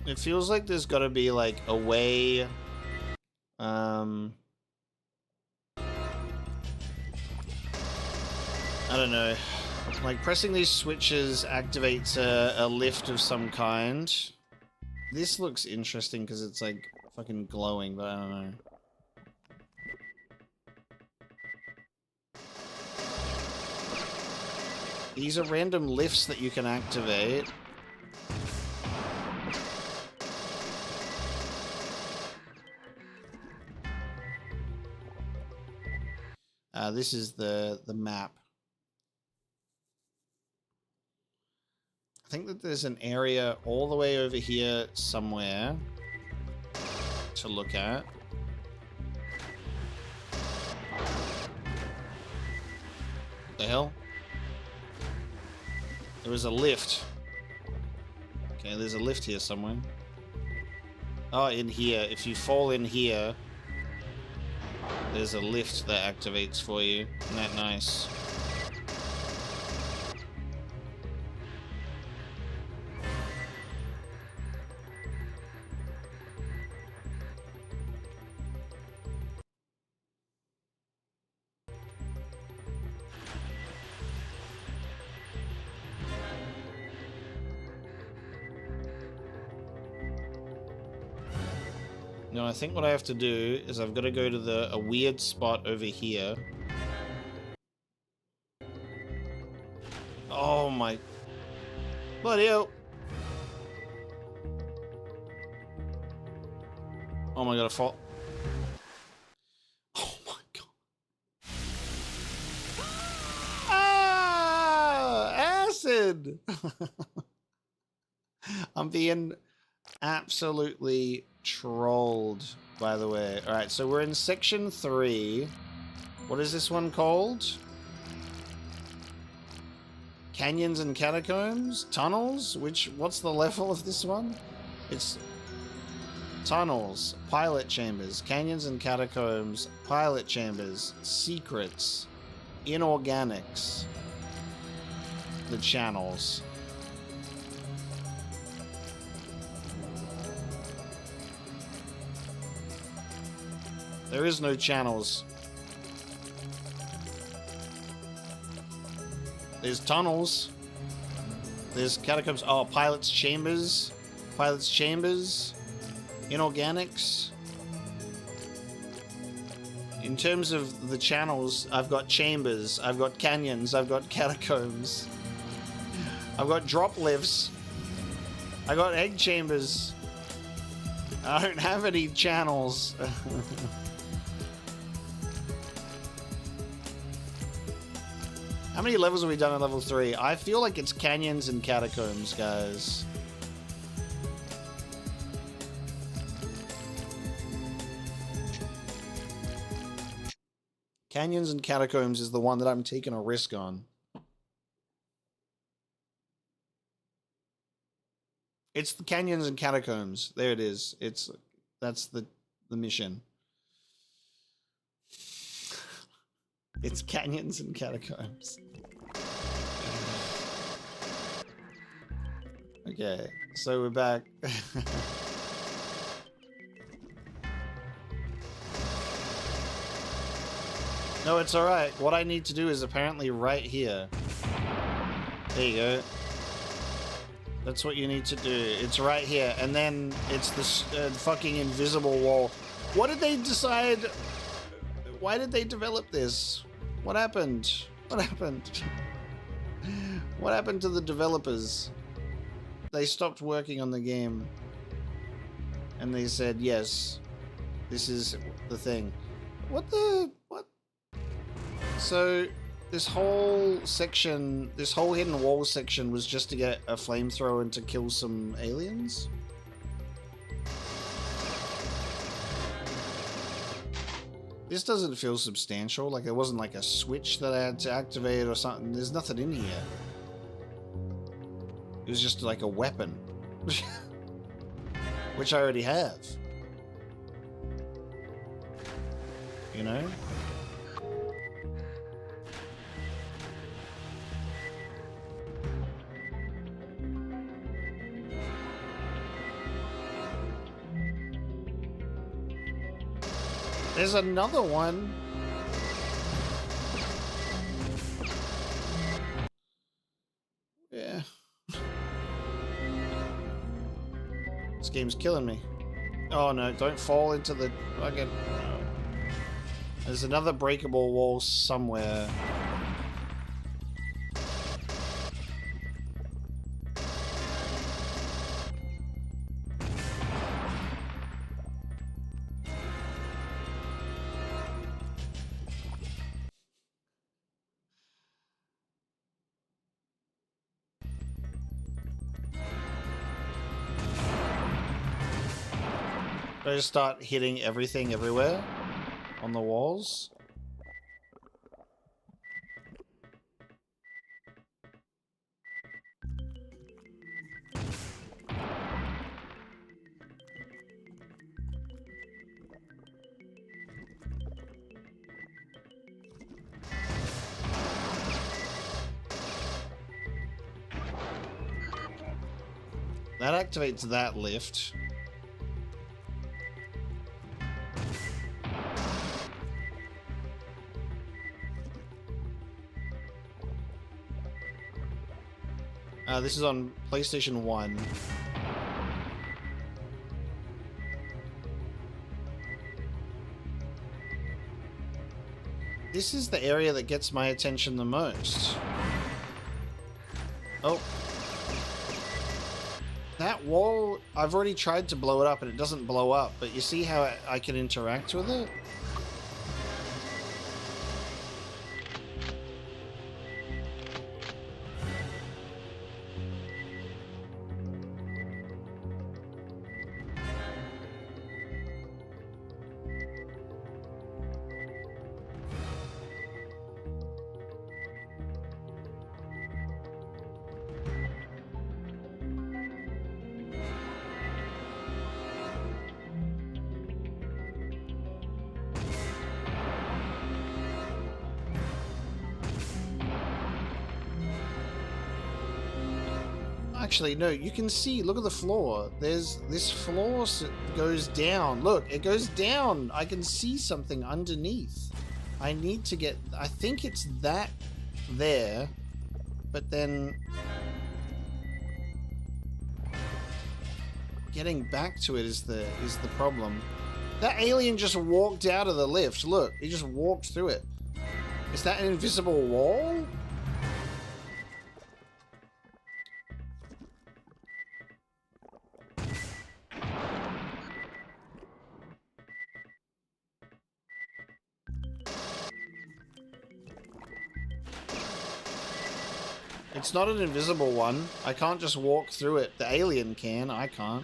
It feels like there's gotta be like a way... I don't know. Like, pressing these switches activates a lift of some kind. This looks interesting because it's, like, fucking glowing, but I don't know. These are random lifts that you can activate. This is the map. I think that there's an area all the way over here somewhere to look at. The hell? There was a lift. Okay, there's a lift here somewhere. Oh, in here. If you fall in here, there's a lift that activates for you. Isn't that nice? No, I think what I have to do is I've got to go to a weird spot over here. Oh my... Bloody hell! Oh my god, I fall... Oh my god. Ah! Acid! I'm being absolutely trolled, by the way. Alright, so we're in section 3. What is this one called? Canyons and catacombs? Tunnels? What's the level of this one? It's tunnels, pilot chambers, canyons and catacombs, pilot chambers, secrets, inorganics, the channels. There is no channels. There's tunnels. There's catacombs. Oh, pilot's chambers. Pilot's chambers. Inorganics. In terms of the channels, I've got chambers. I've got canyons. I've got catacombs. I've got drop lifts. I got egg chambers. I don't have any channels. How many levels have we done in level 3? I feel like it's canyons and catacombs, guys. Canyons and catacombs is the one that I'm taking a risk on. It's the canyons and catacombs. There it is. That's the mission. It's canyons and catacombs. Okay, so we're back. No, it's alright. What I need to do is apparently right here. There you go. That's what you need to do. It's right here. And then it's this fucking invisible wall. What did they decide? Why did they develop this? What happened? What happened? What happened to the developers? They stopped working on the game. And they said, yes, this is the thing. What? So, this whole section, this whole hidden wall section was just to get a flamethrower and to kill some aliens? This doesn't feel substantial, like it wasn't like a switch that I had to activate or something. There's nothing in here. It was just like a weapon. Which I already have. You know? There's another one. Yeah. This game's killing me. Oh no, don't fall into the fucking... No. There's another breakable wall somewhere. I just start hitting everything everywhere on the walls. That activates that lift. This is on PlayStation 1. This is the area that gets my attention the most. Oh. That wall, I've already tried to blow it up and it doesn't blow up, but you see how I can interact with it? Actually, no, you can see, look at the floor. There's this floor goes down. Look, it goes down. I can see something underneath. I need to get, I think it's that there, but then getting back to it is the problem. That alien just walked out of the lift. Look, he just walked through it. Is that an invisible wall? It's not an invisible one. I can't just walk through it. The alien can. I can't.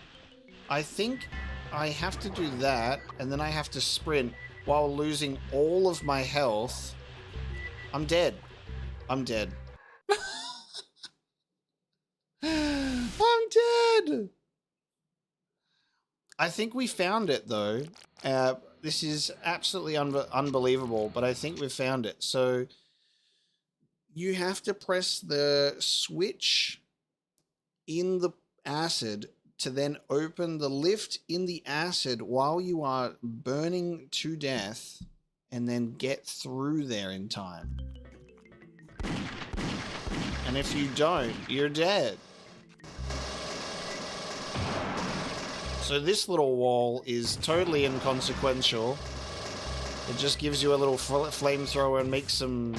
I think I have to do that, and then I have to sprint while losing all of my health. I'm dead. I'm dead. I'm dead! I think we found it, though. This is absolutely unbelievable, but I think we found it. So you have to press the switch in the acid to then open the lift in the acid while you are burning to death and then get through there in time. And if you don't, you're dead. So this little wall is totally inconsequential. It just gives you a little flamethrower and makes some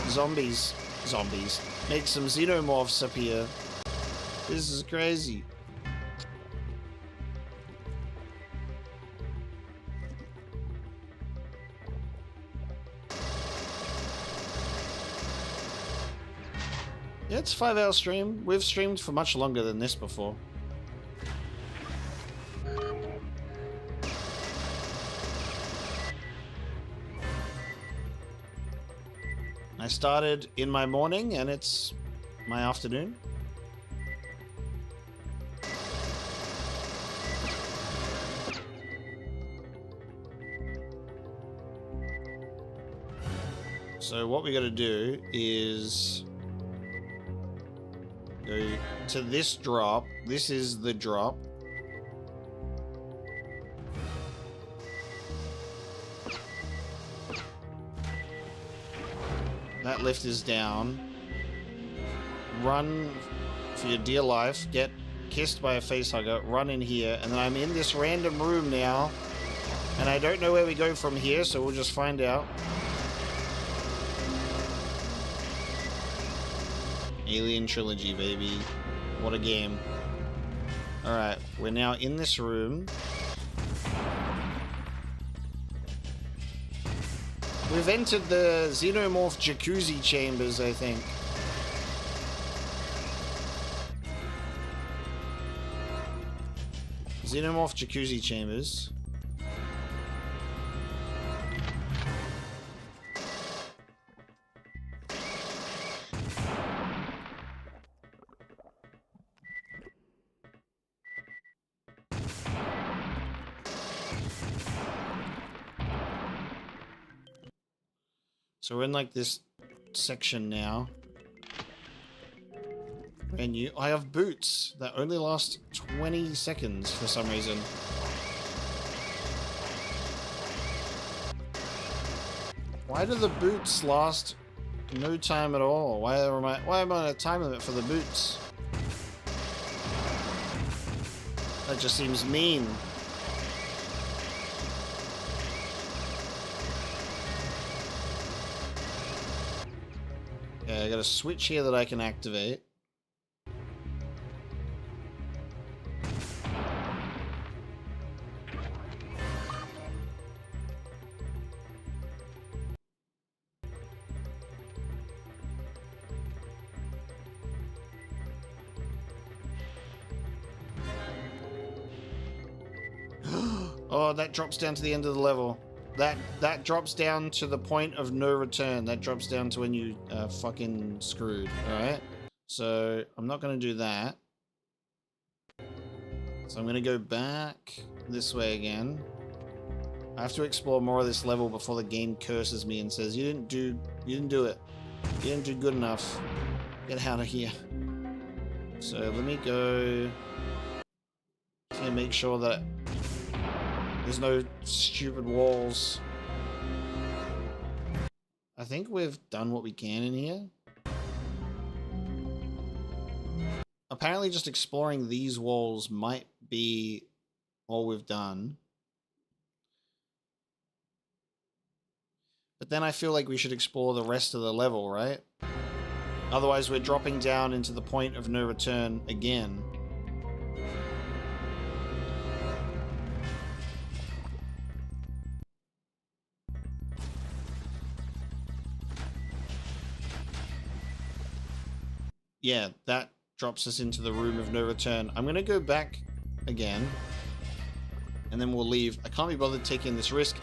zombies. Make some xenomorphs appear. This is crazy. Yeah, it's a 5-hour stream. We've streamed for much longer than this before. I started in my morning and it's my afternoon. So what we got to do is go to this drop. This is the drop. That lift is down. Run for your dear life. Get kissed by a facehugger. Run in here. And then I'm in this random room now. And I don't know where we go from here, so we'll just find out. Alien Trilogy, baby. What a game. Alright, we're now in this room. We've entered the xenomorph jacuzzi chambers, I think. Xenomorph jacuzzi chambers. So we're in like this section now. And I have boots that only last 20 seconds for some reason. Why do the boots last no time at all? Why am I on a time limit for the boots? That just seems mean. Okay, I got a switch here that I can activate. Oh, that drops down to the end of the level. That drops down to the point of no return. That drops down to when you fucking screwed. Alright? So, I'm not going to do that. So I'm going to go back this way again. I have to explore more of this level before the game curses me and says, you didn't do it. You didn't do good enough. Get out of here. So let me go to make sure that there's no stupid walls. I think we've done what we can in here. Apparently just exploring these walls might be all we've done. But then I feel like we should explore the rest of the level, right? Otherwise we're dropping down into the point of no return again. Yeah, that drops us into the room of no return. I'm going to go back again, and then we'll leave. I can't be bothered taking this risk,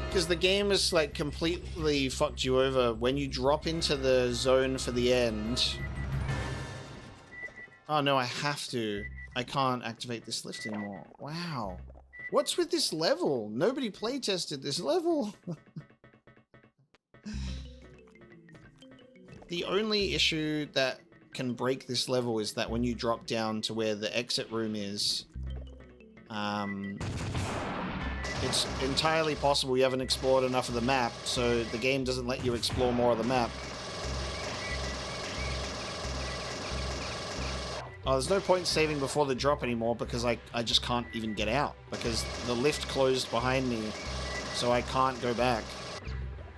because the game has like completely fucked you over. When you drop into the zone for the end... Oh no, I have to. I can't activate this lift anymore. Wow. What's with this level? Nobody playtested this level. The only issue that can break this level is that when you drop down to where the exit room is, it's entirely possible you haven't explored enough of the map, so the game doesn't let you explore more of the map. Oh, there's no point saving before the drop anymore because I just can't even get out because the lift closed behind me, so I can't go back.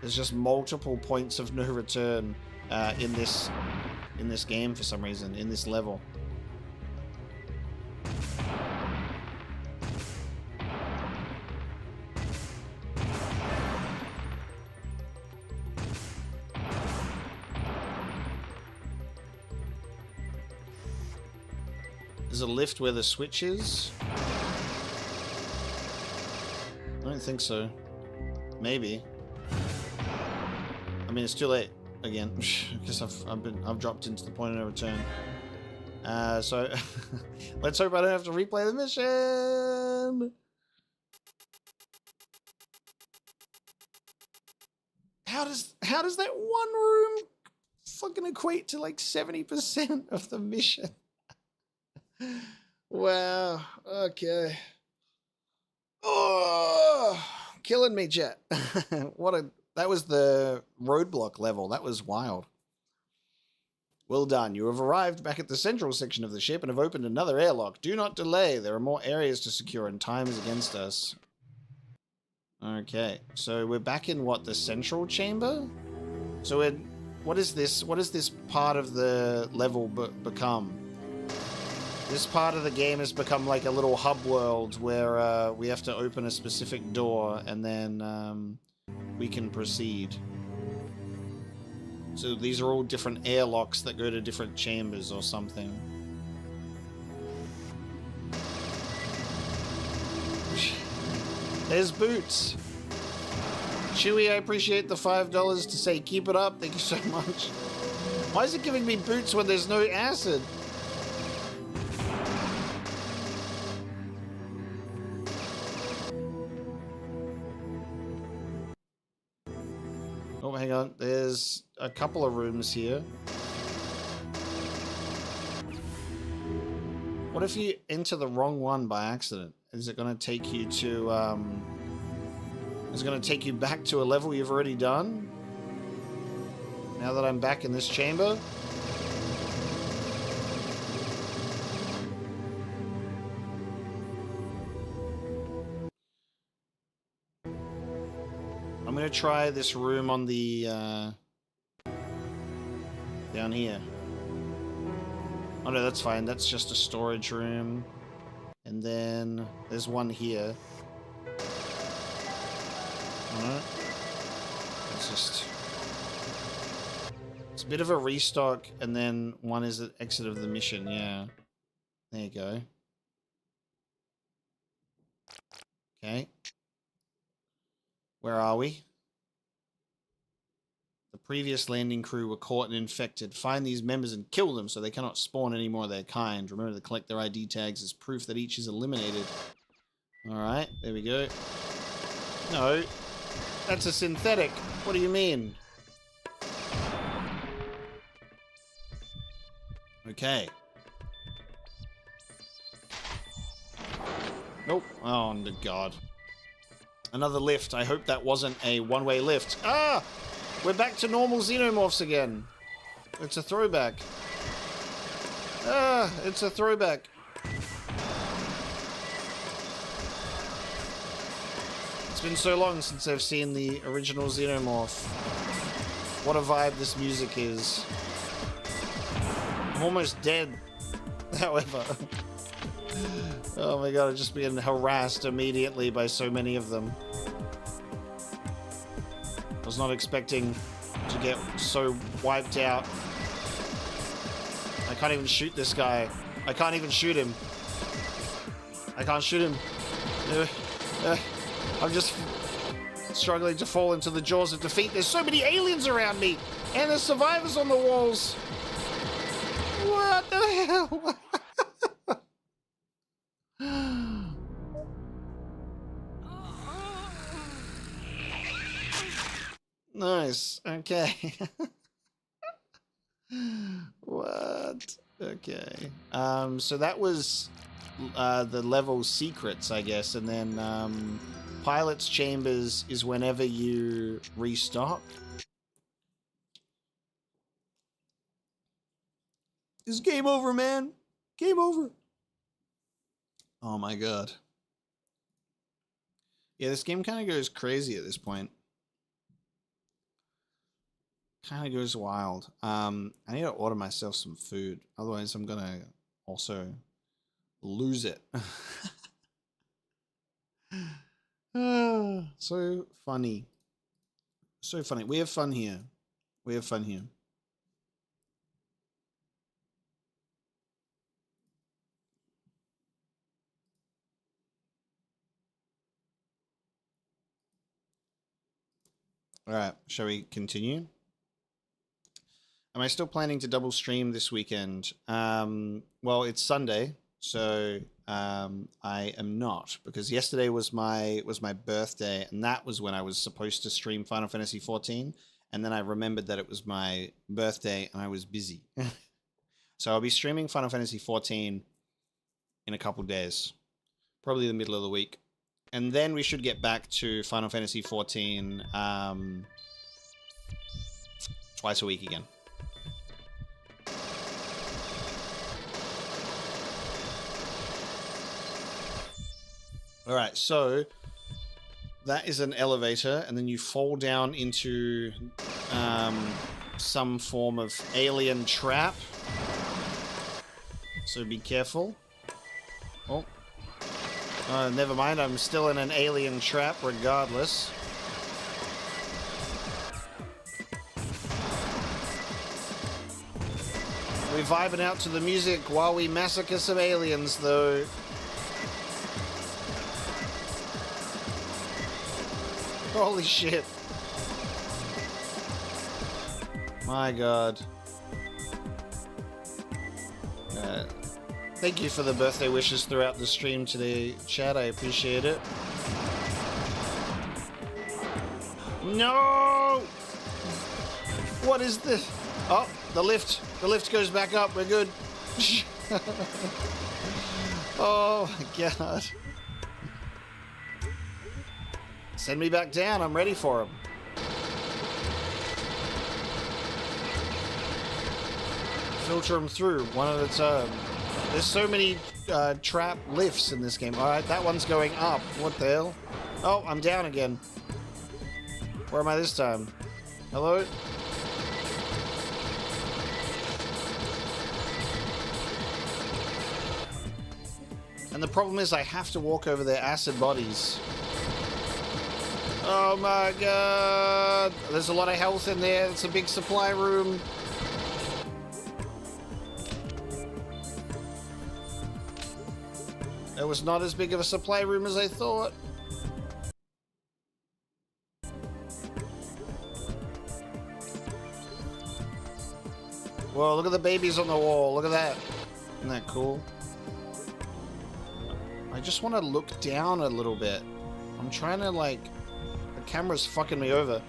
There's just multiple points of no return in this game for some reason, in this level. There's a lift where the switch is? I don't think so. Maybe. I mean, it's too late again because I've dropped into the point of no return. So let's hope I don't have to replay the mission. How does that one room fucking equate to like 70% of the mission? Wow. Okay. Oh, killing me, chat. That was the roadblock level. That was wild. Well done. You have arrived back at the central section of the ship and have opened another airlock. Do not delay. There are more areas to secure and time is against us. Okay. So we're back in what, the central chamber? So what is this? What does this part of the level become? This part of the game has become like a little hub world where we have to open a specific door and then we can proceed. So these are all different airlocks that go to different chambers or something. There's Boots. Chewy, I appreciate the $5 to say keep it up. Thank you so much. Why is it giving me boots when there's no acid? Oh, hang on. There's a couple of rooms here. What if you enter the wrong one by accident? Is it going to take you to, is it going to take you back to a level you've already done? Now that I'm back in this chamber? I'm going to try this room on the, down here. Oh no, that's fine. That's just a storage room. And then there's one here. Alright. It's just... It's a bit of a restock, and then one is at exit of the mission, yeah. There you go. Okay. Where are we? The previous landing crew were caught and infected. Find these members and kill them so they cannot spawn any more of their kind. Remember to collect their ID tags as proof that each is eliminated. Alright, there we go. No. That's a synthetic. What do you mean? Okay. Nope. Oh, God. Another lift. I hope that wasn't a one-way lift. Ah! We're back to normal xenomorphs again. It's a throwback. Ah, it's a throwback. It's been so long since I've seen the original xenomorph. What a vibe this music is. I'm almost dead, however. Oh my god, I've just been harassed immediately by so many of them. I was not expecting to get so wiped out. I can't even shoot this guy. I can't even shoot him. I can't shoot him. I'm just struggling to fall into the jaws of defeat. There's so many aliens around me, and there's survivors on the walls. What the hell? Nice. Okay. What? Okay. So that was the level secrets, I guess, and then pilot's chambers is whenever you restock. It's game over, man. Game over. Oh my god. Yeah, this game kind of goes crazy at this point. Kind of goes wild. I need to order myself some food. Otherwise, I'm gonna also lose it. So funny. So funny. We have fun here. We have fun here. All right, shall we continue? Am I still planning to double stream this weekend? Well, it's Sunday, so I am not, because yesterday was my birthday, and that was when I was supposed to stream Final Fantasy XIV, and then I remembered that it was my birthday and I was busy. So I'll be streaming Final Fantasy XIV in a couple days, probably the middle of the week. And then we should get back to Final Fantasy XIV twice a week again. All right, so that is an elevator, and then you fall down into some form of alien trap. So be careful. Oh. Never mind, I'm still in an alien trap regardless. We're vibing out to the music while we massacre some aliens, though. Holy shit. My god. Thank you for the birthday wishes throughout the stream today, chat. I appreciate it. No! What is this? Oh, the lift. The lift goes back up. We're good. Oh my god. Send me back down. I'm ready for him. Filter them through one at a time. There's so many trap lifts in this game. Alright, that one's going up. What the hell? Oh, I'm down again. Where am I this time? Hello? And the problem is I have to walk over their acid bodies. Oh my god! There's a lot of health in there. It's a big supply room. It was not as big of a supply room as I thought. Whoa, look at the babies on the wall. Look at that. Isn't that cool? I just want to look down a little bit. I'm trying to, like... The camera's fucking me over.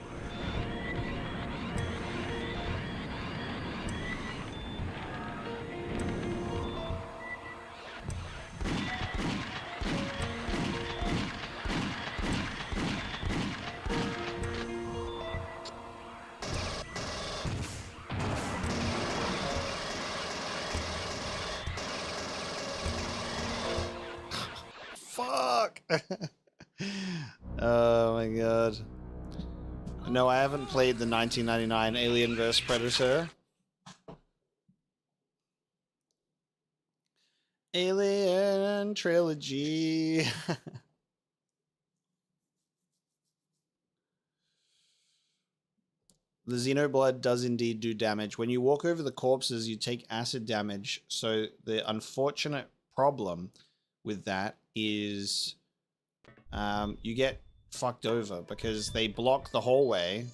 Oh my god. No, I haven't played the 1999 Alien vs. Predator. Alien Trilogy. The xenoblood does indeed do damage. When you walk over the corpses, you take acid damage. So the unfortunate problem with that is you get fucked over because they block the hallway.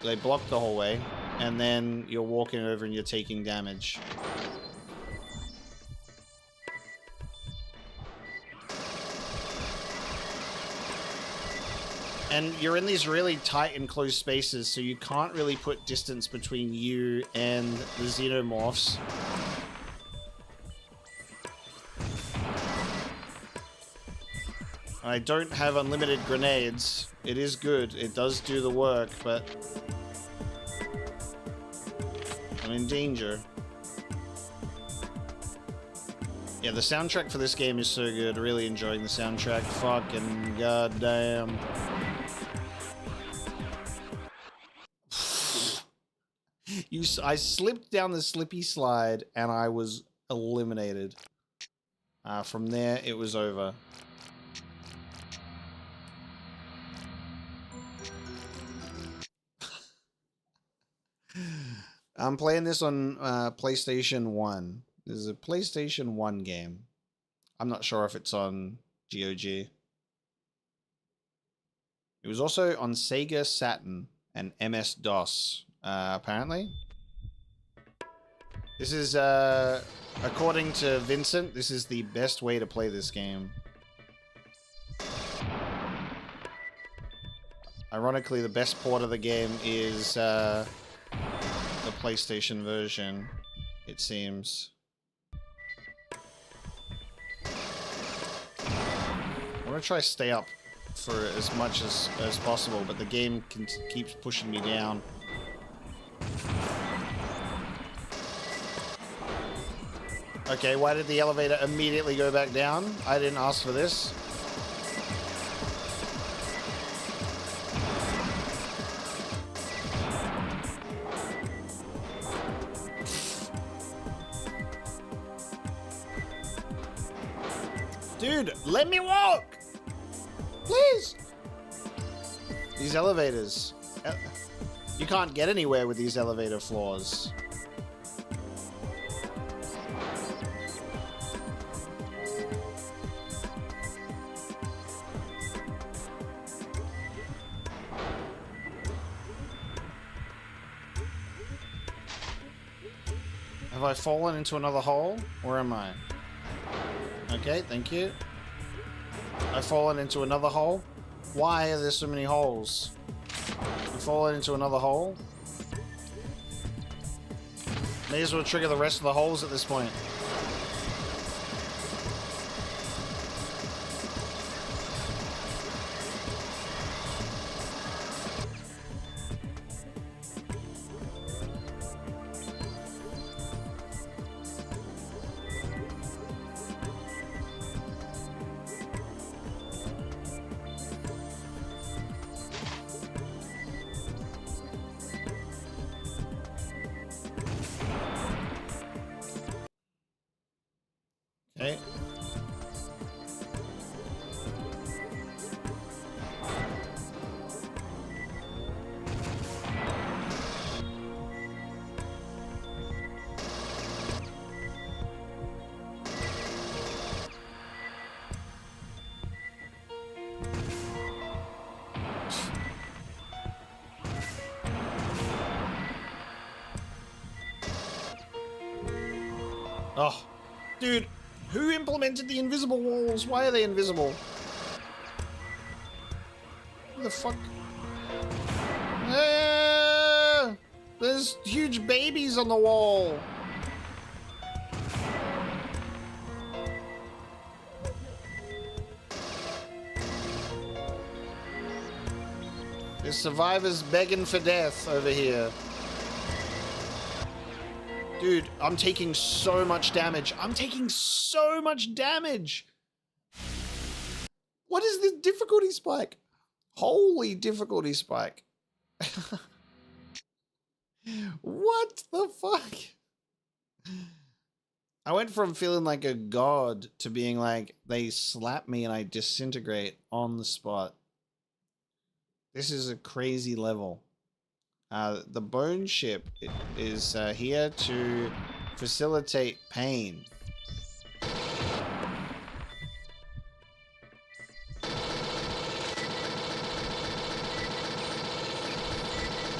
They block the hallway, and then you're walking over and you're taking damage. And you're in these really tight enclosed spaces, so you can't really put distance between you and the xenomorphs. I don't have unlimited grenades. It is good. It does do the work, but I'm in danger. Yeah, the soundtrack for this game is so good. Really enjoying the soundtrack. Fucking goddamn. I slipped down the slippy slide and I was eliminated. From there, it was over. I'm playing this on PlayStation 1. This is a PlayStation 1 game. I'm not sure if it's on GOG. It was also on Sega Saturn and MS-DOS, apparently. This is, according to Vincent, this is the best way to play this game. Ironically, the best port of the game is the PlayStation version, it seems. I'm gonna try to stay up for as much as possible, but the game keeps pushing me down. Okay, why did the elevator immediately go back down? I didn't ask for this. Dude, let me walk! Please! These elevators. You can't get anywhere with these elevator floors. Have I fallen into another hole? Where am I? Okay, thank you. I've fallen into another hole. Why are there so many holes? I've fallen into another hole. May as well trigger the rest of the holes at this point. Okay. Oh, dude. Who implemented the invisible walls? Why are they invisible? What the fuck? Ah, there's huge babies on the wall. There's survivors begging for death over here. Dude, I'm taking so much damage. I'm taking so much damage. What is this difficulty spike? Holy difficulty spike. What the fuck? I went from feeling like a god to being like, they slap me and I disintegrate on the spot. This is a crazy level. The bone ship is here to facilitate pain.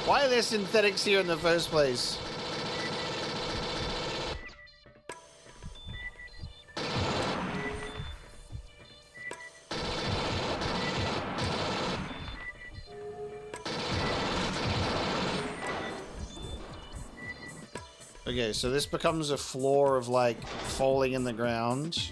Why are there synthetics here in the first place? Okay, so this becomes a floor of, like, falling in the ground.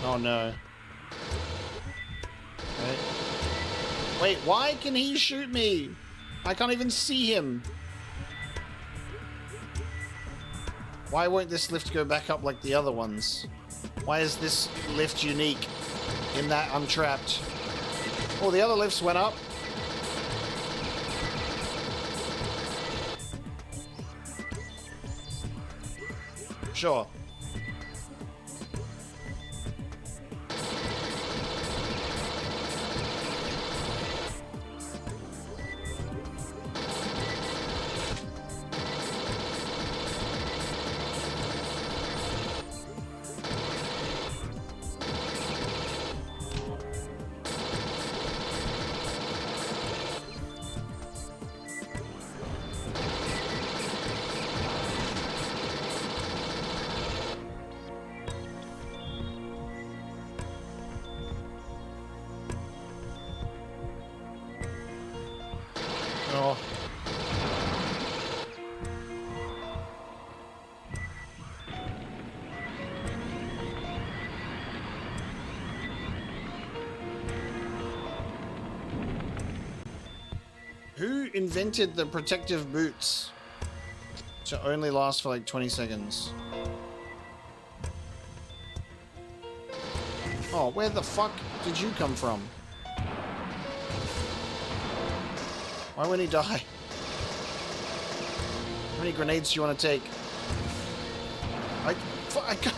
Oh no. Wait, why can he shoot me? I can't even see him. Why won't this lift go back up like the other ones? Why is this lift unique in that I'm trapped? Oh, the other lifts went up. Sure. Oh. Who invented the protective boots to only last for like 20 seconds? Oh, where the fuck did you come from? Why won't he die? How many grenades do you want to take? I can't.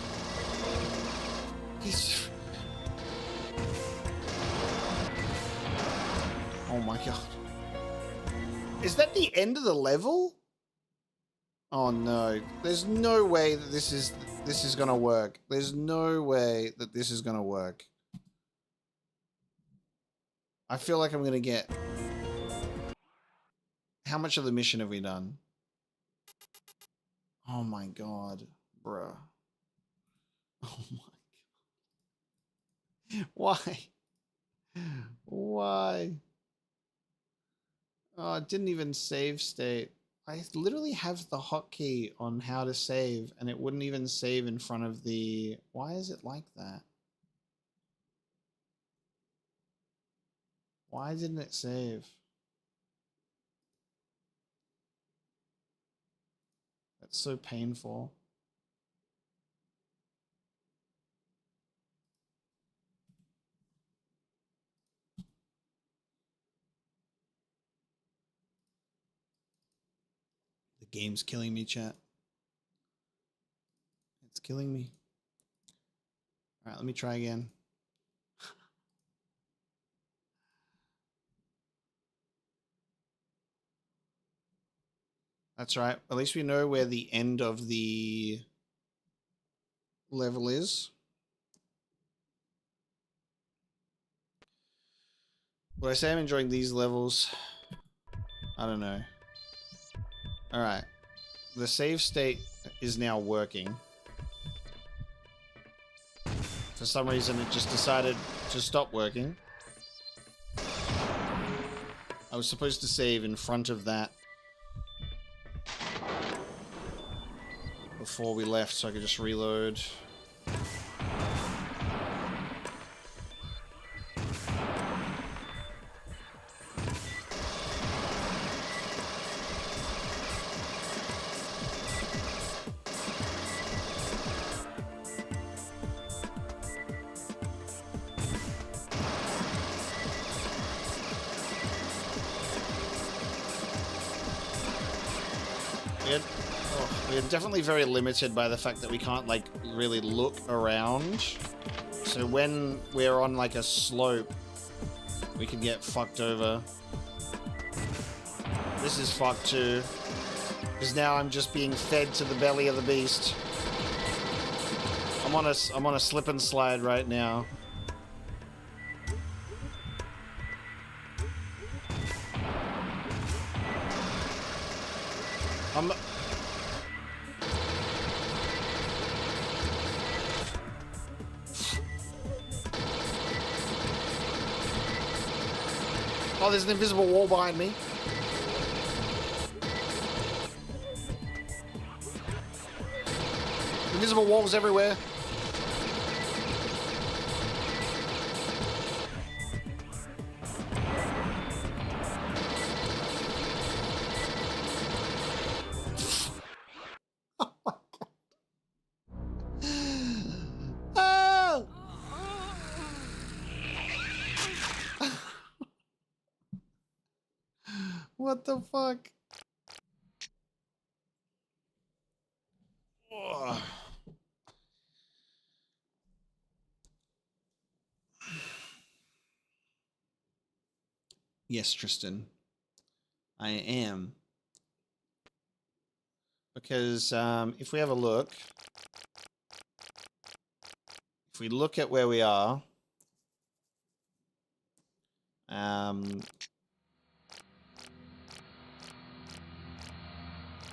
He's... Oh my god. Is that the end of the level? Oh no. There's no way that this is gonna work. There's no way that this is gonna work. I feel like I'm gonna get... How much of the mission have we done? Oh my god, bruh. Oh my god. Why? Why? Oh, it didn't even save state. I literally have the hotkey on how to save, and it wouldn't even save in front of the... Why is it like that? Why didn't it save? That's so painful. The game's killing me, chat. It's killing me. All right, let me try again. That's right. At least we know where the end of the level is. Would I say I'm enjoying these levels? I don't know. Alright. The save state is now working. For some reason, it just decided to stop working. I was supposed to save in front of that before we left, so I could just reload. We're definitely very limited by the fact that we can't, like, really look around. So when we're on, like, a slope, we can get fucked over. This is fucked too. Because now I'm just being fed to the belly of the beast. I'm on a slip and slide right now. Oh, there's an invisible wall behind me. Invisible walls everywhere. What the fuck? Ugh. Yes, Tristan. I am. Because if we have a look, if we look at where we are,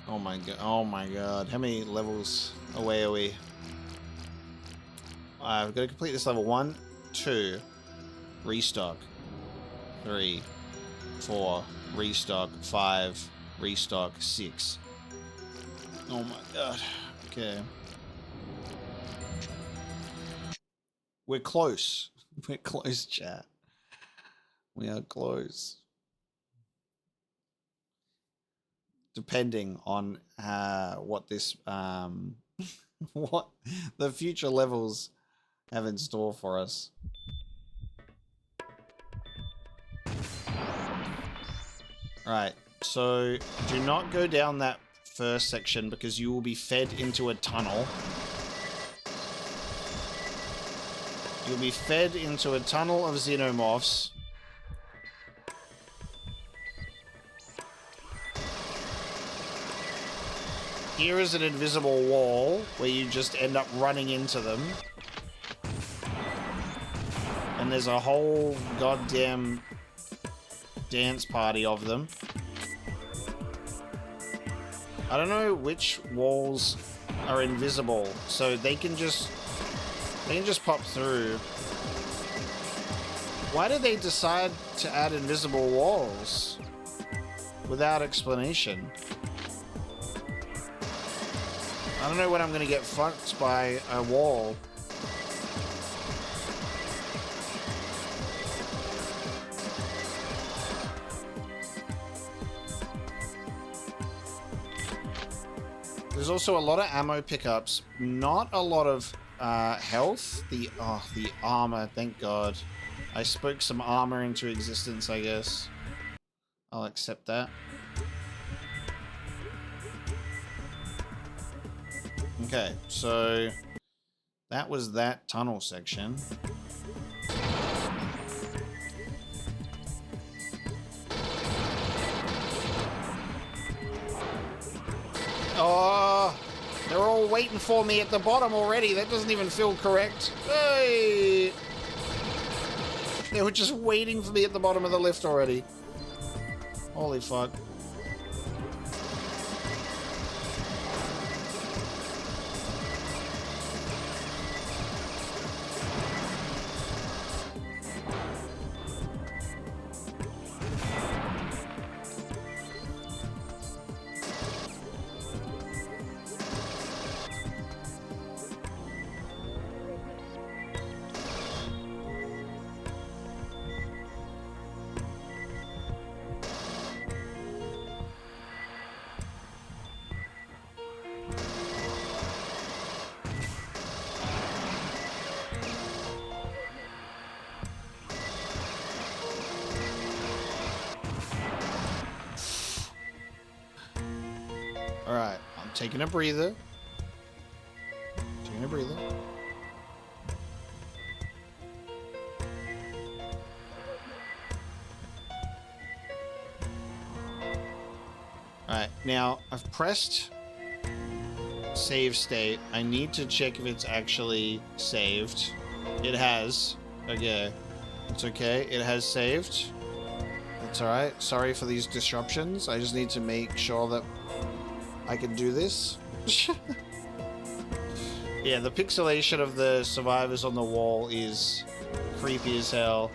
oh my god! Oh my god! How many levels away are we? I've got to complete this level. 1, 2, restock. 3, 4, restock. 5, restock. 6. Oh my god! Okay, we're close. We're close, chat. We are close. Depending on what this what the future levels have in store for us. Alright, so do not go down that first section because you will be fed into a tunnel. You'll be fed into a tunnel of xenomorphs. Here is an invisible wall where you just end up running into them. And there's a whole goddamn dance party of them. I don't know which walls are invisible, so they can just pop through. Why did they decide to add invisible walls without explanation? I don't know when I'm going to get fucked by a wall. There's also a lot of ammo pickups, not a lot of health. The armor, thank God. I spoke some armor into existence, I guess. I'll accept that. Okay, so that was that tunnel section. Oh, they're all waiting for me at the bottom already. That doesn't even feel correct. Hey! They were just waiting for me at the bottom of the lift already. Holy fuck. Alright, I'm taking a breather. Taking a breather. Alright, now I've pressed save state. I need to check if it's actually saved. It has. Okay. It's okay. It has saved. It's alright. Sorry for these disruptions. I just need to make sure that I can do this. Yeah, the pixelation of the survivors on the wall is creepy as hell.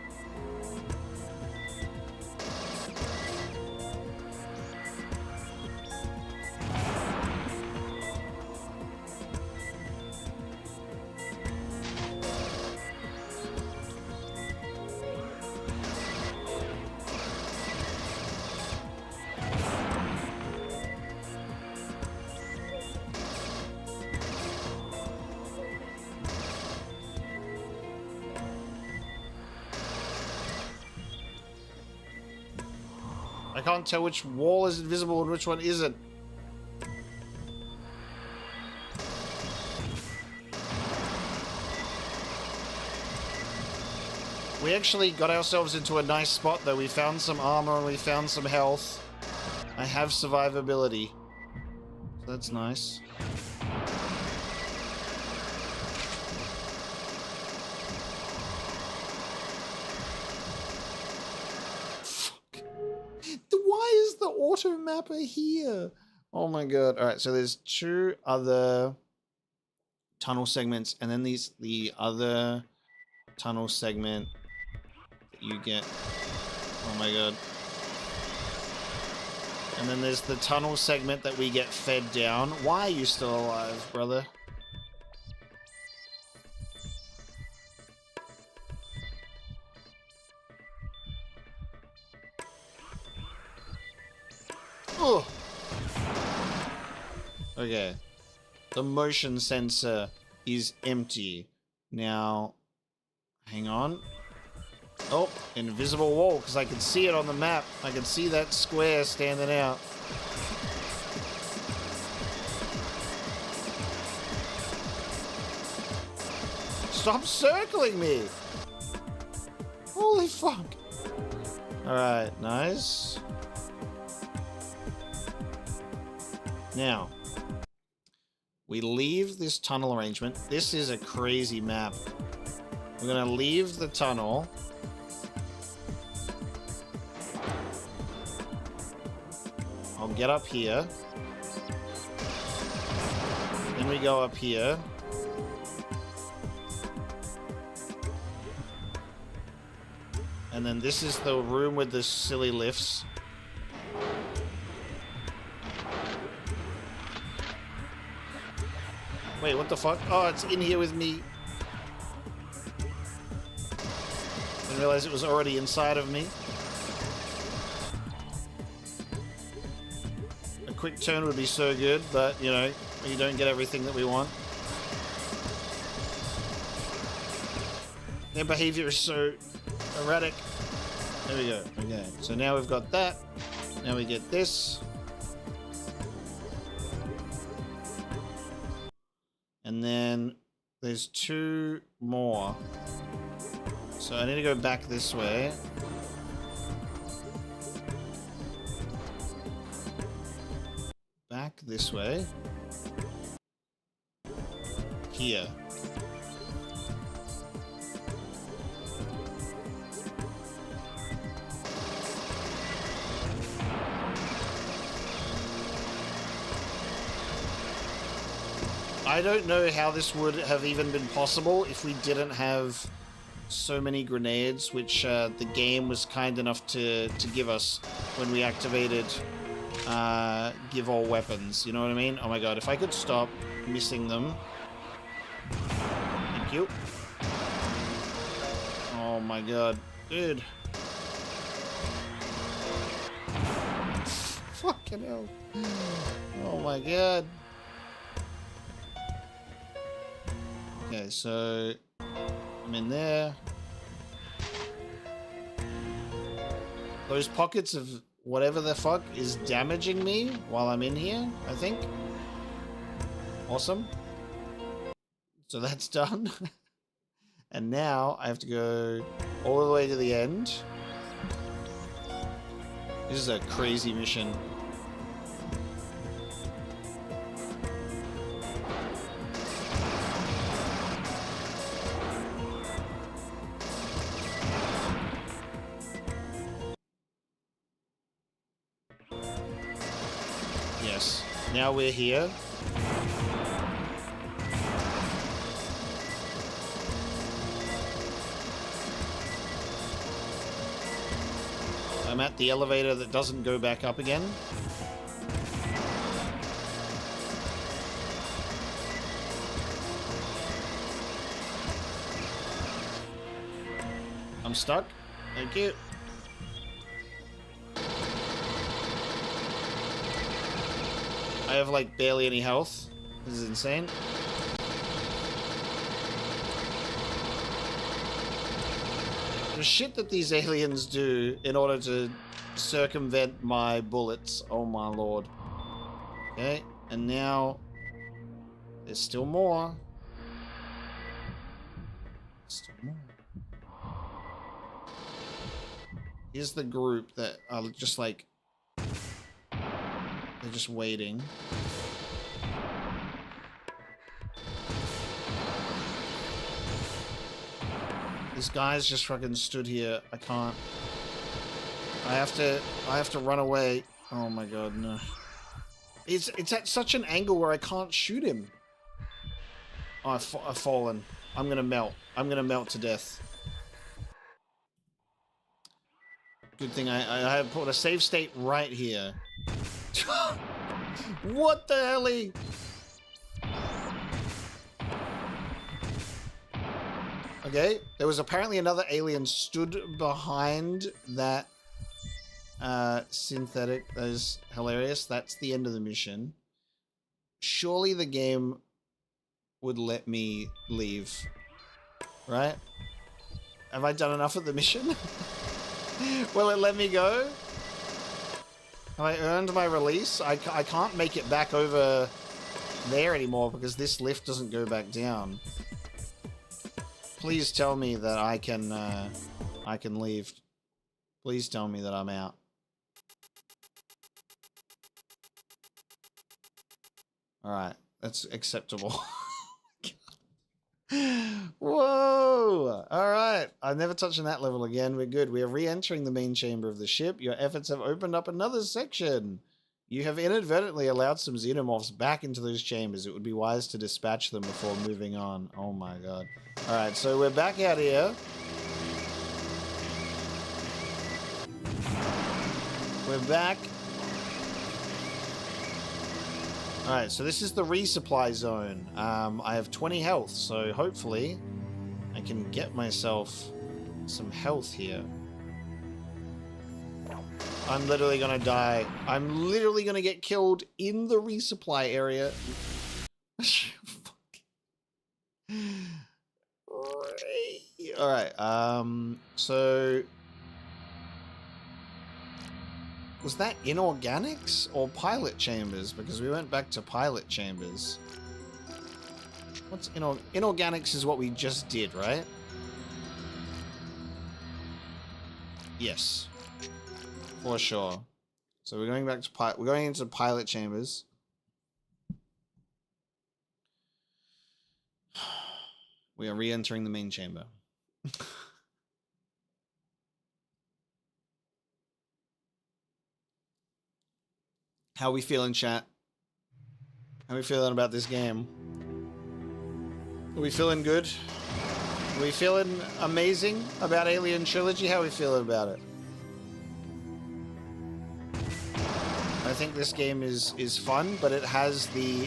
I can't tell which wall is invisible and which one isn't. We actually got ourselves into a nice spot though. We found some armor and we found some health. I have survivability. So that's nice. Why is the auto mapper here? Oh my god. Alright, so there's two other tunnel segments, and then the other tunnel segment that you get. Oh my god. And then there's the tunnel segment that we get fed down. Why are you still alive, brother? Oh. Okay. The motion sensor is empty. Now, hang on. Oh, invisible wall, because I can see it on the map. I can see that square standing out. Stop circling me! Holy fuck. Alright, nice. Now, we leave this tunnel arrangement. This is a crazy map. We're gonna leave the tunnel. I'll get up here. Then we go up here. And then this is the room with the silly lifts. Wait, what the fuck? Oh, it's in here with me. Didn't realize it was already inside of me. A quick turn would be so good, but, you know, you don't get everything that we want. Their behavior is so erratic. There we go. Okay, so now we've got that. Now we get this. And then there's two more. So I need to go back this way. Back this way. Here. I don't know how this would have even been possible if we didn't have so many grenades, which the game was kind enough to give us when we activated give all weapons. You know what I mean? Oh my god, if I could stop missing them. Thank you. Oh my god, dude. Fucking hell. Oh my god. Okay, so I'm in there. Those pockets of whatever the fuck is damaging me while I'm in here, I think. Awesome. So that's done. And now I have to go all the way to the end. This is a crazy mission. Yes. Now we're here. I'm at the elevator that doesn't go back up again. I'm stuck. Thank you. I have like barely any health. This is insane. The shit that these aliens do in order to circumvent my bullets. Oh my lord. Okay, and now there's still more. Still more. Here's the group that are just like, they're just waiting. This guy's just fucking stood here. I can't. I have to run away. Oh my god, no. It's at such an angle where I can't shoot him. Oh, I've fallen. I'm gonna melt. I'm gonna melt to death. Good thing I have put a save state right here. What the hell? Okay, there was apparently another alien stood behind that synthetic. That is hilarious. That's the end of the mission. Surely the game would let me leave, right? Have I done enough of the mission? Will it let me go? Have I earned my release? I can't make it back over there anymore because this lift doesn't go back down. Please tell me that I can leave. Please tell me that I'm out. Alright, that's acceptable. Whoa! Alright, I'm never touching that level again. We're good. We are re-entering the main chamber of the ship. Your efforts have opened up another section. You have inadvertently allowed some xenomorphs back into those chambers. It would be wise to dispatch them before moving on. Oh my god. Alright, so we're back out here. We're back. Alright, so this is the resupply zone. I have 20 health, so hopefully I can get myself some health here. I'm literally gonna die. I'm literally gonna get killed in the resupply area. Alright, so... Was that inorganics or pilot chambers? Because we went back to pilot chambers. What's inorganics is what we just did, right? Yes. For sure. So we're going back to we're going into pilot chambers. We are re-entering the main chamber. How we feeling, chat? How we feeling about this game? Are we feeling good? Are we feeling amazing about Alien Trilogy? How are we feeling about it? I think this game is fun, but it has the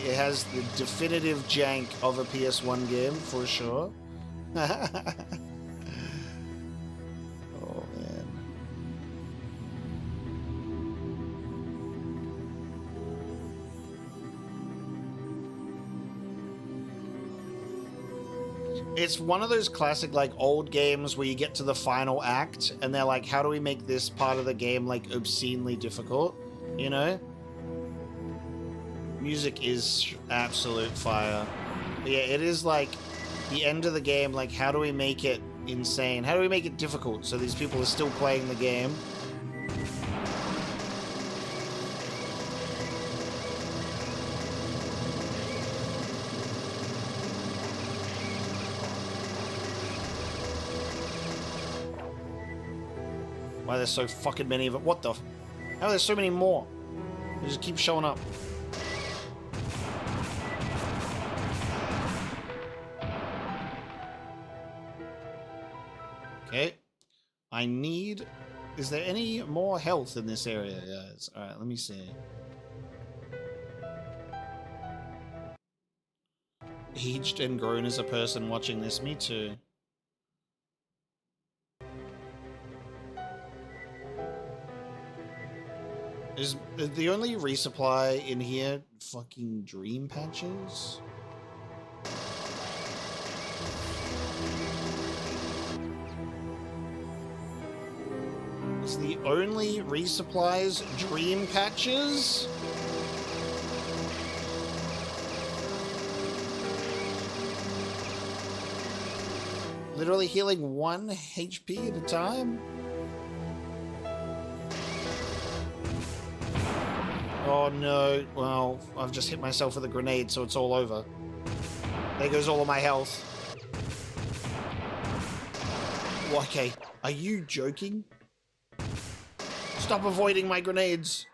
definitive jank of a PS1 game for sure. Oh man. It's one of those classic like old games where you get to the final act and they're like, how do we make this part of the game like obscenely difficult? You know? Music is absolute fire. But yeah, it is like the end of the game, like how do we make it insane? How do we make it difficult so these people are still playing the game? Why there's so fucking many of it? What the? How are there so many more? They just keep showing up. Okay. I need... Is there any more health in this area, guys? Alright, let me see. Aged and grown as a person watching this. Me too. Is the only resupply in here fucking dream patches? Is the only resupplies dream patches? Literally healing 1 HP at a time? Oh no, well, I've just hit myself with a grenade, so it's all over. There goes all of my health. Okay, are you joking? Stop avoiding my grenades.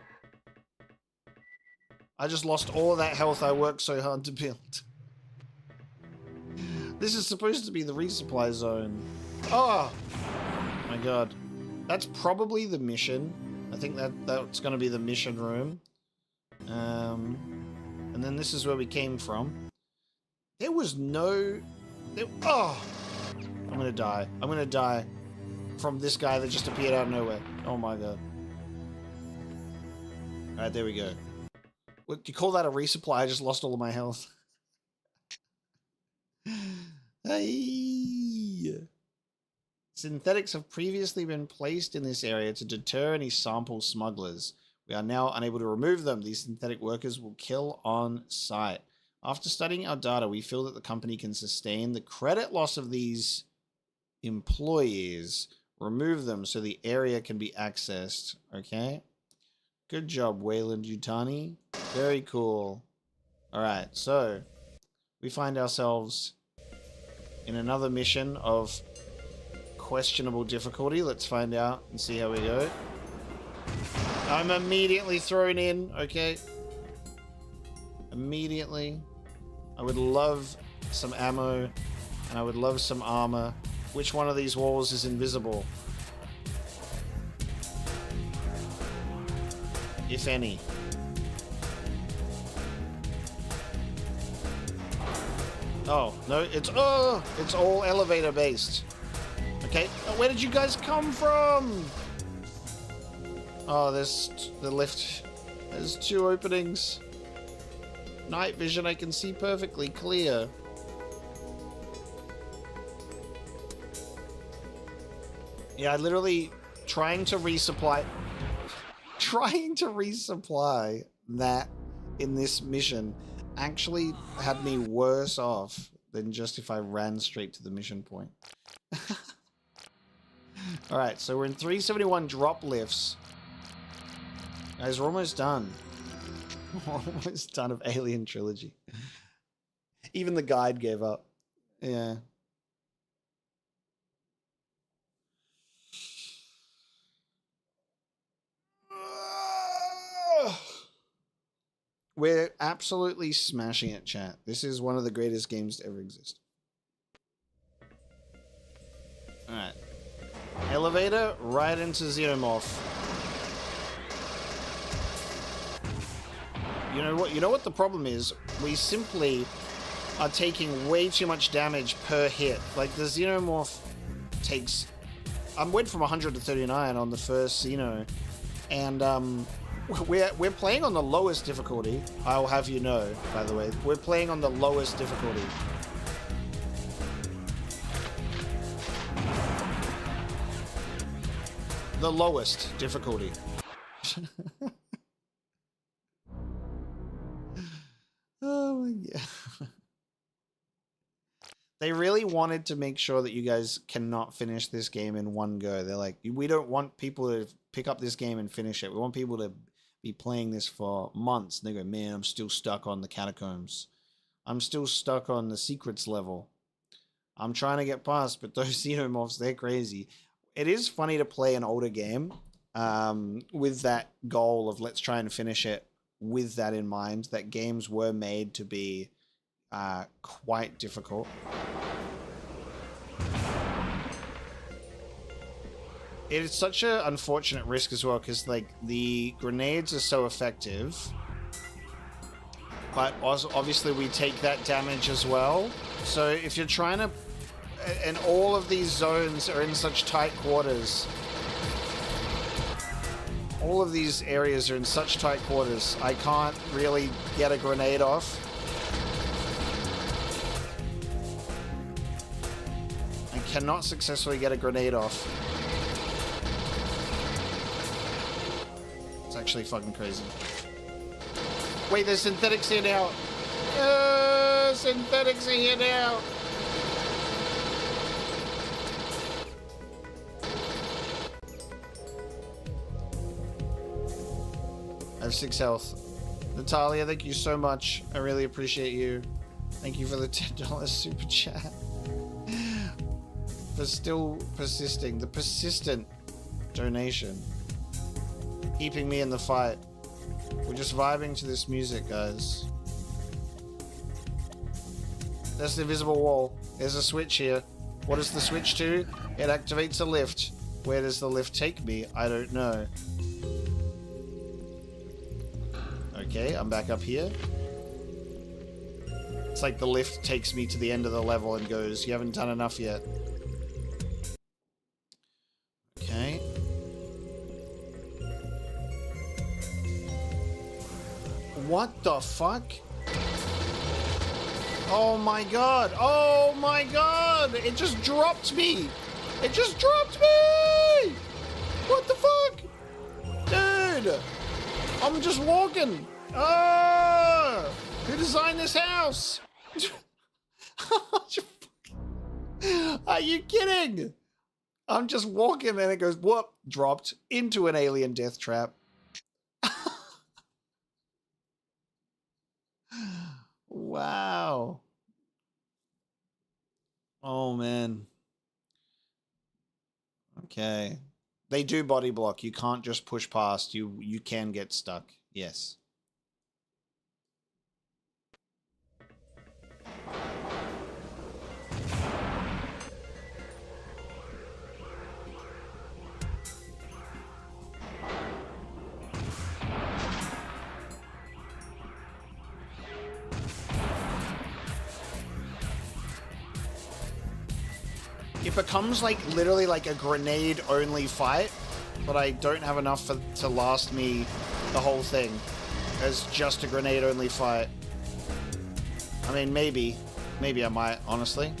I just lost all of that health I worked so hard to build. This is supposed to be the resupply zone. Oh my god. That's probably the mission. I think that's going to be the mission room. And then this is where we came from. There was no... oh! I'm going to die. I'm going to die from this guy that just appeared out of nowhere. Oh my god. Alright, there we go. What, do you call that a resupply? I just lost all of my health. Hey. Synthetics have previously been placed in this area to deter any sample smugglers. We are now unable to remove them. These synthetic workers will kill on sight. After studying our data, we feel that the company can sustain the credit loss of these employees. Remove them so the area can be accessed. Okay. Good job, Wayland Yutani. Very cool. Alright, so we find ourselves in another mission of questionable difficulty. Let's find out and see how we go. I'm immediately thrown in, okay? Immediately. I would love some ammo, and I would love some armor. Which one of these walls is invisible? If any. Oh, no, it's all elevator based. Okay, where did you guys come from? Oh, there's the lift. There's 2 openings. Night vision, I can see perfectly clear. Yeah, literally trying to resupply that in this mission actually had me worse off than just if I ran straight to the mission point. Alright, so we're in 371 drop lifts. Guys, we're almost done. We're almost done of Alien Trilogy. Even the guide gave up. Yeah. We're absolutely smashing it, chat. This is one of the greatest games to ever exist. Alright. Elevator right into xenomorph. You know what? You know what the problem is? We simply are taking way too much damage per hit. Like, the xenomorph takes... I went from 100 to 39 on the first xeno, and we're playing on the lowest difficulty. I'll have you know, by the way. We're playing on the lowest difficulty. The lowest difficulty. Oh my god. They really wanted to make sure that you guys cannot finish this game in one go. They're like, we don't want people to pick up this game and finish it. We want people to be playing this for months. And they go, man, I'm still stuck on the catacombs. I'm still stuck on the secrets level. I'm trying to get past, but those xenomorphs, they're crazy. It is funny to play an older game with that goal of let's try and finish it with that in mind, that games were made to be quite difficult. It is such an unfortunate risk as well, because like the grenades are so effective, but also obviously we take that damage as well. So if you're trying to, and all of these zones are in such tight quarters, all of these areas are in such tight quarters, I can't really get a grenade off. I cannot successfully get a grenade off. It's actually fucking crazy. Wait, there's synthetics here now. Synthetics are here now. I have 6 health. Natalia, thank you so much. I really appreciate you. Thank you for the $10 super chat. For still persisting. The persistent donation. Keeping me in the fight. We're just vibing to this music, guys. That's the invisible wall. There's a switch here. What does the switch do? It activates a lift. Where does the lift take me? I don't know. Okay, I'm back up here. It's like the lift takes me to the end of the level and goes, you haven't done enough yet. Okay. What the fuck? Oh my god! Oh my god! It just dropped me! It just dropped me! What the fuck? Dude! I'm just walking! Ah! Who designed this house? Are you kidding? I'm just walking and it goes, whoop, dropped into an alien death trap. Wow. Oh, man. Okay. They do body block. You can't just push past. You can get stuck. Yes. It becomes like literally like a grenade only fight, but I don't have enough to last me the whole thing as just a grenade only fight. I mean, maybe I might, honestly.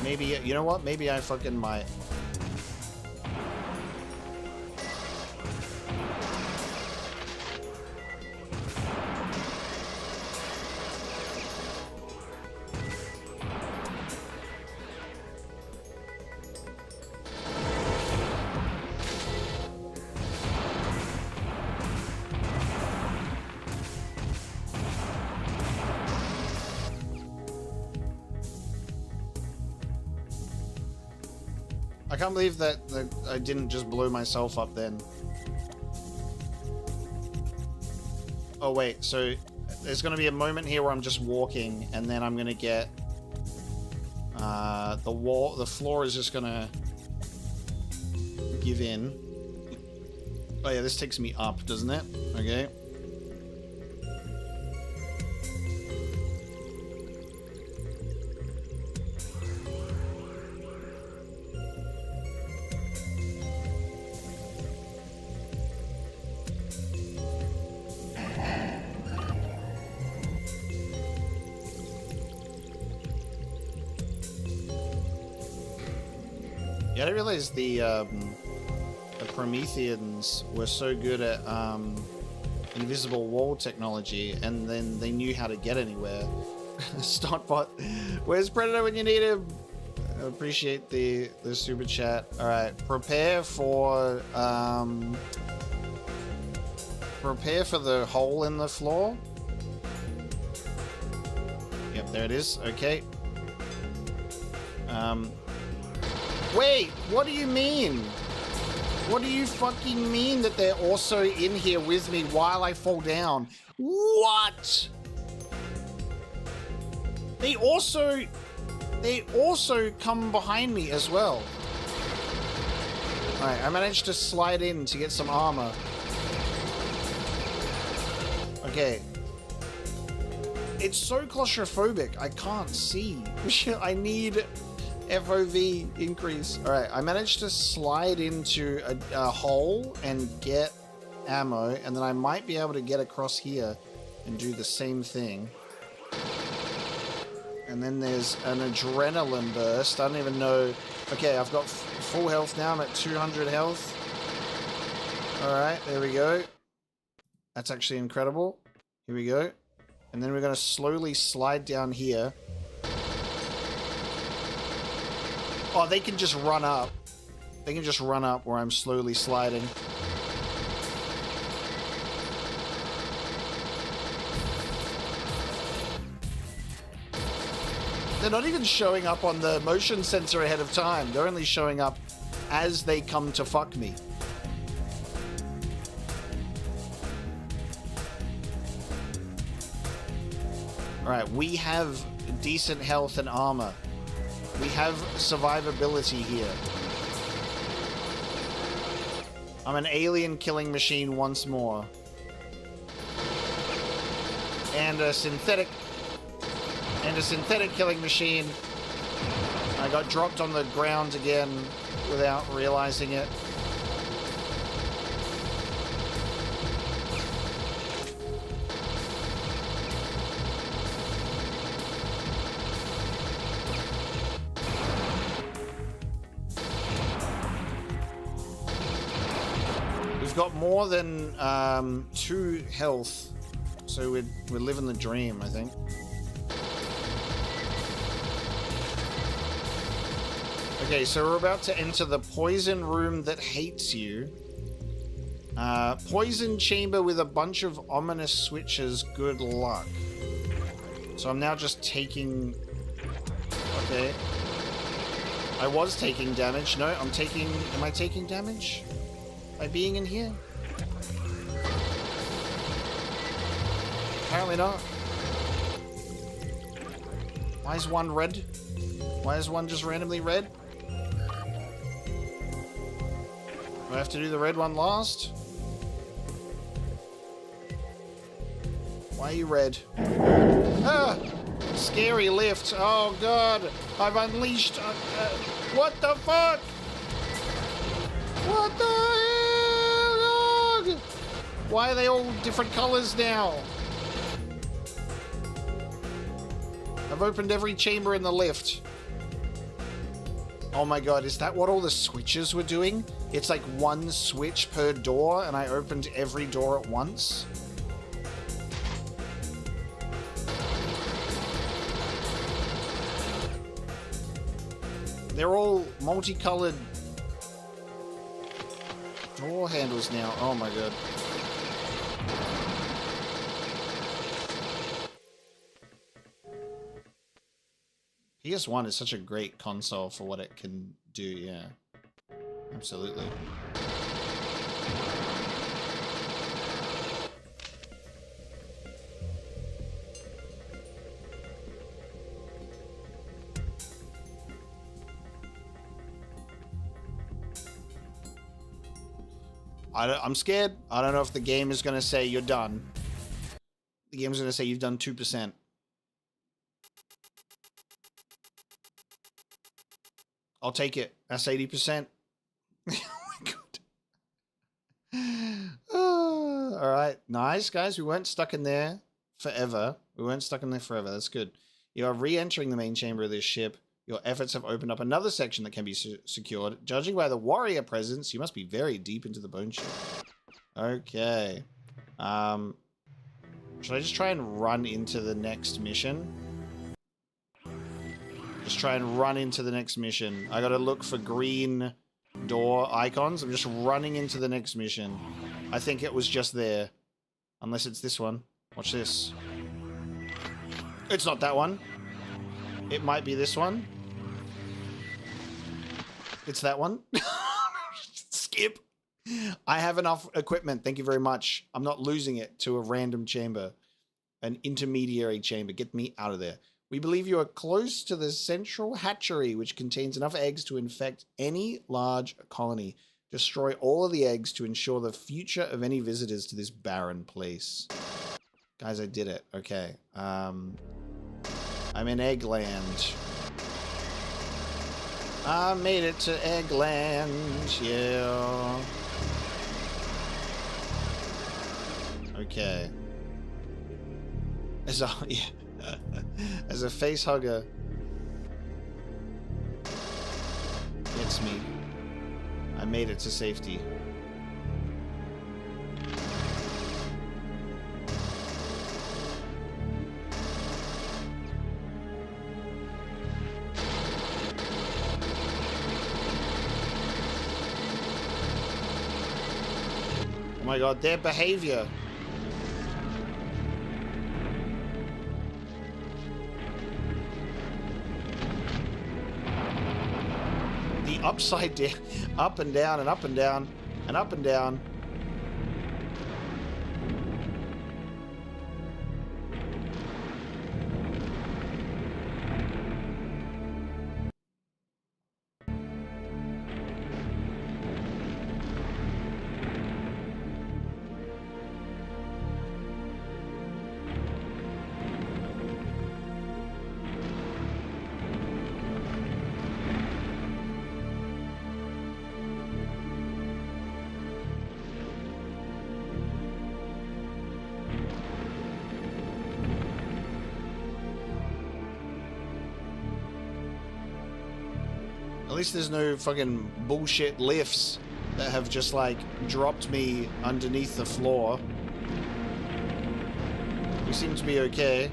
Maybe, you know what? Maybe I fucking might. I can't believe that I didn't just blow myself up then. Oh wait, so there's going to be a moment here where I'm just walking and then I'm going to get the floor is just gonna give in. Oh yeah, this takes me up, doesn't it? Okay. Yeah, I didn't realize the Prometheans were so good at invisible wall technology, and then they knew how to get anywhere. Stockbot, where's Predator when you need him? I appreciate the super chat. All right, prepare for the hole in the floor. Yep, there it is. Okay. Wait, what do you mean? What do you fucking mean that they're also in here with me while I fall down? What? They also come behind me as well. Alright, I managed to slide in to get some armor. Okay. It's so claustrophobic, I can't see. I need FOV increase. Alright, I managed to slide into a hole and get ammo, and then I might be able to get across here and do the same thing. And then there's an adrenaline burst. I don't even know. Okay, I've got full health now. I'm at 200 health. Alright, there we go. That's actually incredible. Here we go. And then we're going to slowly slide down here. Oh, they can just run up. They can just run up where I'm slowly sliding. They're not even showing up on the motion sensor ahead of time. They're only showing up as they come to fuck me. Alright, we have decent health and armor. We have survivability here. I'm an alien killing machine once more. And a synthetic killing machine. I got dropped on the ground again without realizing it. We've got more than 2 health, so we're living the dream, I think. Okay, so we're about to enter the poison room that hates you. Poison chamber with a bunch of ominous switches. Good luck. So I'm now just taking... Okay. I was taking damage. No, I'm taking... Am I taking damage? By being in here? Apparently not. Why is one red? Why is one just randomly red? Do I have to do the red one last? Why are you red? Ah! Scary lift. Oh god! I've unleashed... what the fuck? What the hell, dog? Why are they all different colors now? I've opened every chamber in the lift. Oh my god, is that what all the switches were doing? It's like one switch per door, and I opened every door at once? They're all multicolored door handles now. Oh my god. PS1 is such a great console for what it can do, yeah. Absolutely. I'm scared. I don't know if the game is going to say you're done. The game's going to say you've done 2%. I'll take it. That's 80%. Oh my god. All right. Nice, guys. We weren't stuck in there forever. That's good. You are re-entering the main chamber of this ship. Your efforts have opened up another section that can be secured. Judging by the warrior presence, you must be very deep into the bone ship. Okay. Should I just try and run into the next mission? Just try and run into the next mission. I gotta look for green door icons. I'm just running into the next mission. I think it was just there. Unless it's this one. Watch this. It's not that one. It might be this one. It's that one. Skip. I have enough equipment. Thank you very much. I'm not losing it to a random chamber. An intermediary chamber. Get me out of there. We believe you are close to the central hatchery, which contains enough eggs to infect any large colony. Destroy all of the eggs to ensure the future of any visitors to this barren place. Guys, I did it. Okay. I'm in Eggland. I made it to Eggland, yeah. Okay. As a face hugger gets me, I made it to safety. Oh my god, their behavior. The upside down, up and down and up and down and up and down. At least there's no fucking bullshit lifts that have just like dropped me underneath the floor. We seem to be okay.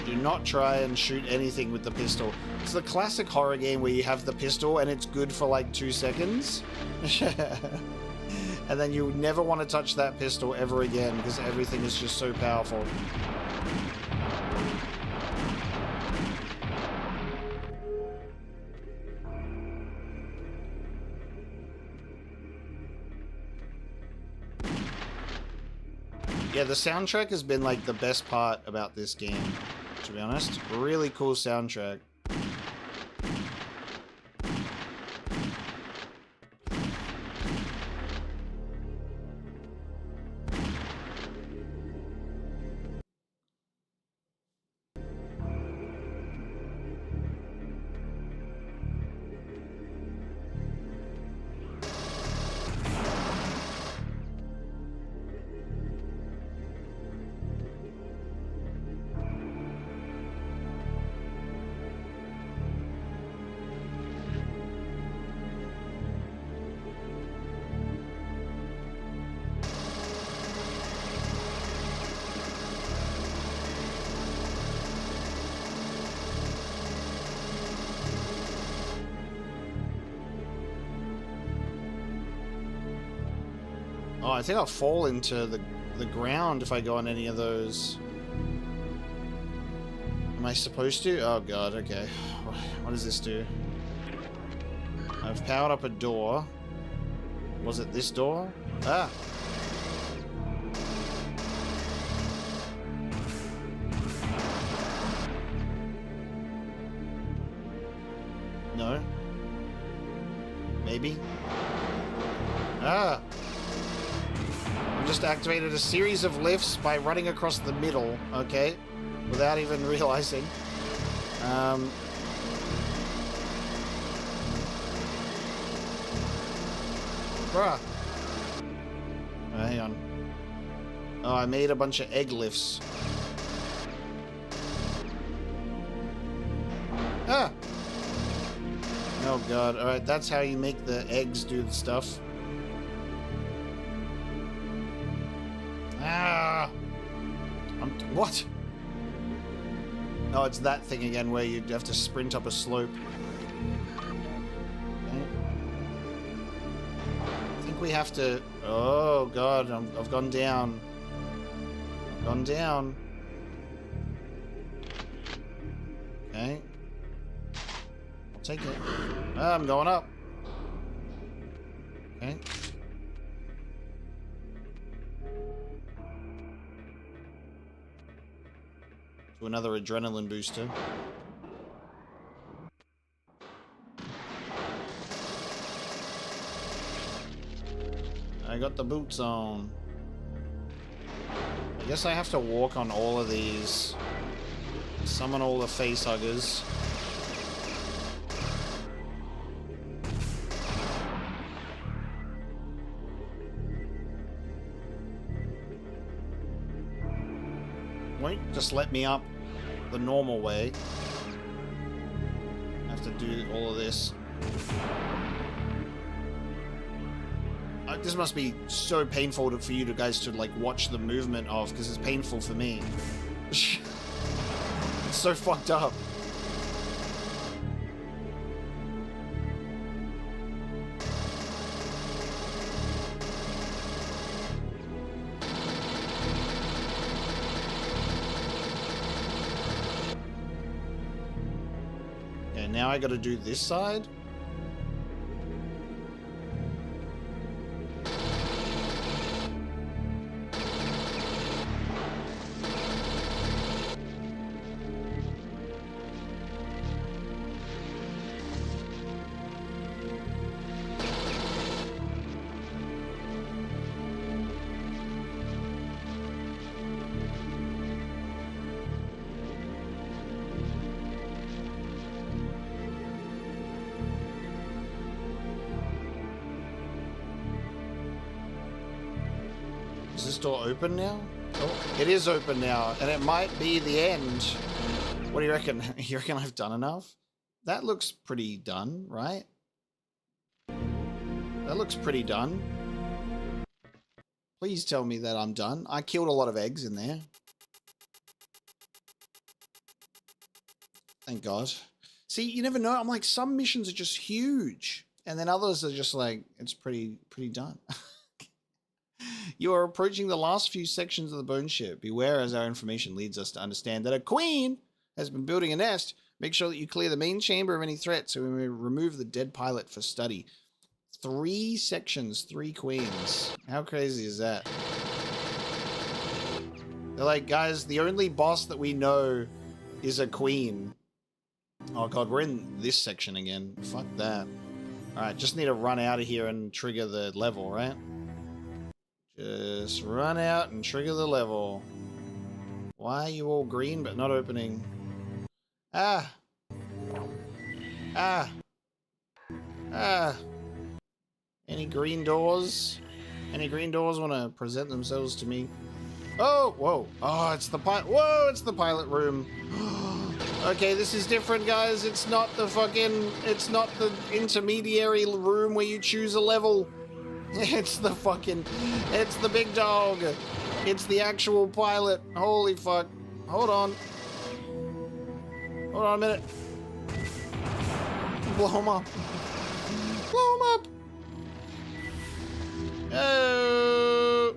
Do not try and shoot anything with the pistol. It's the classic horror game where you have the pistol and it's good for like 2 seconds. And then you never want to touch that pistol ever again because everything is just so powerful. Yeah, the soundtrack has been like the best part about this game, to be honest. Really cool soundtrack. Oh, I think I'll fall into the ground if I go on any of those. Am I supposed to? Oh god, okay. What does this do? I've powered up a door. Was it this door? Ah! No. Maybe. Ah. I just activated a series of lifts by running across the middle, okay? Without even realizing. Bruh. Oh, hang on. Oh, I made a bunch of egg lifts. Ah! Oh god, alright, that's how you make the eggs do the stuff. Ah! What? Oh, it's that thing again where you have to sprint up a slope. Okay. I think we have to... Oh god, I've gone down. I've gone down. Okay. I'll take it. Ah, I'm going up. Okay. To another adrenaline booster. I got the boots on. I guess I have to walk on all of these. Summon all the face huggers. Won't just let me up the normal way. I have to do all of this. This must be so painful for you guys to like watch the movement of, because it's painful for me. It's so fucked up. Okay, now I gotta do this side. Is this door open now? Oh, it is open now, and it might be the end. What do you reckon? You reckon I've done enough? That looks pretty done, right? That looks pretty done. Please tell me that I'm done. I killed a lot of eggs in there. Thank God. See, you never know. I'm like, some missions are just huge, and then others are just like, it's pretty done. You are approaching the last few sections of the bone ship. Beware, as our information leads us to understand that a queen has been building a nest. Make sure that you clear the main chamber of any threat so we may remove the dead pilot for study. 3 sections, 3 queens. How crazy is that? They're like, guys, the only boss that we know is a queen. Oh god, we're in this section again. Fuck that. Alright, just need to run out of here and trigger the level, right? Just run out and trigger the level. Why are you all green but not opening? Ah! Ah! Ah! Any green doors? Any green doors want to present themselves to me? Oh! Whoa! Oh, it's the pilot. Whoa! It's the pilot room. Okay, this is different, guys. It's not the fucking... It's not the intermediary room where you choose a level. It's the fucking... It's the big dog. It's the actual pilot. Holy fuck. Hold on. Hold on a minute. Blow him up. Blow him up. Oh.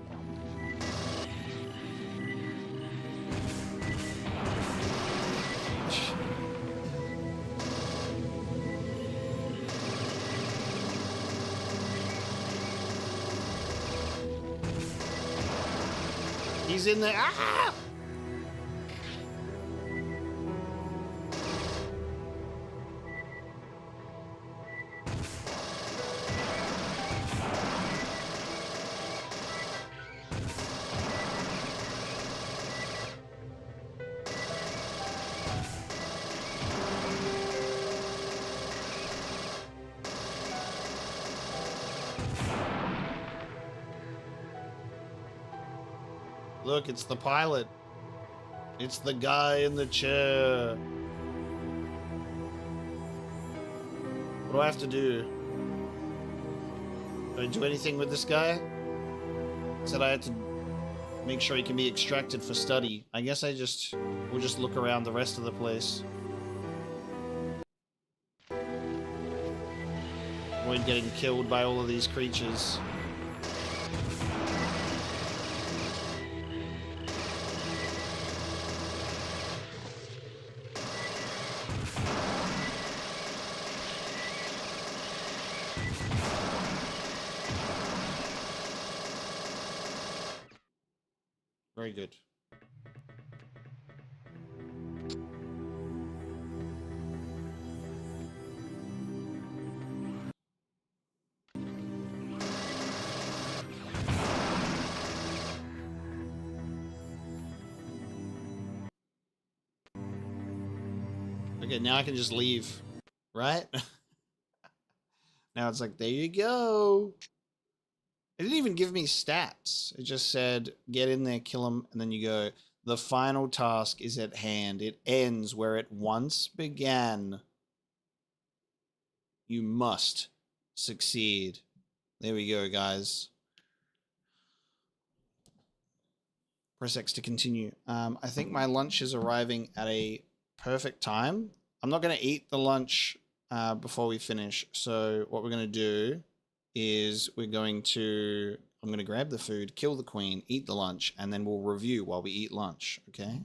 He's in there. Ah! Look, it's the pilot. It's the guy in the chair. What do I have to do? Do I do anything with this guy? Said I had to make sure he can be extracted for study. I guess we'll just look around the rest of the place. Avoid getting killed by all of these creatures. Very good. Okay, now I can just leave, right? Now it's like, there you go. It didn't even give me stats. It just said, get in there, kill him, and then you go, the final task is at hand. It ends where it once began. You must succeed. There we go, guys. Press X to continue. I think my lunch is arriving at a perfect time. I'm not going to eat the lunch before we finish. So what we're going to do is I'm going to grab the food, kill the queen, eat the lunch, and then we'll review while we eat lunch. Okay.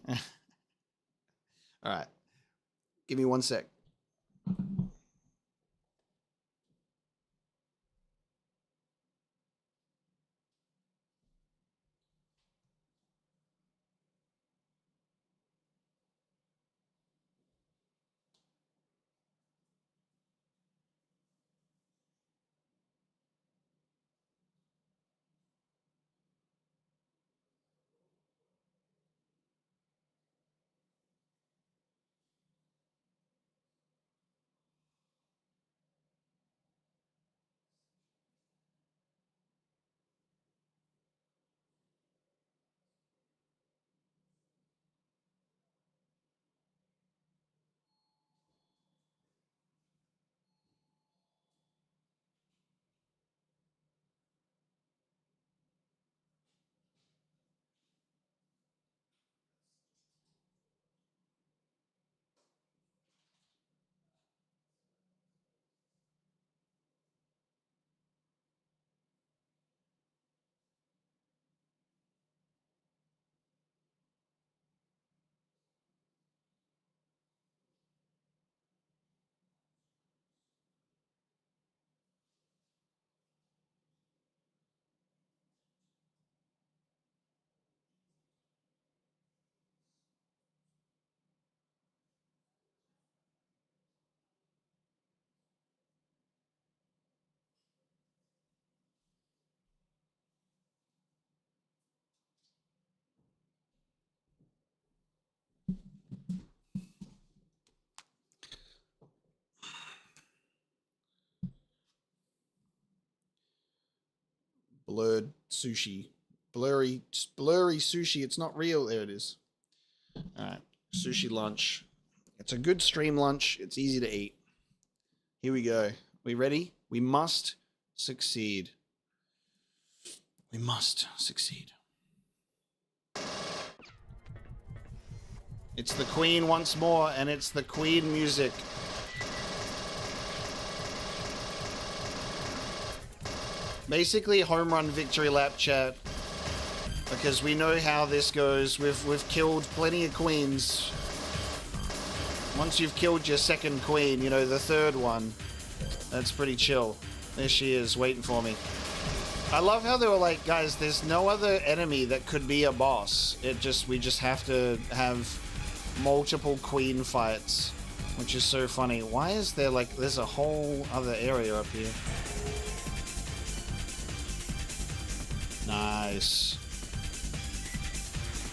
All right. Give me 1 sec. Blurred sushi. Blurry sushi. It's not real. There it is. All right. Sushi lunch. It's a good stream lunch. It's easy to eat. Here we go. We ready? We must succeed. We must succeed. It's the Queen once more, and it's the Queen music. Basically, home run victory lap, chat, because we know how this goes. We've killed plenty of queens. Once you've killed your second queen, you know, the third one, that's pretty chill. There she is, waiting for me. I love how they were like, guys, there's no other enemy that could be a boss. We just have to have multiple queen fights, which is so funny. Why is there like, there's a whole other area up here. Nice.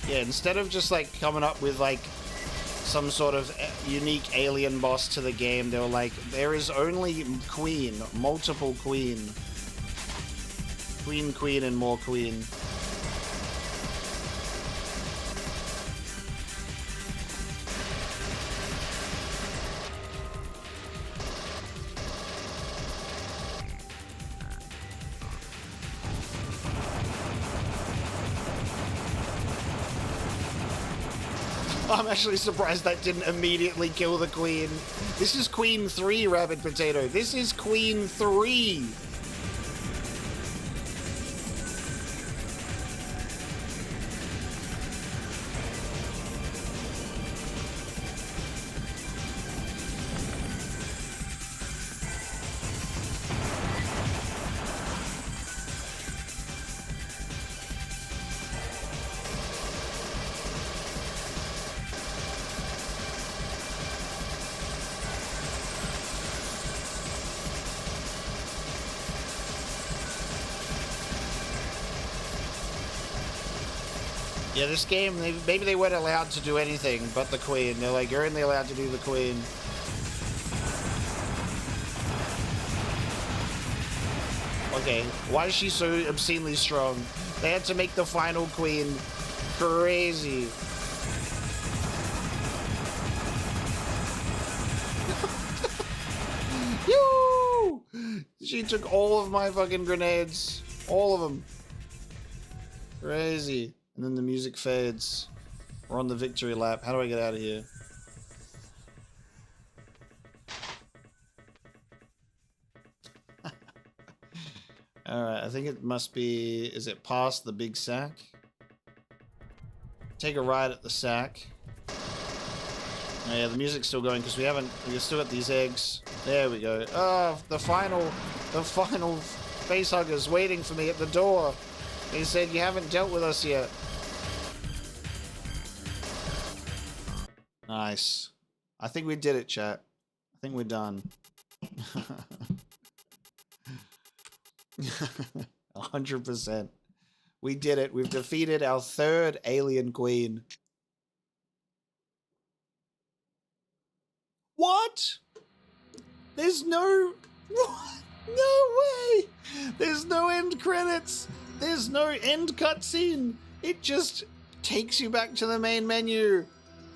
Yeah, instead of just like coming up with like some sort of unique alien boss to the game, they were like, there is only queen, multiple queen. Queen, and more queen. I'm actually surprised that didn't immediately kill the queen. This is Queen 3, Rabbit Potato. This is Queen 3. Yeah, this game, maybe they weren't allowed to do anything but the queen. They're like, you're only allowed to do the queen. Okay, why is she so obscenely strong? They had to make the final queen crazy. Yoo! She took all of my fucking grenades. All of them. Crazy. And then the music fades. We're on the victory lap. How do I get out of here? Alright, I think it must be... Is it past the big sack? Take a ride at the sack. Oh yeah, the music's still going because we've still got these eggs. There we go. Oh, the final facehugger's waiting for me at the door. He said, you haven't dealt with us yet. Nice. I think we did it, chat. I think we're done. 100%. We did it. We've defeated our third alien queen. What? There's no... No way! There's no end credits! There's no end cutscene! It just takes you back to the main menu.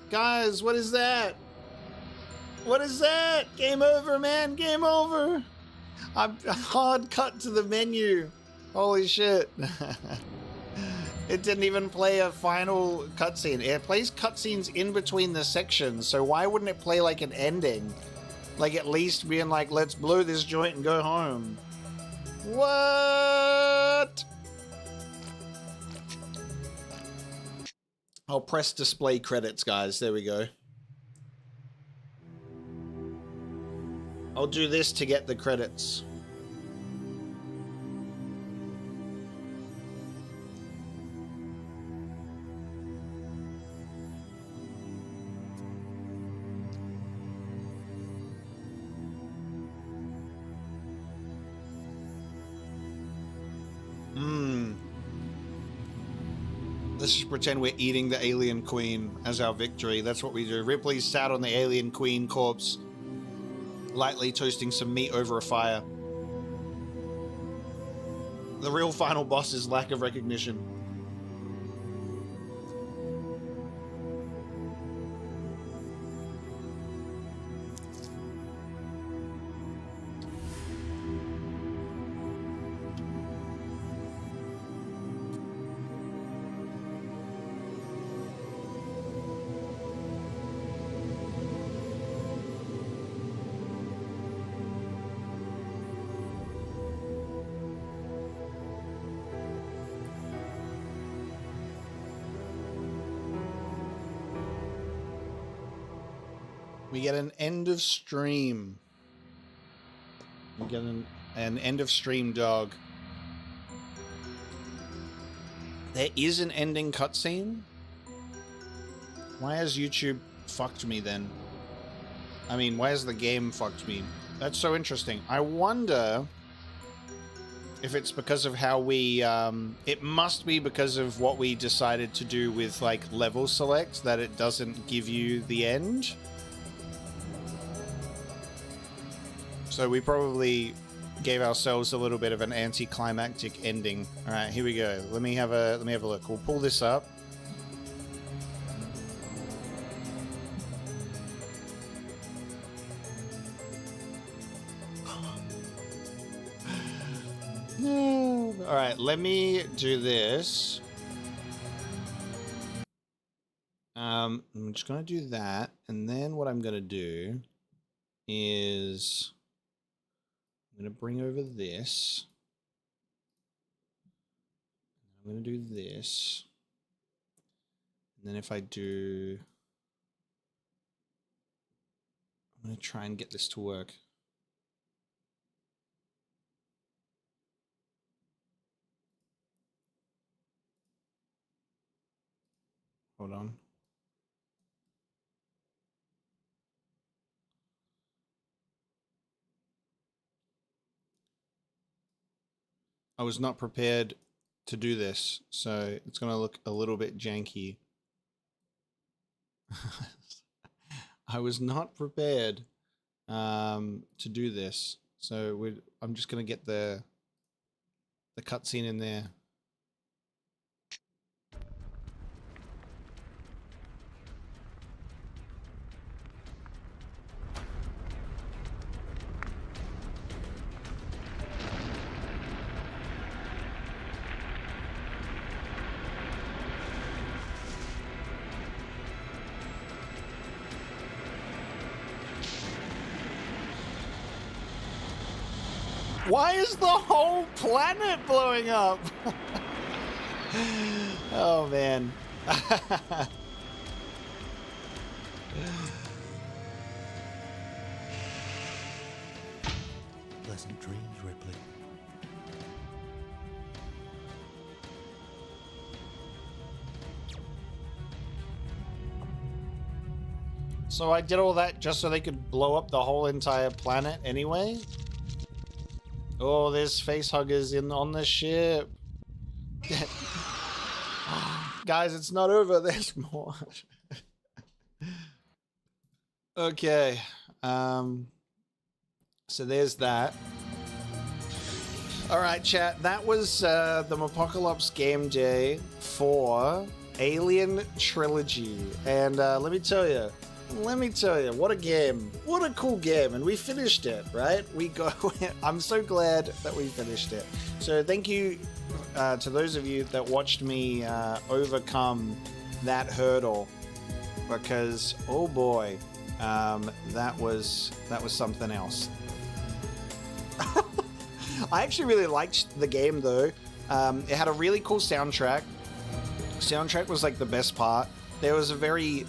Guys, what is that? What is that? Game over, man. Game over. I'm hard cut to the menu. Holy shit. It didn't even play a final cutscene. It plays cutscenes in between the sections, so why wouldn't it play like an ending? Like at least being like, let's blow this joint and go home. What? I'll press display credits, guys. There we go. I'll do this to get the credits. Let's just pretend we're eating the alien queen as our victory. That's what we do. Ripley sat on the alien queen corpse, lightly toasting some meat over a fire. The real final boss is lack of recognition. We get an end of stream. We get an end of stream dog. There is an ending cutscene? Why has YouTube fucked me then? I mean, why has the game fucked me? That's so interesting. I wonder if it's because of how we... it must be because of what we decided to do with, like, level select, that it doesn't give you the end. So we probably gave ourselves a little bit of an anticlimactic ending. All right, here we go. Let me have a look. We'll pull this up. No. All right, let me do this. I'm just going to do that. And then what I'm going to do is I'm going to bring over this. I'm going to do this. And then if I do, I'm going to try and get this to work. Hold on. I was not prepared to do this, so it's going to look a little bit janky. I was not prepared to do this, so I'm just going to get the cutscene in there. Why is the whole planet blowing up? Oh, man. Pleasant dreams, Ripley. So I did all that just so they could blow up the whole entire planet anyway? Oh, there's facehuggers on the ship. Guys, it's not over. There's more. Okay. So there's that. All right, chat. That was the Mapocolops game day for Alien Trilogy. And let me tell you, what a game. What a cool game. And we finished it, right? I'm so glad that we finished it. So thank you to those of you that watched me overcome that hurdle, because oh boy, that was something else. I actually really liked the game though. It had a really cool soundtrack. Soundtrack was like the best part. There was a very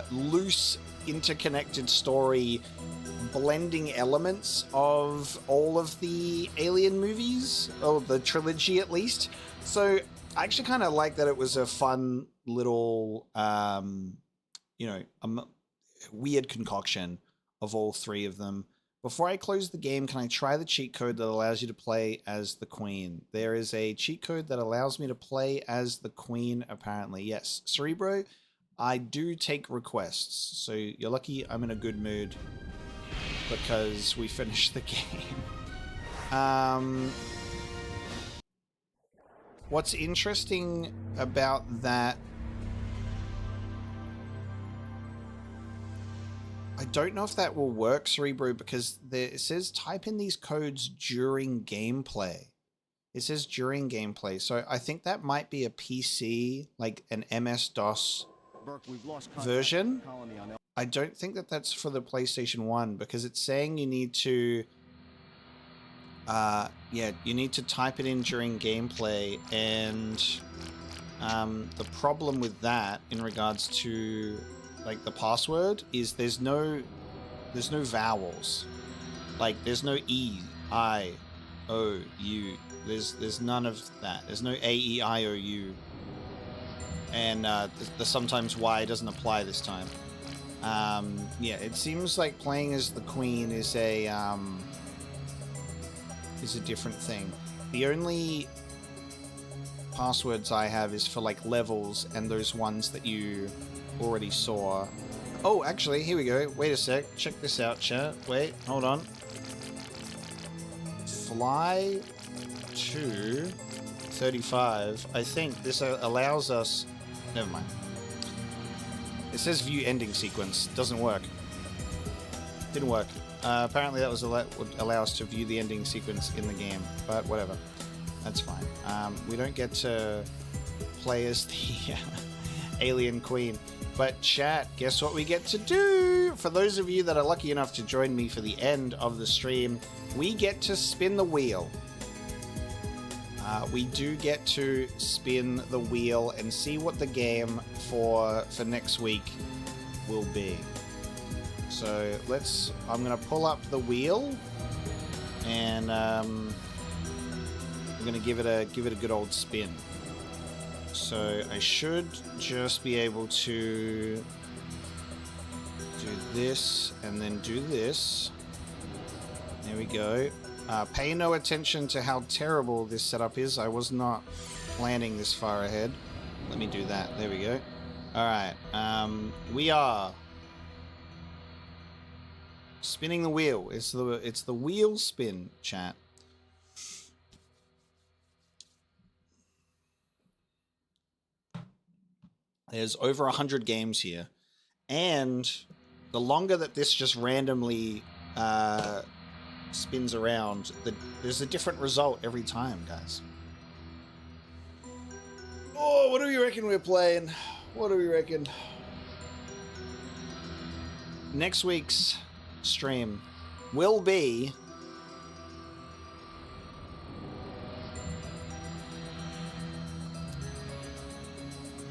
loose, interconnected story, blending elements of all of the Alien movies, or the trilogy at least. So I actually kind of like that it was a fun little, weird concoction of all three of them. Before I close the game, can I try the cheat code that allows you to play as the Queen? There is a cheat code that allows me to play as the Queen, apparently. Yes, Cerebro, I do take requests. So you're lucky I'm in a good mood because we finished the game. What's interesting about that, I don't know if that will work, Cerebro, because it says type in these codes during gameplay. It says during gameplay. So I think that might be a PC, like an MS-DOS version. I don't think that that's for the PlayStation 1, because it's saying you need to, you need to type it in during gameplay. And the problem with that in regards to like the password is there's no vowels. Like there's no E, I, O, U. There's none of that. There's no A, E, I, O, U. And the sometimes Y doesn't apply this time. It seems like playing as the Queen is a different thing. The only passwords I have is for like levels and those ones that you already saw. Oh, actually, here we go. Wait a sec. Check this out, chat. Wait, hold on. Fly to 35. I think this allows us... Never mind. It says view ending sequence. Doesn't work. Didn't work. Apparently that would allow us to view the ending sequence in the game, but whatever. That's fine. We don't get to play as the Alien Queen. But chat, guess what we get to do? For those of you that are lucky enough to join me for the end of the stream, we get to spin the wheel. We do get to spin the wheel and see what the game for next week will be. So I'm gonna pull up the wheel, and I'm gonna give it a good old spin. So I should just be able to do this and then do this. There we go. Pay no attention to how terrible this setup is. I was not planning this far ahead. Let me do that. There we go. Alright. We are spinning the wheel. It's the wheel spin, chat. There's over 100 games here. And the longer that this just randomly spins around, there's a different result every time, guys. Oh, what do we reckon we're playing? What do we reckon? Next week's stream will be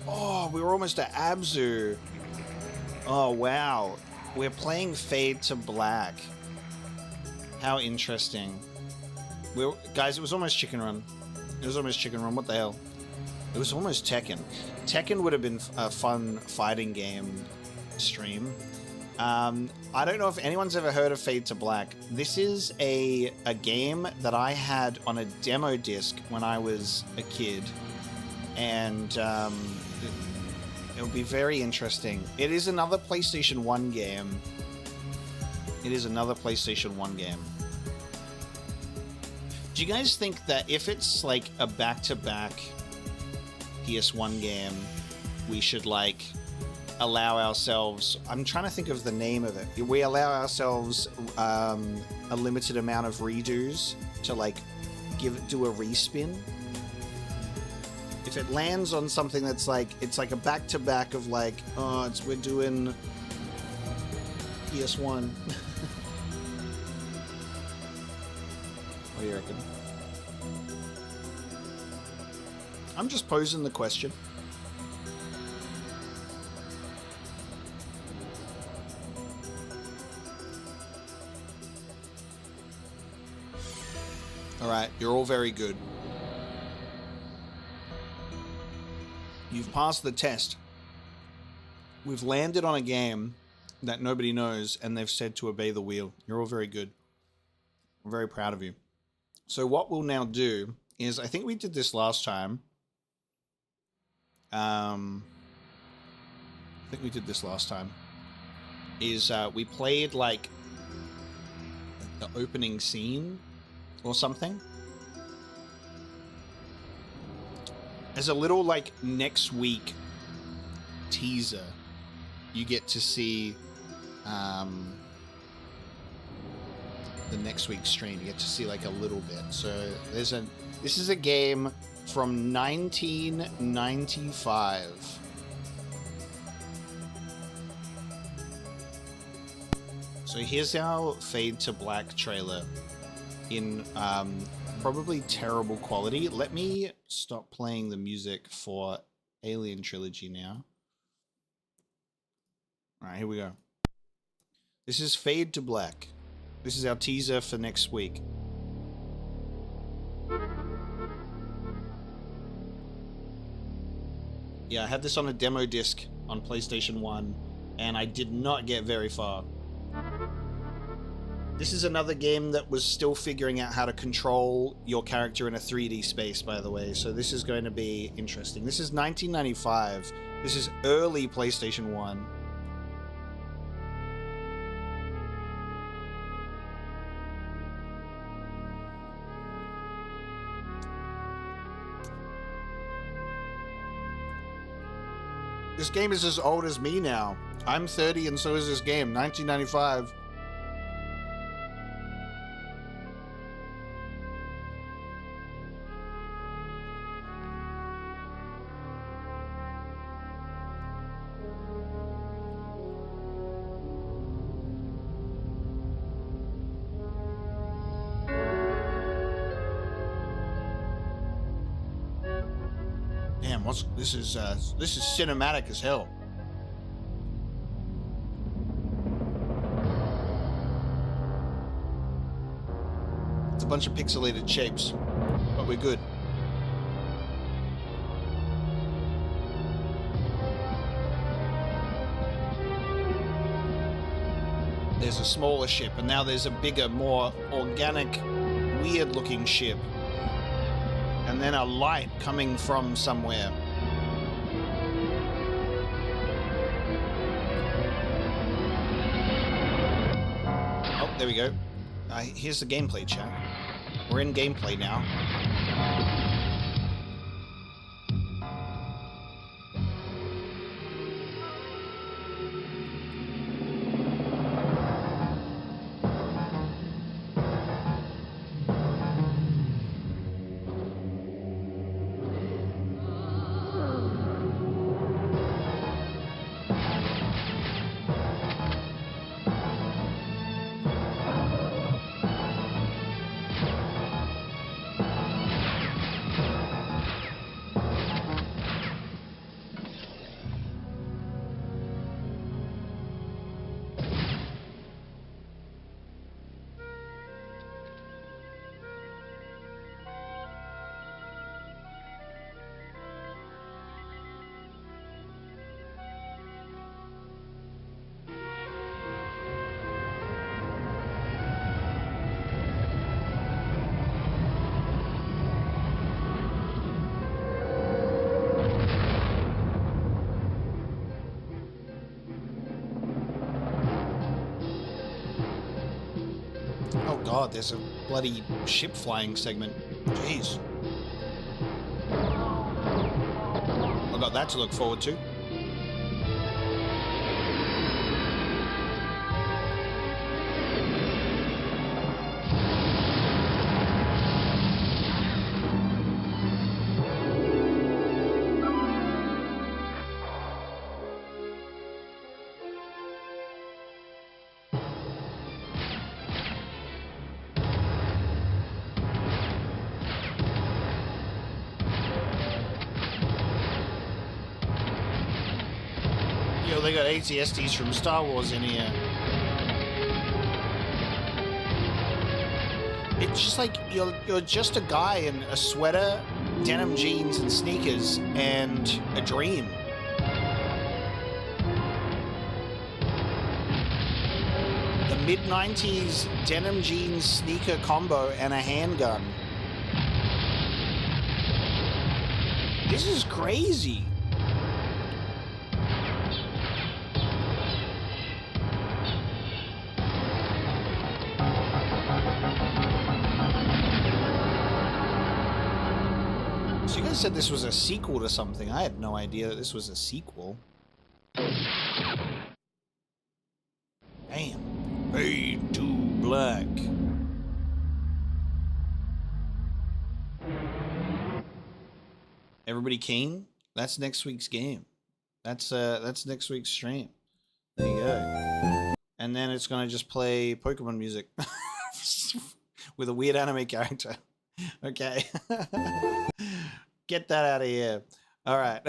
oh, we were almost at Abzu. Oh, wow. We're playing Fade to Black. How interesting. Guys, it was almost Chicken Run. It was almost Chicken Run. What the hell? It was almost Tekken. Tekken would have been a fun fighting game stream. I don't know if anyone's ever heard of Fade to Black. This is a game that I had on a demo disc when I was a kid. And it'll be very interesting. It is another PlayStation 1 game. It is another PlayStation 1 game. Do you guys think that if it's like a back-to-back PS1 game, we should like allow ourselves... I'm trying to think of the name of it. We allow ourselves a limited amount of redos to like do a respin? If it lands on something that's like, it's like a back-to-back of like, oh, we're doing PS1. What do you reckon? I'm just posing the question. Alright, you're all very good. You've passed the test. We've landed on a game that nobody knows, and they've said to obey the wheel. You're all very good. I'm very proud of you. So what we'll now do is, I think we did this last time. Is we played like the opening scene or something. As a little like next week teaser, you get to see the next week's stream. You get to see like a little bit. So this is a game from 1995. So here's our Fade to Black trailer in probably terrible quality. Let me stop playing the music for Alien Trilogy now. Alright, here we go. This is Fade to Black. This is our teaser for next week. Yeah, I had this on a demo disc on PlayStation 1, and I did not get very far. This is another game that was still figuring out how to control your character in a 3D space, by the way, so this is going to be interesting. This is 1995. This is early PlayStation 1. This game is as old as me now. I'm 30 and so is this game. 1995. This is cinematic as hell. It's a bunch of pixelated shapes, but we're good. There's a smaller ship, and now there's a bigger, more organic, weird-looking ship. And then a light coming from somewhere. Oh, there we go. Here's the gameplay, chat. We're in gameplay now. Oh god, there's a bloody ship flying segment. Jeez. I've got that to look forward to. Yo, they got ATSTs from Star Wars in here. It's just like you're just a guy in a sweater, denim jeans and sneakers, and a dream. The mid-90s denim jeans sneaker combo and a handgun. This is crazy. So you guys said this was a sequel to something. I had no idea that this was a sequel. Damn. Fade to black. Everybody keen? That's next week's game. That's next week's stream. There you go. And then it's gonna just play Pokemon music with a weird anime character. Okay. Get that out of here. All right.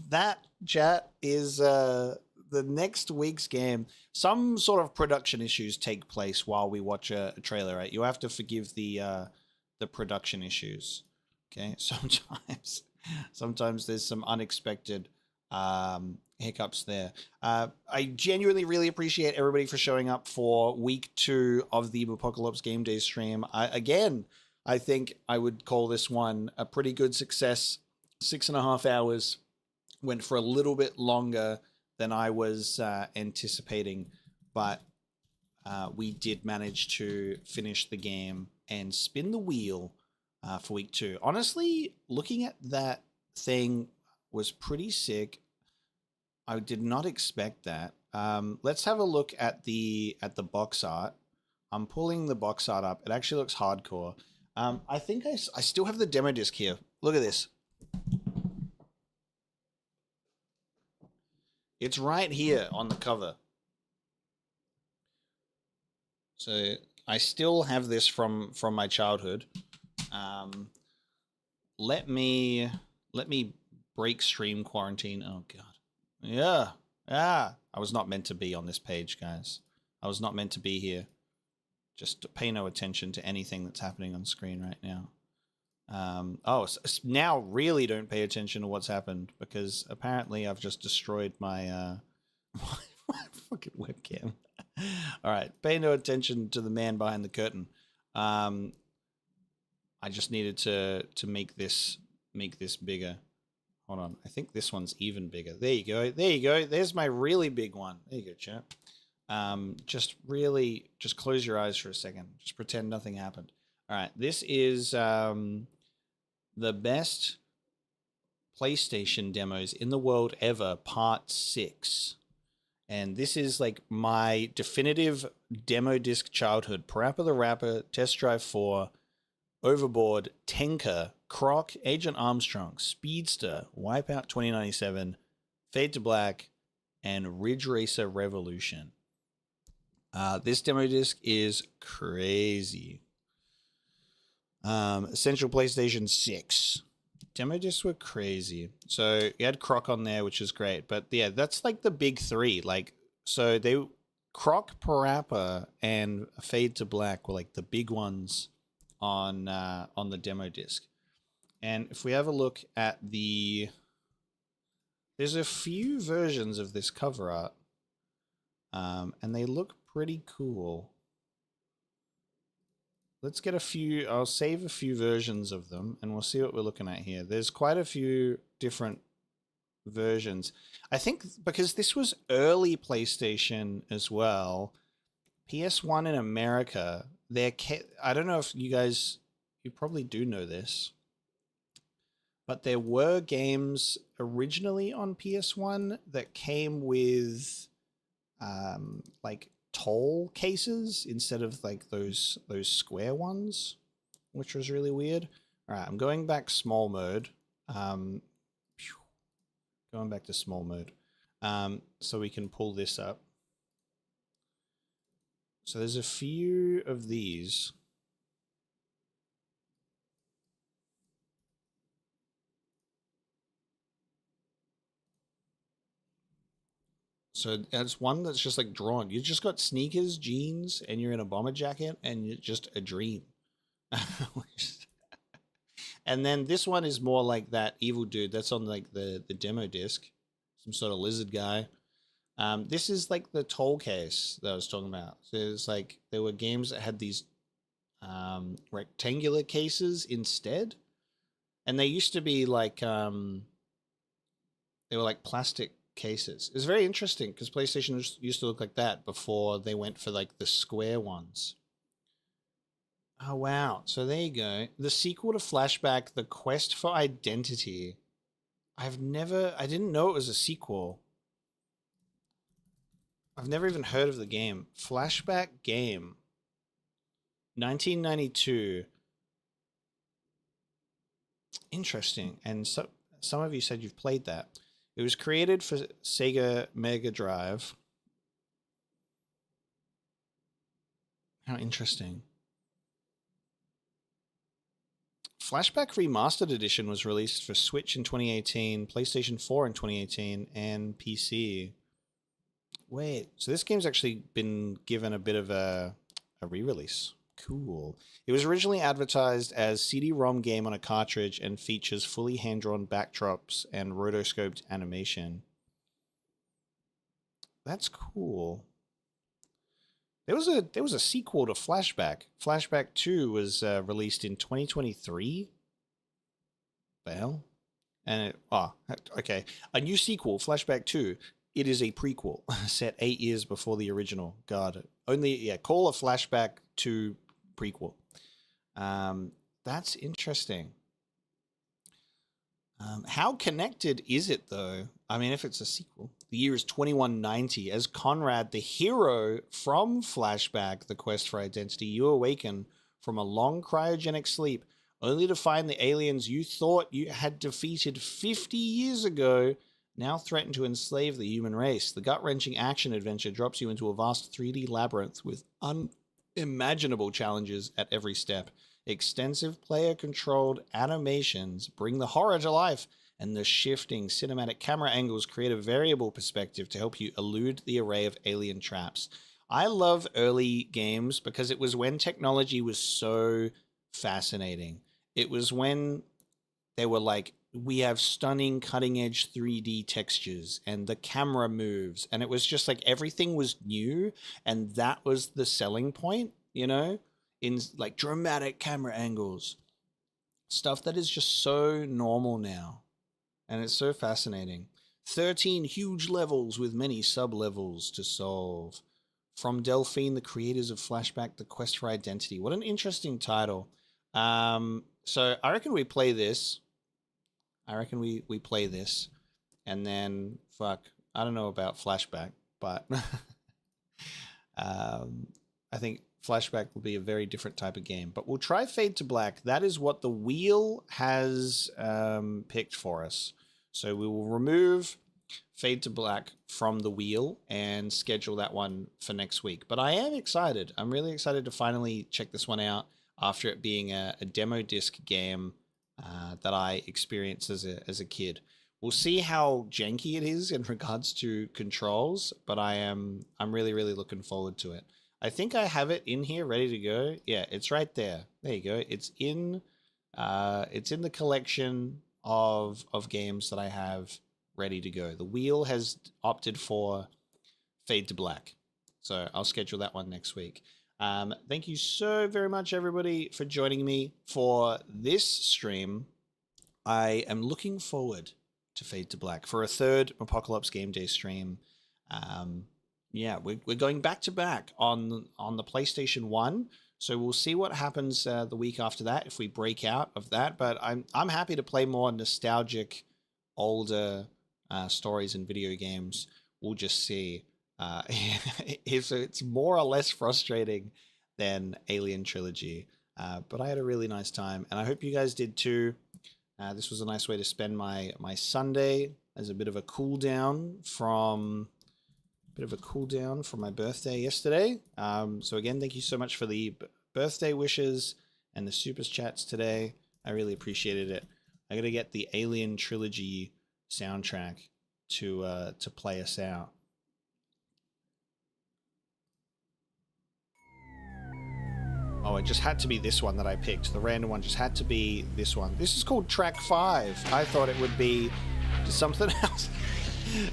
That, chat, is the next week's game. Some sort of production issues take place while we watch a trailer, right? You have to forgive the production issues. Okay. Sometimes there's some unexpected hiccups there. I genuinely really appreciate everybody for showing up for week 2 of the Mapocolops Game Day stream. I think I would call this one a pretty good success. 6.5 hours. Went for a little bit longer than I was anticipating, but we did manage to finish the game and spin the wheel for week 2. Honestly, looking at that thing was pretty sick. I did not expect that. Let's have a look at the box art. I'm pulling the box art up. It actually looks hardcore. I think I still have the demo disc here. Look at this. It's right here on the cover. So I still have this from my childhood. Let me Break stream quarantine. Oh, God. Yeah. Ah. I was not meant to be on this page, guys. I was not meant to be here. Just pay no attention to anything that's happening on screen right now. Now really don't pay attention to what's happened, because apparently I've just destroyed my, my fucking webcam. All right. Pay no attention to the man behind the curtain. I just needed to make this bigger. Hold on. I think this one's even bigger. There you go. There you go. There's my really big one. There you go, chap. Just close your eyes for a second. Just pretend nothing happened. All right. This is the best PlayStation demos in the world ever, part 6. And this is like my definitive demo disc childhood. Parappa the Rapper, Test Drive 4, Overboard, Tenka, Croc, Agent Armstrong, Speedster, Wipeout 2097, Fade to Black, and Ridge Racer Revolution. This demo disc is crazy. Essential PlayStation 6. Demo discs were crazy. So you had Croc on there, which is great. But yeah, that's like the big 3. Like, so Croc, Parappa, and Fade to Black were like the big ones on the demo disc. And if we have a look at there's a few versions of this cover art, and they look pretty cool. Let's get a few. I'll save a few versions of them, and we'll see what we're looking at here. There's quite a few different versions. I think because this was early PlayStation as well, PS1 in America, I don't know if you probably do know this, but there were games originally on PS1 that came with like toll cases instead of like those square ones, which was really weird. All right, I'm going back small mode. Going back to small mode, so we can pull this up. So there's a few of these. So that's one that's just like drawn. You just got sneakers, jeans, and you're in a bomber jacket, and it's just a dream. And then this one is more like that evil dude. That's on like the demo disc. Some sort of lizard guy. This is like the toll case that I was talking about. So it's like there were games that had these rectangular cases instead. And they used to be like they were like plastic cases. It's very interesting because PlayStation used to look like that before they went for like the square ones. Oh wow. So there you go. The sequel to Flashback, The Quest for Identity. I didn't know it was a sequel. I've never even heard of the game. Flashback game. 1992. Interesting. And so some of you said you've played that. It was created for Sega Mega Drive. How interesting. Flashback Remastered Edition was released for Switch in 2018, PlayStation 4 in 2018, and PC. Wait, so this game's actually been given a bit of a re-release. Cool. It was originally advertised as CD-ROM game on a cartridge and features fully hand-drawn backdrops and rotoscoped animation. That's cool. There was a sequel to Flashback. Flashback 2 was released in 2023. The hell? And okay. A new sequel, Flashback 2. It is a prequel set 8 years before the original. God, call a Flashback 2 prequel. That's interesting. How connected is it though? I mean, if it's a sequel, the year is 2190. As Conrad, the hero from Flashback, The Quest for Identity, you awaken from a long cryogenic sleep, only to find the aliens you thought you had defeated 50 years ago now threaten to enslave the human race. The gut-wrenching action adventure drops you into a vast 3D labyrinth with unimaginable challenges at every step. Extensive player-controlled animations bring the horror to life and the shifting cinematic camera angles create a variable perspective to help you elude the array of alien traps. I love early games because it was when technology was so fascinating. It was when they were like, we have stunning cutting edge 3D textures and the camera moves. And it was just like everything was new. And that was the selling point, you know, in like dramatic camera angles. Stuff that is just so normal now. And it's so fascinating. 13 huge levels with many sub-levels to solve. From Delphine, the creators of Flashback, The Quest for Identity. What an interesting title. So I reckon we play this. We play this. And then, fuck, I don't know about Flashback, but I think Flashback will be a very different type of game. But we'll try Fade to Black. That is what the wheel has picked for us. So we will remove Fade to Black from the wheel and schedule that one for next week. But I am excited. I'm really excited to finally check this one out after it being a demo disc game that I experienced as a kid. We'll see how janky it is in regards to controls, but I'm really, really looking forward to it. I think I have it in here ready to go. Yeah, it's right there. There you go. It's in the collection of games that I have ready to go. The wheel has opted for Fade to Black, so I'll schedule that one next week. Thank you so very much, everybody, for joining me for this stream. I am looking forward to Fade to Black for a third Mapocolops Game Day stream. Yeah, we're going back to back on the PlayStation 1. So we'll see what happens the week after that if we break out of that. But I'm happy to play more nostalgic, older stories and video games. We'll just see if it's more or less frustrating than Alien Trilogy. But I had a really nice time, and I hope you guys did too. This was a nice way to spend my Sunday as a bit of a cool down from my birthday yesterday. So again, thank you so much for the birthday wishes and the super chats today. I really appreciated it. I gotta get the Alien Trilogy soundtrack to play us out. Oh, it just had to be this one that I picked. The random one just had to be this one. This is called track 5. I thought it would be something else.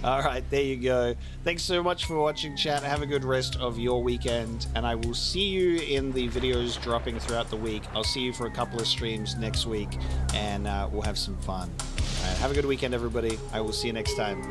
All right, there you go. Thanks so much for watching, chat. Have a good rest of your weekend, and I will see you in the videos dropping throughout the week. I'll see you for a couple of streams next week, and we'll have some fun. All right, have a good weekend, everybody. I will see you next time.